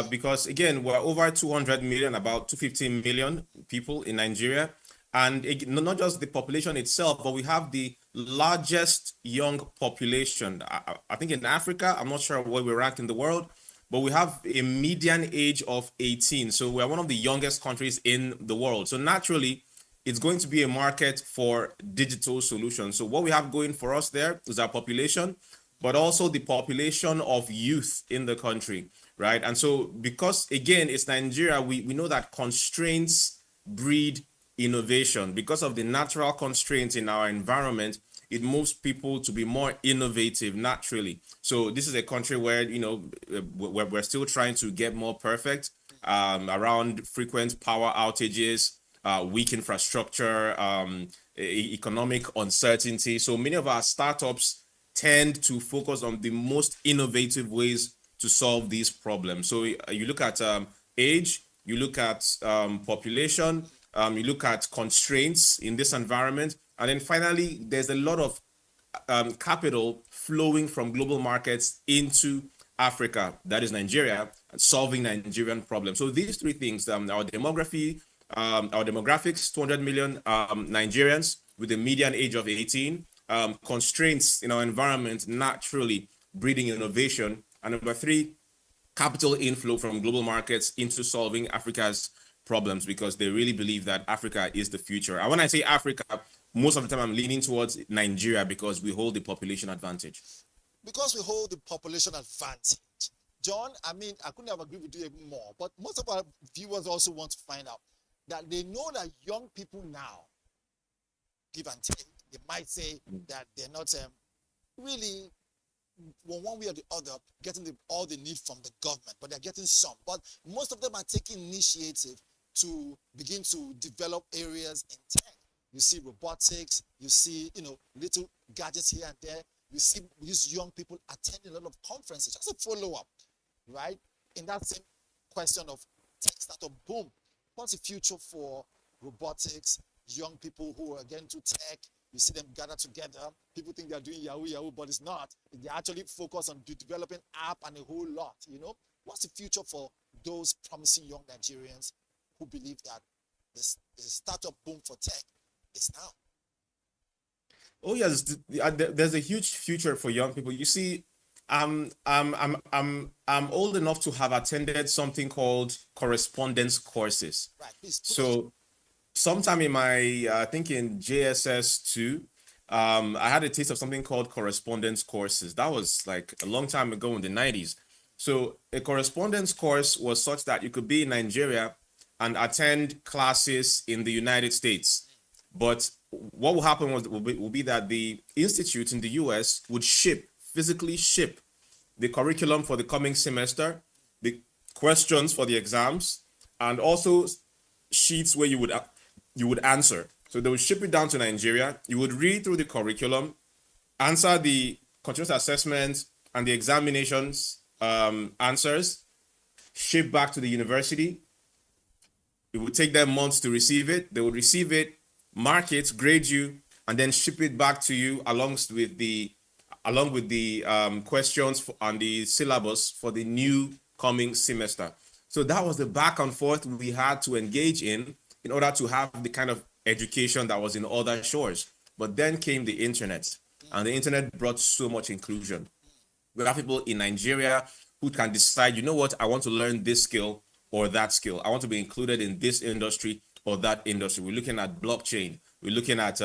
because, again, we're over 200 million, about 250 million people in Nigeria. And not just the population itself, but we have the largest young population. I think in Africa, I'm not sure where we rank in the world, but we have a median age of 18. So we're one of the youngest countries in the world. So naturally, it's going to be a market for digital solutions. So what we have going for us there is our population, but also the population of youth in the country, right? And so because, again, it's Nigeria, we know that constraints breed innovation. Because of the natural constraints in our environment, it moves people to be more innovative naturally. So this is a country where, we're still trying to get more perfect around frequent power outages, weak infrastructure, economic uncertainty. So many of our startups tend to focus on the most innovative ways to solve these problems. So you look at age, you look at population, you look at constraints in this environment, and then finally, there's a lot of capital flowing from global markets into Africa, that is Nigeria, and solving Nigerian problems. So these three things, our demographics, 200 million Nigerians with a median age of 18, constraints in our environment naturally breeding innovation, and number three, capital inflow from global markets into solving Africa's problems because they really believe that Africa is the future. And when I say Africa, most of the time I'm leaning towards Nigeria because we hold the population advantage. Because we hold the population advantage. John, I couldn't have agreed with you even more, but most of our viewers also want to find out that they know that young people now, give and take, they might say that they're not really, one way or the other, getting all they need from the government, but they're getting some. But most of them are taking initiative to begin to develop areas in tech. You see robotics, you see, little gadgets here and there. You see these young people attending a lot of conferences. Just a follow-up, right? In that same question of tech startup boom, what's the future for robotics, young people who are getting to tech, You see them gather together. People think they're doing Yahoo, Yahoo, but it's not. They actually focus on developing app and a whole lot, you know. What's the future for those promising young Nigerians who believe that the startup boom for tech is now? Oh yes, there's a huge future for young people. You see, I'm old enough to have attended something called correspondence courses. Right. Please. So sometime in my I think in JSS2, I had a taste of something called correspondence courses. That was like a long time ago in the 90s. So a correspondence course was such that you could be in Nigeria and attend classes in the United States. But what will happen will be that the institute in the US would physically ship the curriculum for the coming semester, the questions for the exams, and also sheets where you would answer. So they would ship it down to Nigeria. You would read through the curriculum, answer the continuous assessment and the examinations answers, ship back to the university. It would take them months to receive it. They would receive it, mark it, grade you, and then ship it back to you along with the questions and the syllabus for the new coming semester. So that was the back and forth we had to engage in order to have the kind of education that was in other shores. But then came the internet, and the internet brought so much inclusion. We have people in Nigeria who can decide, you know what, I want to learn this skill or that skill. I want to be included in this industry or that industry. We're looking at blockchain. We're looking at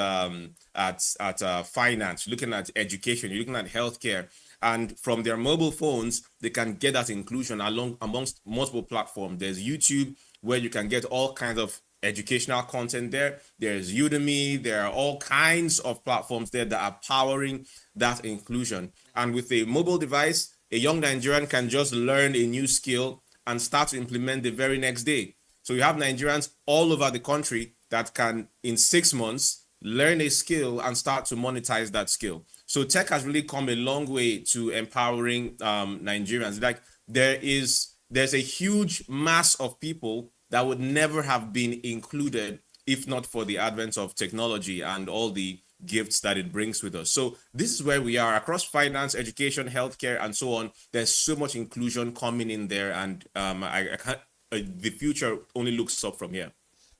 finance. We're looking at education. You're looking at healthcare. And from their mobile phones, they can get that inclusion amongst multiple platforms. There's YouTube, where you can get all kinds of educational content there. There's Udemy. There are all kinds of platforms there that are powering that inclusion. And with a mobile device, a young Nigerian can just learn a new skill and start to implement the very next day. So you have Nigerians all over the country that can, in 6 months, learn a skill and start to monetize that skill. So tech has really come a long way to empowering Nigerians. Like there's a huge mass of people that would never have been included if not for the advent of technology and all the gifts that it brings with us. So this is where we are across finance, education, healthcare, and so on. There's so much inclusion coming in there, and I can't, the future only looks up from here.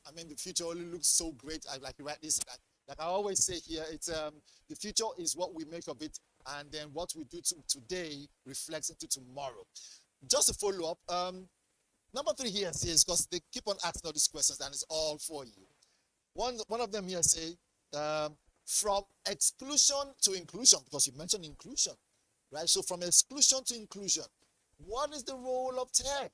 I mean, the future only looks so great. Like you rightly said, like I always say here, it's the future is what we make of it, and then what we do today reflects into tomorrow. Just to follow up, number 3 here says, because they keep on asking all these questions, and it's all for you. One of them here say, from exclusion to inclusion, because you mentioned inclusion, right? So from exclusion to inclusion, what is the role of tech,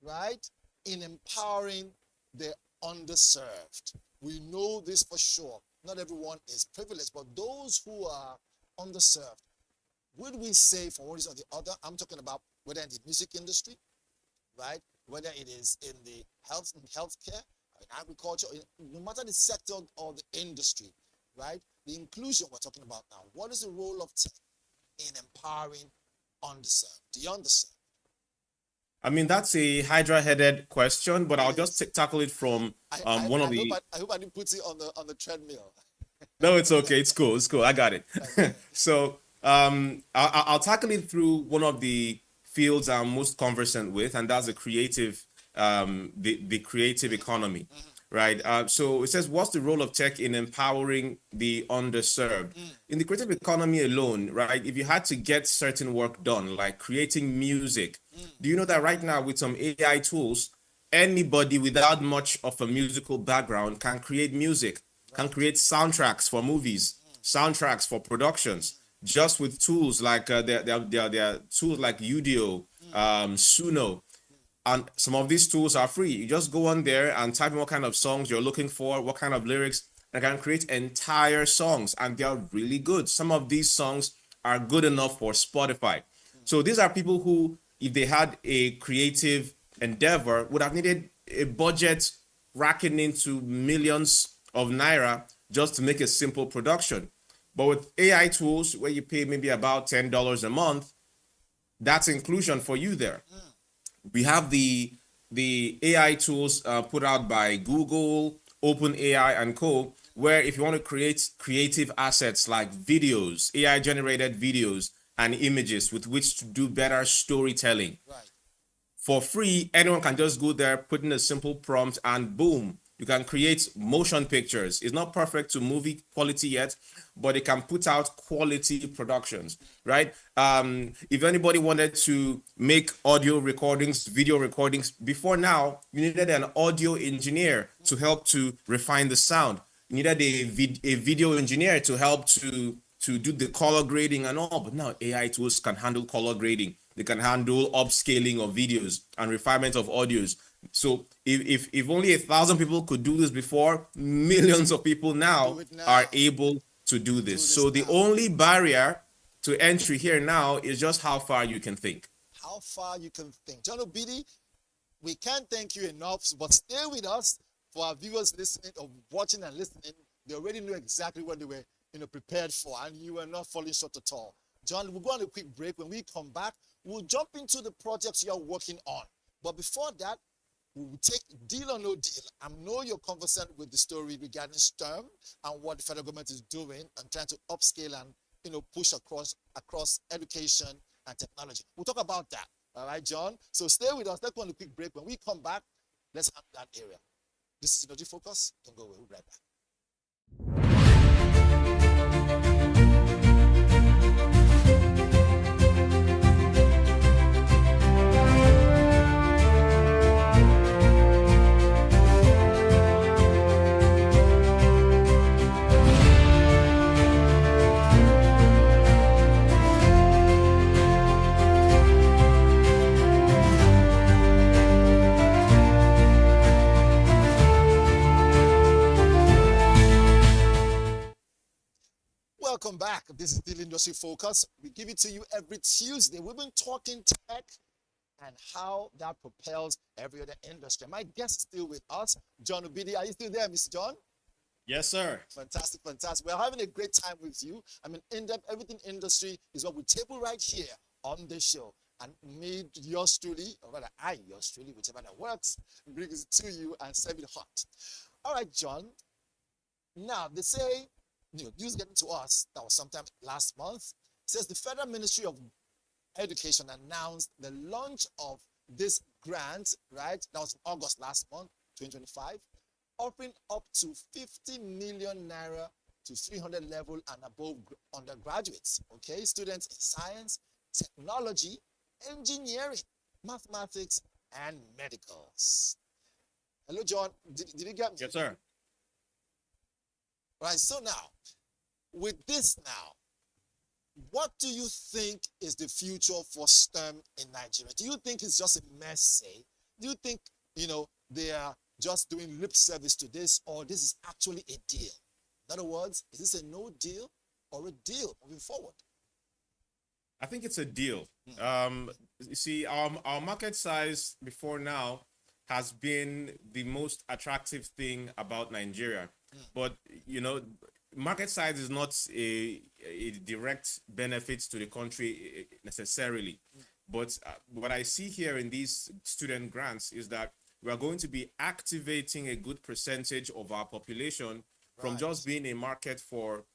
right, in empowering the underserved? We know this for sure. Not everyone is privileged, but those who are underserved, would we say for one reason or the other, I'm talking about whether in the music industry, right, whether it is in the healthcare, in agriculture, no matter the sector or the industry, right, the inclusion we're talking about now, what is the role of tech in empowering the underserved? I mean, that's a hydra-headed question, but I'll just tackle it from one of the... I hope I didn't put it on the treadmill. No, it's okay. It's cool. It's cool. I got it. So I'll tackle it through one of the fields I'm most conversant with, and that's the creative economy, right? So it says, what's the role of tech in empowering the underserved? In the creative economy alone, right? If you had to get certain work done, like creating music, do you know that right now with some AI tools, anybody without much of a musical background can create music, can create soundtracks for movies, soundtracks for productions, just with tools like there are tools like Udio, Suno, and some of these tools are free. You just go on there and type in what kind of songs you're looking for, what kind of lyrics, and can create entire songs, and they are really good. Some of these songs are good enough for Spotify. So these are people who, if they had a creative endeavor, would have needed a budget racking into millions of naira just to make a simple production. But with AI tools, where you pay maybe about $10 a month, that's inclusion for you there. We have the AI tools put out by Google, OpenAI, and co. where if you want to create creative assets like videos, AI generated videos and images with which to do better storytelling. For free, anyone can just go there, put in a simple prompt, and boom, you can create motion pictures. It's not perfect to movie quality yet, but it can put out quality productions, right? If anybody wanted to make audio recordings, video recordings, before now, you needed an audio engineer to help to refine the sound. You needed a video engineer to help to do the color grading and all, but now AI tools can handle color grading. They can handle upscaling of videos and refinement of audios. So if only 1,000 people could do this before, millions of people now are able to do this. So the only barrier to entry here now is just how far you can think. How far you can think. John Obidi, we can't thank you enough, but stay with us. For our viewers listening or watching and listening, they already know exactly what they were prepared for, and you were not falling short at all. John, we'll go on a quick break. When we come back, we'll jump into the projects you're working on. But before that, we will take deal or no deal. I know you're conversant with the story regarding STEM and what the federal government is doing and trying to upscale and push across education and technology. We'll talk about that. All right, John. So stay with us. Let's go on a quick break. When we come back, let's have that area. This is Energy Focus. Don't go away. We'll be right back. Welcome back. This is Deal Industry Focus. We give it to you every Tuesday. We've been talking tech and how that propels every other industry. My guest is still with us, John Obidi. Are you still there, Mr. John? Yes, sir. Fantastic, fantastic. We're having a great time with you. I mean, in-depth everything industry is what we table right here on the show. And me, yours truly, or rather I, yours truly, whichever that works, brings it to you and serve it hot. All right, John. Now, they say, news getting to us, that was sometime last month, says the Federal Ministry of Education announced the launch of this grant, right? That was in August last month, 2025, offering up to 50 million naira to 300 level and above undergraduates, okay? Students in science, technology, engineering, mathematics, and medicals. Hello, John. Did you get me? Yes, sir. Right, so now, with this now, what do you think is the future for STEM in Nigeria? Do you think it's just a message? Do you think, they are just doing lip service to this, or this is actually a deal? In other words, is this a no deal or a deal moving forward? I think it's a deal. You see, our market size before now has been the most attractive thing about Nigeria. But, market size is not a direct benefit to the country necessarily. But what I see here in these student grants is that we are going to be activating a good percentage of our population from just being a market for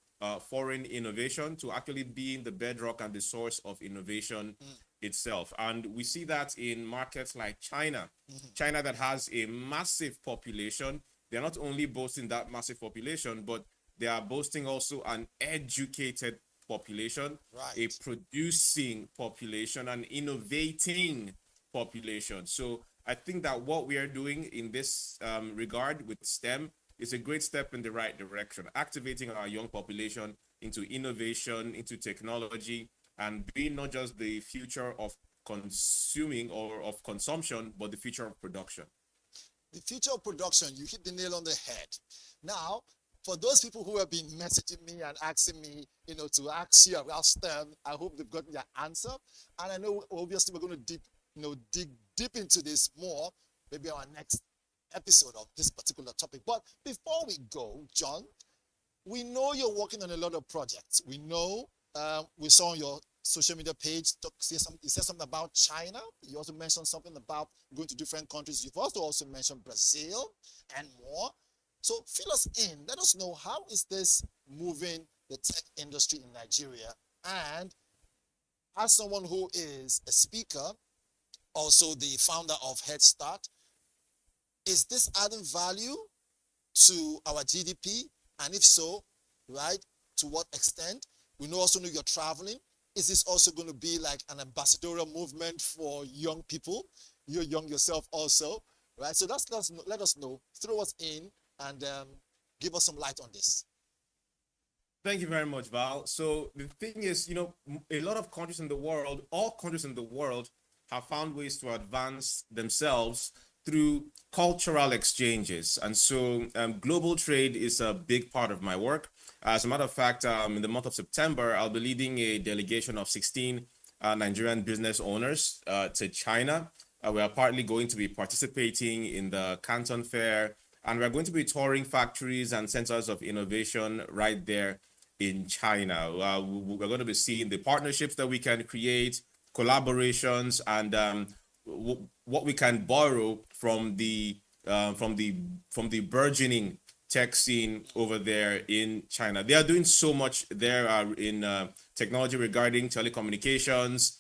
foreign innovation to actually being the bedrock and the source of innovation itself. And we see that in markets like China. China that has a massive population. They're not only boasting that massive population, but they are boasting also an educated population, a producing population, an innovating population. So I think that what we are doing in this regard with STEM is a great step in the right direction, activating our young population into innovation, into technology, and being not just the future of consuming or of consumption, but the future of production. The future of production, you hit the nail on the head. Now, for those people who have been messaging me and asking me, to ask you about STEM, I hope they've gotten their answer. And I know, obviously, we're going to dig deep into this more, maybe our next episode of this particular topic. But before we go, John, we know you're working on a lot of projects. We know, we saw on your social media page, you said something about China. You also mentioned something about going to different countries. You've also mentioned Brazil and more. So fill us in. Let us know, how is this moving the tech industry in Nigeria? And as someone who is a speaker, also the founder of Head Start, is this adding value to our GDP? And if so, right, to what extent? We also know you're traveling. Is this also going to be like an ambassadorial movement for young people? You're young yourself also, right? So let us know, throw us in, and give us some light on this. Thank you very much, Val. So the thing is, a lot of countries in the world, all countries in the world, have found ways to advance themselves through cultural exchanges. And so global trade is a big part of my work. As a matter of fact, in the month of September, I'll be leading a delegation of 16 Nigerian business owners to China. We are partly going to be participating in the Canton Fair, and we're going to be touring factories and centers of innovation right there in China. We're going to be seeing the partnerships that we can create, collaborations, and what we can borrow from the burgeoning tech scene over there in China. They are doing so much there in technology regarding telecommunications,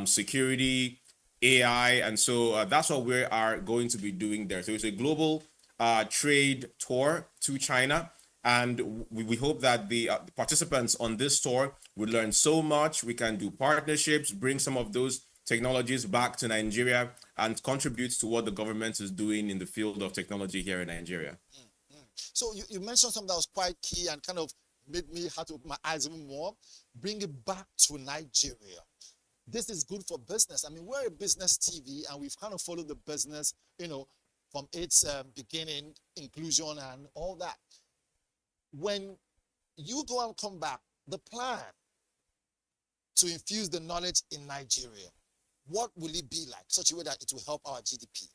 security, AI, and so that's what we are going to be doing there. So it's a global trade tour to China, and we hope that the participants on this tour will learn so much. We can do partnerships, bring some of those technologies back to Nigeria, and contribute to what the government is doing in the field of technology here in Nigeria. So you mentioned something that was quite key and kind of made me have to open my eyes even more. Bring it back to Nigeria. This is good for business. I mean, we're a business TV, and we've kind of followed the business, from its beginning, inclusion and all that. When you go and come back, the plan to infuse the knowledge in Nigeria, what will it be like, such a way that it will help our GDP?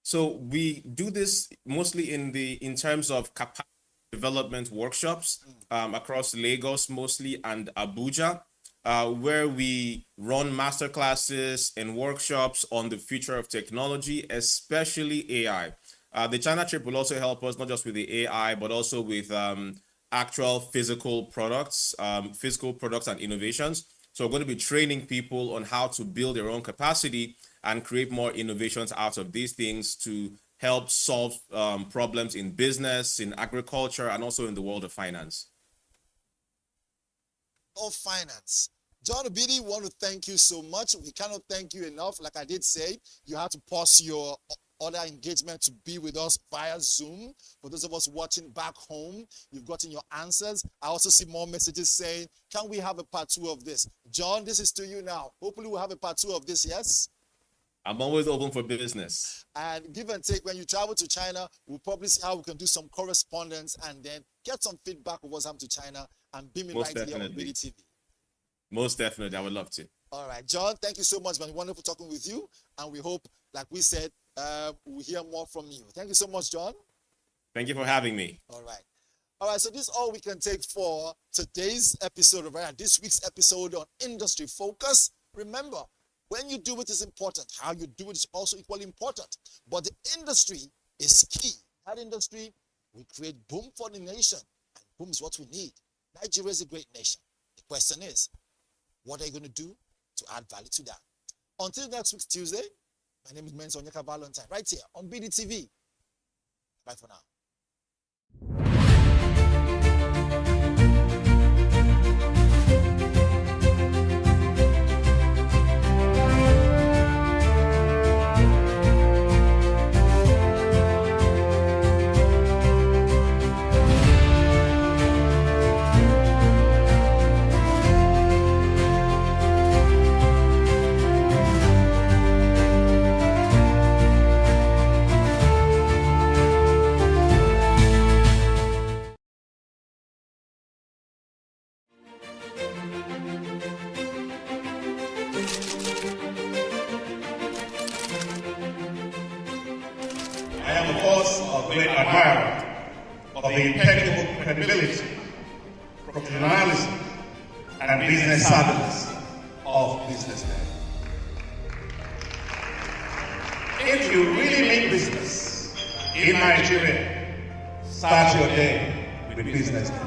So we do this mostly in terms of capacity development workshops across Lagos mostly and Abuja, where we run masterclasses and workshops on the future of technology, especially AI. The China trip will also help us not just with the AI, but also with actual physical products and innovations. So we're going to be training people on how to build their own capacity and create more innovations out of these things to help solve problems in business, in agriculture, and also in the world of finance. Of finance. John Obidi, want to thank you so much. We cannot thank you enough. Like I did say, you had to pause your other engagement to be with us via Zoom. For those of us watching back home, you've gotten your answers. I also see more messages saying, can we have a part 2 of this? John, this is to you now. Hopefully we'll have a part 2 of this, yes? I'm always open for business. And give and take, when you travel to China, we'll probably see how we can do some correspondence and then get some feedback of what's happened to China and beam it right here on BDTV. Most definitely, I would love to. All right, John, thank you so much. It's been wonderful talking with you. And we hope, like we said, we'll hear more from you. Thank you so much, John. Thank you for having me. All right, so this is all we can take for today's episode of this week's episode on Industry Focus. Remember, when you do it is important. How you do it is also equally important. But the industry is key. That industry will create boom for the nation. And boom is what we need. Nigeria is a great nation. The question is, what are you going to do to add value to that? Until next week, Tuesday, my name is Mensa Onyeka Valentine, right here on BDTV. Bye for now. I am, of course, a great admirer of the impeccable credibility, professionalism, and business savviness of BusinessDay. If you really mean business, in Nigeria. Start your day with Business Day.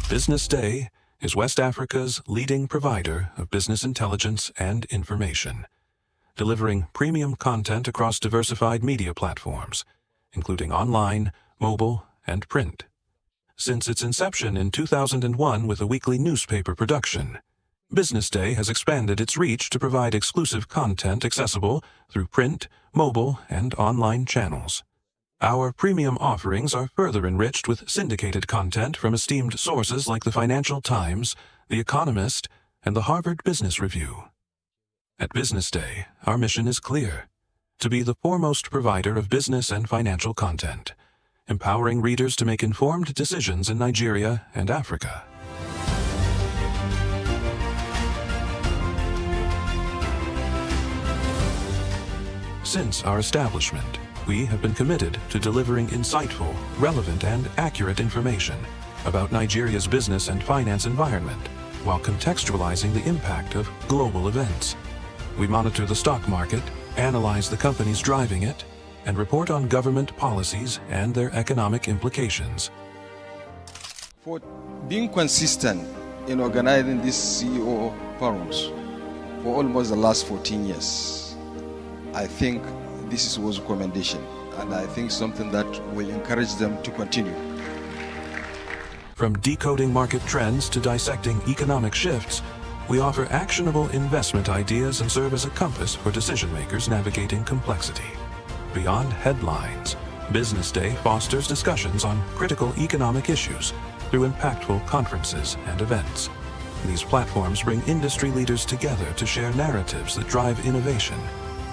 Business Day is West Africa's leading provider of business intelligence and information, delivering premium content across diversified media platforms, including online, mobile, and print. Since its inception in 2001 with a weekly newspaper production, Business Day has expanded its reach to provide exclusive content accessible through print, mobile, and online channels. Our premium offerings are further enriched with syndicated content from esteemed sources like the Financial Times, The Economist, and the Harvard Business Review. At Business Day, our mission is clear: to be the foremost provider of business and financial content, empowering readers to make informed decisions in Nigeria and Africa. Since our establishment, we have been committed to delivering insightful, relevant, and accurate information about Nigeria's business and finance environment, while contextualizing the impact of global events. We monitor the stock market, analyze the companies driving it, and report on government policies and their economic implications. For being consistent in organizing these CEO forums for almost the last 14 years, I think this was a commendation, and I think something that will encourage them to continue. From decoding market trends to dissecting economic shifts, we offer actionable investment ideas and serve as a compass for decision-makers navigating complexity. Beyond headlines, Business Day fosters discussions on critical economic issues through impactful conferences and events. These platforms bring industry leaders together to share narratives that drive innovation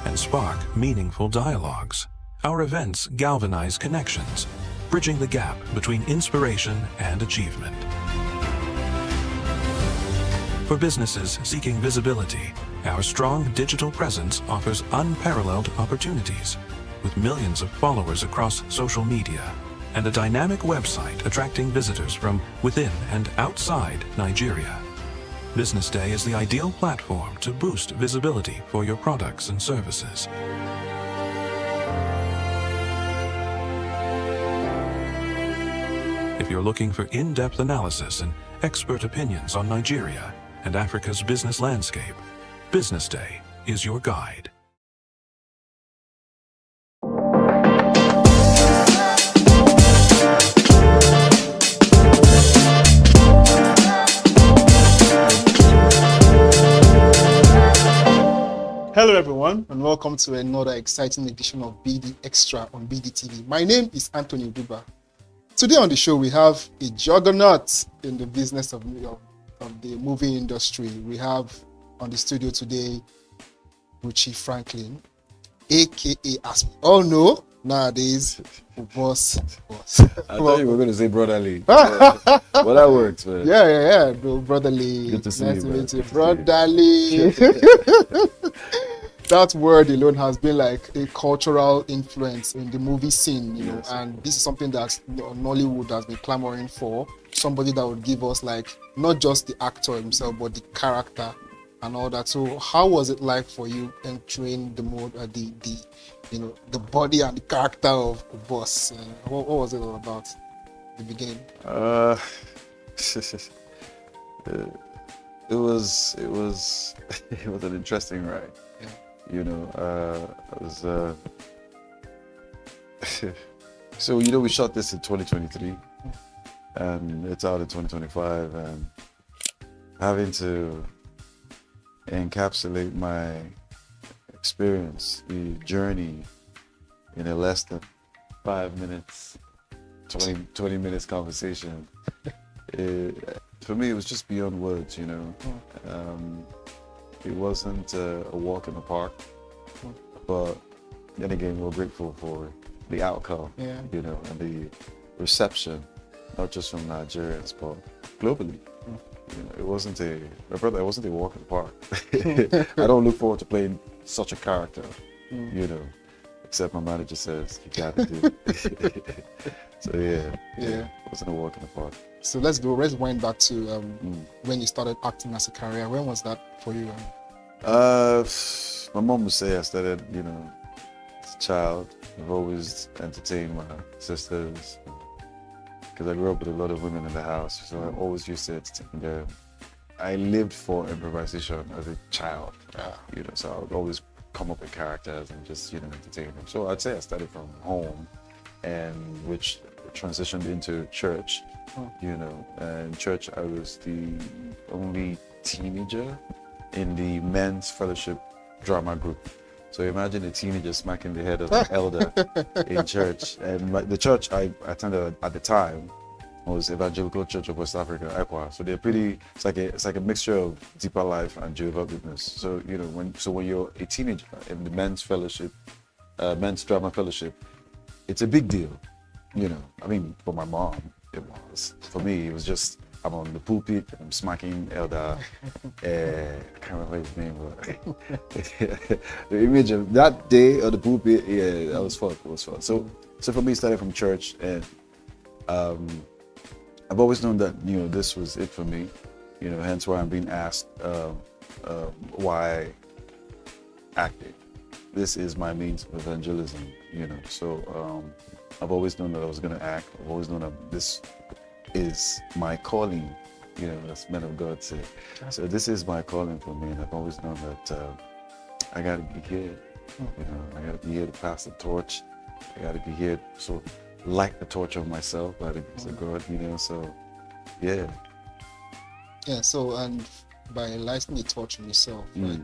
and spark meaningful dialogues. Our events galvanize connections, bridging the gap between inspiration and achievement. For businesses seeking visibility, our strong digital presence offers unparalleled opportunities, with millions of followers across social media and a dynamic website attracting visitors from within and outside Nigeria. Business Day is the ideal platform to boost visibility for your products and services. If you're looking for in-depth analysis and expert opinions on Nigeria and Africa's business landscape, Business Day is your guide. Hello everyone, and welcome to another exciting edition of BD Extra on BDTV. My name is Anthony Duba. Today on the show we have a juggernaut in the business of the movie industry. We have on the studio today Ruchi Franklin, aka, as we all know nowadays, Boss. I thought you were going to say Brotherly. Well, that works, man. Yeah, bro, Brotherly. Good to see nice you, to meet you, man. Brotherly. That word alone has been like a cultural influence in the movie scene, you know, and this is something that Nollywood has been clamoring for. Somebody that would give us like not just the actor himself, but the character and all that. So, how was it like for you entering the mode, the body and the character of Boss? What was it all about at the beginning? It was an interesting ride. Yeah. You know, it was. So we shot this in 2023, and it's out in 2025, and having to encapsulate my experience, the journey, in a less than 5 minutes, 20 minutes conversation. For me, it was just beyond words, you know. It wasn't a walk in the park, but then again, we're grateful for the outcome, you know, and the reception, not just from Nigerians, but globally. You know, it wasn't a walk in the park. I don't look forward to playing such a character, you know. except my manager says you gotta do it. So yeah, it wasn't a walk in the park. So let's wind back to when you started acting as a career. When was that for you? My mom would say I started, as a child. I've always entertained my sisters because I grew up with a lot of women in the house, so I always used to entertain them. I lived for improvisation as a child, so I would always come up with characters and just, entertain them. So I'd say I started from home, and which transitioned into church, and church I was the only teenager in the men's fellowship drama group. So imagine a teenager smacking the head of an elder in church. And the church I attended at the time was Evangelical Church of West Africa, ECWA. So they're pretty, it's like a mixture of Deeper Life and Jehovah's Witness. So, when you're a teenager in the men's fellowship, men's drama fellowship, it's a big deal, I mean, for my mom, it was. For me, it was just, I'm on the pulpit, I'm smacking Elder, I can't remember his name, but the image of that day on the pulpit, that was fun, it was fun. So for me, it started from church, and I've always known that, this was it for me, hence why I'm being asked why acting. This is my means of evangelism, so I've always known that I was going to act. I've always known that this is my calling, as men of God say. So this is my calling for me, and I've always known that I got to be here. I got to be here to pass the torch. I got to be here to light the torch of myself by the grace of God, so yeah. Yeah, so and by lighting the torch on yourself, right,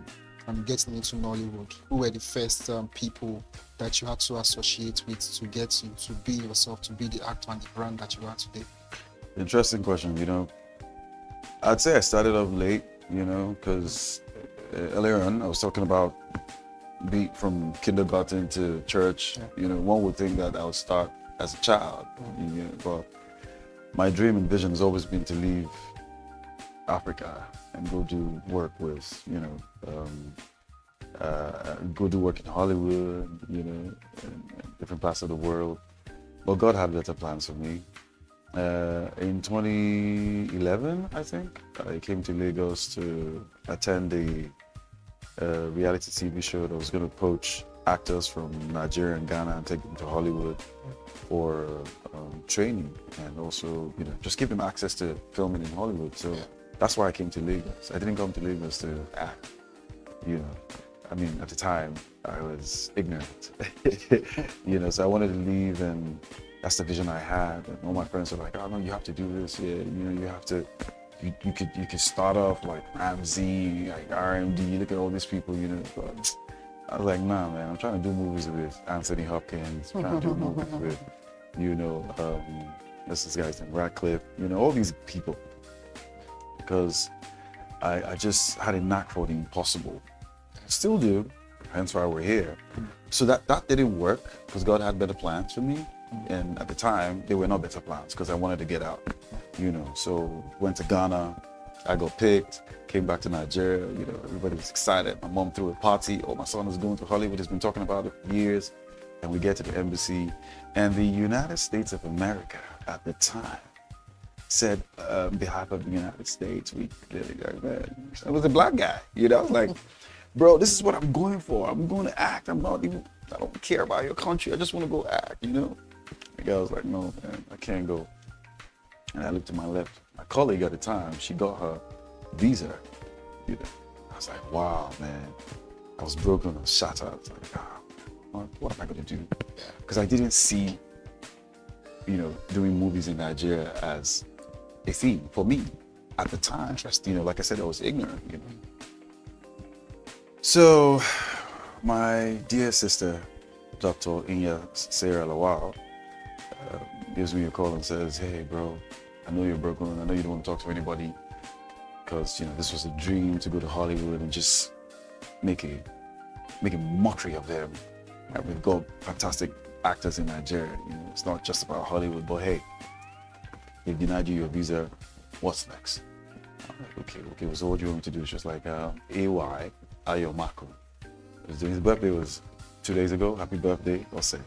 and getting into Nollywood, who were the first people that you had to associate with to get you to be yourself, to be the actor and the brand that you are today? Interesting question, I'd say I started off late, because earlier on I was talking about from kindergarten to church, one would think that I would start as a child, but my dream and vision has always been to leave Africa and go do work with, go do work in Hollywood, and different parts of the world. But God had better plans for me. In 2011, I think, I came to Lagos to attend a reality TV show that was going to poach actors from Nigeria and Ghana and take them to Hollywood for training, and also, just give them access to filming in Hollywood. So that's why I came to Lagos. I didn't come to Lagos to act, I mean, at the time, I was ignorant, so I wanted to leave, and that's the vision I had. And all my friends were like, oh no, you have to do this, you have to, you could start off like Ramsey, like RMD, look at all these people, but I was like, nah, man, I'm trying to do movies with Anthony Hopkins, I'm trying to do movies with, this guy's name, Radcliffe, all these people, because I just had a knack for the impossible. Still do, hence why we're here. So that didn't work because God had better plans for me, and at the time they were not better plans because I wanted to get out, so went to Ghana, I got picked, came back to Nigeria, everybody was excited. My mom threw a party, my son is going to Hollywood, he's been talking about it for years, and we get to the embassy, and the United States of America at the time said, on behalf of the United States, I was a black guy, I was like, bro, this is what I'm going for. I'm going to act. I don't care about your country. I just want to go act, The guy was like, no, man, I can't go. And I looked to my left. My colleague at the time, she got her visa, I was like, wow, man. I was broken, I was shattered. I was like, what am I going to do? Because I didn't see, doing movies in Nigeria as a thing for me at the time. Like I said, I was ignorant, So, my dear sister, Dr. Inya Sarah Lawal, gives me a call and says, hey, bro, I know you're broken. I know you don't want to talk to anybody because, this was a dream to go to Hollywood and just make a mockery of them. And we've got fantastic actors in Nigeria. It's not just about Hollywood, but hey, they've denied you your visa. What's next? I'm like, okay. So what do you want me to do? She was like, AY. Ayo Mako. His birthday was 2 days ago. Happy birthday, I'll say.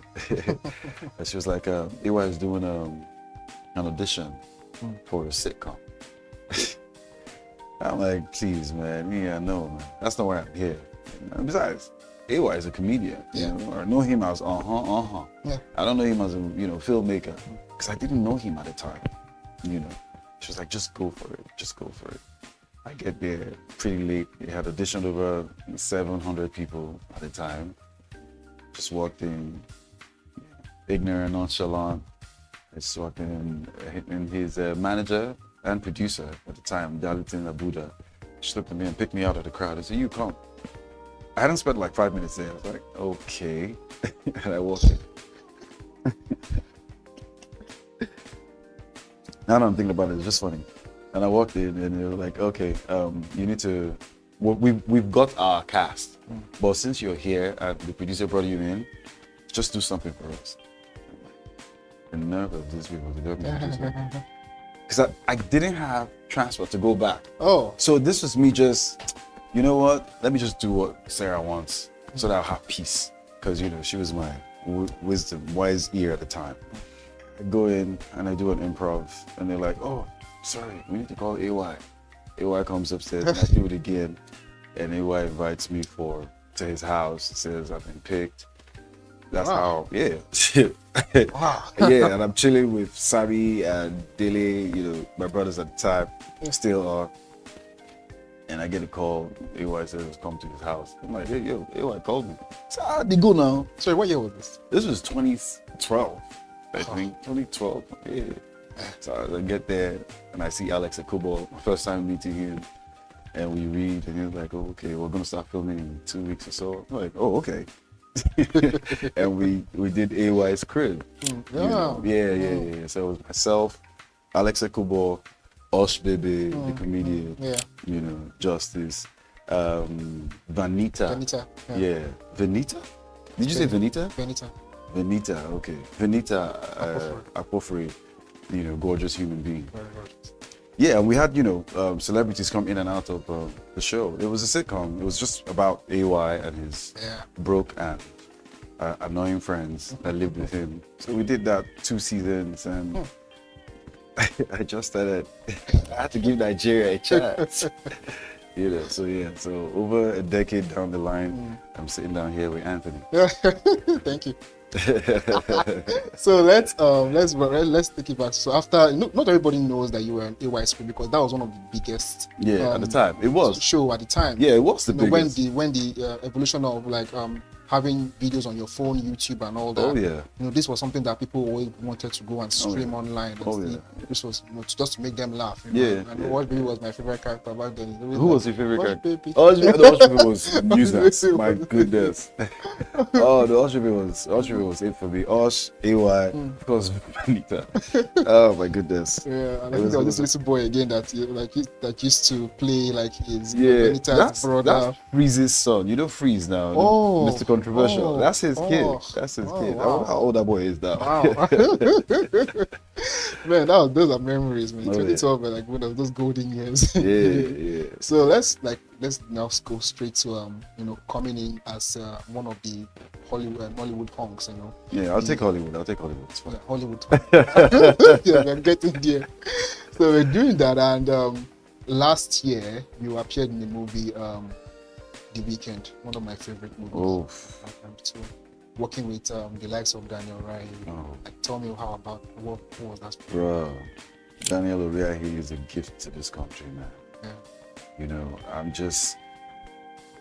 And she was like, AY is doing an audition for a sitcom. I'm like, please, man. Yeah, no, man. That's not why I'm here. And besides, AY is a comedian. You know? I know him as Yeah. I don't know him as a filmmaker because I didn't know him at the time. You know, she was like, just go for it. Just go for it. I get there pretty late. They had auditioned over 700 people at the time. Just walked in, ignorant, nonchalant. I just walked in, and his manager and producer at the time, Darlington Abuda, she looked at me and picked me out of the crowd and said, you come. I hadn't spent like 5 minutes there. I was like, okay. And I walked in. Now that I'm thinking about it, it's just funny. And I walked in and they were like, okay, you need to, well, we've got our cast, but since you're here and the producer brought you in, just do something for us. The nerve of these people to do something. Because I didn't have transport to go back. Oh. So this was me just, you know what, let me just do what Sarah wants so that I'll have peace. Because, you know, she was my wise ear at the time. I go in and I do an improv and they're like, oh, sorry, we need to call AY. AY comes upstairs and I do it again. And AY invites me to his house, says I've been picked. That's how, yeah. Wow. Yeah, and I'm chilling with Sami and Dele, you know, my brothers at the time, still are. And I get a call, AY says, come to his house. I'm like, hey, yo, AY called me. So they go now. Sorry, what year was this? This was 2012, I think, 2012, yeah. So I get there and I see Alex Akubo, my first time meeting him. And we read and he's like, oh, okay, we're gonna start filming in 2 weeks or so. I'm like, oh, okay. And we did AY's crib. Yeah. You know? Yeah. So it was myself, Alex Akubo, Osh Bebe, the comedian, you know, Justice, Vanita. Yeah. Vanita? Did you say Vanita? Vanita, okay. Vanita Akpofre, you know, gorgeous human being. Very gorgeous. Yeah, and we had, you know, celebrities come in and out of the show. It was a sitcom. It was just about AY and his broke and annoying friends that lived with him. So we did that 2 seasons and I just started, I had to give Nigeria a chance. You know, so yeah, so over a decade down the line, I'm sitting down here with Anthony. Thank you. So let's take it back. So after, not everybody knows that you were an AY script because that was one of the biggest. At the time, it was show at the time. Yeah, it was the biggest. When the evolution of like having videos on your phone, YouTube, and all that. Oh yeah. You know, this was something that people always wanted to go and stream online. This was, you know, just to make them laugh. You know? And Wash Baby was my favorite character back then. Who was your favorite character? Wash Baby was music. My goodness. Oh, the Wash Baby was it for me. Osh, AY, of course, Vanita. Oh my goodness. Yeah, and I think there was this little boy again that that used to play like his Vanita's brother. That's Freeze's son. You know Freeze now. Oh, Mr. Controversial. That's his kid. That's his kid. Wow. I wonder how old that boy is now. Wow. Man, those are memories, man. 2012 were like one of those golden years. Yeah. So let's now go straight to you know, coming in as one of the Hollywood hunks, you know. Yeah, I'll take Hollywood. It's fine. Yeah, Hollywood. Yeah, we're getting there. So we're doing that, and last year you appeared in the movie The Weekend, one of my favorite movies. Oh. So working with the likes of Daniel Rai. Like, tell me what was that? Bro, Daniel Oriahi is a gift to this country, man. Yeah. You know,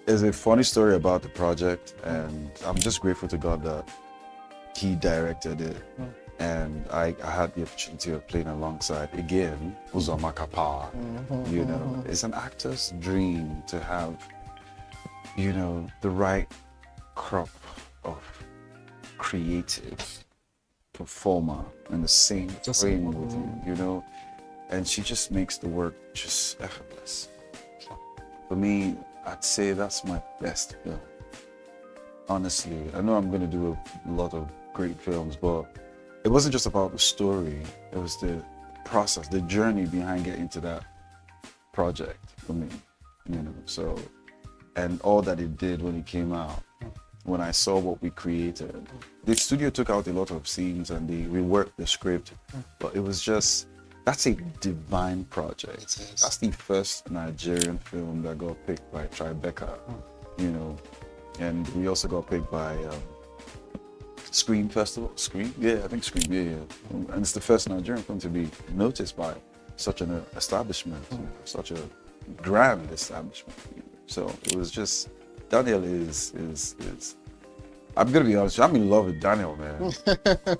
there's a funny story about the project, and I'm just grateful to God that he directed it. And I had the opportunity of playing alongside, again, Uzoma Kappa. You know, it's an actor's dream to have, you know, the right crop of creative performer in the same frame with you, you know, and she just makes the work just effortless. For me, I'd say that's my best film. Honestly, I know I'm going to do a lot of great films, but it wasn't just about the story. It was the process, the journey behind getting to that project for me, you know. So, and all that it did when it came out, when I saw what we created. The studio took out a lot of scenes and they reworked the script, but it was just, that's a divine project. That's the first Nigerian film that got picked by Tribeca, you know, and we also got picked by Scream Festival. Scream? Yeah, I think Scream, yeah. And it's the first Nigerian film to be noticed by such an establishment, such a grand establishment. So it was just, Daniel is I'm gonna be honest, I'm in love with Daniel, man.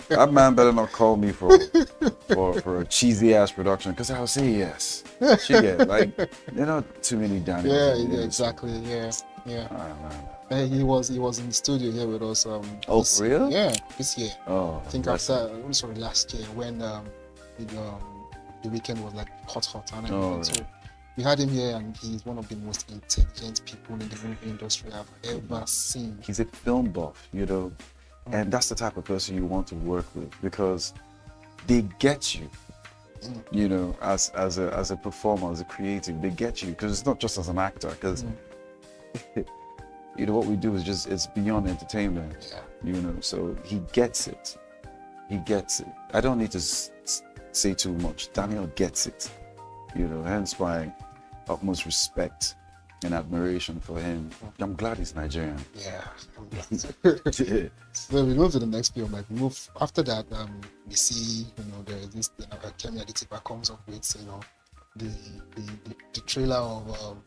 That man better not call me for a cheesy ass production, because I'll say yes. She get like, there are not too many Daniels. Yeah, exactly. Yeah. He was in the studio here with us. Oh, for real? Yeah, this year. Oh, I think after, sorry, last year when the weekend was like hot, and so we had him here, and he's one of the most intelligent people in the movie industry I've ever seen. He's a film buff, you know, and that's the type of person you want to work with, because they get you. You know, as a performer, as a creative, they get you, because it's not just as an actor, because you know what we do is just, it's beyond entertainment. You know, so he gets it. I don't need to say too much. Daniel gets it. You know, hence my utmost respect and admiration for him. I'm glad he's Nigerian. Yeah, I'm glad. So we move to the next film. Like after that, we see, you know, there's this Kemi Adetiba comes up with, you know, the trailer of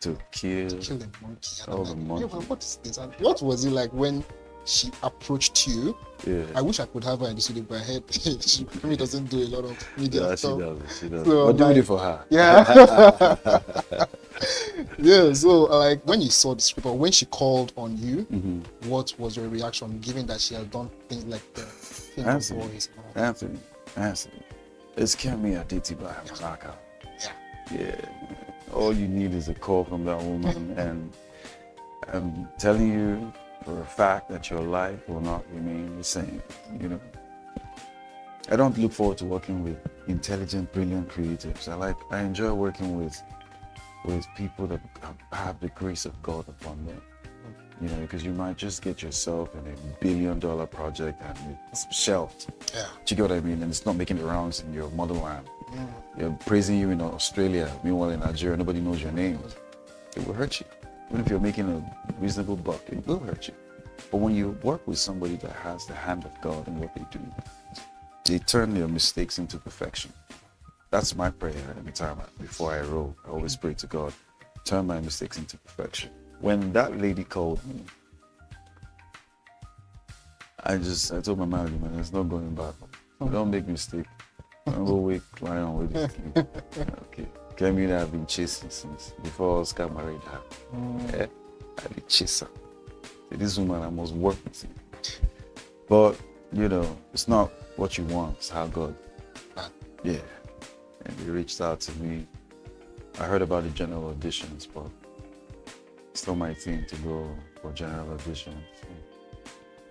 To Kill the Monkey. And all I'm the like, monkeys. yeah, but what is this? And what was it like when she approached you? Yeah. I wish I could have her in the studio, but I heard she really doesn't do a lot of media stuff. She does. So, We're doing like, it for her. Yeah. Yeah, so like when you saw the script, or when she called on you, what was your reaction, given that she has done things like the Film of Boys? Anthony. It's Kemi Adetiba Amaka. Yeah. All you need is a call from that woman, and I'm telling you for a fact that your life will not remain the same, you know. I don't look forward to working with intelligent, brilliant creatives. I enjoy working with people that have the grace of God upon them. You know, because you might just get yourself in $1 billion project and it's shelved. Yeah. Do you get what I mean? And it's not making the rounds in your motherland. They're praising you in Australia, meanwhile in Nigeria, nobody knows your name. It will hurt you. Even if you're making a reasonable buck, it will hurt you. But when you work with somebody that has the hand of God in what they do, they turn their mistakes into perfection. That's my prayer every time before I roll. I always pray to God, turn my mistakes into perfection. When that lady called me, I told my manager, man, there's no going back. Don't make mistake. Don't go wake, lie on with it. Okay. Kemi and I have been chasing since before Oscar married her. Yeah, I've been chasing. This woman, I must work with you. But, you know, it's not what you want, it's how God. Yeah. And they reached out to me. I heard about the general auditions, but it's still my thing to go for general auditions.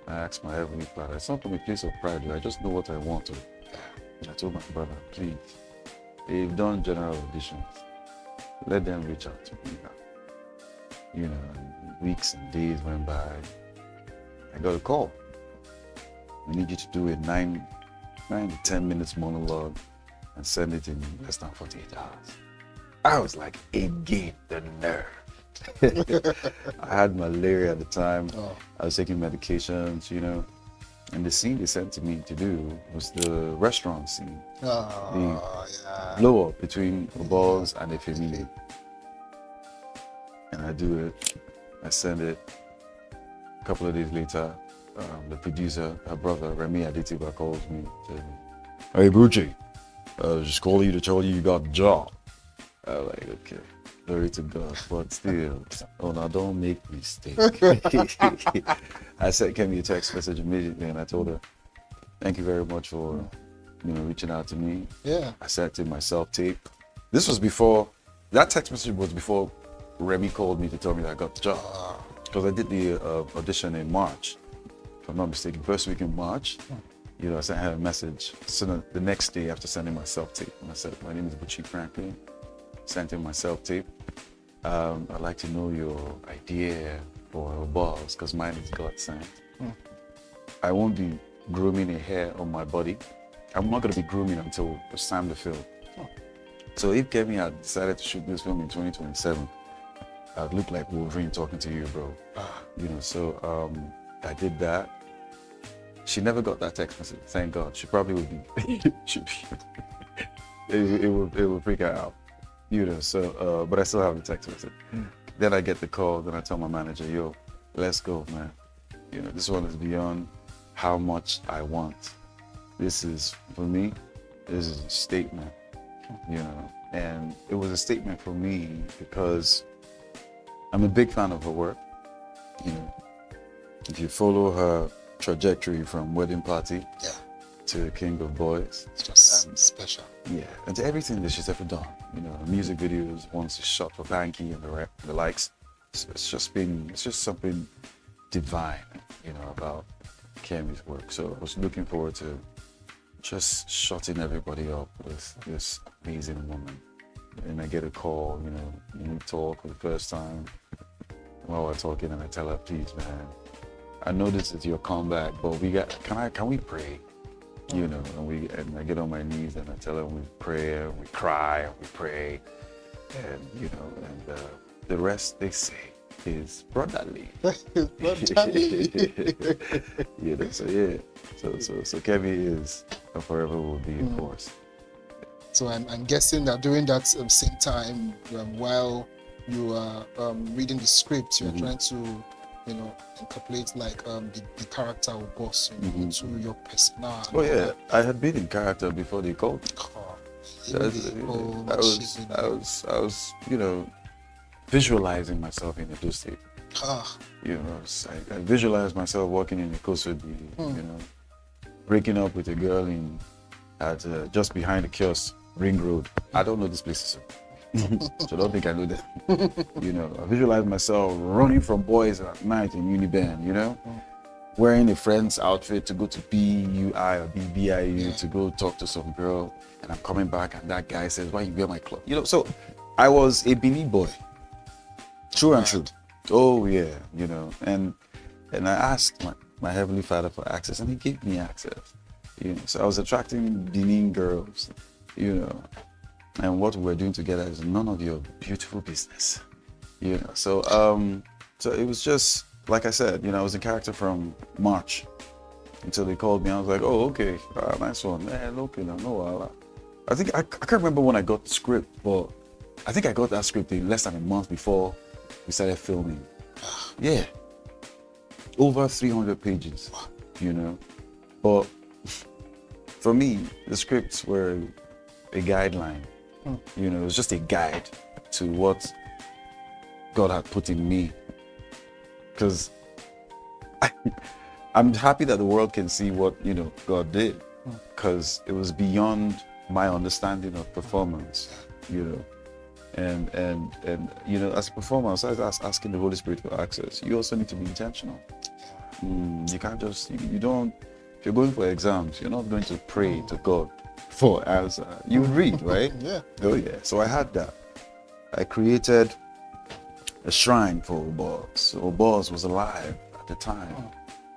I asked my Heavenly Father, it's not from a place of pride, I just know what I want to. I told my brother, please, they've done general auditions. Let them reach out to me now. You know, weeks and days went by. I got a call. We need you to do a 9 to 10 minutes monologue and send it in less than 48 hours. I was like, again, the nerve. I had malaria at the time. I was taking medications, you know. And the scene they sent to me to do was the restaurant scene. The blow up between Obals and Efemili. And I do it. I send it. A couple of days later, the producer, her brother, Remy Adetiba, calls me. Says, hey, Brucci, I was just calling you to tell you got the job. I was like, okay. Glory to God, but still, oh no, don't make mistake. I sent Kemi a text message immediately and I told her, thank you very much for, you know, reaching out to me. Yeah. I sent in my self-tape. This was before, that text message was before Remy called me to tell me that I got the job. Because I did the audition in March, if I'm not mistaken, first week in March. You know, I sent her a message the next day after sending my self-tape. And I said, my name is Buchi Franklin. Sent in my self-tape. I'd like to know your idea or her balls, because mine is God sent. Hmm. I won't be grooming a hair on my body. I'm not going to be grooming until it's time to film. So if Kemi had decided to shoot this film in 2027, I'd look like Wolverine talking to you, bro. You know, so I did that. She never got that text message, thank God. She probably would be, it would freak her out. You know, so, but I still have the text message. Then I get the call, then I tell my manager, yo, let's go, man. You know, this one is beyond how much I want. This is, for me, this is a statement, you know. And it was a statement for me because I'm a big fan of her work. You know, if you follow her trajectory from Wedding Party to King of Boys, it's just special. Yeah, and to everything that she's ever done. You know, her music videos, once she shot for Banky and the likes. It's just something divine, you know, about Kemi's work. So I was looking forward to just shutting everybody up with this amazing woman. And I get a call, you know, we talk for the first time. While we're talking, and I tell her, please, man, I know this is your comeback, but can we pray? You know, and I get on my knees and I tell her we pray and we cry and we pray, and you know, and the rest they say is brotherly. Brotherly. You know, so yeah, so Kemi is and forever will be, of course. So I'm guessing that during that same time, while you are reading the script, you're trying to, you know, incorporate like the character or boss into your persona. Oh yeah, I had been in character before they called me. I was, you know, visualizing myself in a blue state. You know, I visualized myself walking in a Kosodi, you know, breaking up with a girl at just behind the kiosk, Ring Road. I don't know this place, so don't think I know that. You know, I visualized myself running from boys at night in Uniband, you know, wearing a friend's outfit to go to BUI or BBIU to go talk to some girl, and I'm coming back and that guy says, why you wear my clothes? You know, so I was a Benin boy, true and true. Oh yeah, you know, and I asked my Heavenly Father for access, and he gave me access. You know, so I was attracting Benin girls, you know, and what we're doing together is none of your beautiful business, you know. So so it was just like I said, you know, I was in character from March until they called me. I was like, oh, okay, nice one, man. Okay, no, I think I can't remember when I got the script, but I think I got that script in less than a month before we started filming. Yeah, over 300 pages, you know, but. For me, the scripts were a guideline. You know, it was just a guide to what God had put in me. Because I'm happy that the world can see what, you know, God did. Because it was beyond my understanding of performance, you know. And you know, as a performer, I was asking the Holy Spirit for access. You also need to be intentional. You can't just, you don't, if you're going for exams, you're not going to pray to God for answer. You would read, right? Yeah. Oh yeah. So I had that. I created a shrine for Obos. Obos was alive at the time.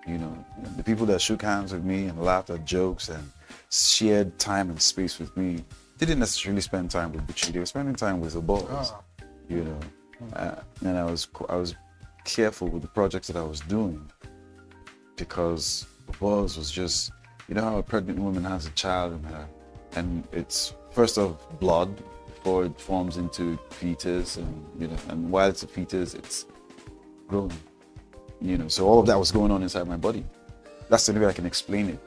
You know, the people that shook hands with me and laughed at jokes and shared time and space with me didn't necessarily spend time with Buchi. They were spending time with Obos. You know, and I was careful with the projects that I was doing because Obos was just, you know how a pregnant woman has a child in her, and it's first of blood before it forms into fetus, and you know, and while it's a fetus, it's growing. You know, so all of that was going on inside my body. That's the only way I can explain it.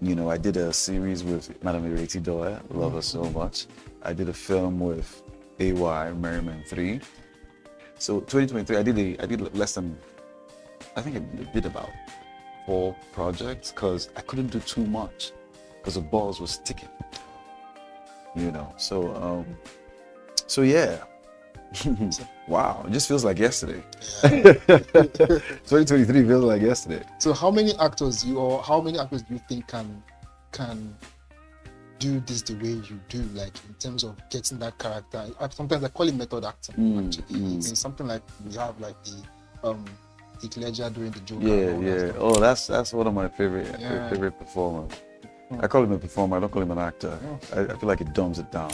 You know, I did a series with Madam Ireti Doya, love her so much. I did a film with AY, Merriman 3. So 2023, I did less than, I think I did about 4 projects because I couldn't do too much because the balls was ticking. You know, so yeah. Wow, it just feels like yesterday. 2023 feels like yesterday. So how many actors do you think can do this the way you do, like in terms of getting that character? Sometimes I call it method acting. Actually, it's something like we have like Heath Ledger doing the Joker. Yeah. Oh, that's one of my favorite performers. I call him a performer. I don't call him an actor. I feel like it dumbs it down.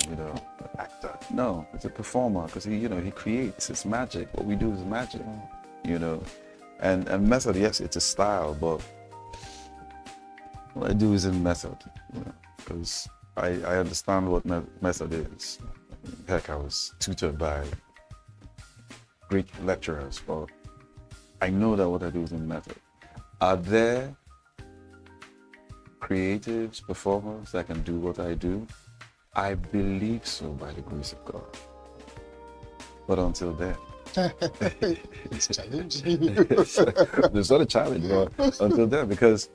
Actor. No, it's a performer because he creates. It's magic. What we do is magic. And method. Yes, it's a style, but what I do is in method. Because I understand what method is. Heck, I was tutored by great lecturers, but I know that what I do is in method. Are there creatives, performers that can do what I do? I believe so, by the grace of God. But until then, it's challenging. There's not a challenge, but until then, because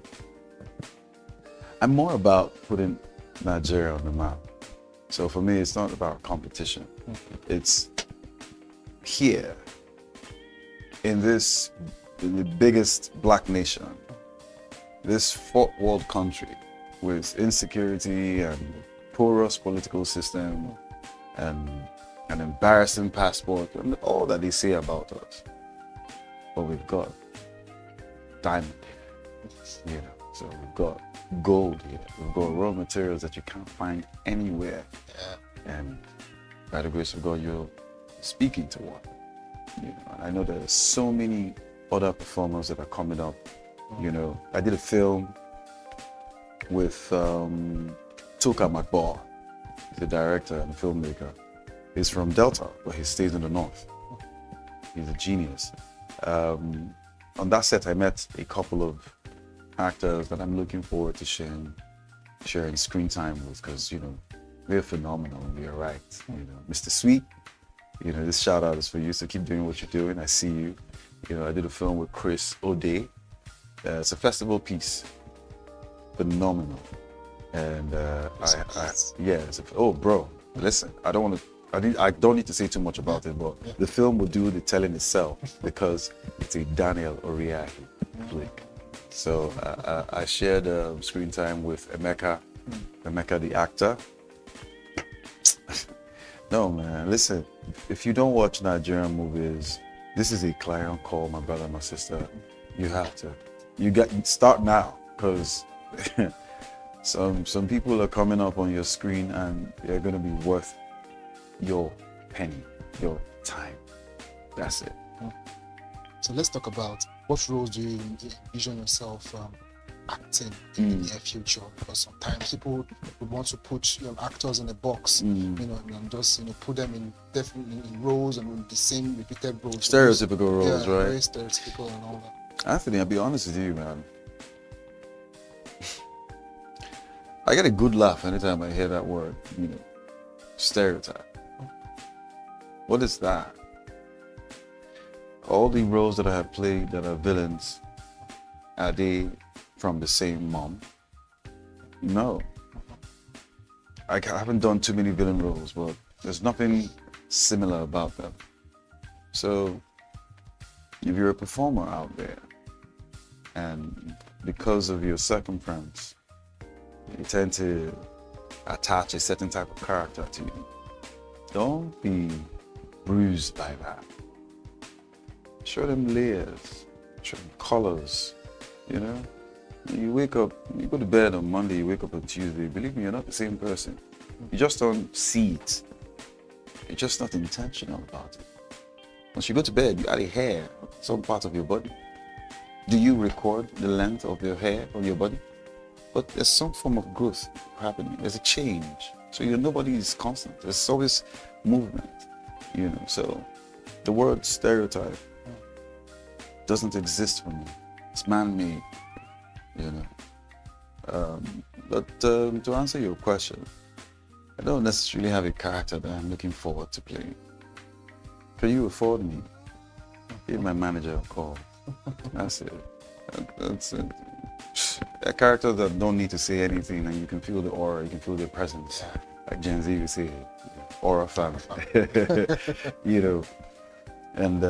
I'm more about putting Nigeria on the map. So for me, it's not about competition. It's here in the biggest black nation, this fourth world country with insecurity and porous political system and an embarrassing passport and all that they say about us. But we've got diamond here, so we've got gold here. We've got raw materials that you can't find anywhere. And by the grace of God, you're speaking to one. And I know there's so many other performers that are coming up. I did a film with Tuka Makbor, the director and filmmaker. He's from Delta, but he stays in the north. He's a genius. On that set, I met a couple of actors that I'm looking forward to sharing screen time with, because we're phenomenal. We're right. Mr. Sweet, this shout out is for you. So keep doing what you're doing. I see you. I did a film with Chris O'Day. It's a festival piece. Phenomenal. And bro, listen. I don't need to say too much about it, but the film will do the telling itself because it's a Daniel Oriahi flick. So I shared screen time with Emeka the actor. No, man, listen, if you don't watch Nigerian movies, this is a client call, my brother, my sister. You have to. Start now, because some people are coming up on your screen and they're going to be worth your penny, your time. That's it. So let's talk about what roles do you envision yourself acting in the near future? Because sometimes people would want to put actors in a box, and just put them in roles and the same repeated roles. Stereotypical roles, right? Very stereotypical and all that. Anthony, I'll be honest with you, man. I get a good laugh anytime I hear that word, stereotype. What is that? All the roles that I have played that are villains, are they from the same mom? No. I haven't done too many villain roles, but there's nothing similar about them. So, if you're a performer out there, and because of your circumference, you tend to attach a certain type of character to you, don't be bruised by that. Show them layers, show them colors, You wake up, you go to bed on Monday, you wake up on Tuesday, believe me, you're not the same person. You just don't see it. You're just not intentional about it. Once you go to bed, you add a hair on some part of your body. Do you record the length of your hair on your body? But there's some form of growth happening. There's a change. So nobody is constant. There's always movement, So the word stereotype doesn't exist for me. It's man-made, But to answer your question, I don't necessarily have a character that I'm looking forward to playing. Can you afford me? Give my manager a call. That's it. That's it. A character that don't need to say anything, and you can feel the aura, you can feel their presence. Like Gen Z would say, aura fam. And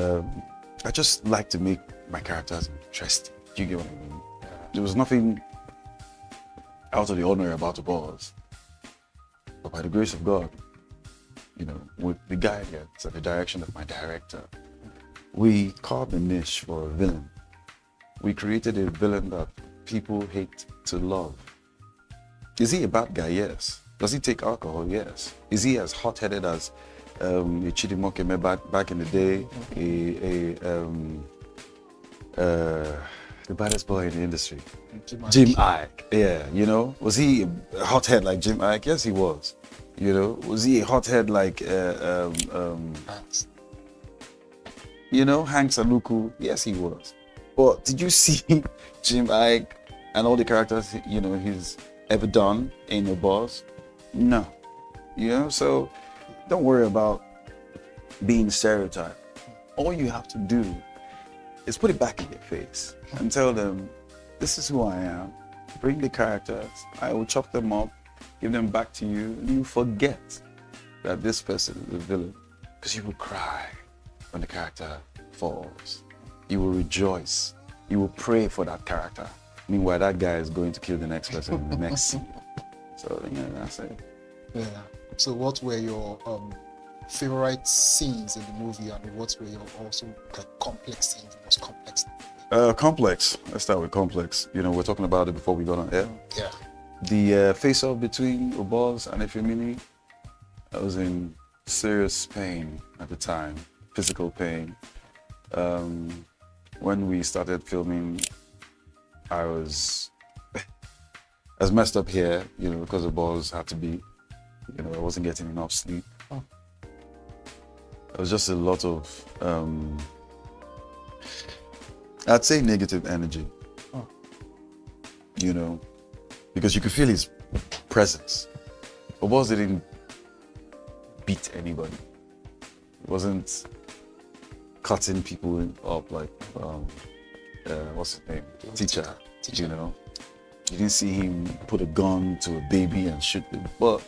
I just like to make my characters interesting. Do you get what I mean? There was nothing out of the ordinary about the boss. But by the grace of God, with the guidance and the direction of my director, we carved a niche for a villain. We created a villain that people hate to love. Is he a bad guy? Yes. Does he take alcohol? Yes. Is he as hot-headed as Chidimoke back in the day? The baddest boy in the industry. Jim Ike. Yeah, you know. Was he a hothead like Jim Ike? Yes, he was. You know. Was he a hothead like you know, Hank Saluku? Yes, he was. But did you see Jim Ike and all the characters, you know, he's ever done in The Boss? No. You know, so don't worry about being stereotyped. All you have to do is put it back in their face and tell them, this is who I am. Bring the characters. I will chop them up, give them back to you, and you forget that this person is the villain. Because you will cry when the character falls. You will rejoice. You will pray for that character. Meanwhile, that guy is going to kill the next person in the next scene. So, yeah, that's it. Yeah. So what were your favorite scenes in the movie, and what were your also complex scenes, the most complex? Complex. Let's start with complex. You know, we're talking about it before we got on air. Yeah. The face-off between Obos and Efemini, I was in serious pain at the time, physical pain. When we started filming, I was as messed up here, you know, because the balls had to be, you know, I wasn't getting enough sleep. Oh. It was just a lot of, I'd say negative energy, you know, because you could feel his presence. Obos didn't beat anybody. It wasn't cutting people up like, what's his name? Teacher, you know. You didn't see him put a gun to a baby and shoot them. But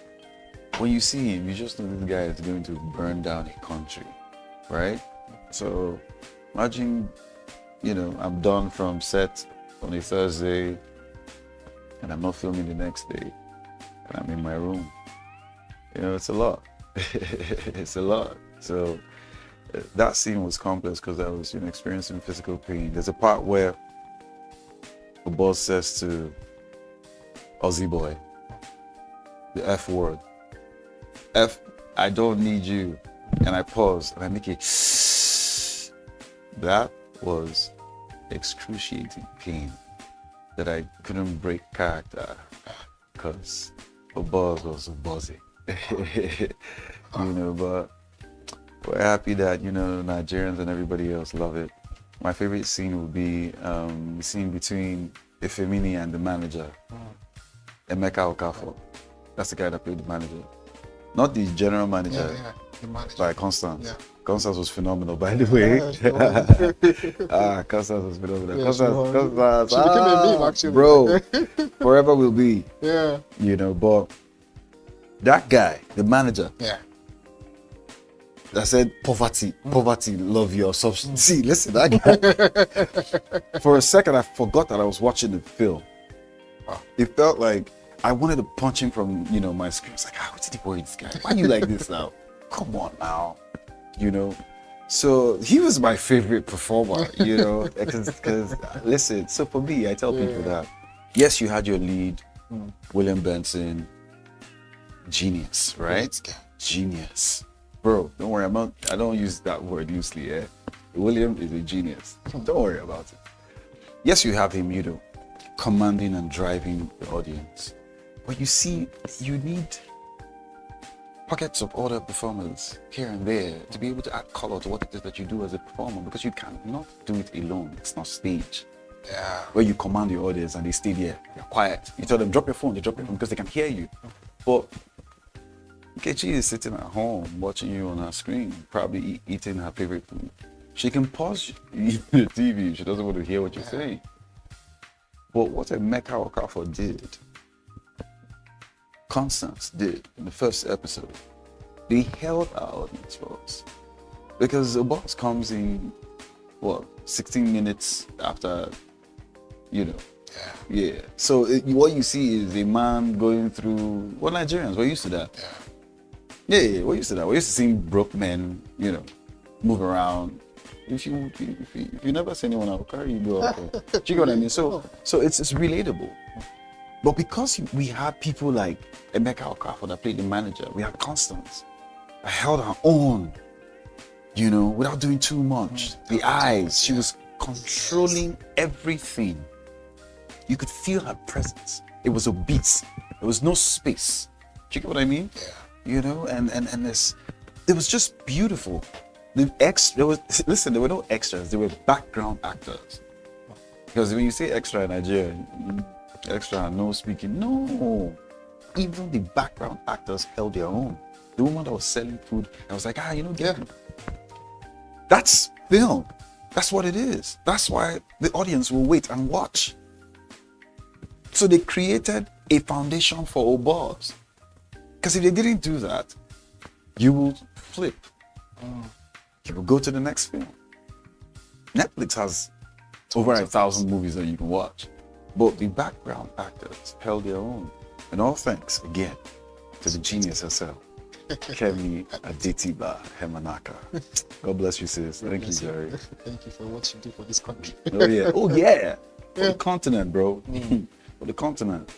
when you see him, you just know this guy is going to burn down a country, right? So imagine, you know, I'm done from set on a Thursday and I'm not filming the next day and I'm in my room. You know, it's a lot. It's a lot. So that scene was complex because I was, you know, experiencing physical pain. There's a part where the boss says to Aussie boy, the F word. F, I don't need you. And I pause and I make it. That was excruciating pain that I couldn't break character because the boss was so buzzy. You know, but we're happy that, you know, Nigerians and everybody else love it. My favorite scene would be the scene between Efemini and the manager, Emeka Okafor. That's the guy that played the manager. Not the general manager, the manager. By Constance. Yeah. Constance was phenomenal, by the way. Constance was phenomenal. Yeah, Constance, she became a meme, actually. Bro, forever will be. Yeah. You know, but that guy, the manager, yeah, that said, poverty, love your substance. See, listen, that guy. For a second, I forgot that I was watching the film. It felt like I wanted to punch him from, you know, my screen. I was like, what's the boy, this guy? Why are you like this now? Come on now, you know. So he was my favorite performer, you know, because listen. So for me, I tell people that yes, you had your lead, William Benson, genius, right? Genius. Bro, don't worry, I don't use that word loosely, eh? William is a genius. Don't worry about it. Yes, you have him, you know, commanding and driving the audience. But you see, you need pockets of other performers here and there to be able to add color to what it is that you do as a performer, because you cannot do it alone. It's not stage. Yeah. Where you command your audience and they stay there, they're quiet. You tell them, drop your phone, they drop your phone because they can hear you. But Nkechi is sitting at home watching you on her screen, probably eating her favorite food. She can pause the TV if she doesn't want to hear what you're saying. But what Emeka Okafor did, Constance did in the first episode, they held our audience for us. Because the boss comes in, 16 minutes after, you know. Yeah. So what you see is a man going through, Nigerians, we're used to that. Yeah, we're used to that. We're used to seeing broke men, you know, move around, If you never see anyone, I'll carry you go. Do you get what I mean? So it's relatable. But because we had people like Emeka Okafor that played the manager, we had constants. I held her own, you know, without doing too much. The eyes, she was controlling everything. You could feel her presence. It was a beat. There was no space. Do you get what I mean? Yeah. You know, and it was just beautiful. There were no extras. There were background actors. Because when you say extra in Nigeria, extra, no speaking. No. Even the background actors held their own. The woman that was selling food, I was like, that's film. That's what it is. That's why the audience will wait and watch. So they created a foundation for Obos. Because if they didn't do that, you will flip. You will go to the next film. Netflix has over 1,000 movies that you can watch. But the background actors held their own. And all thanks, again, to the genius herself, Kemi Adetiba Hemanaka. God bless you, sis. Thank you, Jerry. Thank you for what you do for this country. Oh, yeah. Oh, yeah. For the continent, bro. For the continent.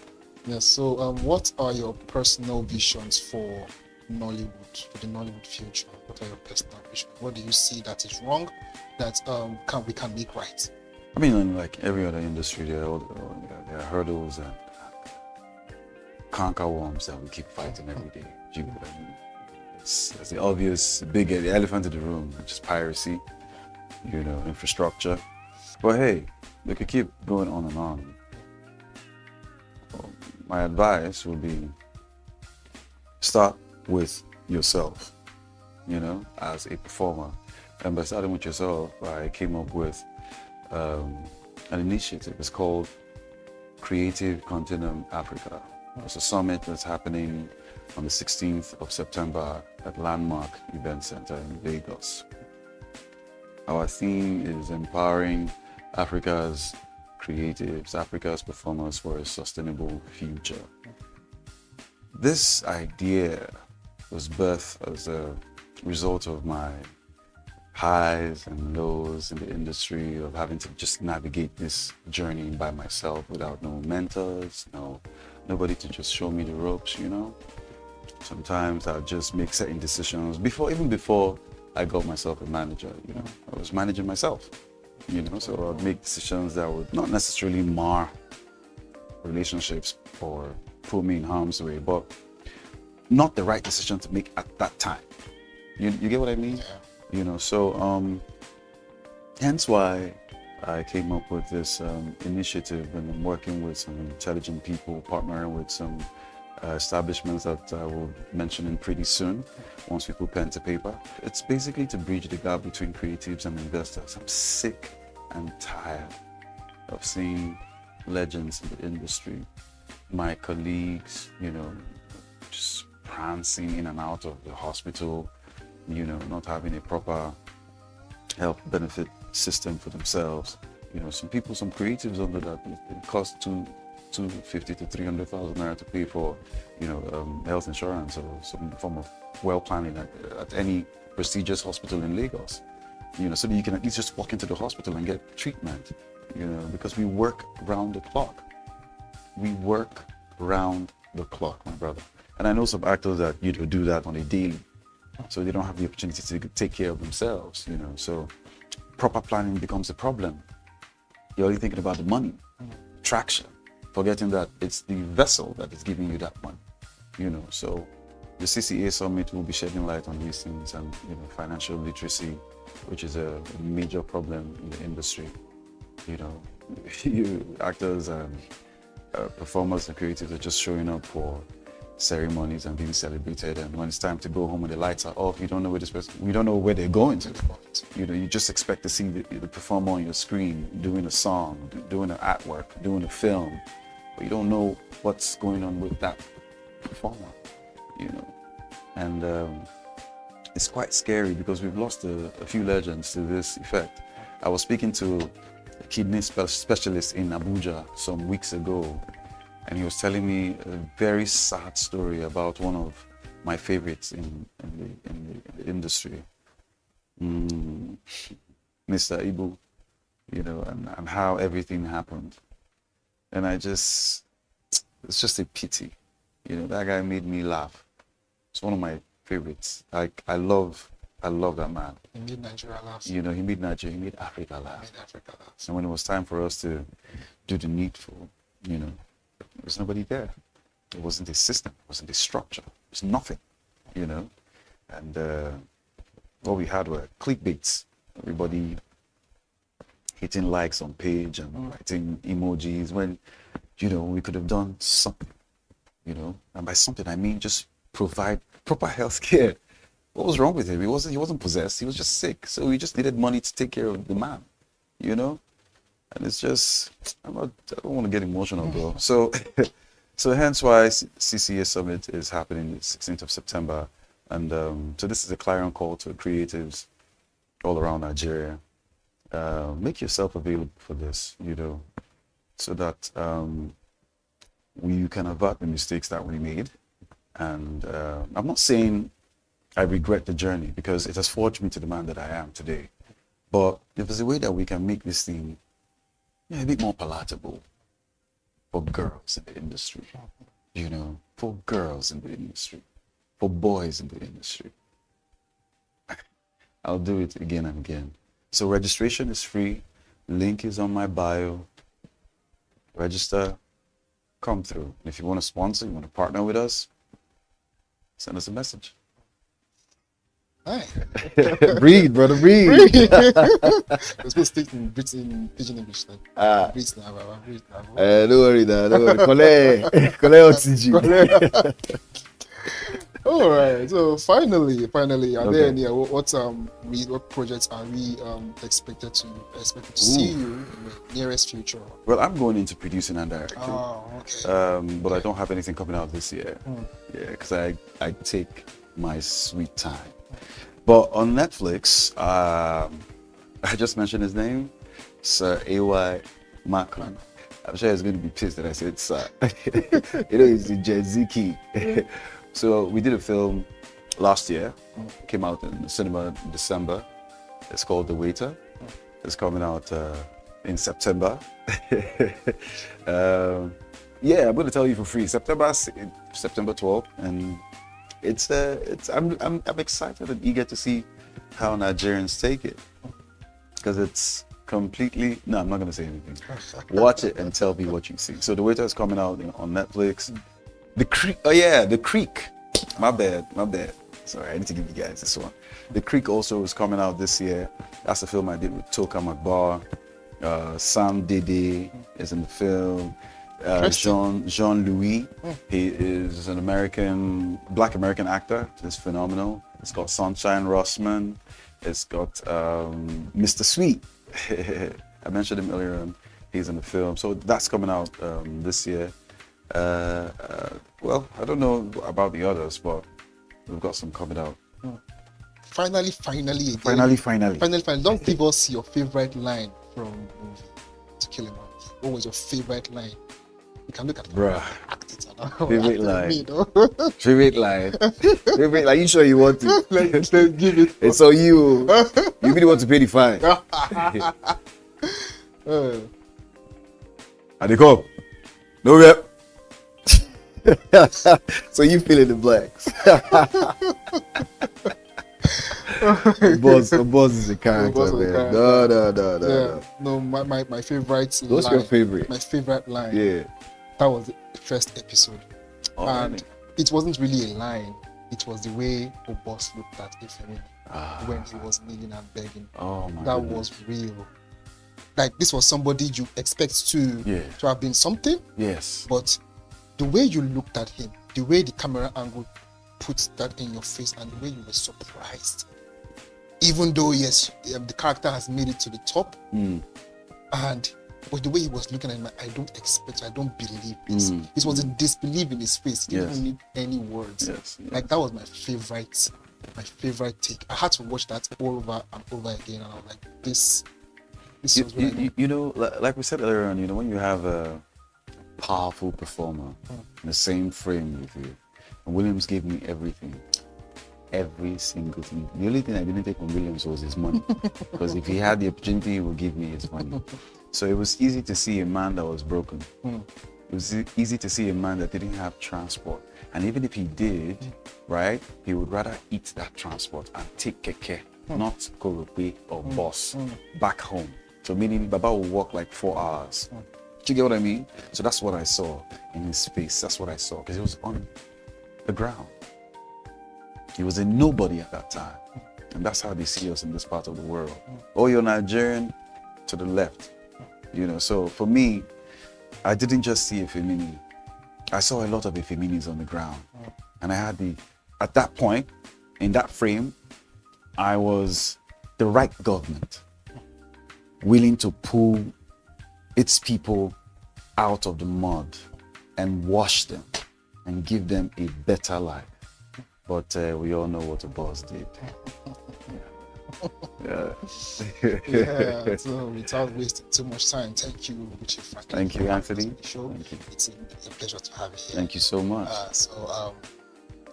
Yeah, so what are your personal visions for Nollywood, for the Nollywood future? What are your personal visions? What do you see that is wrong that we can make right? I mean, like every other industry, there are hurdles and conquer worms that we keep fighting every day. Do you know what I mean? It's the obvious big elephant in the room, which is piracy, you know, infrastructure. But hey, we could keep going on and on. My advice would be start with yourself, you know, as a performer. And by starting with yourself, I came up with an initiative. It's called Creative Continuum Africa. It's a summit that's happening on the 16th of September at Landmark Event Center in Lagos. Our theme is empowering Africa's creatives, Africa's performers for a sustainable future. This idea was birthed as a result of my highs and lows in the industry of having to just navigate this journey by myself without no mentors, nobody to just show me the ropes, you know. Sometimes I'll just make certain decisions even before I got myself a manager, you know. I was managing myself, you know, so I'd make decisions that would not necessarily mar relationships or put me in harm's way, but not the right decision to make at that time. You get what I mean? Yeah. You know, so hence why I came up with this initiative, and I'm working with some intelligent people, partnering with some establishments that I will mention pretty soon, once we put pen to paper. It's basically to bridge the gap between creatives and investors. I'm sick and tired of seeing legends in the industry, my colleagues, you know, just prancing in and out of the hospital, you know, not having a proper health benefit system for themselves. You know, some creatives under that, it costs $250,000 to $300,000 naira to pay for, you know, health insurance or some form of well planning at any prestigious hospital in Lagos. You know, so that you can at least just walk into the hospital and get treatment. You know, because we work round the clock. We work round the clock, my brother. And I know some actors that, you know, do that on a daily, so they don't have the opportunity to take care of themselves, you know. So proper planning becomes a problem. You're only thinking about the money, traction, forgetting that it's the vessel that is giving you that money, you know. So the CCA Summit will be shedding light on these things, and, you know, financial literacy, which is a major problem in the industry. You know, you actors and performers and creatives are just showing up for ceremonies and being celebrated, and when it's time to go home and the lights are off, you don't know where we don't know where they're going to. You know, you just expect to see the performer on your screen doing a song, doing an artwork, doing a film, but you don't know what's going on with that performer, you know. And it's quite scary because we've lost a few legends to this effect. I was speaking to a kidney specialist in Abuja some weeks ago, and he was telling me a very sad story about one of my favorites in the industry. Mr. Ibu, you know, and how everything happened. And it's just a pity. You know, that guy made me laugh. It's one of my favorites. Like, I love that man. He made Nigeria laugh. You know, he made Nigeria, he made Africa laugh. And when it was time for us to do the needful, you know, there was nobody there. It wasn't a system, it wasn't a structure, it was nothing, you know. And what we had were clickbaits. Everybody hitting likes on page and writing emojis when, you know, we could have done something, you know. And by something, I mean just provide proper health care. What was wrong with him? He wasn't possessed. He was just sick. So we just needed money to take care of the man, you know? And it's just, I don't want to get emotional, bro. So hence why CCA Summit is happening the 16th of September. And so this is a clarion call to creatives all around Nigeria. Make yourself available for this, you know, so that we can avert the mistakes that we made. And I'm not saying I regret the journey, because it has forged me to the man that I am today. But if there's a way that we can make this thing a bit more palatable for girls in the industry, you know, for girls in the industry, for boys in the industry, I'll do it again and again. So registration is free. Link is on my bio. Register, come through. And if you want to sponsor, you want to partner with us, send us a message. Hi. Breathe, brother, breathe. We're supposed to speak in Pidgin English then. Breathe now, breathe now. Don't worry, don't worry. Kole oxygen. All right. So finally, are there any what projects are we expected to see you in the nearest future? Well, I'm going into producing and directing. Oh, okay. But I don't have anything coming out this year. Yeah, because I take my sweet time. But on Netflix, I just mentioned his name, Sir A.Y. Macklin. I'm sure he's going to be pissed that I said Sir. You know, he's the Gen Z key. So we did a film last year, came out in the cinema in December. It's called The Waiter. It's coming out in September. Yeah, I'm going to tell you for free. September 12th, and I'm excited and eager to see how Nigerians take it, because it's completely. No, I'm not going to say anything. Watch it and tell me what you see. So The Waiter is coming out on Netflix. The Creek. Oh yeah, The Creek. My bad. Sorry, I need to give you guys this one. The Creek also is coming out this year. That's the film I did with Toka Magbar. Sam Dede is in the film. Jean-Louis, he is an Black American actor. He's phenomenal. It's got Sunshine Rossman. It's got Mr. Sweet. I mentioned him earlier on. He's in the film. So that's coming out this year. Well, I don't know about the others, but we've got some coming out. Finally. Don't give us your favorite line from the movie To Kill a Man. What was your favorite line? You can look at it. Bruh. Act it. Favorite line. Favorite line. Favorite line. You sure you want to? Let's give it. It's all you. You really want to pay the fine. And they come. No rep. So you fill in the blanks. The boss is a character, man. No. No, my favorite line. What's your favorite? My favorite line. Yeah. That was the first episode. Oh, and really? It wasn't really a line. It was the way the boss looked at Ifeanyi when he was kneeling and begging. Oh my That goodness. was real. Like, this was somebody you expect to have been something. Yes. But the way you looked at him, the way the camera angle puts that in your face, and the way you were surprised. Even though, yes, the character has made it to the top, but the way he was looking at me, I don't believe this. This was a disbelief in his face. He didn't need any words. Yes. Like, that was my favorite take. I had to watch that all over and over again, and I was like, this was really you know, like we said earlier on, you know, when you have a powerful performer in the same frame with you, and Williams gave me everything. every single thing. The only thing I didn't take from Williams was his money. Because if he had the opportunity, he would give me his money. So it was easy to see a man that was broken. It was easy to see a man that didn't have transport. And even if he did, right, he would rather eat that transport and take keke, not Korope or bus back home. So meaning Baba will walk like 4 hours. Do you get what I mean? So that's what I saw in his face. That's what I saw, because he was on the ground. He was a nobody at that time. And that's how they see us in this part of the world. Oh, you're Nigerian, to the left. You know, so for me, I didn't just see a Femini. I saw a lot of Feminis on the ground. And I had at that point, in that frame, I was the right government, willing to pull its people out of the mud and wash them and give them a better life. But we all know what the boss did. Yeah, so without wasting too much time, thank you, Chief Franklin. Thank you, Anthony. Thank you. It's a pleasure to have you here. Thank you so much.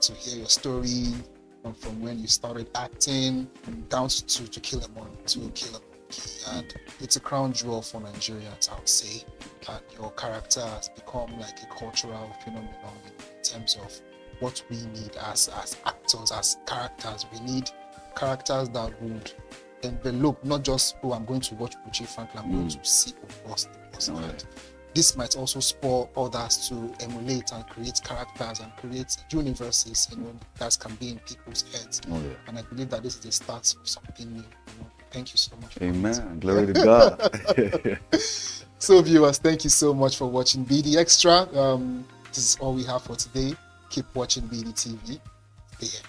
To hear your story from when you started acting down to Kill a Monkey, and it's a crown jewel for Nigerians, I would say. And your character has become like a cultural phenomenon in terms of what we need as actors, as characters. We need characters that would envelope, not just, oh, I'm going to watch Chief Franklin, I'm going to see a boss. And this might also spur others to emulate and create characters and create universes, that can be in people's heads. And I believe that this is the start of something new. Thank you so much. Amen. Glory to God. So viewers, thank you so much for watching BD Extra. This is all we have for today. Keep watching BDTV. Stay here.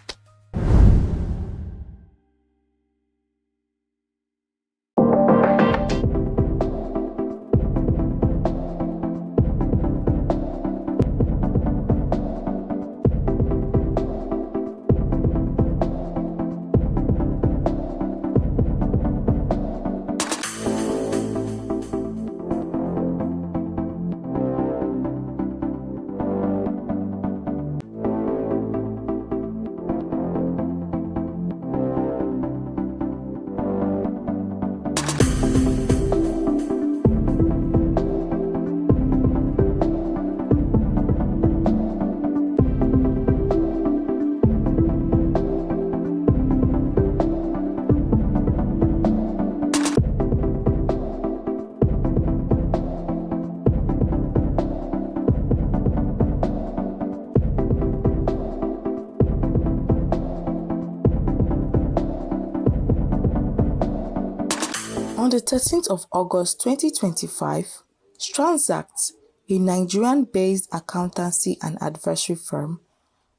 On the 13th of August 2025, Transact, a Nigerian-based accountancy and advisory firm,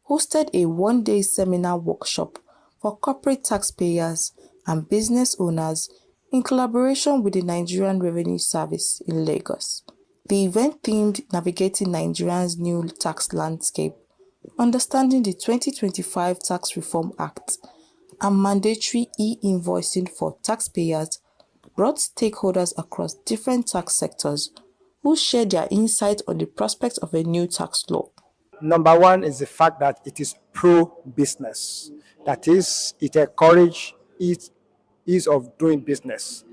hosted a one-day seminar workshop for corporate taxpayers and business owners in collaboration with the Nigerian Revenue Service in Lagos. The event themed Navigating Nigeria's New Tax Landscape, Understanding the 2025 Tax Reform Act, and Mandatory e-invoicing for taxpayers brought stakeholders across different tax sectors who shared their insights on the prospects of a new tax law. Number one is the fact that it is pro-business. That is, it encourages ease of doing business.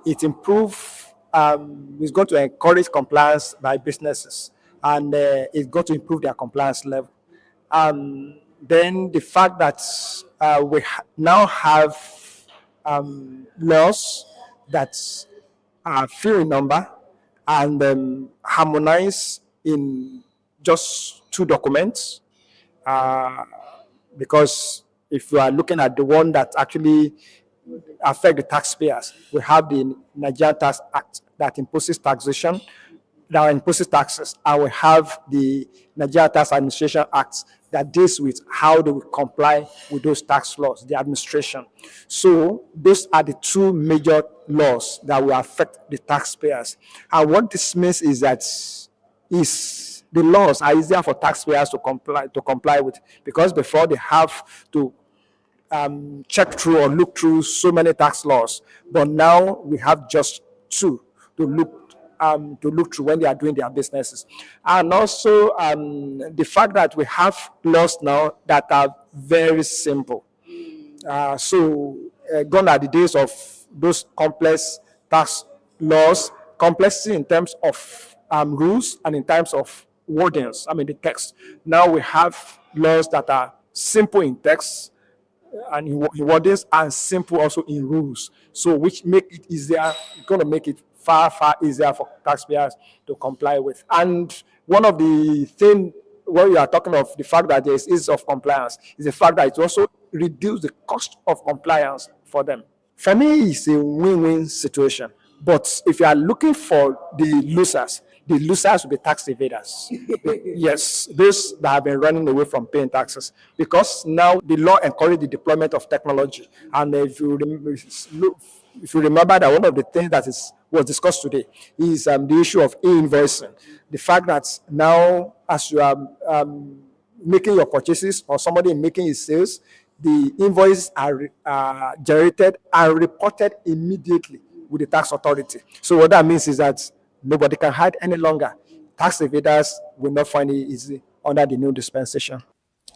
It it's going to encourage compliance by businesses, and it's going to improve their compliance level. Then the fact that we now have laws that are few in number and harmonize in just 2 documents, because if you are looking at the one that actually affect the taxpayers, we have the Nigerian Tax Act that imposes taxation, that imposes taxes, and we have the Nigerian Tax Administration Act that deals with how they will comply with those tax laws, the administration. So those are the 2 major laws that will affect the taxpayers. And what this means is that the laws are easier for taxpayers to comply with, because before they have to check through or look through so many tax laws, but now we have just 2 to look to look through when they are doing their businesses. And also the fact that we have laws now that are very simple. Gone are the days of those complex tax laws, complexity in terms of rules and in terms of wordings, I mean the text. Now we have laws that are simple in text and in wordings and simple also in rules. So which make it easier, going to make it far easier for taxpayers to comply with. And one of the things when we are talking of the fact that there is ease of compliance is the fact that it also reduce the cost of compliance for them. For me, it's a win-win situation. But if you are looking for the losers will be tax evaders. Yes, those that have been running away from paying taxes. Because now the law encourages the deployment of technology. And if you remember that one of the things that was discussed today is the issue of e-invoicing. The fact that now as you are making your purchases or somebody making his sales, the invoices are generated and reported immediately with the tax authority. So what that means is that nobody can hide any longer. Tax evaders will not find it easy under the new dispensation.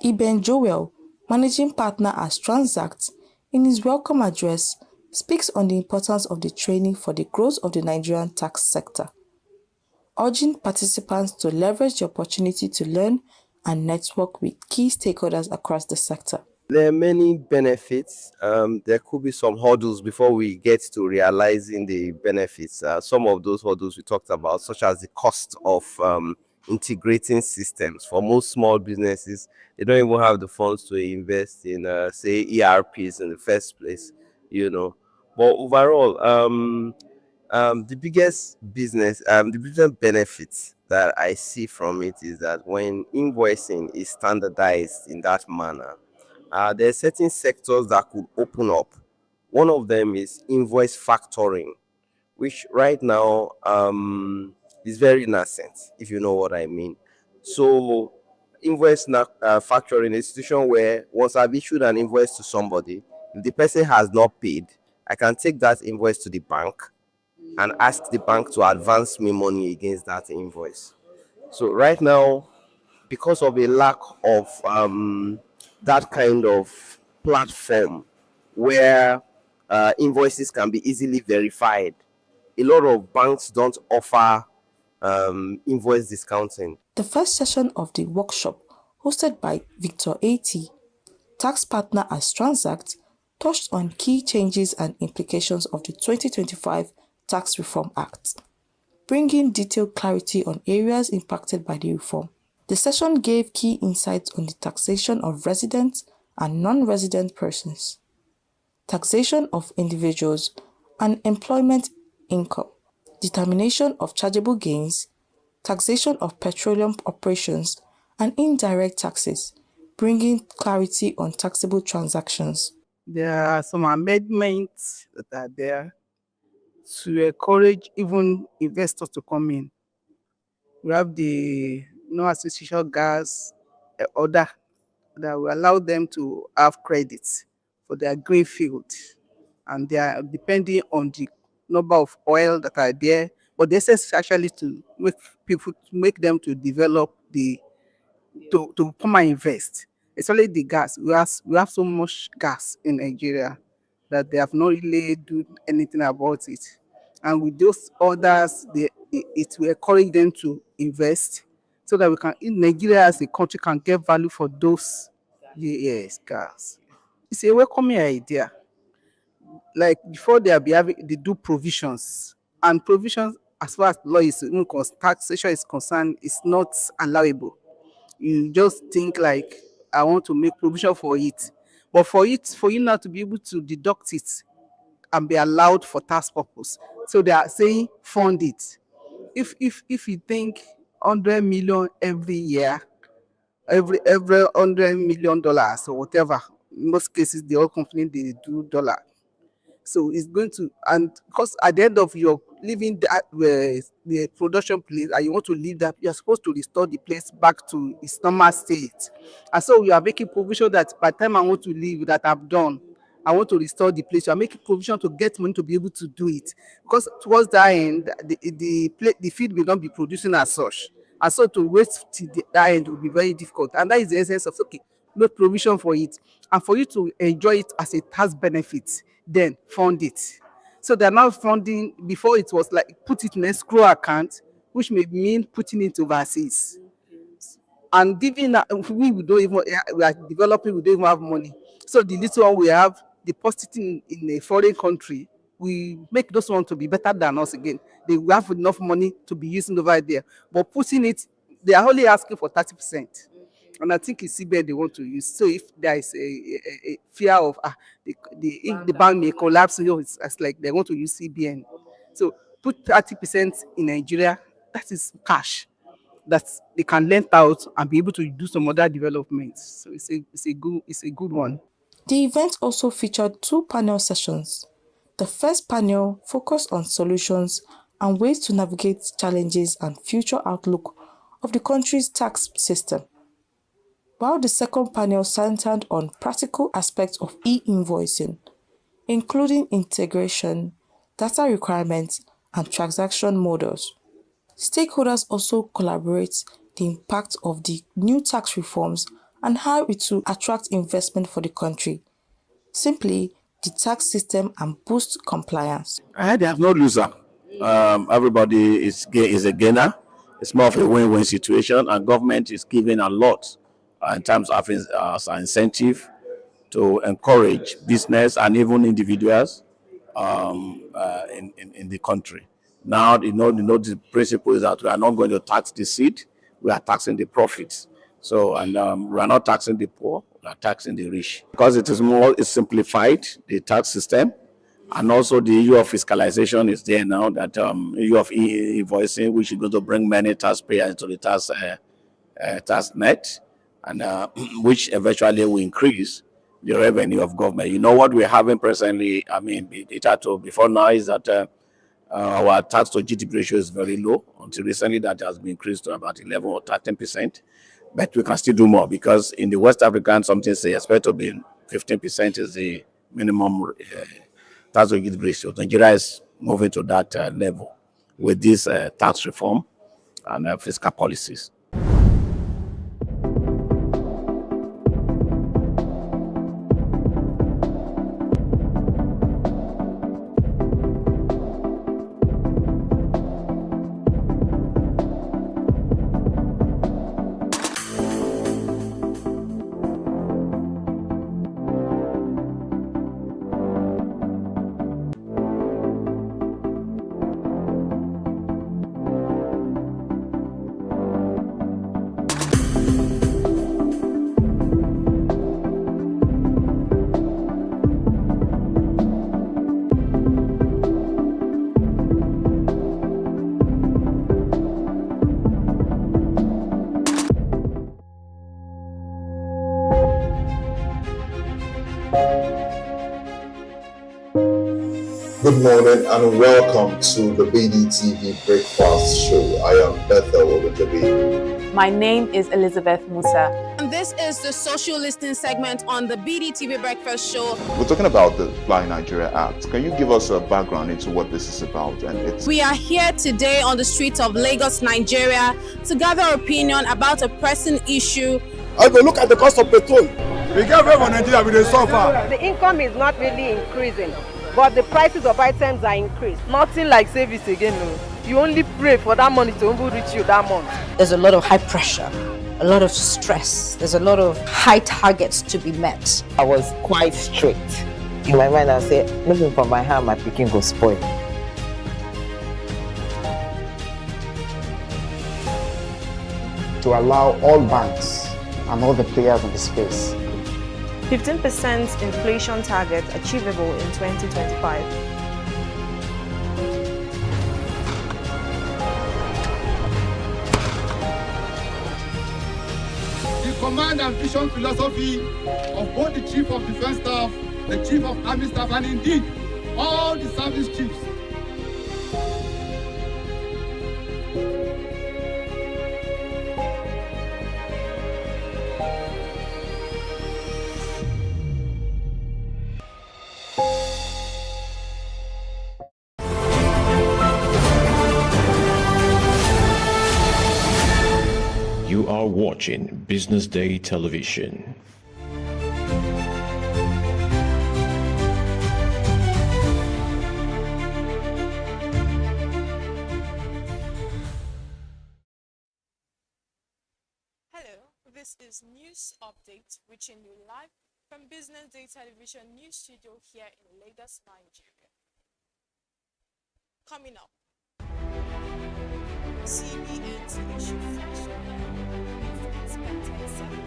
Iben Joel, managing partner at Transact, in his welcome address, speaks on the importance of the training for the growth of the Nigerian tax sector, urging participants to leverage the opportunity to learn and network with key stakeholders across the sector. There are many benefits. There could be some hurdles before we get to realizing the benefits. Some of those hurdles we talked about, such as the cost of integrating systems. For most small businesses, they don't even have the funds to invest in, say, ERPs in the first place, But overall, the biggest business benefits that I see from it is that when invoicing is standardized in that manner, there are certain sectors that could open up. One of them is invoice factoring, which right now is very nascent, if you know what I mean. So invoice factoring is a situation where once I've issued an invoice to somebody, if the person has not paid, I can take that invoice to the bank and ask the bank to advance me money against that invoice. So right now, because of a lack of that kind of platform where invoices can be easily verified, a lot of banks don't offer invoice discounting. The first session of the workshop, hosted by Victor A.T., tax partner at Transact, touched on key changes and implications of the 2025 Tax Reform Act, bringing detailed clarity on areas impacted by the reform. The session gave key insights on the taxation of resident and non-resident persons, taxation of individuals and employment income, determination of chargeable gains, taxation of petroleum operations, and indirect taxes, bringing clarity on taxable transactions. There are some amendments that are there to encourage even investors to come in. We have the no association gas order that will allow them to have credits for their greenfield, and they are depending on the number of oil that are there. But the essence is actually to make them to develop to come and invest. Especially the gas. We have so much gas in Nigeria that they have not really do anything about it. And with those orders, it will encourage them to invest so that we can, in Nigeria as a country, can get value for those gas. It's a welcoming idea. Like before they do provisions, and provisions as far as law is taxation is concerned is not allowable. You just think like, I want to make provision for it, but for you now to be able to deduct it and be allowed for tax purpose, so they are saying fund it. If you think 100 million every year, every $100 million or whatever, in most cases the oil company they do dollar. So it's going to, and because at the end of your leaving the production place and you want to leave that, you're supposed to restore the place back to its normal state. And so we are making provision that by the time I want to leave, that I'm done, I want to restore the place. You are making provision to get money to be able to do it. Because towards that end, the field will not be producing as such. And so to wait till that end will be very difficult. And that is the essence of, okay, make provision for it. And for you to enjoy it as a tax benefit, then fund it. So they're now funding, before it was like put it in escrow account, which may mean putting it overseas. And given that we don't even, we are developing, we don't even have money. So the little one we have depositing in a foreign country, we make those ones to be better than us again. They will have enough money to be using over there. But putting it, they are only asking for 30%. And I think it's CBN they want to use. So if there is a fear of if the bank may collapse, it's like they want to use CBN. So put 30% in Nigeria, that is cash that they can lend out and be able to do some other developments. So it's a good one. The event also featured 2 panel sessions. The first panel focused on solutions and ways to navigate challenges and future outlook of the country's tax system, while the second panel centered on practical aspects of e-invoicing, including integration, data requirements, and transaction models. Stakeholders also collaborate the impact of the new tax reforms and how it will attract investment for the country. Simply, the tax system and boost compliance. There's no loser. Everybody is a gainer. It's more of a win-win situation, and government is giving a lot in terms of incentive to encourage business and even individuals in the country. Now, the principle is that we are not going to tax the seed, we are taxing the profits. So, and we are not taxing the poor, we are taxing the rich. Because it's simplified, the tax system, and also the issue of fiscalization is there now, that issue of e-invoicing, which is going to bring many taxpayers into the tax net, and which eventually will increase the revenue of government. You know what we're having presently, before now, is that our tax to GDP ratio is very low. Until recently, that has been increased to about 11 or 13%. But we can still do more, because in the West African, something say expect to be 15% is the minimum tax to GDP ratio. Nigeria is moving to that level with this tax reform and fiscal policies. Good morning and welcome to the BDTV Breakfast Show. I am Bethel Olajabi. My name is Elizabeth Musa. And this is the social listening segment on the BDTV Breakfast Show. We're talking about the Fly Nigeria Act. Can you give us a background into what this is about? We are here today on the streets of Lagos, Nigeria, to gather opinion about a pressing issue. I go look at the cost of petrol. We get very for Nigeria, we dey suffer. The income is not really increasing, but the prices of items are increased. Nothing like service again, no. You only pray for that money to reach you that month. There's a lot of high pressure, a lot of stress. There's a lot of high targets to be met. I was quite strict. In my mind, I said, looking for my hand, my picking go spoil. To allow all banks and all the players in the space 15% inflation target achievable in 2025. The command and vision philosophy of both the Chief of Defense Staff, the Chief of Army Staff, and indeed all the service chiefs. watching Business Day Television. Hello, this is News Update reaching you live from Business Day Television News Studio here in Lagos, Nigeria. Coming up, CBN's issue fashion expected 600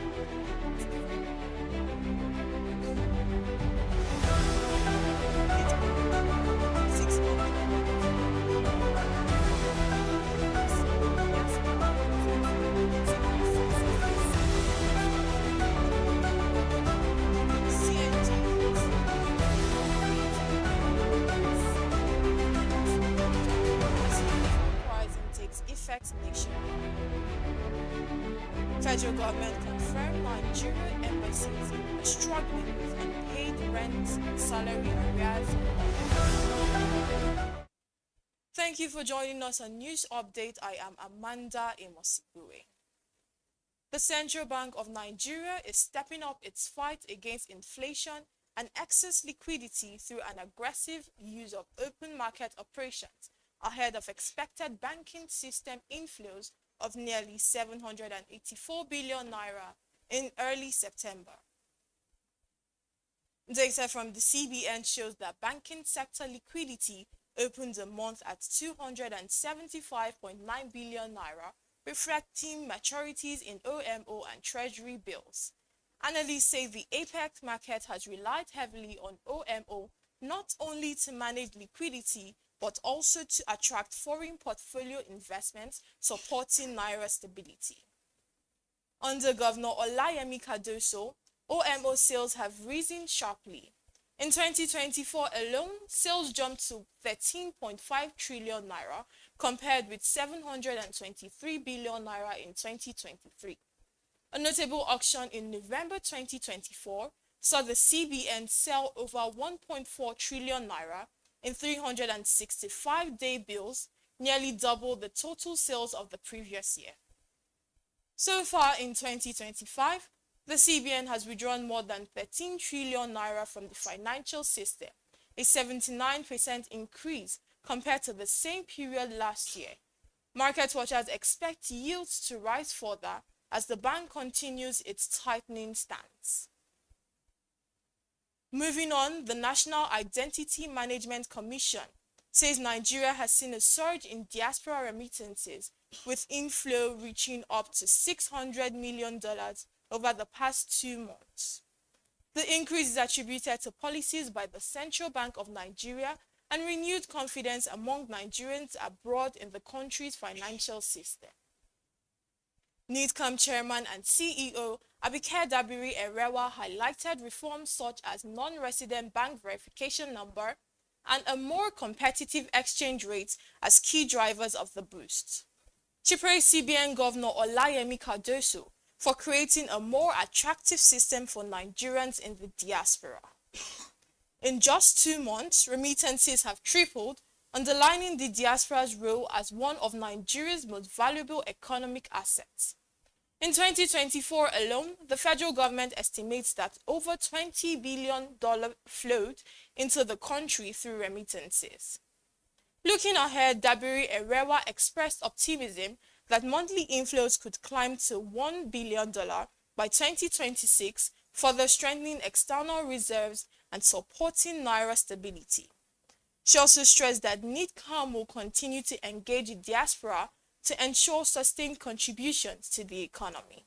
takes effect nationwide. Federal government confirmed Nigerian embassies are struggling with unpaid rent, salary arrears. Thank you for joining us on News Update. I am Amanda Imosibue. The Central Bank of Nigeria is stepping up its fight against inflation and excess liquidity through an aggressive use of open market operations ahead of expected banking system inflows of nearly 784 billion naira in early September. Data from the CBN shows that banking sector liquidity opened the month at 275.9 billion naira, reflecting maturities in OMO and Treasury bills. Analysts say the APEC market has relied heavily on OMO not only to manage liquidity but also to attract foreign portfolio investments supporting naira stability. Under Governor Olayemi Cardoso, OMO sales have risen sharply. In 2024 alone, sales jumped to 13.5 trillion naira compared with 723 billion naira in 2023. A notable auction in November 2024 saw the CBN sell over 1.4 trillion naira in 365-day bills, nearly double the total sales of the previous year. So far in 2025, the CBN has withdrawn more than 13 trillion naira from the financial system, a 79% increase compared to the same period last year. Market watchers expect yields to rise further as the bank continues its tightening stance. Moving on, the National Identity Management Commission says Nigeria has seen a surge in diaspora remittances, with inflow reaching up to $600 million over the past 2 months. The increase is attributed to policies by the Central Bank of Nigeria and renewed confidence among Nigerians abroad in the country's financial system. NIDCAM Chairman and CEO Abike Dabiri Erewa highlighted reforms such as non-resident bank verification number and a more competitive exchange rate as key drivers of the boost. She praised CBN Governor Olayemi Cardoso for creating a more attractive system for Nigerians in the diaspora. In just 2 months, remittances have tripled, underlining the diaspora's role as one of Nigeria's most valuable economic assets. In 2024 alone, the federal government estimates that over $20 billion flowed into the country through remittances. Looking ahead, Dabiri Erewa expressed optimism that monthly inflows could climb to $1 billion by 2026, further strengthening external reserves and supporting naira stability. She also stressed that NIDCAM will continue to engage the diaspora to ensure sustained contributions to the economy.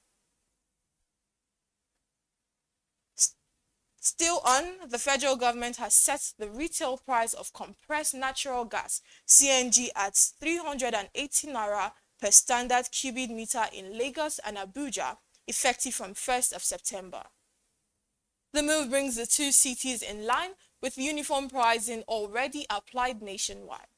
Still on, the federal government has set the retail price of compressed natural gas, CNG, at 380 naira per standard cubic meter in Lagos and Abuja, effective from 1st of September. The move brings the two cities in line with uniform pricing already applied nationwide.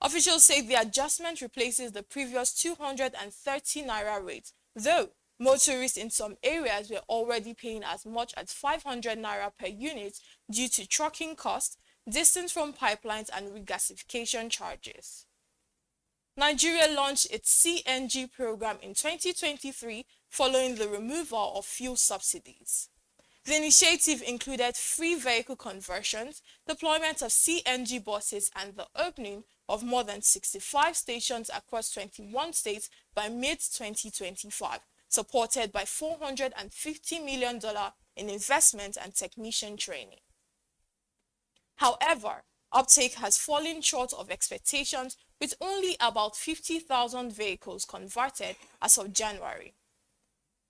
Officials say the adjustment replaces the previous 230 naira rate, though motorists in some areas were already paying as much as 500 naira per unit due to trucking costs, distance from pipelines, and regasification charges. Nigeria launched its CNG program in 2023 following the removal of fuel subsidies. The initiative included free vehicle conversions, deployment of CNG buses, and the opening of more than 65 stations across 21 states by mid-2025, supported by $450 million in investment and technician training. However, uptake has fallen short of expectations, with only about 50,000 vehicles converted as of January.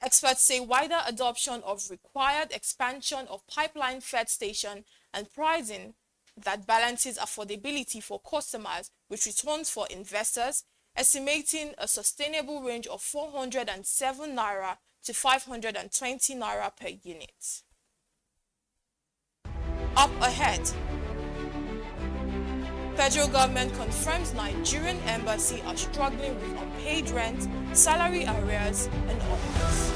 Experts say wider adoption of required expansion of pipeline-fed station and pricing that balances affordability for customers with returns for investors, estimating a sustainable range of 407 naira to 520 naira per unit. Up ahead, federal government confirms Nigerian embassy are struggling with unpaid rent, salary arrears, and others.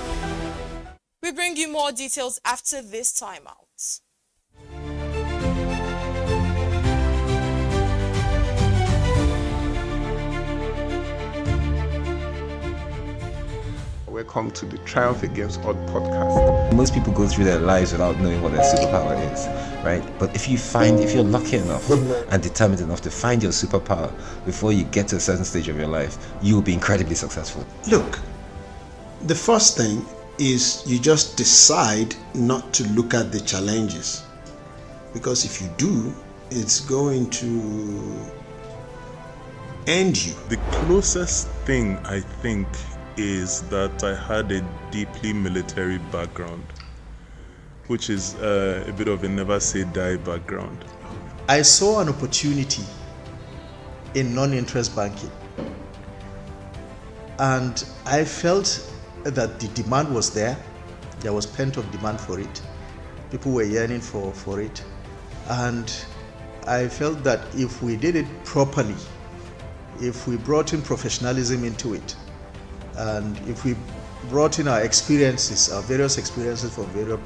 We bring you more details after this timeout. Welcome to the Triumph Against Odd podcast. Most people go through their lives without knowing what their superpower is, right? But if you're lucky enough and determined enough to find your superpower before you get to a certain stage of your life, you will be incredibly successful. Look, the first thing is you just decide not to look at the challenges. Because if you do, it's going to end you. The closest thing I think is that I had a deeply military background, which is a bit of a never say die background. I saw an opportunity in non-interest banking, and I felt that the demand was there. There was pent-up demand for it. People were yearning for it, and I felt that if we did it properly, if we brought in professionalism into it, and if we brought in our experiences, our various experiences from various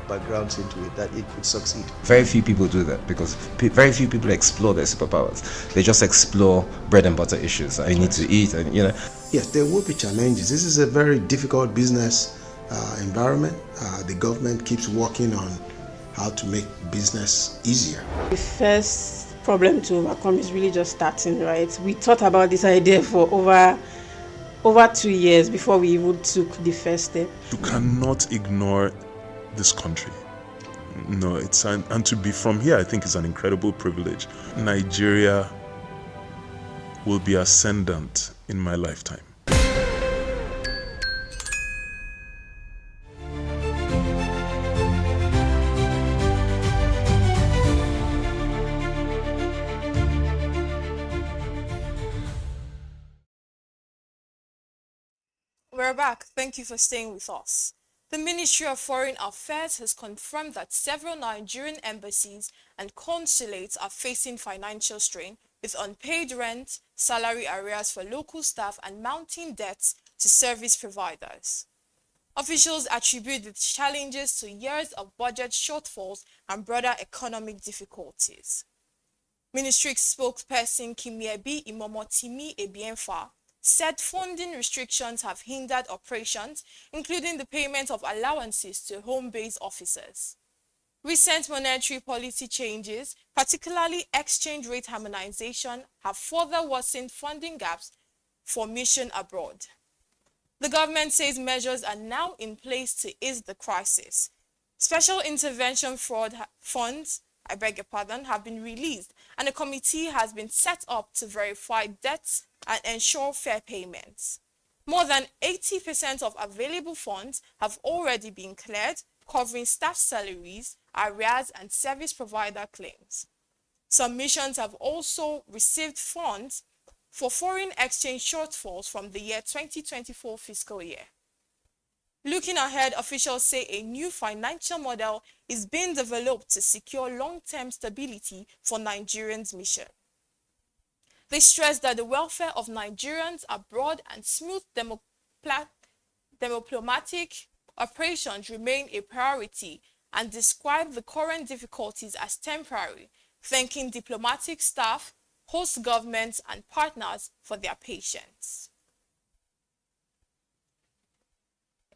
backgrounds into it, that it could succeed. Very few people do that because very few people explore their superpowers. They just explore bread and butter issues. I need to eat, and Yes, there will be challenges. This is a very difficult business environment. The government keeps working on how to make business easier. The first problem to overcome is really just starting, right? We thought about this idea for over 2 years before we even took the first step. You cannot ignore this country. No, and to be from here, I think is an incredible privilege. Nigeria will be ascendant in my lifetime. We're back. Thank you for staying with us. The Ministry of Foreign Affairs has confirmed that several Nigerian embassies and consulates are facing financial strain with unpaid rent, salary arrears for local staff, and mounting debts to service providers. Officials attribute the challenges to years of budget shortfalls and broader economic difficulties. Ministry spokesperson Kimiebi Imomotimi Ebienfa said funding restrictions have hindered operations, including the payment of allowances to home-based officers. Recent monetary policy changes, particularly exchange rate harmonization, have further worsened funding gaps for mission abroad. The government says measures are now in place to ease the crisis. Special intervention fraud funds, have been released, and a committee has been set up to verify debts and ensure fair payments. More than 80% of available funds have already been cleared, covering staff salaries, arrears, and service provider claims. Some missions have also received funds for foreign exchange shortfalls from the year 2024 fiscal year. Looking ahead, officials say a new financial model is being developed to secure long-term stability for Nigerians' mission. They stress that the welfare of Nigerians abroad and smooth diplomatic operations remain a priority and describe the current difficulties as temporary, thanking diplomatic staff, host governments, and partners for their patience.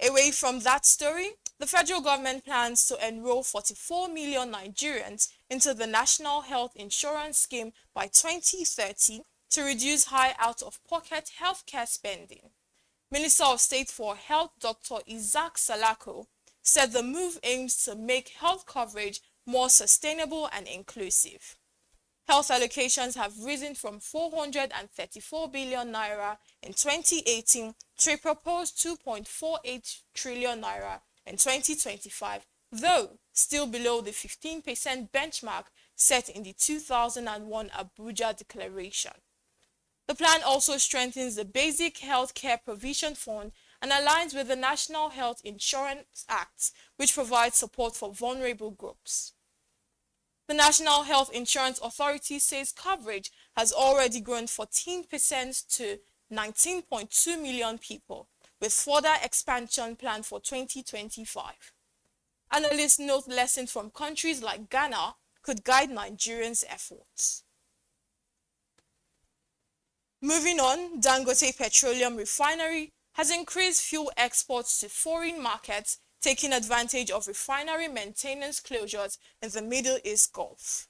Away from that story, the federal government plans to enroll 44 million Nigerians into the National Health Insurance Scheme by 2030 to reduce high out-of-pocket healthcare spending. Minister of State for Health Dr. Isaac Salako said the move aims to make health coverage more sustainable and inclusive. Health allocations have risen from 434 billion naira in 2018 to a proposed 2.48 trillion naira in 2025, though still below the 15% benchmark set in the 2001 Abuja Declaration. The plan also strengthens the Basic Health Care Provision Fund and aligns with the National Health Insurance Act, which provides support for vulnerable groups. The National Health Insurance Authority says coverage has already grown 14% to 19.2 million people, with further expansion planned for 2025. Analysts note lessons from countries like Ghana could guide Nigerians' efforts. Moving on, Dangote Petroleum Refinery has increased fuel exports to foreign markets, taking advantage of refinery maintenance closures in the Middle East Gulf.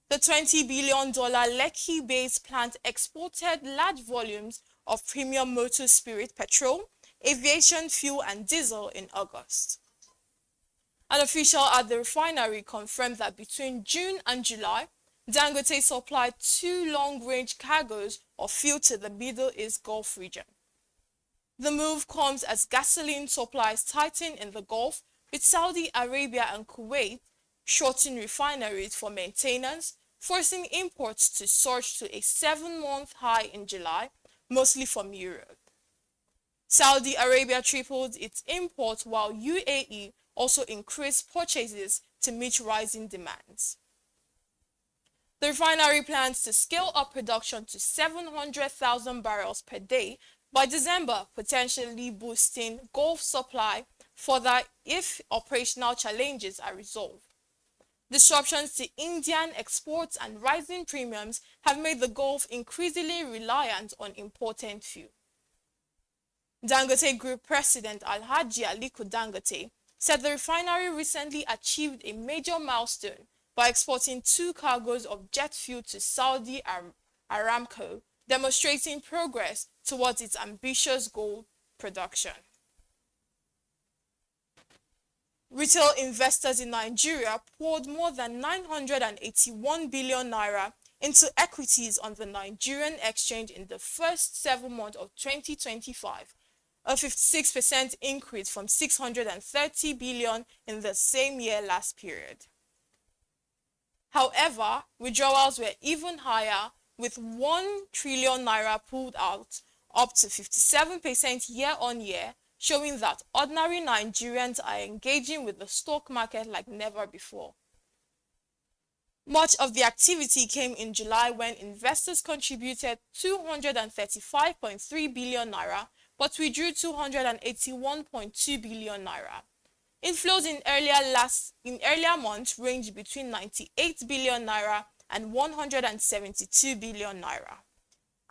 The $20 billion Lekki-based plant exported large volumes of premium motor spirit petrol, aviation fuel and diesel in August. An official at the refinery confirmed that between June and July, Dangote supplied 2 long-range cargoes of fuel to the Middle East Gulf region. The move comes as gasoline supplies tighten in the Gulf, with Saudi Arabia and Kuwait shorting refineries for maintenance, forcing imports to surge to a 7-month high in July, mostly from Europe. Saudi Arabia tripled its imports while UAE also increased purchases to meet rising demands. The refinery plans to scale up production to 700,000 barrels per day by December, potentially boosting Gulf supply further if operational challenges are resolved. Disruptions to Indian exports and rising premiums have made the Gulf increasingly reliant on imported fuel. Dangote Group President Alhaji Aliko Dangote said the refinery recently achieved a major milestone by exporting 2 cargoes of jet fuel to Saudi Aramco, demonstrating progress towards its ambitious gold production. Retail investors in Nigeria poured more than 981 billion naira into equities on the Nigerian exchange in the first 7 months of 2025, a 56% increase from 630 billion in the same year last period. However, withdrawals were even higher, with 1 trillion naira pulled out, up to 57% year-on-year, showing that ordinary Nigerians are engaging with the stock market like never before. Much of the activity came in July when investors contributed 235.3 billion naira but withdrew 281.2 billion naira. Inflows in earlier months ranged between 98 billion naira and 172 billion naira.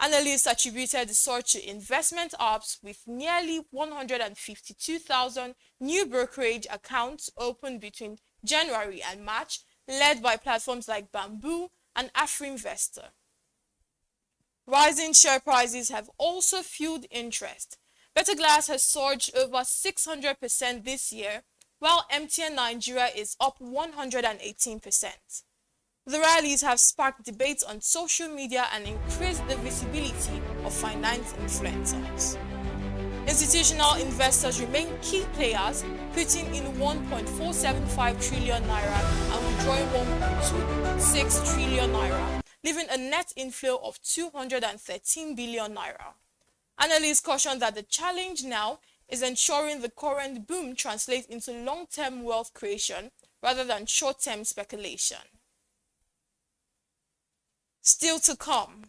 Analysts attributed the surge to investment apps, with nearly 152,000 new brokerage accounts opened between January and March, led by platforms like Bamboo and Afrinvestor. Rising share prices have also fueled interest. Better Glass has surged over 600% this year, while MTN Nigeria is up 118%. The rallies have sparked debates on social media and increased the visibility of finance influencers. Institutional investors remain key players, putting in 1.475 trillion naira and withdrawing 1.26 trillion naira, leaving a net inflow of 213 billion naira. Analysts caution that the challenge now is ensuring the current boom translates into long-term wealth creation rather than short-term speculation. Still to come,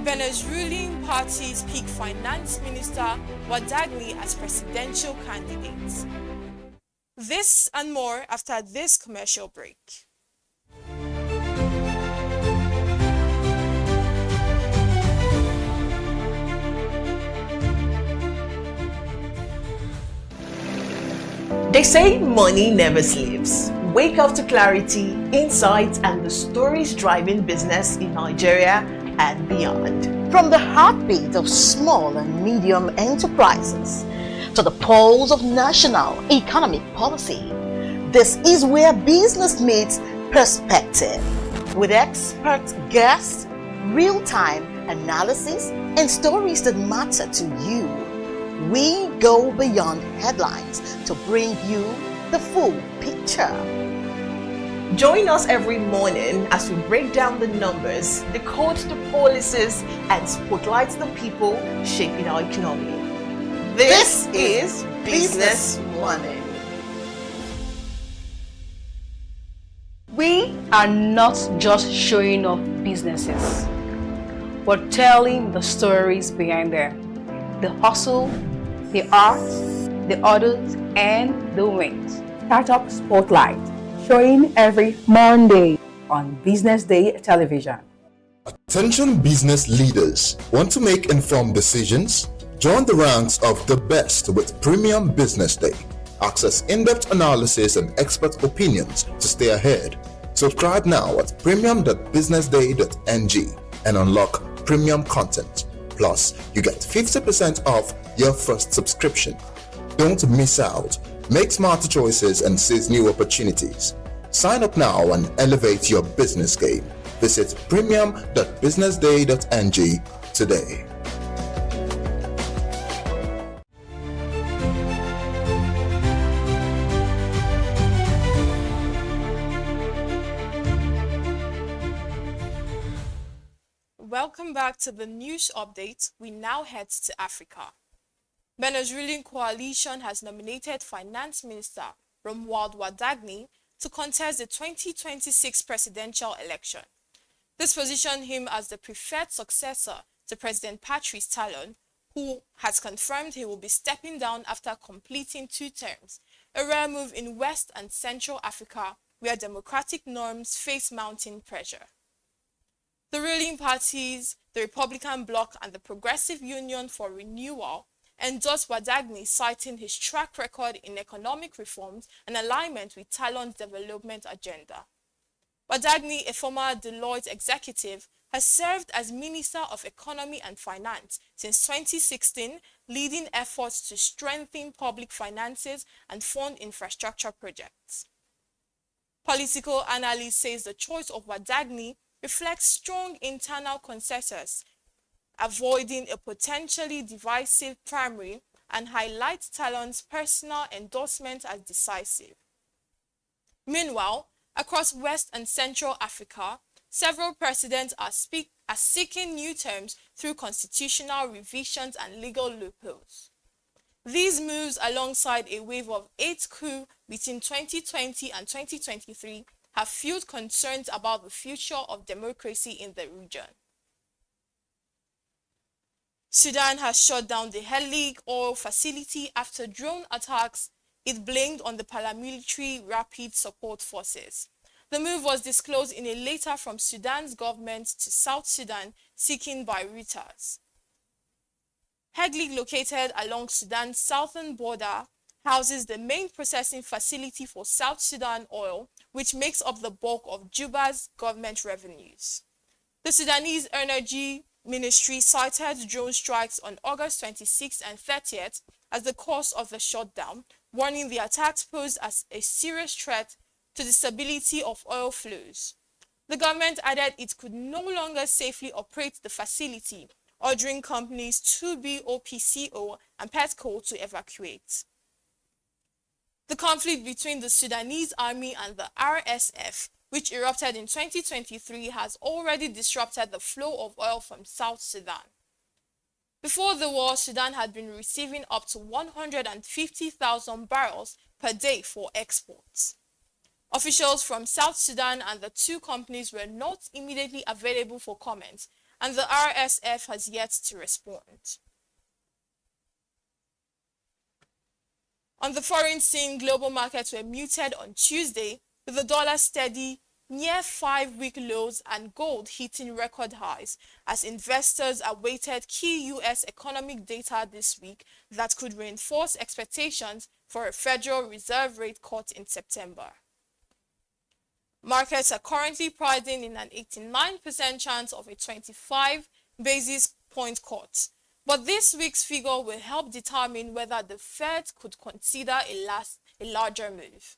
Benin's ruling parties pick Finance Minister Wadagni as presidential candidate. This and more after this commercial break. They say money never sleeps. Wake up to clarity, insights, and the stories driving business in Nigeria and beyond. From the heartbeat of small and medium enterprises to the pulse of national economic policy, this is where business meets perspective. With expert guests, real-time analysis, and stories that matter to you, we go beyond headlines to bring you the full picture. Join us every morning as we break down the numbers, decode the policies, and spotlight the people shaping our economy. This is Business Money. We are not just showing off businesses, we're telling the stories behind them. The hustle, the art, the orders, and the wins. Startup Spotlight, showing every Monday on Business Day television. Attention business leaders. Want to make informed decisions? Join the ranks of the best with Premium Business Day. Access in-depth analysis and expert opinions to stay ahead. Subscribe now at premium.businessday.ng and unlock premium content. Plus, you get 50% off your first subscription. Don't miss out. Make smarter choices and seize new opportunities. Sign up now and elevate your business game. Visit premium.businessday.ng today. Welcome back to the news update. We now head to Africa. Benin's ruling coalition has nominated Finance Minister Romuald Wadagni to contest the 2026 presidential election. This positions him as the preferred successor to President Patrice Talon, who has confirmed he will be stepping down after completing 2 terms, a rare move in West and Central Africa where democratic norms face mounting pressure. The ruling parties, the Republican Bloc and the Progressive Union for Renewal, endorsed Wadagni, citing his track record in economic reforms and alignment with Talon's development agenda. Wadagni, a former Deloitte executive, has served as Minister of Economy and Finance since 2016, leading efforts to strengthen public finances and fund infrastructure projects. Political analysts say the choice of Wadagni reflects strong internal consensus, avoiding a potentially divisive primary, and highlights Talon's personal endorsement as decisive. Meanwhile, across West and Central Africa, several presidents are seeking new terms through constitutional revisions and legal loopholes. These moves, alongside a wave of 8 coups between 2020 and 2023, have fueled concerns about the future of democracy in the region. Sudan has shut down the Helig oil facility after drone attacks it blamed on the paramilitary Rapid Support Forces. The move was disclosed in a letter from Sudan's government to South Sudan, seeking by Reuters. Heglig, located along Sudan's southern border, houses the main processing facility for South Sudan oil, which makes up the bulk of Juba's government revenues. The Sudanese Energy Ministry cited drone strikes on August 26th and 30th as the cause of the shutdown, warning the attacks posed as a serious threat to the stability of oil flows. The government added it could no longer safely operate the facility, ordering companies 2B, OPCO, and Petco to evacuate. The conflict between the Sudanese army and the RSF, which erupted in 2023, has already disrupted the flow of oil from South Sudan. Before the war, Sudan had been receiving up to 150,000 barrels per day for exports. Officials from South Sudan and the 2 companies were not immediately available for comment, and the RSF has yet to respond. On the foreign scene, global markets were muted on Tuesday, with the dollar steady near 5-week lows and gold hitting record highs as investors awaited key U.S. economic data this week that could reinforce expectations for a Federal Reserve rate cut in September. Markets are currently pricing in an 89% chance of a 25 basis point cut, but this week's figure will help determine whether the Fed could consider a larger move.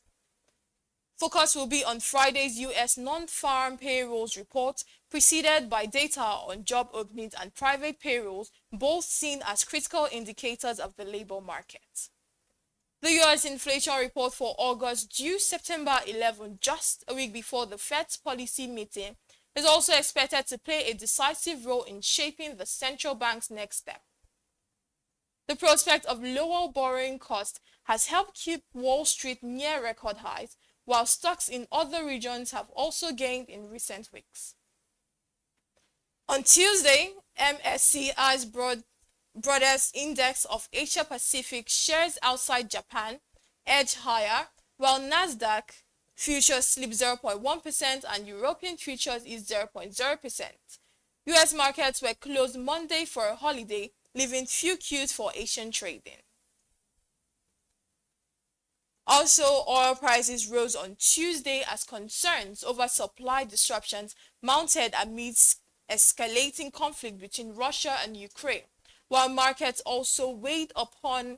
Focus will be on Friday's U.S. non-farm payrolls report, preceded by data on job openings and private payrolls, both seen as critical indicators of the labor market. The U.S. inflation report for August, due September 11, just a week before the Fed's policy meeting, is also expected to play a decisive role in shaping the central bank's next step. The prospect of lower borrowing costs has helped keep Wall Street near record highs, while stocks in other regions have also gained in recent weeks. On Tuesday, MSCI's broadest index of Asia-Pacific shares outside Japan edged higher, while Nasdaq futures slipped 0.1% and European futures is 0.0%. US markets were closed Monday for a holiday, leaving few queues for Asian trading. Also, oil prices rose on Tuesday as concerns over supply disruptions mounted amidst escalating conflict between Russia and Ukraine, while markets also weighed upon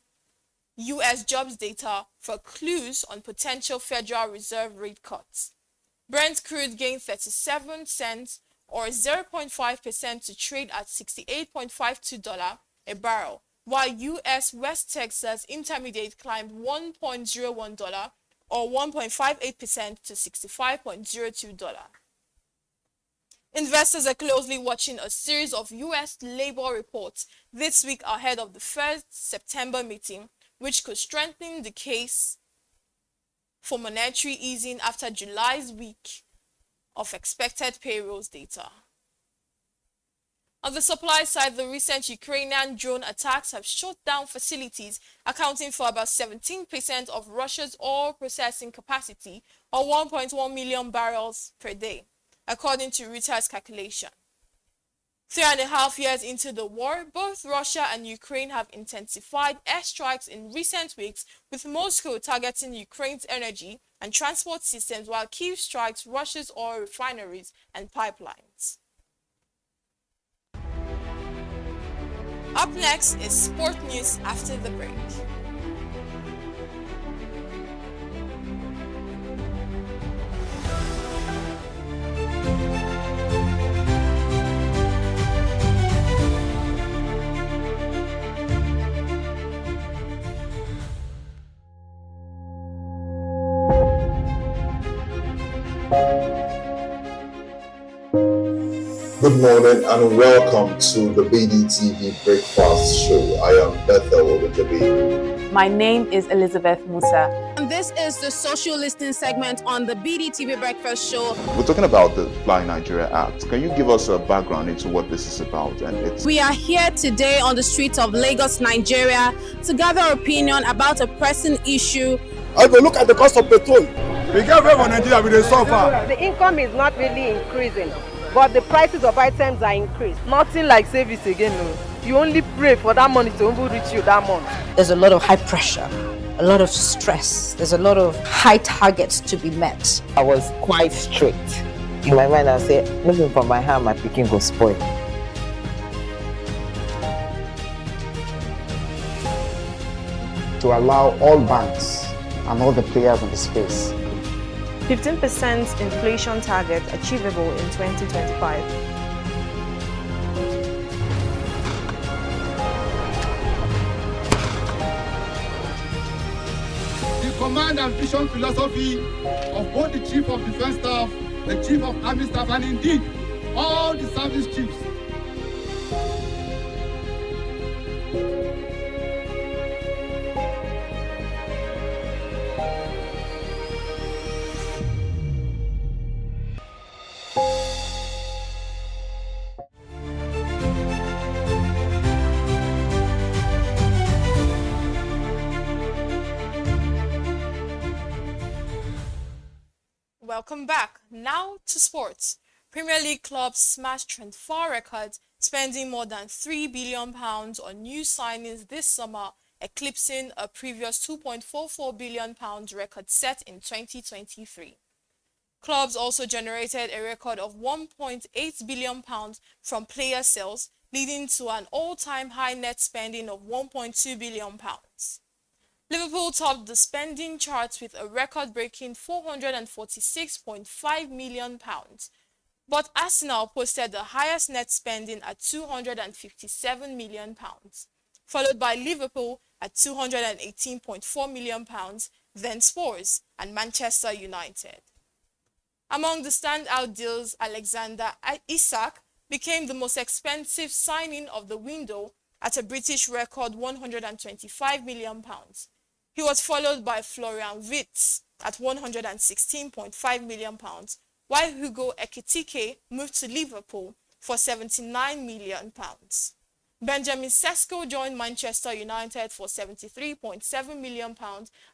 U.S. jobs data for clues on potential Federal Reserve rate cuts. Brent crude gained 37 cents or 0.5% to trade at $68.52 a barrel, while U.S. West Texas Intermediate climbed $1.01 or 1.58% to $65.02. Investors are closely watching a series of U.S. labor reports this week ahead of the first September meeting, which could strengthen the case for monetary easing after July's week of expected payrolls data. On the supply side, the recent Ukrainian drone attacks have shut down facilities accounting for about 17% of Russia's oil processing capacity, or 1.1 million barrels per day, according to Reuters' calculation. 3.5 years into the war, both Russia and Ukraine have intensified airstrikes in recent weeks, with Moscow targeting Ukraine's energy and transport systems, while Kyiv strikes Russia's oil refineries and pipelines. Up next is sport news after the break. Good morning and welcome to the BDTV Breakfast Show. I am Bethel Obajabi. My name is Elizabeth Musa. And this is the social listening segment on the BDTV Breakfast Show. We're talking about the Fly Nigeria Act. Can you give us a background into what this is about? We are here today on the streets of Lagos, Nigeria, to gather opinion about a pressing issue. I go look at the cost of petrol. We get everyone in Nigeria with a suffer. The income is not really increasing, but the prices of items are increased. Nothing like service again, no. You only pray for that money to reach you that month. There's a lot of high pressure, a lot of stress. There's a lot of high targets to be met. I was quite strict. In my mind, I said, moving from my hand, my picking go spoil. To allow all banks and all the players in the space 15% inflation target achievable in 2025. The command and vision philosophy of both the Chief of Defense Staff, the Chief of Army Staff, and indeed all the service chiefs. Welcome back. Now to sports. Premier League clubs smashed transfer records, spending more than £3 billion on new signings this summer, eclipsing a previous £2.44 billion record set in 2023. Clubs also generated a record of £1.8 billion from player sales, leading to an all-time high net spending of £1.2 billion. Liverpool topped the spending charts with a record-breaking £446.5 million, but Arsenal posted the highest net spending at £257 million, followed by Liverpool at £218.4 million, then Spurs and Manchester United. Among the standout deals, Alexander Isak became the most expensive signing of the window at a British record £125 million. He was followed by Florian Wirtz at £116.5 million, while Hugo Ekitike moved to Liverpool for £79 million. Benjamin Sesko joined Manchester United for £73.7 million,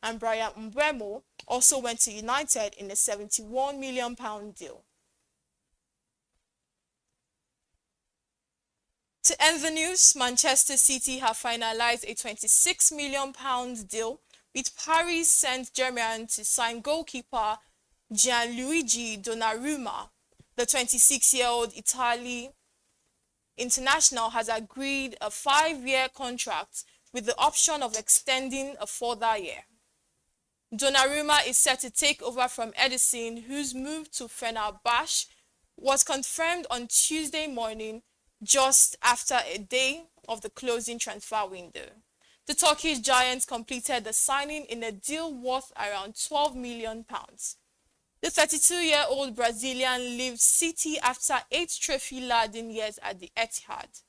and Brian Mbeumo also went to United in a £71 million deal. To end the news, Manchester City have finalized a £26 million deal with Paris Saint-Germain to sign goalkeeper Gianluigi Donnarumma. The 26-year-old Italy international has agreed a 5-year contract with the option of extending a further year. Donnarumma is set to take over from Edison, whose move to Fenerbahce was confirmed on Tuesday morning, just after a day of the closing transfer window. The Turkish giants completed the signing in a deal worth around £12 million. The 32-year-old Brazilian leaves City after 8 trophy-laden years at the Etihad,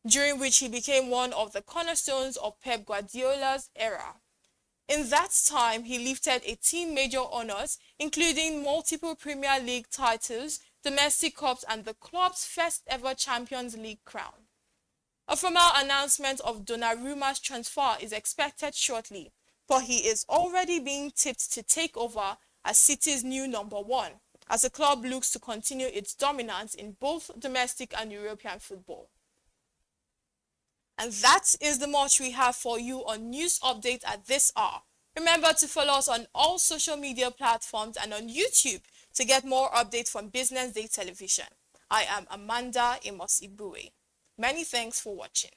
during which he became one of the cornerstones of Pep Guardiola's era. In that time, he lifted 18 major honors, including multiple Premier League titles, domestic cups, and the club's first-ever Champions League crown. A formal announcement of Donnarumma's transfer is expected shortly, but he is already being tipped to take over as City's new number 1, as the club looks to continue its dominance in both domestic and European football. And that is the much we have for you on News Update at this hour. Remember to follow us on all social media platforms and on YouTube to get more updates from Business Day Television. I am Amanda Amos Ibue. Many thanks for watching.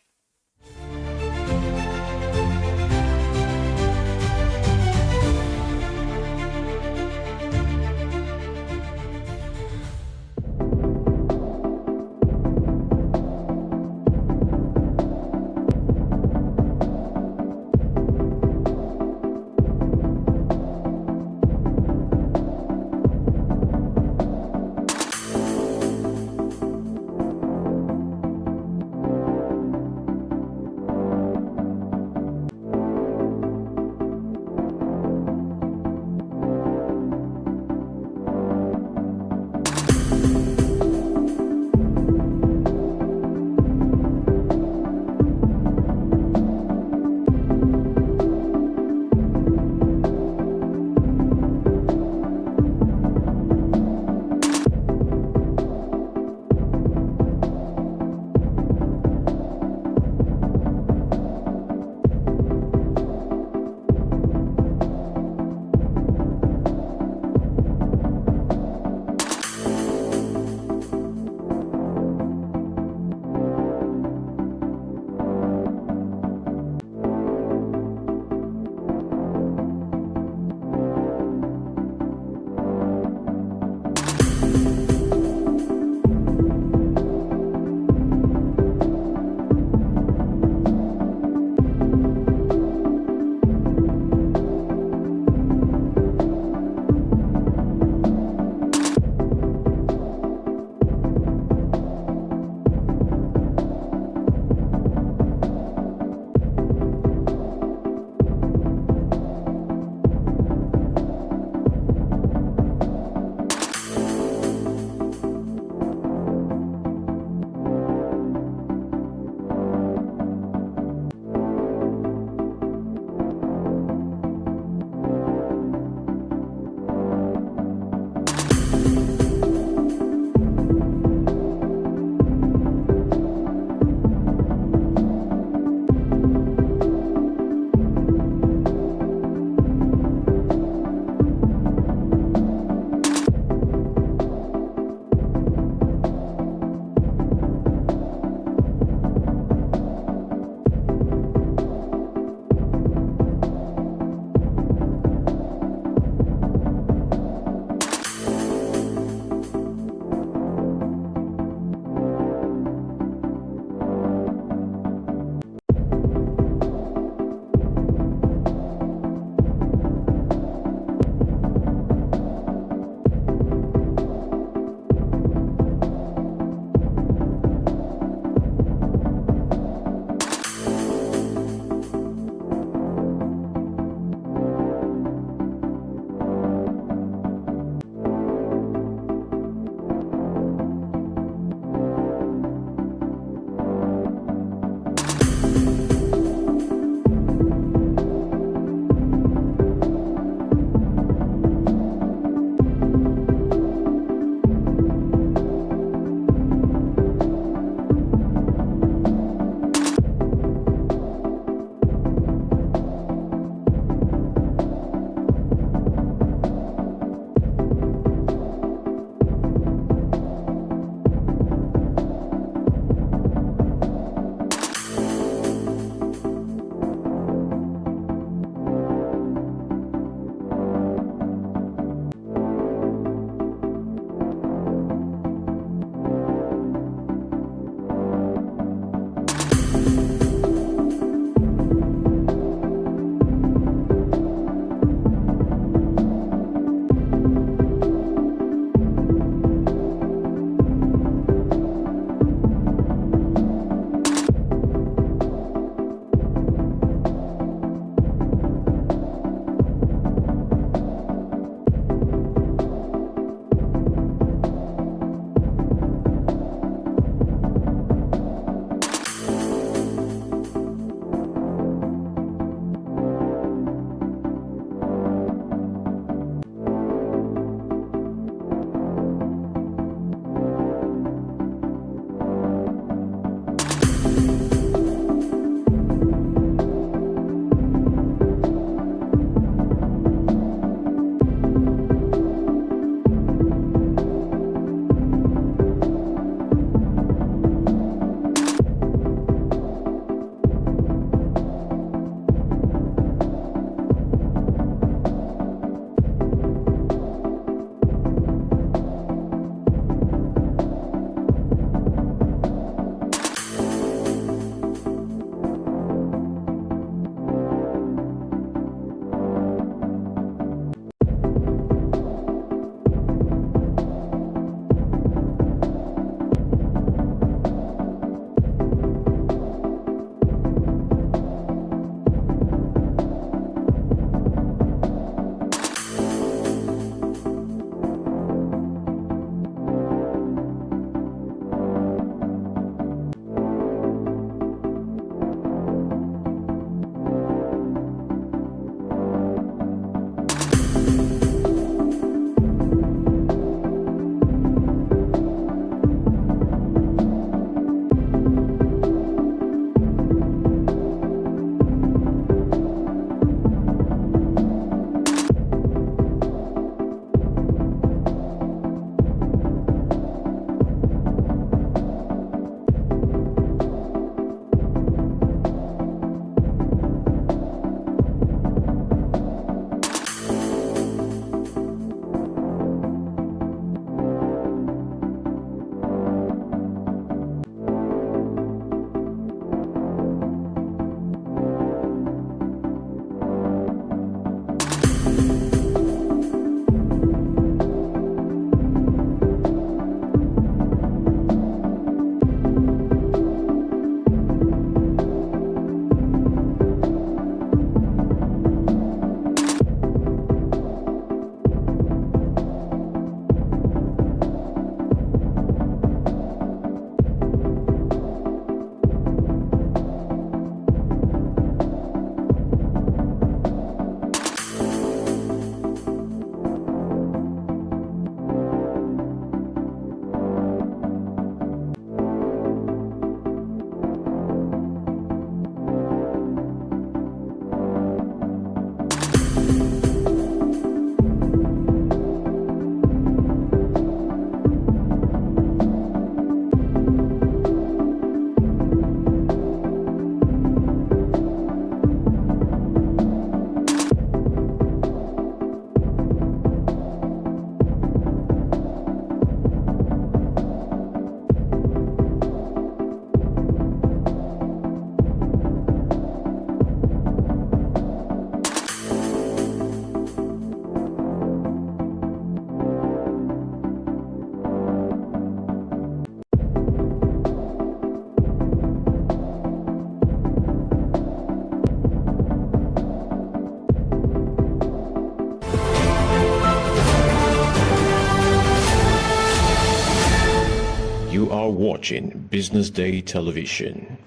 watching Business Day Television.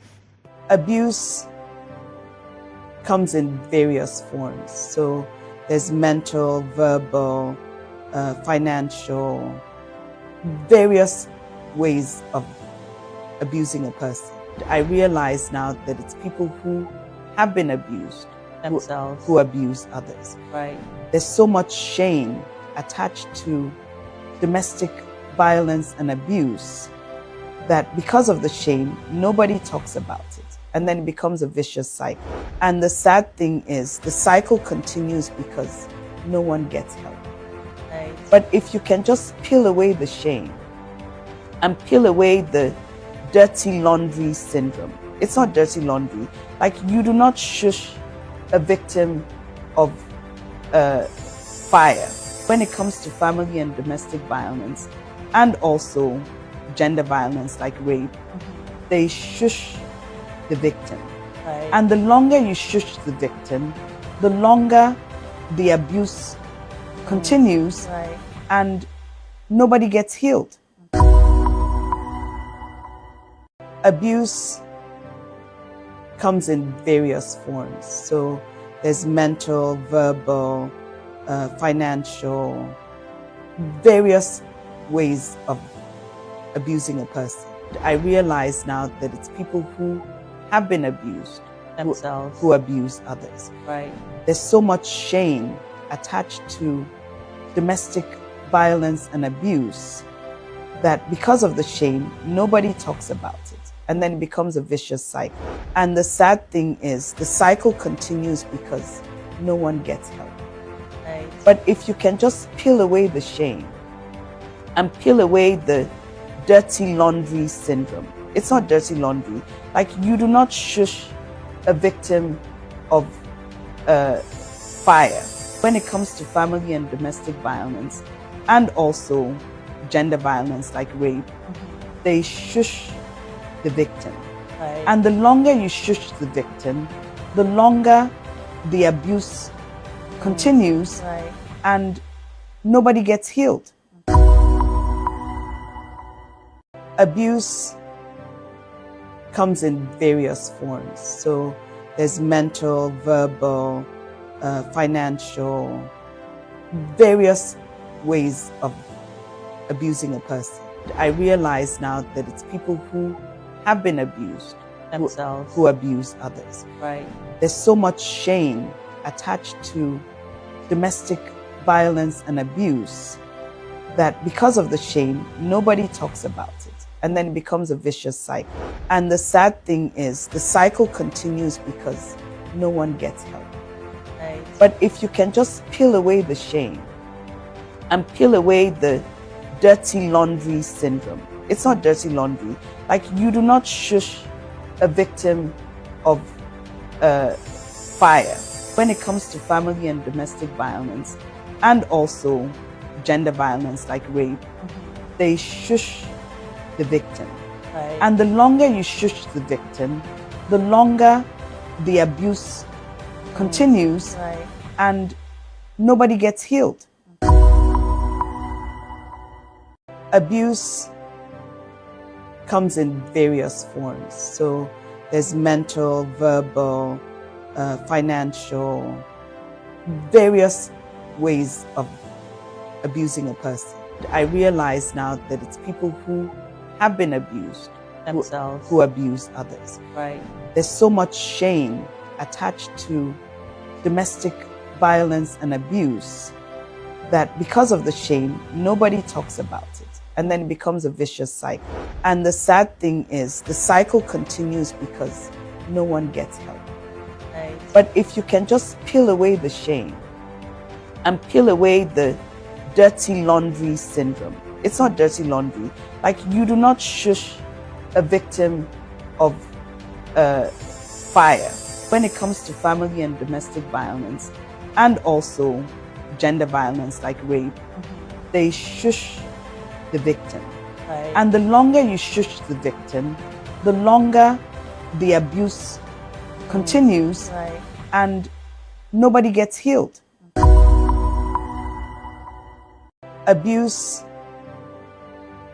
Abuse comes in various forms. So there's mental, verbal, financial, various ways of abusing a person. I realize now that it's people who have been abused themselves who abuse others. Right. There's so much shame attached to domestic violence and abuse that because of the shame, nobody talks about it. And then it becomes a vicious cycle. And the sad thing is the cycle continues because no one gets help. Right. But if you can just peel away the shame and peel away the dirty laundry syndrome. It's not dirty laundry. Like, you do not shush a victim of fire. When it comes to family and domestic violence, and also gender violence like rape, they shush the victim. Right. And the longer you shush the victim, the longer the abuse continues, Right. and nobody gets healed. Abuse comes in various forms. So there's mental, verbal, financial, various ways of abusing a person. I realize now that it's people who have been abused themselves who abuse others. Right. There's so much shame attached to domestic violence and abuse that because of the shame, nobody talks about it. And then it becomes a vicious cycle. And the sad thing is the cycle continues because no one gets help. Right. But if you can just peel away the shame and peel away the dirty laundry syndrome. It's not dirty laundry. Like, you do not shush a victim of fire. When it comes to family and domestic violence, and also gender violence like rape, they shush the victim. Right. And the longer you shush the victim, the longer the abuse continues, Right. and nobody gets healed. Abuse comes in various forms. So there's mental, verbal, financial, various ways of abusing a person. I realize now that it's people who have been abused themselves who abuse others. Right. There's so much shame attached to domestic violence and abuse that because of the shame, nobody talks about it. And then it becomes a vicious cycle. And the sad thing is the cycle continues because no one gets help. Right. But if you can just peel away the shame and peel away the dirty laundry syndrome. It's not dirty laundry. Like, you do not shush a victim of fire. When it comes to family and domestic violence, and also gender violence like rape, they shush the victim. Right. And the longer you shush the victim, the longer the abuse continues, Right. and nobody gets healed. Abuse comes in various forms. So there's mental, verbal, financial, various ways of abusing a person. I realize now that it's people who have been abused themselves who abuse others. Right. There's so much shame attached to domestic violence and abuse that because of the shame, nobody talks about it. And then it becomes a vicious cycle. And the sad thing is the cycle continues because no one gets help. Right. But if you can just peel away the shame and peel away the dirty laundry syndrome. It's not dirty laundry. Like, you do not shush a victim of fire. When it comes to family and domestic violence, and also gender violence like rape, they shush the victim. Right. And the longer you shush the victim, the longer the abuse continues, Right. and nobody gets healed. Abuse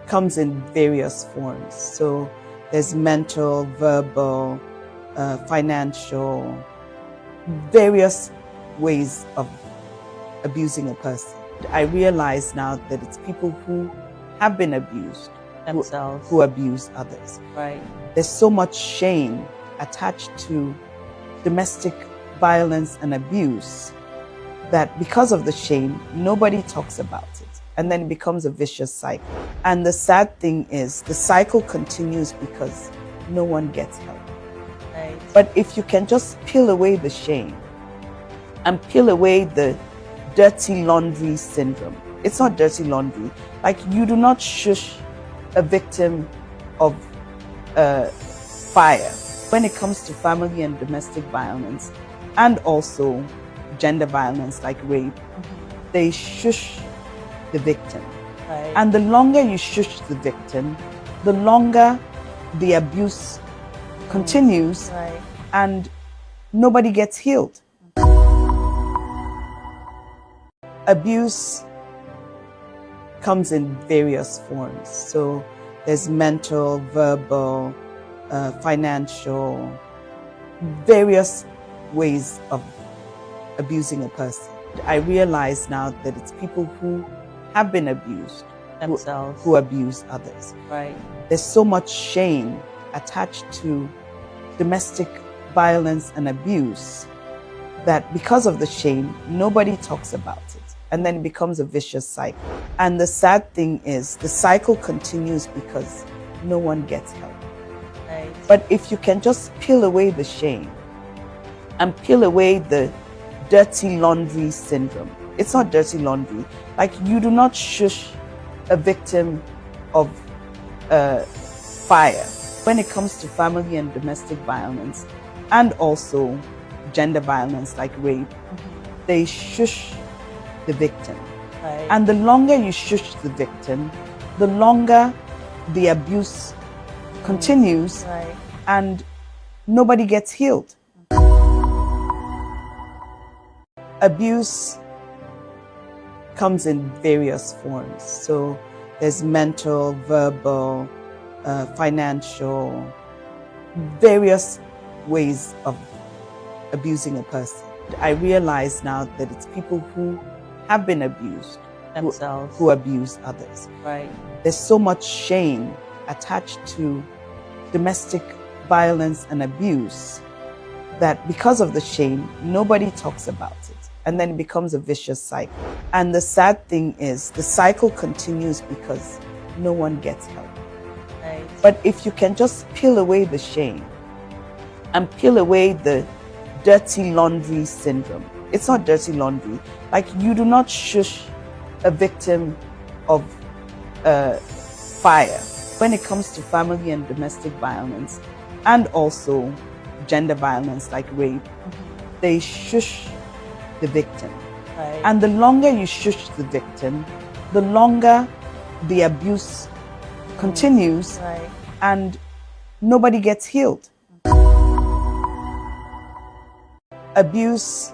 comes in various forms. So there's mental, verbal, financial, various ways of abusing a person. I realize now that it's people who have been abused themselves who abuse others. Right. There's so much shame attached to domestic violence and abuse that because of the shame, nobody talks about it. And then it becomes a vicious cycle. And the sad thing is the cycle continues because no one gets help. Right. But if you can just peel away the shame and peel away the dirty laundry syndrome. It's not dirty laundry. Like, you do not shush a victim of fire. When it comes to family and domestic violence, and also gender violence like rape, they shush the victim. Right. And the longer you shush the victim, the longer the abuse continues, Right. and nobody gets healed. Abuse comes in various forms. So there's mental, verbal, financial, various ways of abusing a person. I realize now that it's people who have been abused themselves who abuse others. Right. There's so much shame attached to domestic violence and abuse that because of the shame, nobody talks about it. And then it becomes a vicious cycle. And the sad thing is the cycle continues because no one gets help. Right. But if you can just peel away the shame and peel away the dirty laundry syndrome. It's not dirty laundry. Like, you do not shush a victim of fire. When it comes to family and domestic violence, and also gender violence like rape, they shush the victim. Right. And the longer you shush the victim, the longer the abuse continues, Right. and nobody gets healed. Abuse comes in various forms. So there's mental, verbal, financial, various ways of abusing a person. I realize now that it's people who have been abused themselves who abuse others. Right. There's so much shame attached to domestic violence and abuse that because of the shame, nobody talks about it. And then it becomes a vicious cycle. And the sad thing is the cycle continues because no one gets help. Right. But if you can just peel away the shame and peel away the dirty laundry syndrome. It's not dirty laundry. Like, you do not shush a victim of fire. When it comes to family and domestic violence, and also gender violence like rape, they shush the victim. Right. And the longer you shush the victim, the longer the abuse continues, Right. and nobody gets healed. Abuse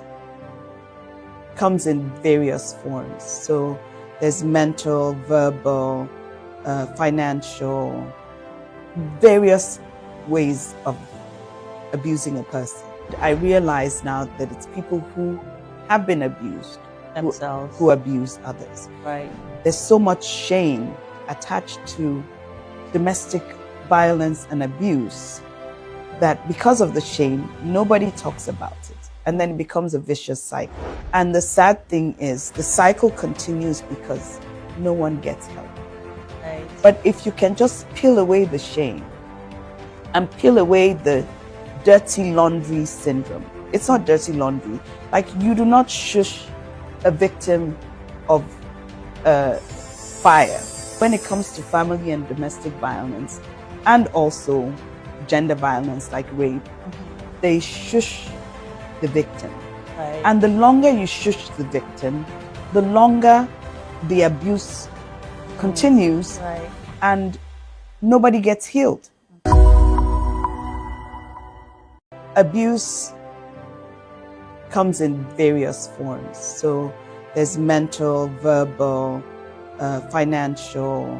comes in various forms. So there's mental, verbal, financial, various ways of abusing a person. I realize now that it's people who have been abused themselves who abuse others. Right. There's so much shame attached to domestic violence and abuse that because of the shame, nobody talks about it. And then it becomes a vicious cycle. And the sad thing is the cycle continues because no one gets help. Right. But if you can just peel away the shame and peel away the dirty laundry syndrome. It's not dirty laundry. Like, you do not shush a victim of fire. When it comes to family and domestic violence, and also gender violence like rape, they shush the victim. Right. And the longer you shush the victim, the longer the abuse continues, Right. and nobody gets healed. Abuse comes in various forms. So there's mental, verbal, financial,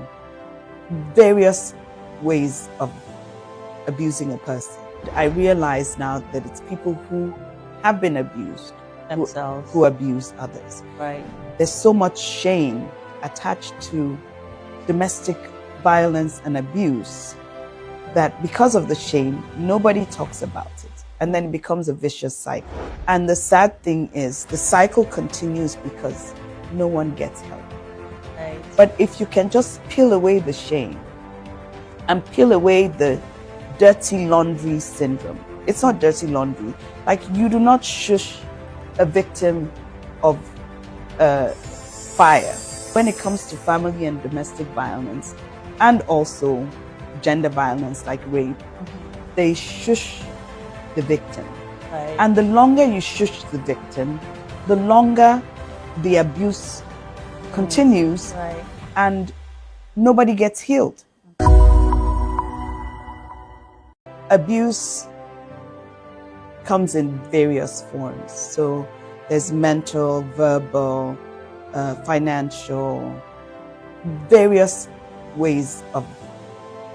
various ways of abusing a person. I realize now that it's people who have been abused themselves who abuse others. Right. There's so much shame attached to domestic violence and abuse that because of the shame, nobody talks about it. And then it becomes a vicious cycle. And the sad thing is the cycle continues because no one gets help. Right. But if you can just peel away the shame and peel away the dirty laundry syndrome. It's not dirty laundry. Like, you do not shush a victim of fire. When it comes to family and domestic violence, and also gender violence like rape, they shush the victim. Right. And the longer you shush the victim, the longer the abuse continues, Right. and nobody gets healed. Abuse comes in various forms. So there's mental, verbal, financial, various ways of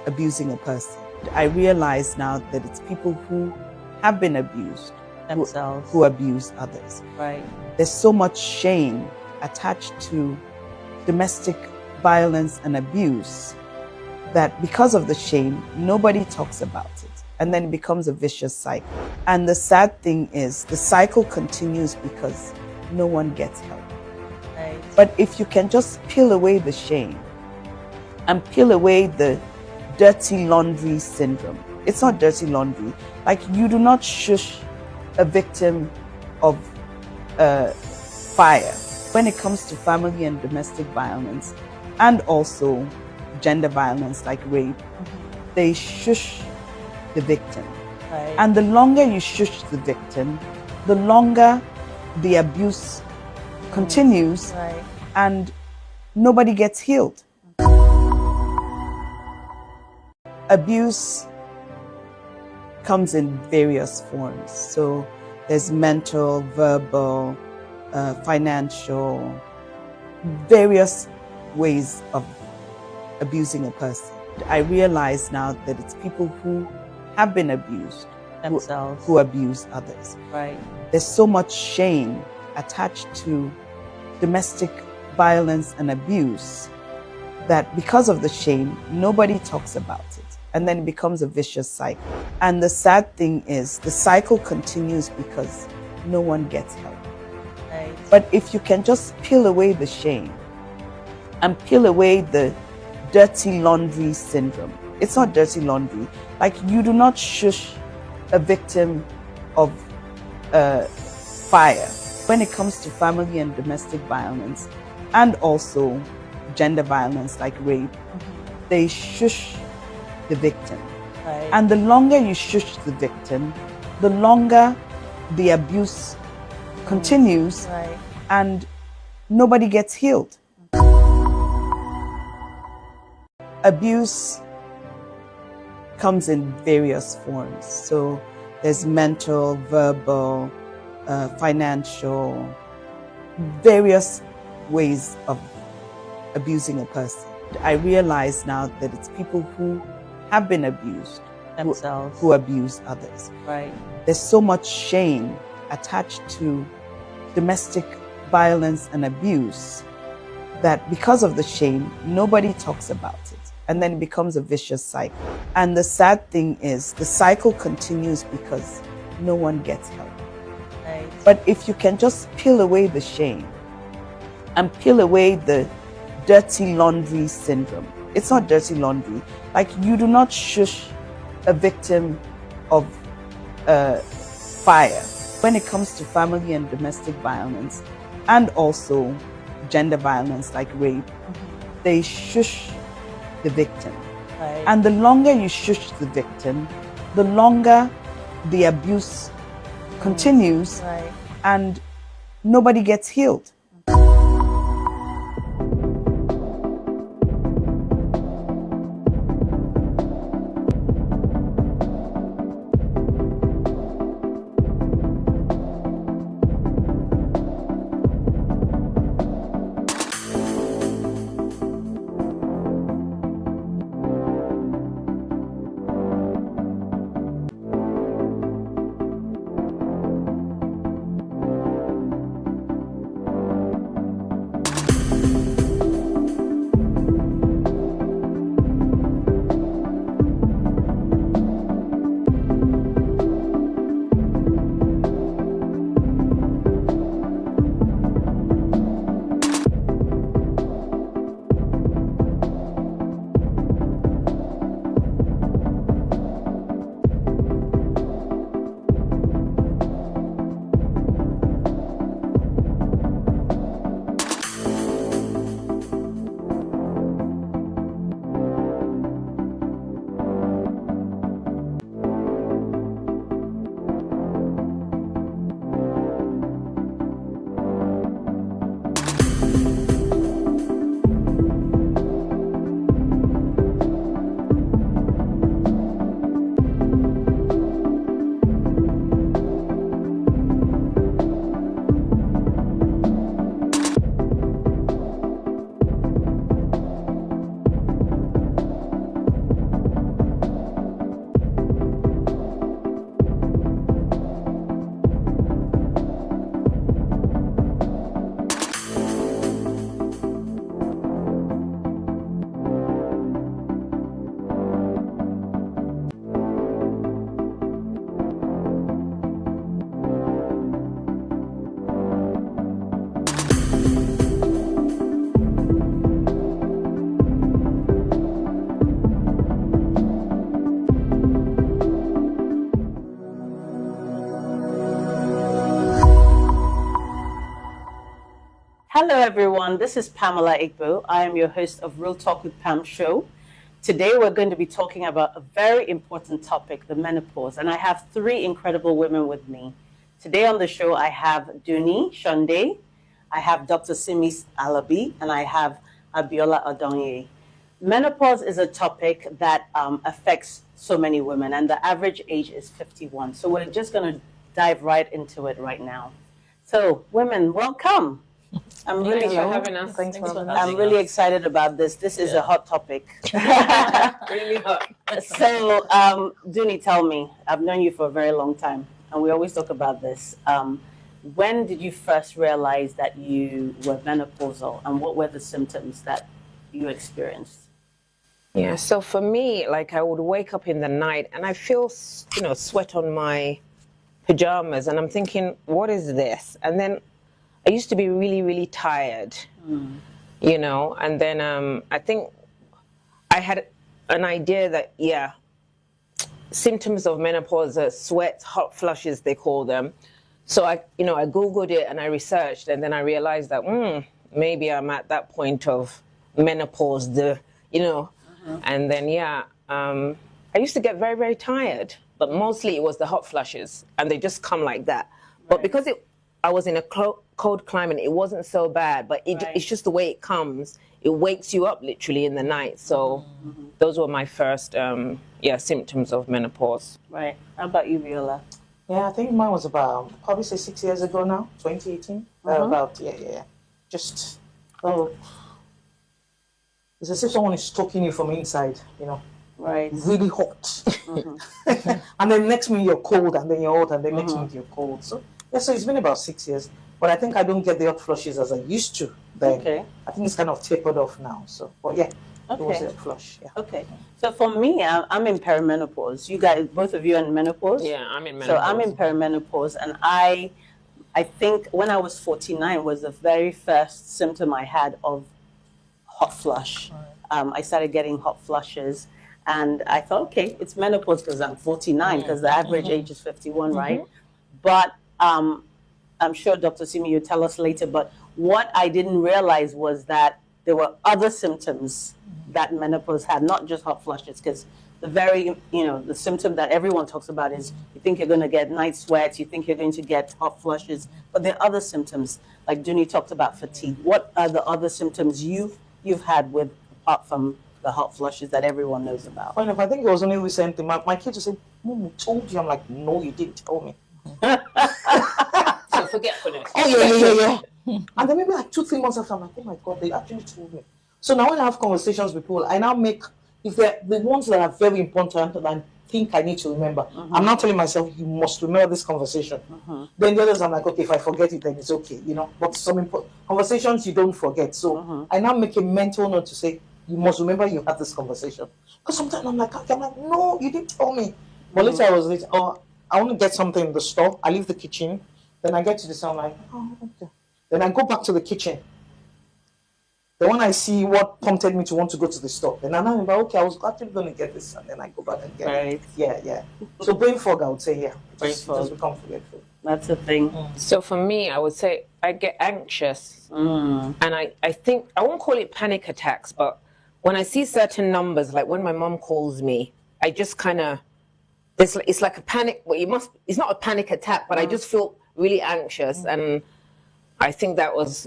abusing a person. I realize now that it's people who have been abused themselves who abuse others. Right. There's so much shame attached to domestic violence and abuse that because of the shame, nobody talks about it. And then it becomes a vicious cycle. And the sad thing is the cycle continues because no one gets help. Right. But if you can just peel away the shame and peel away the dirty laundry syndrome. It's not dirty laundry. Like, you do not shush a victim of fire. When it comes to family and domestic violence, and also gender violence like rape, they shush the victim. Right. And the longer you shush the victim, the longer the abuse continues, Right. and nobody gets healed. Abuse comes in various forms. So there's mental, verbal, financial, various ways of abusing a person. I realize now that it's people who have been abused themselves who abuse others. Right. There's so much shame attached to domestic violence and abuse that because of the shame, nobody talks about it. And then it becomes a vicious cycle. And the sad thing is the cycle continues because no one gets help. Right. But if you can just peel away the shame and peel away the dirty laundry syndrome. It's not dirty laundry. Like, you do not shush a victim of fire. When it comes to family and domestic violence, and also gender violence like rape, they shush the victim. Right. And the longer you shush the victim, the longer the abuse continues, Right. and nobody gets healed. Abuse comes in various forms. So there's mental, verbal, financial, various ways of abusing a person. I realize now that it's people who have been abused themselves who abuse others. Right. There's so much shame attached to domestic violence and abuse that because of the shame, nobody talks about it. And then it becomes a vicious cycle. And the sad thing is the cycle continues because no one gets help. Right. But if you can just peel away the shame and peel away the dirty laundry syndrome. It's not dirty laundry. Like, you do not shush a victim of fire. When it comes to family and domestic violence, and also gender violence like rape, they shush the victim. Right. And the longer you shush the victim, the longer the abuse continues, Right. and nobody gets healed. Hello, everyone. This is Pamela Igbo. I am your host of Real Talk with Pam show. Today, we're going to be talking about a very important topic, the menopause. And I have three incredible women with me. Today on the show, I have Duni Shonde, I have Dr. Simi Alabi, and I have Abiola Adonye. Menopause is a topic that affects so many women, and the average age is 51. So we're just going to dive right into it right now. So, women, welcome. I'm really Thanks for having us. Thanks for having us. I'm really excited about this. This is a hot topic. Really hot. So, Duni, tell me, I've known you for a very long time, and we always talk about this. When did you first realize that you were menopausal, and what were the symptoms that you experienced? Yeah, so for me, like I would wake up in the night and I feel, sweat on my pajamas, and I'm thinking, what is this? And then I used to be really, really tired, and then I think I had an idea that, symptoms of menopause are sweat, hot flushes, they call them. So I Googled it and I researched, and then I realized that, maybe I'm at that point of menopause, and then, I used to get very, very tired, but mostly it was the hot flushes, and they just come like that. Right. But because I was in a cold climate, it wasn't so bad, but it's just the way it comes. It wakes you up literally in the night. So those were my first, symptoms of menopause. Right. How about you, Viola? Yeah, I think mine was about, probably say 6 years ago now, 2018. Just, it's as if someone is stroking you from inside, Right. Really hot. And then next minute you're cold, and then you're hot, and then next minute you're cold. So it's been about 6 years. But I think I don't get the hot flushes as I used to then. Okay. I think it's kind of tapered off now. So, but it was a flush. Yeah. Okay. So for me, I'm in perimenopause. You guys, both of you are in menopause? Yeah, I'm in menopause. So I'm in perimenopause, and I think when I was 49 was the very first symptom I had of hot flush. I started getting hot flushes, and I thought, okay, it's menopause because I'm 49, because the average age is 51, right? But I'm sure Dr. Simi, you'll tell us later, but what I didn't realize was that there were other symptoms that menopause had, not just hot flushes, because the symptom that everyone talks about is you think you're going to get night sweats, you think you're going to get hot flushes, but there are other symptoms, like Duni talked about fatigue. What are the other symptoms you've had apart from the hot flushes that everyone knows about? Well, I think it was only recently. My kids would say, Mom, we told you. I'm like, no, you didn't tell me. So forgetfulness. Oh, yeah. And then maybe like 2-3 months after, I'm like, oh my God, they actually told me. So now when I have conversations with people, I now make, if they're the ones that are very important and I think I need to remember, I'm not telling myself, you must remember this conversation. Then the others, I'm like, okay, if I forget it, then it's okay, But some conversations you don't forget. So I now make a mental note to say, you must remember you had this conversation. Because sometimes I'm like, no, you didn't tell me. But later I was late. Oh, I want to get something in the store. I leave the kitchen. Then I get to the store, I'm like, oh, okay. Then I go back to the kitchen. Then when I see what prompted me to want to go to the store, then I remember, okay, I was actually going to get this, and then I go back and get it. Yeah. So brain fog, I would say, just become forgetful. That's the thing. So for me, I would say I get anxious, and I think, I won't call it panic attacks, but when I see certain numbers, like when my mom calls me, I just kind of, it's like a panic, it's not a panic attack, but I just feel really anxious, and I think that was,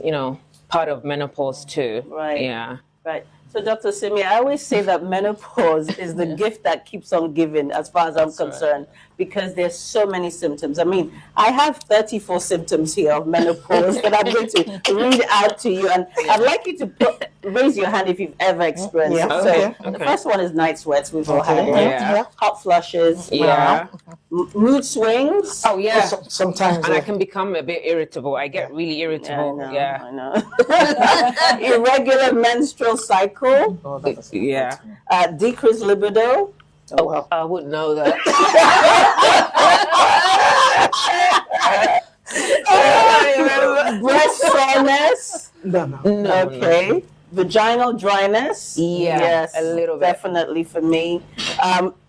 part of menopause too. Right. Yeah. Right. So Dr. Simi, I always say that menopause is the gift that keeps on giving as far as I'm concerned, because there's so many symptoms. I mean, I have 34 symptoms here of menopause that I'm going to read out to you, and I'd like you to raise your hand if you've ever experienced it. So the first one is night sweats, we've all had it. Hot flushes. Mood swings. Oh, yeah. Sometimes. And I can become a bit irritable. I get really irritable. I know. Irregular menstrual cycle. Decreased libido. Oh, well. I wouldn't know that. Breast soreness. No. Okay. Vaginal dryness. Yes, a little bit. Definitely for me.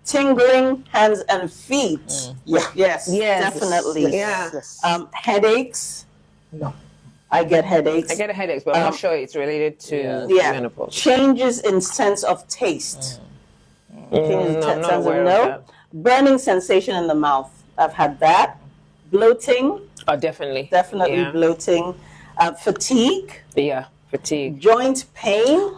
Tingling hands and feet. Yes, definitely. Yes. Headaches. No. I get headaches. I get headaches, but I'm not sure it's related to menopause. Changes in sense of taste. Changes in No, I'm not sense of aware of that. burning sensation in the mouth. I've had that. Bloating. Oh, definitely. Definitely Yeah. bloating. Fatigue. Yeah, fatigue. Joint pain.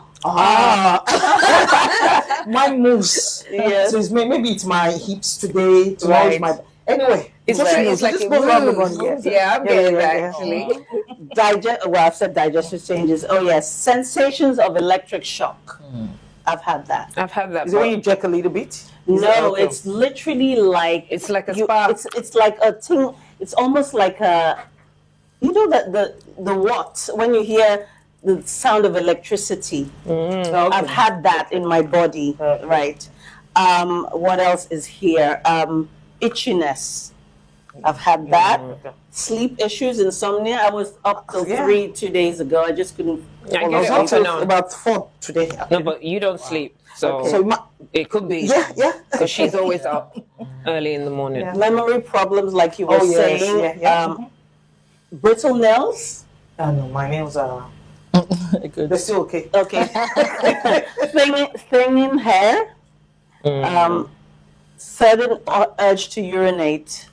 Mine moves. Yes. So maybe it's my hips today, tomorrow it's my. Anyway, It's like it moves. Yeah, I'm getting that actually. Well, I've said digestive changes. Oh yes, sensations of electric shock. I've had that. I've had that. Is it when you jerk a little bit? No, it's literally like it's like a spark. It's like a thing. It's almost like a, you know, the what when you hear the sound of electricity. I've had that in my body. Right. What else is here? Itchiness. I've had that. Sleep issues, insomnia. I was up till 2 days ago. I just couldn't. I fall get it asleep. off and on. About 4 today. No, but you don't sleep, so, Okay. So it could be. Yeah. Because she's always up early in the morning. Memory problems, like you were saying. Brittle nails. No, my nails are. They're still okay. Okay. Thinning hair. Sudden urge to urinate.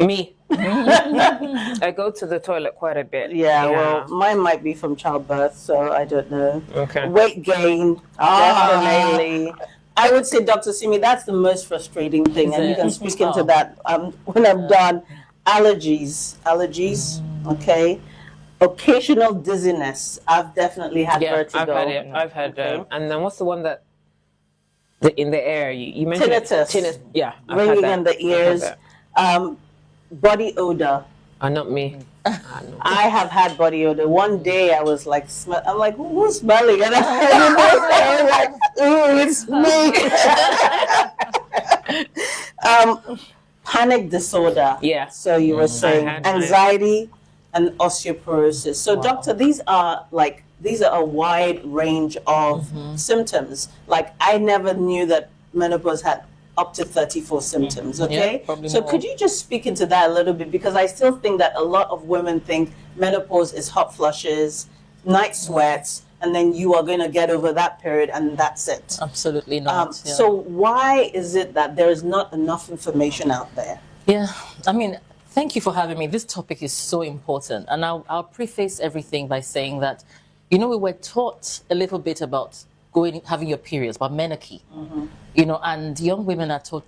Me. I go to the toilet quite a bit. Yeah, well, mine might be from childbirth, so I don't know. Okay. Weight gain, definitely. I would say, Dr. Simi, that's the most frustrating thing, and you can speak into that when I'm done. Allergies, okay. Occasional dizziness. I've definitely had vertigo. I've had it. I've had, and then what's the one that in the air? You mentioned Tinnitus. Yeah, I've Ringing had in that. the ears. Body odor. Not me. I have had body odor. One day I was like, I'm like, who's smelling? And I was like, ooh, it's me. Panic disorder. Yeah. So you were saying anxiety and osteoporosis. So doctor, these are a wide range of symptoms. Like I never knew that menopause had up to 34 symptoms, okay? So could you just speak into that a little bit? Because I still think that a lot of women think menopause is hot flushes, night sweats, and then you are going to get over that period and that's it. Absolutely not. So why is it that there is not enough information out there? Yeah, I mean, thank you for having me. This topic is so important. And I'll preface everything by saying that, you know, we were taught a little bit about having your periods, about menarche, you know, and young women are taught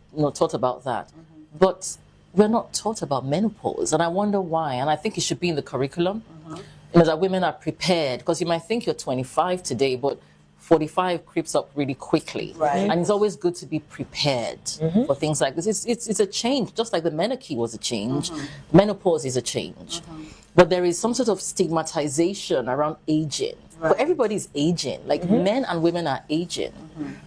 about that. But we're not taught about menopause, and I wonder why. And I think it should be in the curriculum, you know, that women are prepared, because you might think you're 25 today, but 45 creeps up really quickly. Right. And it's always good to be prepared for things like this. It's a change, just like the menarche was a change. Menopause is a change. But there is some sort of stigmatization around aging. But everybody's aging. Like men and women are aging.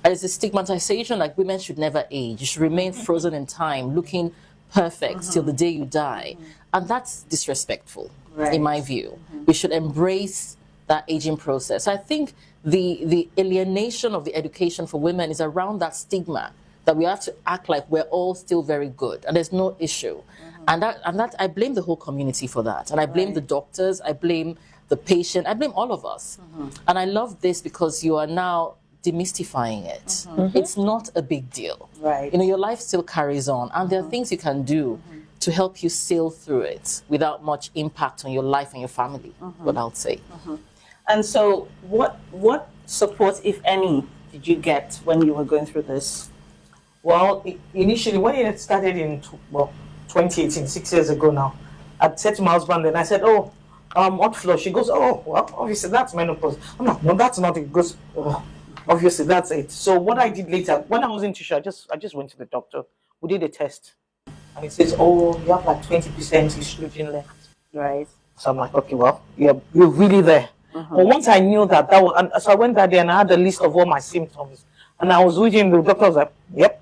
There's a stigmatization like women should never age. You should remain frozen in time, looking perfect till the day you die. And that's disrespectful, in my view. We should embrace that aging process. I think the alienation of the education for women is around that stigma that we have to act like we're all still very good and there's no issue. And that I blame the whole community for that. And I blame the doctors, I blame the patient, I blame all of us. And I love this because you are now demystifying it. It's not a big deal. Right. You know, your life still carries on, and there are things you can do to help you sail through it without much impact on your life and your family, what I'll say. And so what support, if any, did you get when you were going through this? Well, initially, when it started in 2018, 6 years ago now, I said to my husband, and I said, "Oh, hot flush." She goes, "Oh, well, obviously that's menopause." I'm like, "No, that's not it." He goes, "Oh, obviously that's it." So what I did later, when I wasn't too sure, I just went to the doctor. We did a test, and he says, "Oh, you have like 20% estrogen left." Right. So I'm like, "Okay, well, you're really there." But once I knew that was, and so I went that day and I had a list of all my symptoms, and I was reading. The doctor was like, "Yep."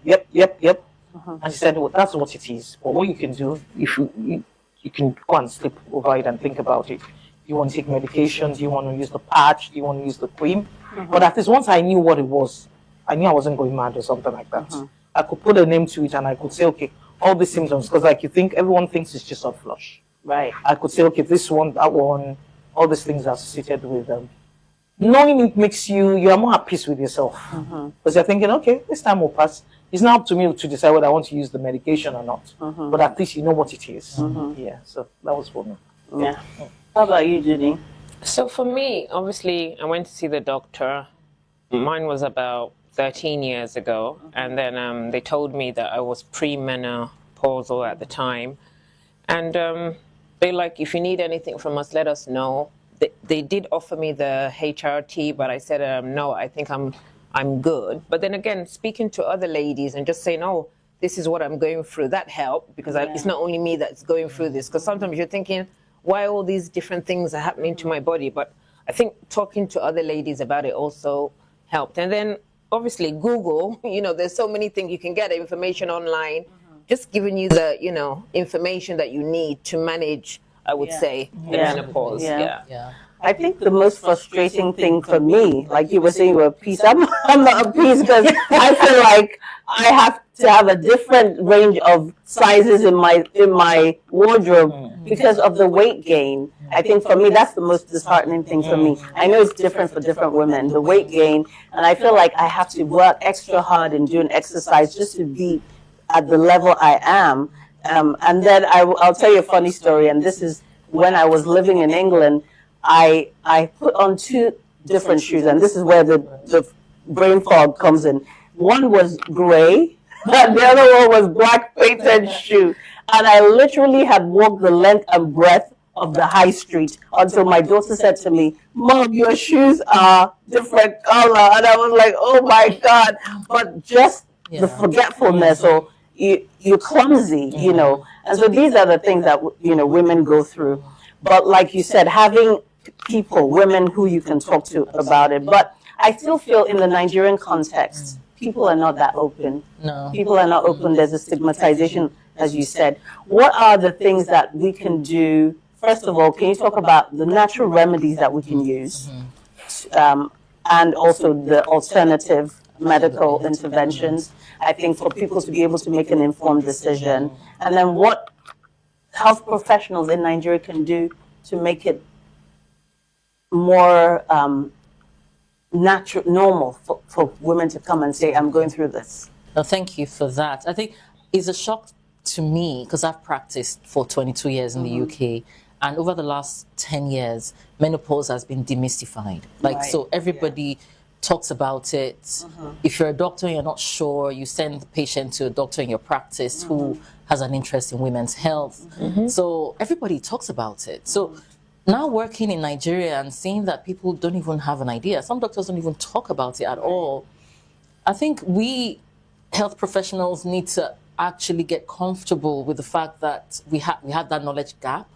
And she said, "Well, that's what it is. But what you can do, if you can go and sleep over it and think about it. Do you want to take medications? Do you want to use the patch? Do you want to use the cream?" But at least once I knew what it was, I knew I wasn't going mad or something like that. I could put a name to it and I could say, okay, all these symptoms, because like everyone thinks it's just a flush. Right. I could say, okay, this one, that one, all these things are associated with them. Knowing it makes you're more at peace with yourself. Because you're thinking, okay, this time will pass. It's now up to me to decide whether I want to use the medication or not. But at least you know what it is. Yeah, so that was for me. Yeah. How about you, Judy? So for me, obviously, I went to see the doctor. Mine was about 13 years ago. And then they told me that I was premenopausal at the time. And they like, if you need anything from us, let us know. They did offer me the HRT, but I said, no, I think I'm good. But then again, speaking to other ladies and just saying, oh, this is what I'm going through, that helped, because it's not only me that's going through this. Because sometimes you're thinking, why all these different things are happening to my body? But I think talking to other ladies about it also helped. And then obviously Google, there's so many things you can get information online, just giving you the, information that you need to manage, I would say, the menopause. Yeah. I think the most frustrating thing for me, like you were saying, you were at peace. I'm not at peace because I feel like I have to have a different range of sizes in my wardrobe because of the weight gain. I think for me, that's the most disheartening thing for me. I know it's different for different women, the weight gain, and I feel like I have to work extra hard and do an exercise just to be at the level I am. And then I'll tell you a funny story, and this is when I was living in England. I put on 2 different shoes, and this is where the brain fog comes in. One was gray, and the other one was black painted shoe. And I literally had walked the length and breadth of the high street until my daughter said to me, Mom, your shoes are different color. And I was like, oh my God. But just the forgetfulness, or you're clumsy, And so these are the things that, women go through. But like you said, having women who you can talk to about it. But I still feel in the Nigerian context, people are not that open. No. People are not open. There's a stigmatization, as you said. What are the things that we can do? First of all, can you talk about the natural remedies that we can use? And also the alternative medical interventions, I think, for people to be able to make an informed decision. And then what health professionals in Nigeria can do to make it more normal for women to come and say, I'm going through this. No, thank you for that. I think it's a shock to me because I've practiced for 22 years in the UK, and over the last 10 years, menopause has been demystified. So everybody talks about it. If you're a doctor and you're not sure, you send the patient to a doctor in your practice who has an interest in women's health. So everybody talks about it. So now working in Nigeria and seeing that people don't even have an idea, some doctors don't even talk about it at all. I think we health professionals need to actually get comfortable with the fact that we have that knowledge gap,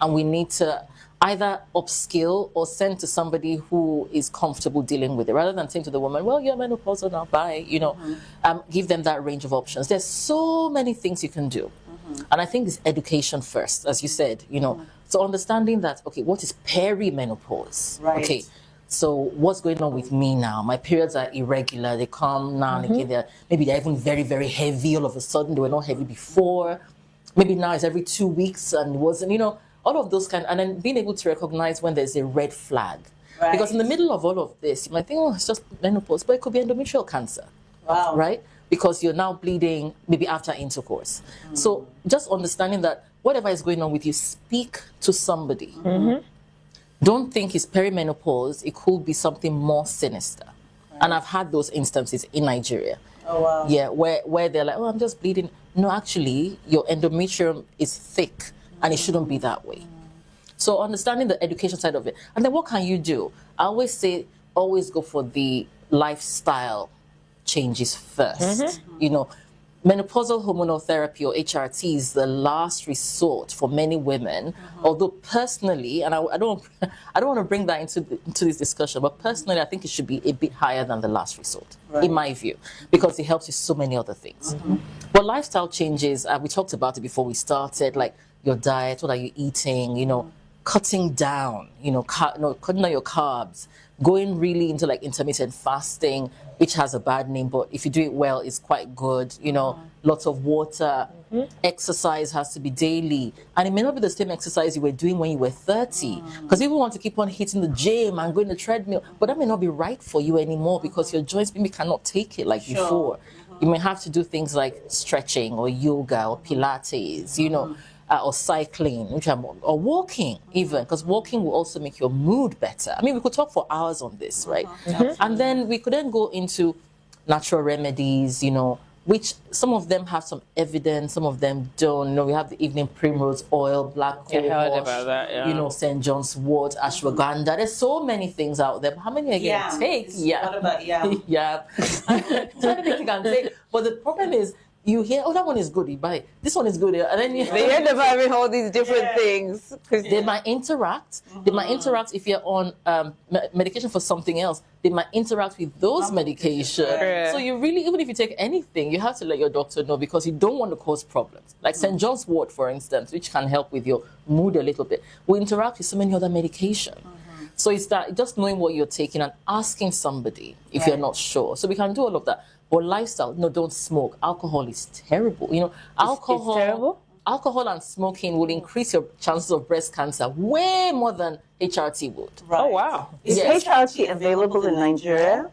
and we need to either upskill or send to somebody who is comfortable dealing with it, rather than saying to the woman, well, you're menopausal now, bye, give them that range of options. There's so many things you can do. And I think it's education first, as you said, so understanding that, okay, what is perimenopause? Right. Okay, so what's going on with me now? My periods are irregular, they come now and again, maybe they're even very, very heavy all of a sudden. They were not heavy before. Maybe now it's every 2 weeks and it wasn't, all of those and then being able to recognize when there's a red flag. Right. Because in the middle of all of this, you might think, oh, it's just menopause, but it could be endometrial cancer. Wow. Right? Because you're now bleeding maybe after intercourse. So just understanding that whatever is going on with you, speak to somebody. Don't think it's perimenopause. It could be something more sinister. And I've had those instances in Nigeria. Oh, wow. Yeah, where they're like, oh, I'm just bleeding. No, actually, your endometrium is thick and it shouldn't be that way. So understanding the education side of it. And then what can you do? I always say, always go for the lifestyle changes first. Menopausal hormonal therapy, or HRT, is the last resort for many women. Although personally, and I don't want to bring that into this discussion, but personally, I think it should be a bit higher than the last resort, in my view, because it helps with so many other things. But lifestyle changes, we talked about it before we started, like your diet, what are you eating, cutting down, cutting down your carbs, going really into like intermittent fasting, which has a bad name, but if you do it well, it's quite good. Lots of water, Exercise has to be daily. And it may not be the same exercise you were doing when you were 30. Because people want to keep on hitting the gym and going to the treadmill. But that may not be right for you anymore because your joints maybe cannot take it like before. You may have to do things like stretching or yoga or Pilates, you know, or cycling, or walking even, because walking will also make your mood better. I mean, we could talk for hours on this, right? And then we could then go into natural remedies, you know, which some of them have some evidence, some of them don't. You know, we have the evening primrose oil, black cohosh, you know, St. John's wort, ashwagandha. There's so many things out there. But how many are you going to take? What about yam? Yeah. So many things you can take. But the problem is, you hear, oh, that one is good, you buy it. This one is good, and then you they end up having all these different things. They might interact. They might interact if you're on medication for something else. They might interact with those medications. So you really, even if you take anything, you have to let your doctor know because you don't want to cause problems. Like St. John's wort, for instance, which can help with your mood a little bit, will interact with so many other medications. So it's that just knowing what you're taking and asking somebody if you're not sure. So we can do all of that. Or lifestyle, no, don't smoke. Alcohol is terrible. You know, alcohol. It's terrible? Alcohol and smoking will increase your chances of breast cancer way more than HRT would. Oh, wow. Is HRT available in Nigeria?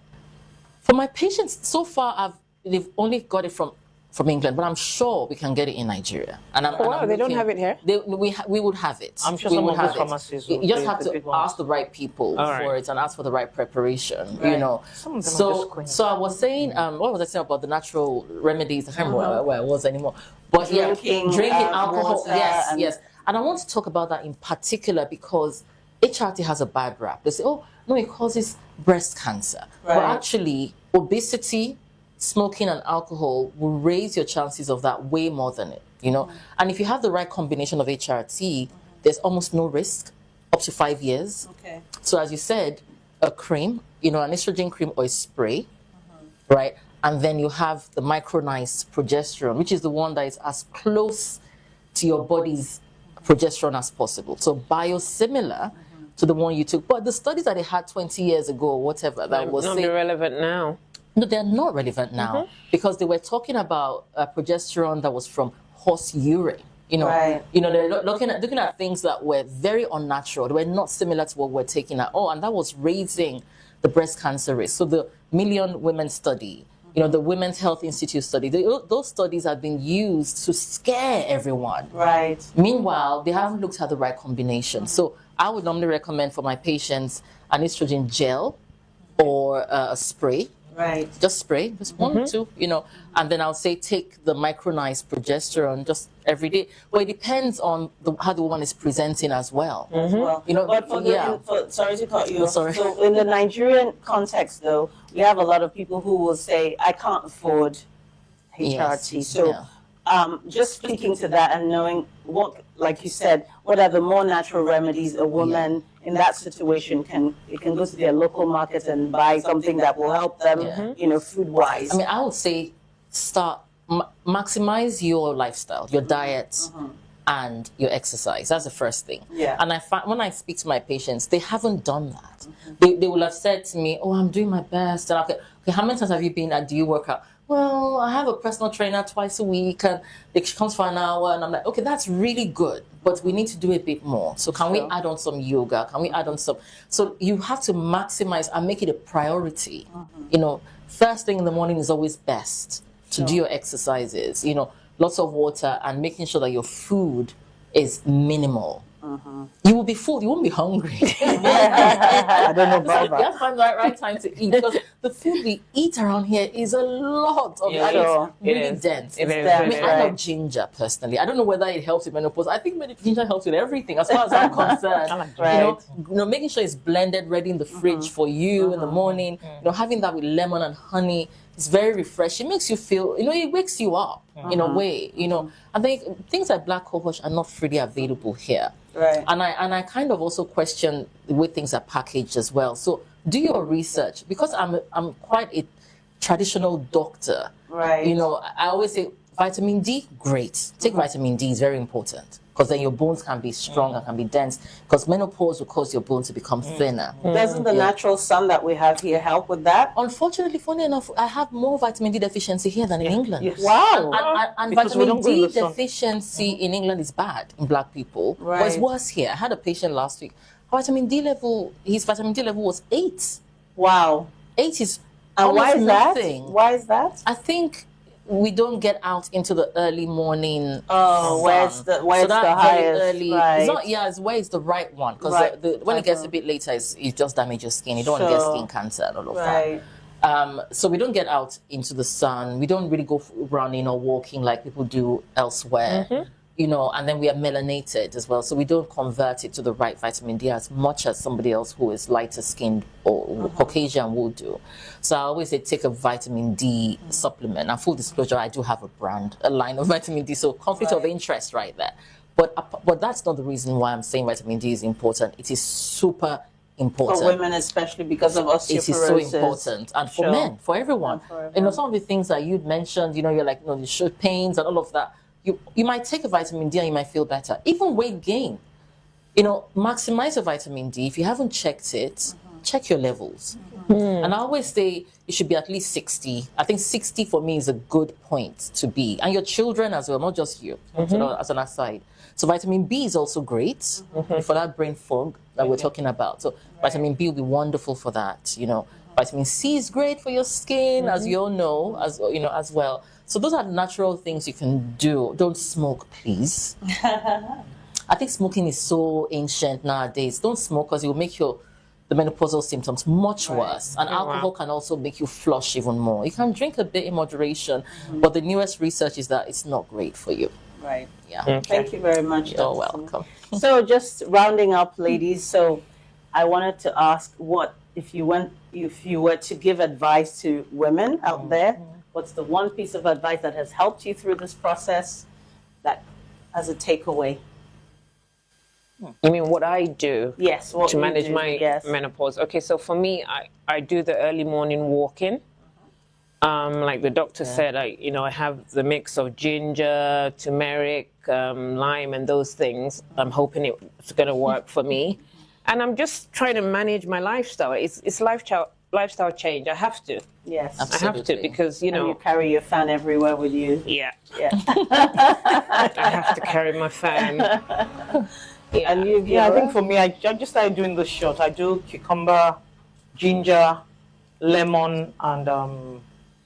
For my patients, so far, they've only got it from England, but I'm sure we can get it in Nigeria. And they don't have it here? We would have it. I'm sure we some would of those have pharmacies it. You just have to ask the right people for it and ask for the right preparation, you know. So I was saying, what was I saying about the natural remedies? I can't remember where I was anymore. But drinking alcohol, water, yes. And I want to talk about that in particular because HRT has a bad rap. They say, oh, no, it causes breast cancer. But actually, obesity, smoking and alcohol will raise your chances of that way more than it, you know. And if you have the right combination of HRT, there's almost no risk, up to 5 years. So as you said, a cream, you know, an estrogen cream or a spray, right? And then you have the micronized progesterone, which is the one that is as close to your body's progesterone as possible. So biosimilar to the one you took. But the studies that they had 20 years ago or whatever, that was not relevant now. No, they're not relevant now because they were talking about progesterone that was from horse urine. You know, they're looking at things that were very unnatural. They were not similar to what we're taking at all, and that was raising the breast cancer risk. So the Million Women study, you know, the Women's Health Institute study, those studies have been used to scare everyone. Meanwhile, they haven't looked at the right combination. So I would normally recommend for my patients an estrogen gel or a spray. Just spray, just one or two, you know, and then I'll say take the micronized progesterone just every day. Well, it depends on how the woman is presenting as well. You know, but sorry to cut you off. So in the Nigerian context, though, we have a lot of people who will say, I can't afford HRT. Just speaking to that and knowing what, like you said, what are the more natural remedies a woman in that situation can go to their local market and buy something that will help them, you know, food-wise. I mean, I would say maximize your lifestyle, your diet, and your exercise. That's the first thing. And I find when I speak to my patients, they haven't done that. They will have said to me, "Oh, I'm doing my best." And okay, how many times have you been? Do you work out? Well, I have a personal trainer twice a week, and she comes for an hour, and I'm like, okay, that's really good, but we need to do a bit more. So can we add on some yoga? Can we add on some? So you have to maximize and make it a priority. You know, first thing in the morning is always best to do your exercises. You know, lots of water and making sure that your food is minimal. You will be full, you won't be hungry. I don't know about that. You have to find the right time to eat because the food we eat around here is a lot of really dense. I love ginger personally. I don't know whether it helps with menopause. I think ginger helps with everything as far as I'm concerned. You know, making sure it's blended, ready in the fridge for you in the morning. You know, having that with lemon and honey. It's very refreshing. It makes you feel, you know, it wakes you up in a way, you know. I think things like black cohosh are not freely available here. And I kind of also question the way things are packaged as well. So do your research because I'm quite a traditional doctor. You know, I always say vitamin D, great. Take vitamin D, is very important. because then your bones can be strong and can be dense, because menopause will cause your bones to become thinner. Doesn't the natural sun that we have here help with that? Unfortunately, funny enough, I have more vitamin D deficiency here than in England. Yes. Wow. And Because we vitamin don't go in D the sun. deficiency in England is bad in black people. But it's Right. worse here. I had a patient last week. His vitamin D level was 8. Wow. 8 is And why almost is that? nothing. Why is that? I think we don't get out into the early morning. Oh, where it's the where it's that the very highest. early. Right. It's not. Yeah, it's where it's the right one, because Right. when it gets a bit later, it just damages your skin. You don't want to get Sure. skin cancer and all of Right. that. So we don't get out into the sun. We don't really go running or walking like people do elsewhere. You know, and then we are melanated as well, so we don't convert it to the right vitamin D as much as somebody else who is lighter skinned or Caucasian will do. So I always say take a vitamin D supplement. And full disclosure, I do have a line of vitamin D, so conflict of interest right there. But that's not the reason why I'm saying vitamin D is important. It is super important. For women especially because of osteoporosis. It is so important. And for men, for everyone. You know, some of the things that you'd mentioned, you know, you're like, you know, the shoulder pains and all of that. You might take a vitamin D and you might feel better. Even weight gain. You know, maximize your vitamin D. If you haven't checked it, check your levels. And I always say it should be at least 60. I think 60 for me is a good point to be. And your children as well, not just you, as an aside. So vitamin B is also great for that brain fog that we're talking about. So vitamin B will be wonderful for that, you know. Vitamin C is great for your skin, as you all know, as well. So those are natural things you can do. Don't smoke, please. I think smoking is so ancient nowadays. Don't smoke because it will make the menopausal symptoms much worse. And alcohol can also make you flush even more. You can drink a bit in moderation, but the newest research is that it's not great for you. Right. Yeah. Okay. Thank you very much. You're welcome. So just rounding up, ladies. So I wanted to ask, what if you were to give advice to women out there? What's the one piece of advice that has helped you through this process, that as a takeaway? You mean what I do? Yes. What to you manage do, my yes. menopause. Okay, so for me, I do the early morning walking. Like the doctor said, I have the mix of ginger, turmeric, lime, and those things. I'm hoping it's going to work for me. And I'm just trying to manage my lifestyle. It's lifestyle change. I have to. Yes. Absolutely. I have to, because, And you carry your fan everywhere with you. Yeah. Yeah. I have to carry my fan. Yeah. And you, I think for me, I just started doing the shot. I do cucumber, ginger, lemon, and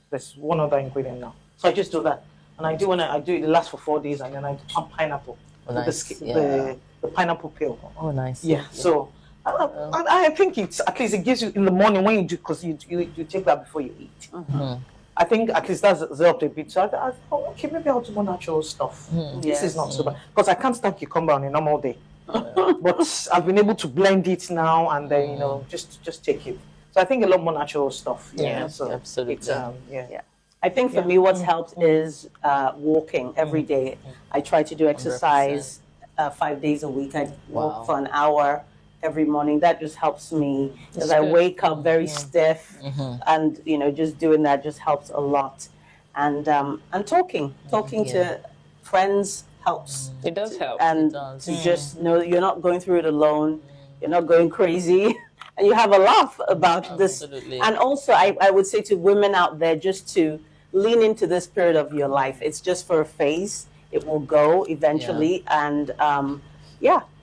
there's one other ingredient now. So I just do that. And I do it lasts for 4 days, and then I do pineapple. Nice. The pineapple peel. Oh, nice. Yeah. So I think at least it gives you in the morning when you do, because you take that before you eat. I think at least that's helped a bit. So I thought, okay, maybe I'll do more natural stuff. This is not so bad, because I can't stand cucumber on a normal day. But I've been able to blend it now, and then just take it. So I think a lot more natural stuff. Yeah, so absolutely. It's, Yeah. I think for me, what's helped is walking every day. I try to do exercise 5 days a week. I walk for an hour every morning. That just helps me, because I wake up very stiff, and just doing that just helps a lot. And talking to friends helps. It does help. And to just know you're not going through it alone. You're not going crazy. And you have a laugh about this. And also, I would say to women out there, just to lean into this period of your life. It's just for a phase. It will go eventually. And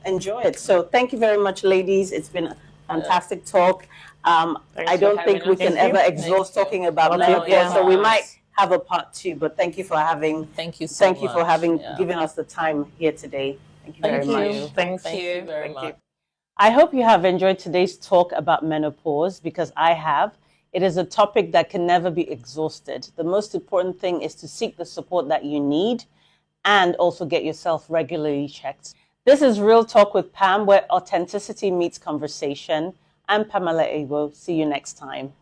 enjoy it. So thank you very much, ladies. It's been a fantastic talk. I don't think we can ever exhaust talking about menopause, so we might have a part 2. But thank you for having. Thank you so much. Thank you for having given us the time here today. Thank you very much. Thank you you very much. I hope you have enjoyed today's talk about menopause, because I have. It is a topic that can never be exhausted. The most important thing is to seek the support that you need, and also get yourself regularly checked. This is Real Talk with Pam, where authenticity meets conversation. I'm Pamela Ego. See you next time.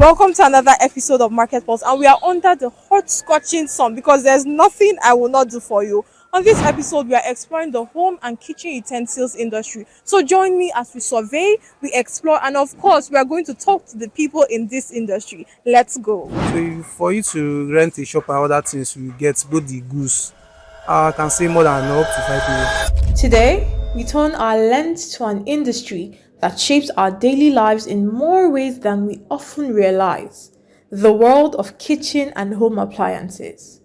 Welcome to another episode of Market Pulse, and we are under the hot scorching sun because there's nothing I will not do for you. On this episode, we are exploring the home and kitchen utensils industry. So join me as we survey, we explore, and of course, we are going to talk to the people in this industry. Let's go. So for you to rent a shop and other things, you get both the goods. I can say more than up to 5 million. Today, we turn our lens to an industry that shapes our daily lives in more ways than we often realize. The world of kitchen and home appliances.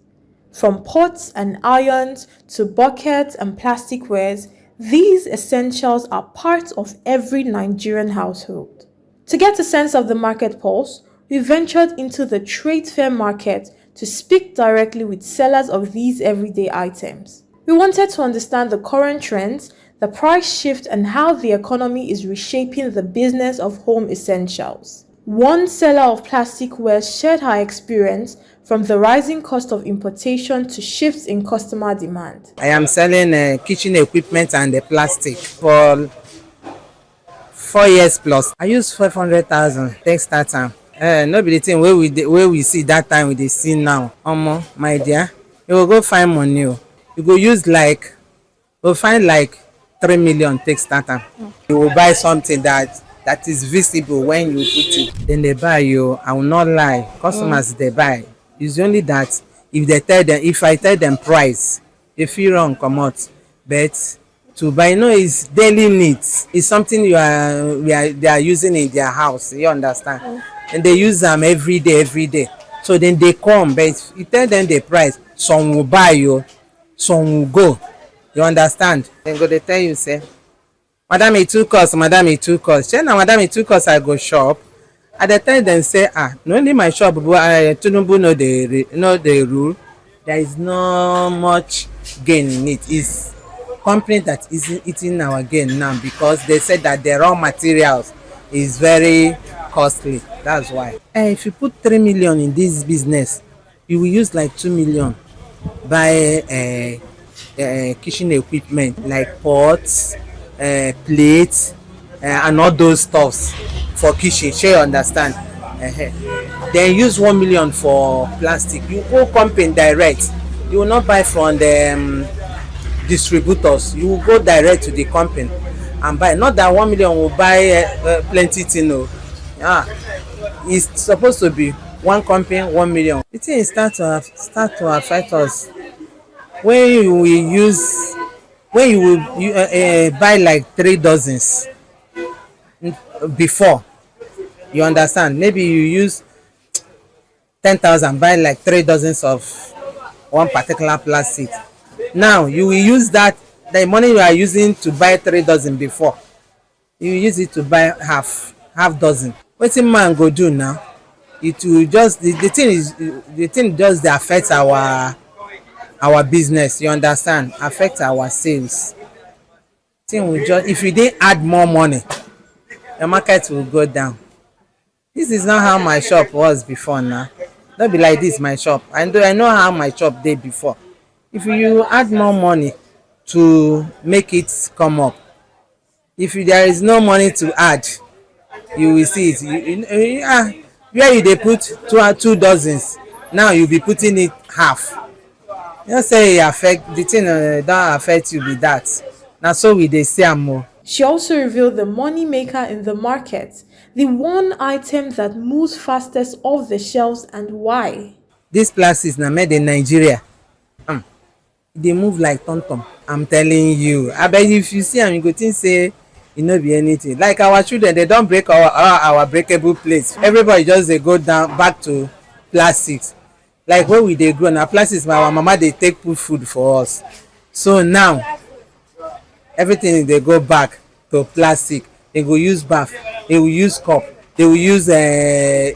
From pots and irons to buckets and plasticwares, these essentials are part of every Nigerian household. To get a sense of the market pulse, we ventured into the trade fair market to speak directly with sellers of these everyday items. We wanted to understand the current trends, the price shift, and how the economy is reshaping the business of home essentials. One seller of plasticware shared her experience from the rising cost of importation to shifts in customer demand. I am selling kitchen equipment and plastic for 4 years plus. I use 500,000 take start time. No be the thing where we see that time we dey see now. My dear, you will go find money. You go use go find 3 million take start time. You will buy something that is visible when you put it. Then they buy you. I will not lie. Customers they buy. It's only that if I tell them price, they feel wrong come out. But to buy, is daily needs. It's something they are using in their house. You understand? And they use them every day. So then they come, but if you tell them the price, some will buy you, some will go. You understand? Then go they tell you say, Madam it too cost, Say now Madam it too cost, I go shop. At the time then say, no only my shop, but Tinubu know the rule. There is no much gain in it. It's company that is eating our gain now because they said that the raw materials is very costly. That's why. If you put 3 million in this business, you will use 2 million buy kitchen equipment like pots, plates, and all those stuffs for kitchen. Sure, you understand? Then use 1 million for plastic. You go company direct. You will not buy from the distributors. You will go direct to the company and buy. Not that 1 million will buy plenty thing. It's supposed to be one company 1 million. The thing start to affect us when you will buy 3 dozens before. You understand? Maybe you use 10,000 buy 3 dozens of one particular plastic. Now you will use the money you are using to buy 3 dozen before. You use it to buy half dozen. Wetin man go do now? It will just the thing just affect our business. You understand? Affect our sales. Thing will just, if you didn't add more money, the market will go down. This is not how my shop was before now. Don't be like this my shop. I know how my shop did before. If you add more money to make it come up, if there is no money to add, you will see it. Where you they put 2 dozens, now you'll be putting it half. You don't say the thing don't affect you with that. Now so we they say more. She also revealed the money maker in the market, the one item that moves fastest off the shelves, and why. This plastics now made in Nigeria. They move like tom-tom. I'm telling you. I bet if you see them, you go think say it no be anything. Like our children, they don't break our breakable plates. Everybody just they go down back to plastics. Like when we they grow now, plastics, our mama they take put food for us. So now everything they go back to plastic. They go use bath, they will use cup, they will use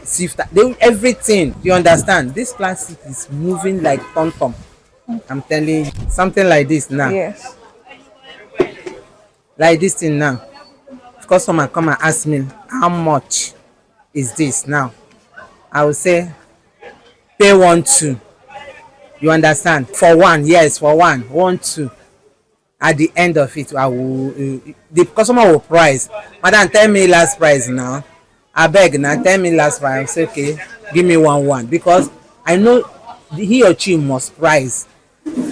sifter, they will everything. You understand? This plastic is moving like tom-tom. I'm telling you, something like this now. Yes. Like this thing now. If customer come and ask me how much is this now, I will say pay 1, 2. You understand? For one, yes, for 1, 2. At the end of it, the customer will price. Madam, tell me last price now. I beg now, tell me last price. Say okay, give me one because I know he or she must price.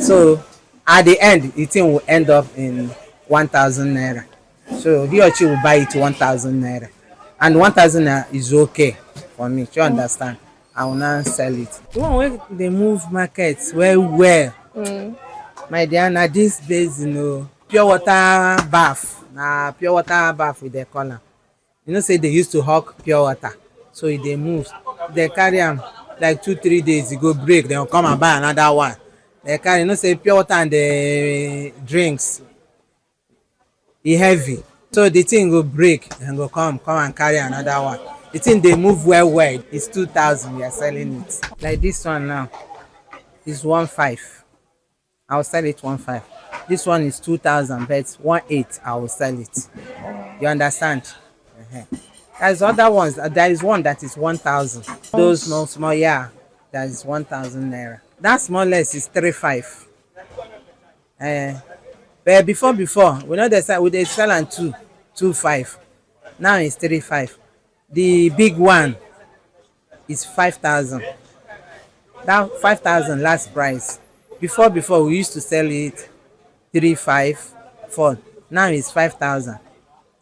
So at the end, the thing will end up in 1,000 naira. So he or she will buy it 1,000 naira, and 1,000 naira is okay for me. You understand? I will now sell it. The one wey dey move market well. My dear, na this basin pure water baff. Na pure water baff with the call. You know say they used to hawk pure water, so e dey move. They carry am like 2-3 days, e go break, dem come and buy another one. They carry, you know say pure water and the drinks e heavy, so the thing go break, dem go come and carry another one. The thing dey move well. It's 2,000 we are selling it. Like this one now is 1,500. I will sell it 1,500. This one is 2,000, but 1,800 I will sell it. You understand? There's other ones. There is one that is 1,000. Those small, yeah, that is 1,000 naira. That small less is 3,500. But before we know they sell am 2,500. Now it's 3,500. The big one is 5,000. That 5,000 last price. Before we used to sell it 3,500, 4,000. Now it's 5,000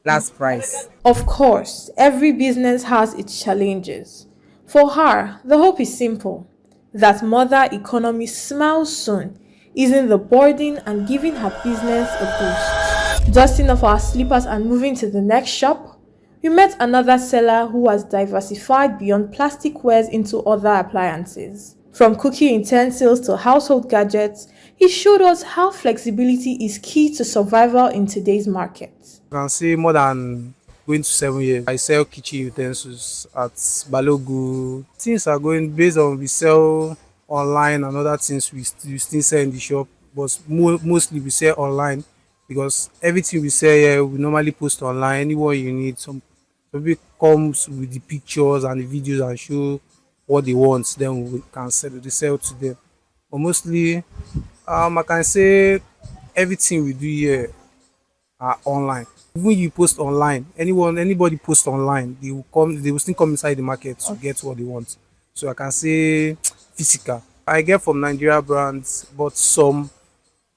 last price. Of course, every business has its challenges. For her, the hope is simple: that mother economy smiles soon, easing the burden and giving her business a boost. Dusting off our slippers and moving to the next shop, we met another seller who has diversified beyond plastic wares into other appliances. From cooking utensils to household gadgets, he showed us how flexibility is key to survival in today's market. You can see more than going to 7 years. I sell kitchen utensils at Balogu. Things are going based on we sell online and other things we still sell in the shop, but mostly we sell online because everything we sell here we normally post online. Anyone you need, some people comes with the pictures and the videos and show what they want, then we can sell to them. But mostly, I can say everything we do here are online. Even you post online, anybody post online, they will still come inside the market to get what they want. So I can say physical. I get from Nigeria brands, but some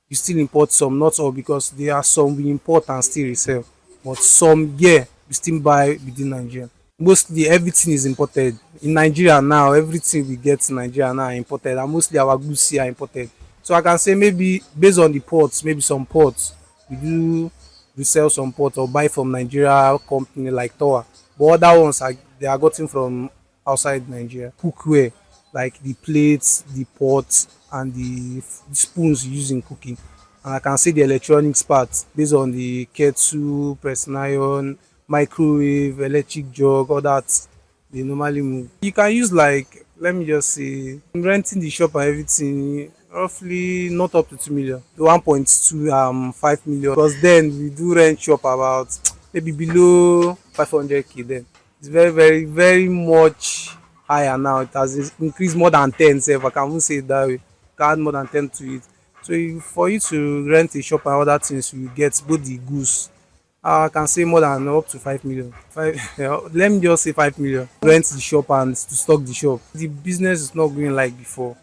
you still import, some not all, because there are some we import and still resell. But some, yeah, we still buy within Nigeria. Mostly everything is imported. In Nigeria now, everything we get in Nigeria now are imported, and mostly our goods here are imported. So I can say maybe based on the ports, maybe some ports we do resell some ports or buy from Nigeria company like Tower. But other ones they are gotten from outside Nigeria. Cookware, like the plates, the pots, and the spoons used in cooking. And I can say the electronics parts based on the kettle, pressing iron, microwave, electric jug, all that they normally move. You can use, like, let me just say, renting the shop and everything, roughly not up to 2 million, 1.25 million. Because then we do rent shop about maybe below 500k. Then it's very, very much higher now. It has increased more than 10. So if I can even say it that way, can add more than 10 to it. So for you to rent a shop and other things, you get both the goods. I can say more than up to 5 million. Let me just say 5 million. Rent the shop and to stock the shop. The business is not going like before.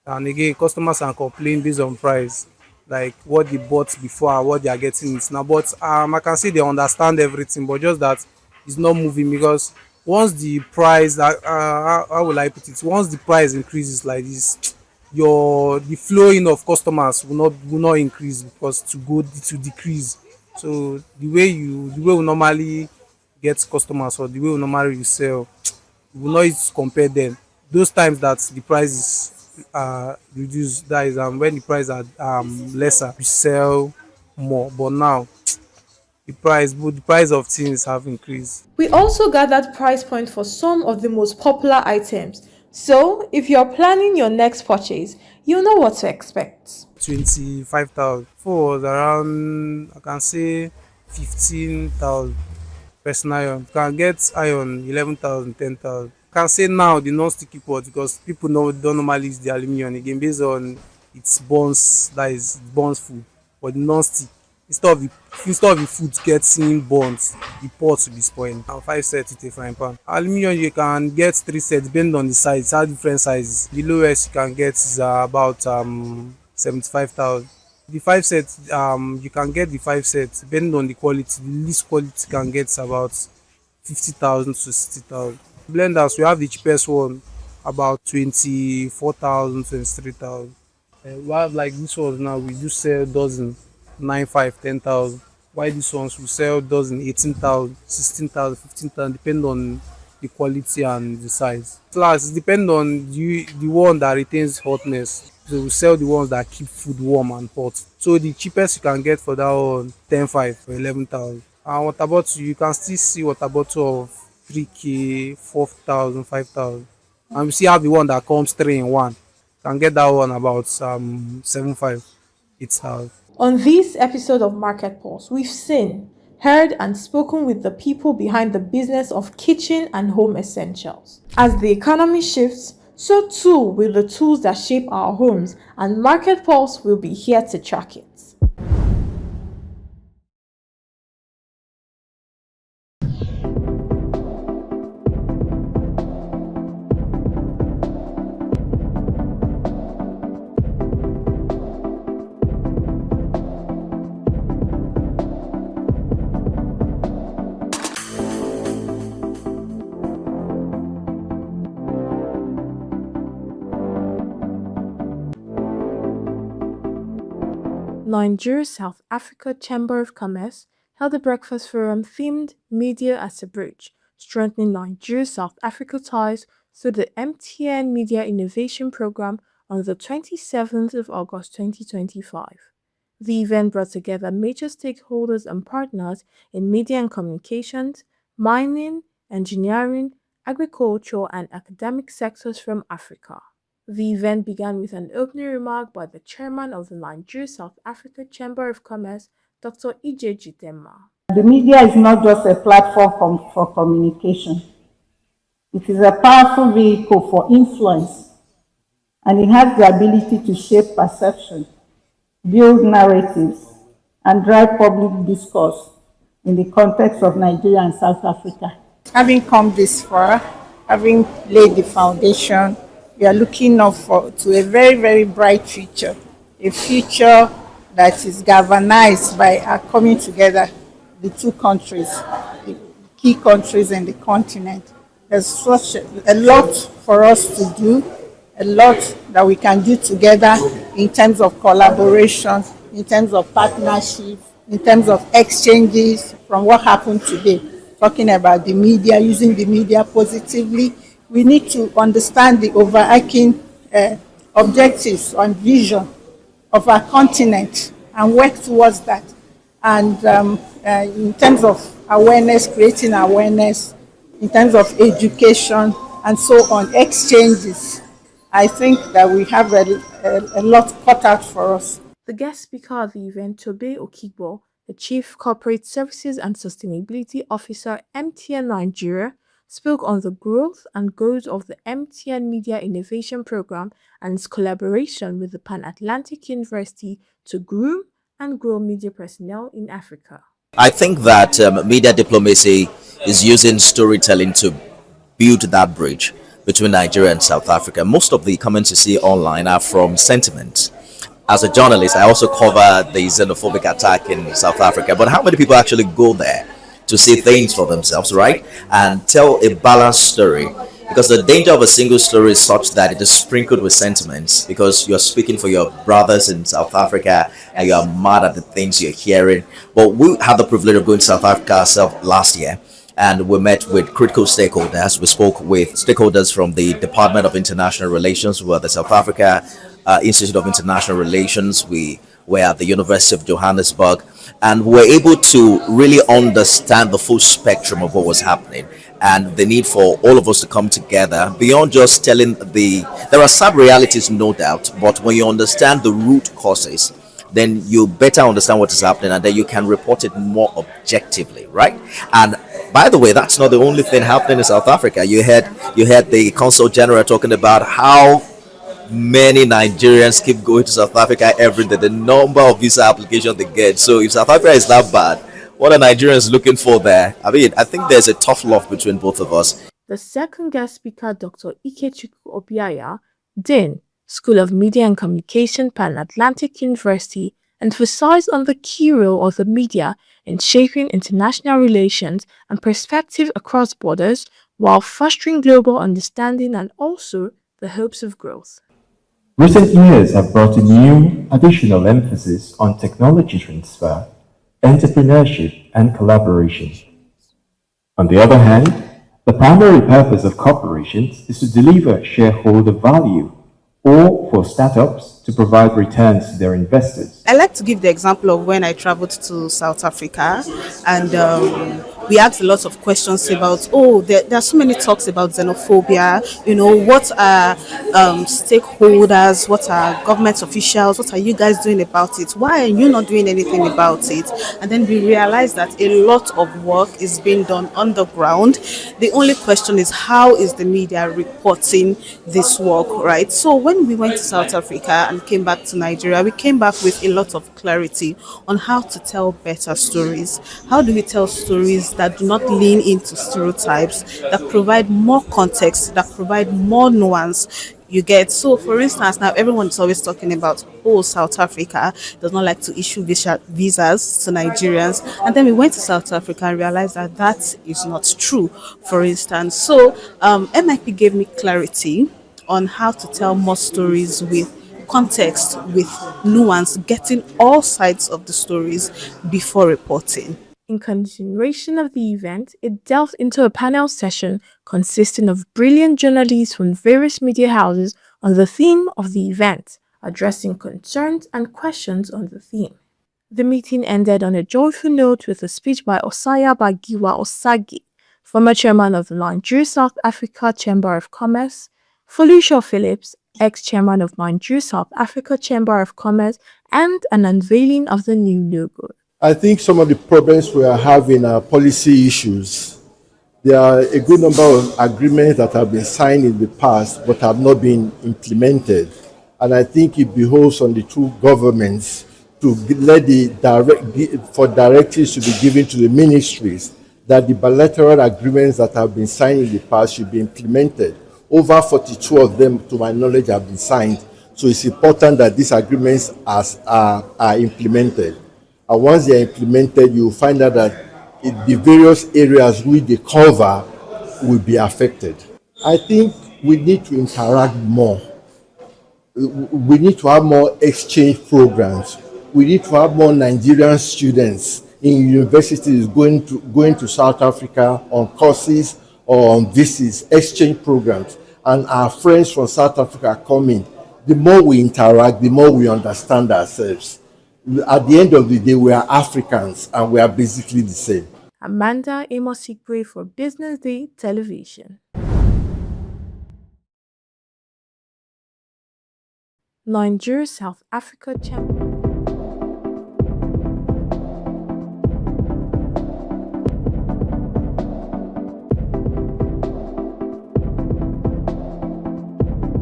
And again, customers can complain based on price, like what they bought before and what they are getting it now. But I can say they understand everything, but just that it's not moving, because once the price, how will I put it? Once the price increases like this, the flowing of customers will not increase, because to decrease. So the way we normally get customers, or the way we normally resell, we will not compare them. Those times that the price is reduced, that is when the price are lesser, we sell more. But now the price of things have increased. We also gathered price points for some of the most popular items. So if you're planning your next purchase, you know what to expect. 25,000. For was around, I can say 15,000. Pressing iron, you can get iron 11,000, 10,000. I can say now the non-sticky pot, because people don't normally use the aluminium again based on its bonds, that is bonds food. But the non-stick, instead of the food getting burnt, the pot will be spoiled. And 5 sets with a frying pan. Aluminium you can get 3 sets depending on the size. It has different sizes. The lowest you can get is about 75,000. The 5 sets you can get the 5 sets depending on the quality. The least quality can get about 50,000 to 60,000. Blenders we have the cheapest one about 24,000, 23,000. We have like this one now we do sell dozen 9,500, 10,000. Why these ones we sell dozen 18,000, 16,000, 15,000 depending on the quality and the size. Plus it depends on the one that retains hotness. So we sell the ones that keep food warm and hot. So the cheapest you can get for that one 10,500 for 11,000. And water bottle you can still see water bottle of 3K, 4,000, 5,000. And we still have the one that comes 3 in 1. You can get that one about 7,500, 8,000. On this episode of Market Pulse, we've seen, heard and spoken with the people behind the business of kitchen and home essentials. As the economy shifts, so too will the tools that shape our homes, and Market Pulse will be here to track it. Nigeria-South Africa Chamber of Commerce held a breakfast forum themed Media as a Bridge, strengthening Nigeria-South Africa ties through the MTN Media Innovation Program on the 27th of August 2025. The event brought together major stakeholders and partners in media and communications, mining, engineering, agriculture, and academic sectors from Africa. The event began with an opening remark by the chairman of the Nigeria-South Africa Chamber of Commerce, Dr. Ije Jitema. The media is not just a platform for communication. It is a powerful vehicle for influence, and it has the ability to shape perception, build narratives, and drive public discourse in the context of Nigeria and South Africa. Having come this far, having laid the foundation, we are looking up to a very, very bright future, a future that is galvanized by our coming together, the two countries, the key countries in the continent. There's such a lot for us to do, a lot that we can do together in terms of collaboration, in terms of partnership, in terms of exchanges from what happened today. Talking about the media, using the media positively, we need to understand the overarching objectives and vision of our continent and work towards that. And in terms of awareness, creating awareness, in terms of education, and so on, exchanges, I think that we have a lot cut out for us. The guest speaker at the event, Tobe Okigbo, the Chief Corporate Services and Sustainability Officer, MTN Nigeria, spoke on the growth and goals of the MTN Media Innovation Program and its collaboration with the Pan-Atlantic University to groom and grow media personnel in Africa. I think that media diplomacy is using storytelling to build that bridge between Nigeria and South Africa. Most of the comments you see online are from sentiment. As a journalist, I also cover the xenophobic attack in South Africa, but how many people actually go there to see things for themselves, right? And tell a balanced story. Because the danger of a single story is such that it is sprinkled with sentiments, because you're speaking for your brothers in South Africa and you're mad at the things you're hearing. But we had the privilege of going to South Africa ourselves last year, and we met with critical stakeholders. We spoke with stakeholders from the Department of International Relations, the South Africa Institute of International Relations. We were at the University of Johannesburg, and we were able to really understand the full spectrum of what was happening and the need for all of us to come together beyond just telling there are sad realities, no doubt, but when you understand the root causes, then you better understand what is happening, and then you can report it more objectively, right? And by the way, that's not the only thing happening in South Africa. You had the Consul General talking about how many Nigerians keep going to South Africa every day. The number of visa applications they get. So if South Africa is that bad, what are Nigerians looking for there? I mean, I think there's a tough love between both of us. The second guest speaker, Dr. Ikechukwu Obiaya, Dean, School of Media and Communication, Pan Atlantic University, emphasized on the key role of the media in shaping international relations and perspective across borders while fostering global understanding and also the hopes of growth. Recent years have brought a new, additional emphasis on technology transfer, entrepreneurship, and collaboration. On the other hand, the primary purpose of corporations is to deliver shareholder value or for startups to provide returns to their investors. I like to give the example of when I traveled to South Africa and we asked a lot of questions about, there are so many talks about xenophobia, what are stakeholders, what are government officials, what are you guys doing about it? Why are you not doing anything about it? And then we realized that a lot of work is being done on the ground. The only question is, how is the media reporting this work, right? So when we went to South Africa and came back to Nigeria, we came back with a lot of clarity on how to tell better stories. How do we tell stories that do not lean into stereotypes, that provide more context, that provide more nuance? You get, so for instance, now everyone is always talking about, South Africa does not like to issue visas to Nigerians. And then we went to South Africa and realized that that is not true, for instance. So MIP gave me clarity on how to tell more stories with context, with nuance, getting all sides of the stories before reporting. In continuation of the event, it delved into a panel session consisting of brilliant journalists from various media houses on the theme of the event, addressing concerns and questions on the theme. The meeting ended on a joyful note with a speech by Osaya Bagiwa Osagi, former chairman of the Nigeria-South Africa Chamber of Commerce, Felicia Phillips, ex-chairman of Nigeria-South Africa Chamber of Commerce, and an unveiling of the new logo. I think some of the problems we are having are policy issues. There are a good number of agreements that have been signed in the past but have not been implemented. And I think it behoves on the two governments to let for directives to be given to the ministries that the bilateral agreements that have been signed in the past should be implemented. Over 42 of them, to my knowledge, have been signed. So it's important that these agreements are implemented. And once they are implemented, you will find out that the various areas which they cover will be affected. I think we need to interact more. We need to have more exchange programs. We need to have more Nigerian students in universities going to South Africa on courses or on visits, exchange programs. And our friends from South Africa come in. The more we interact, the more we understand ourselves. At the end of the day, we are Africans and we are basically the same. Amanda Amosigwe for Business Day Television. Nigeria-South Africa Champion.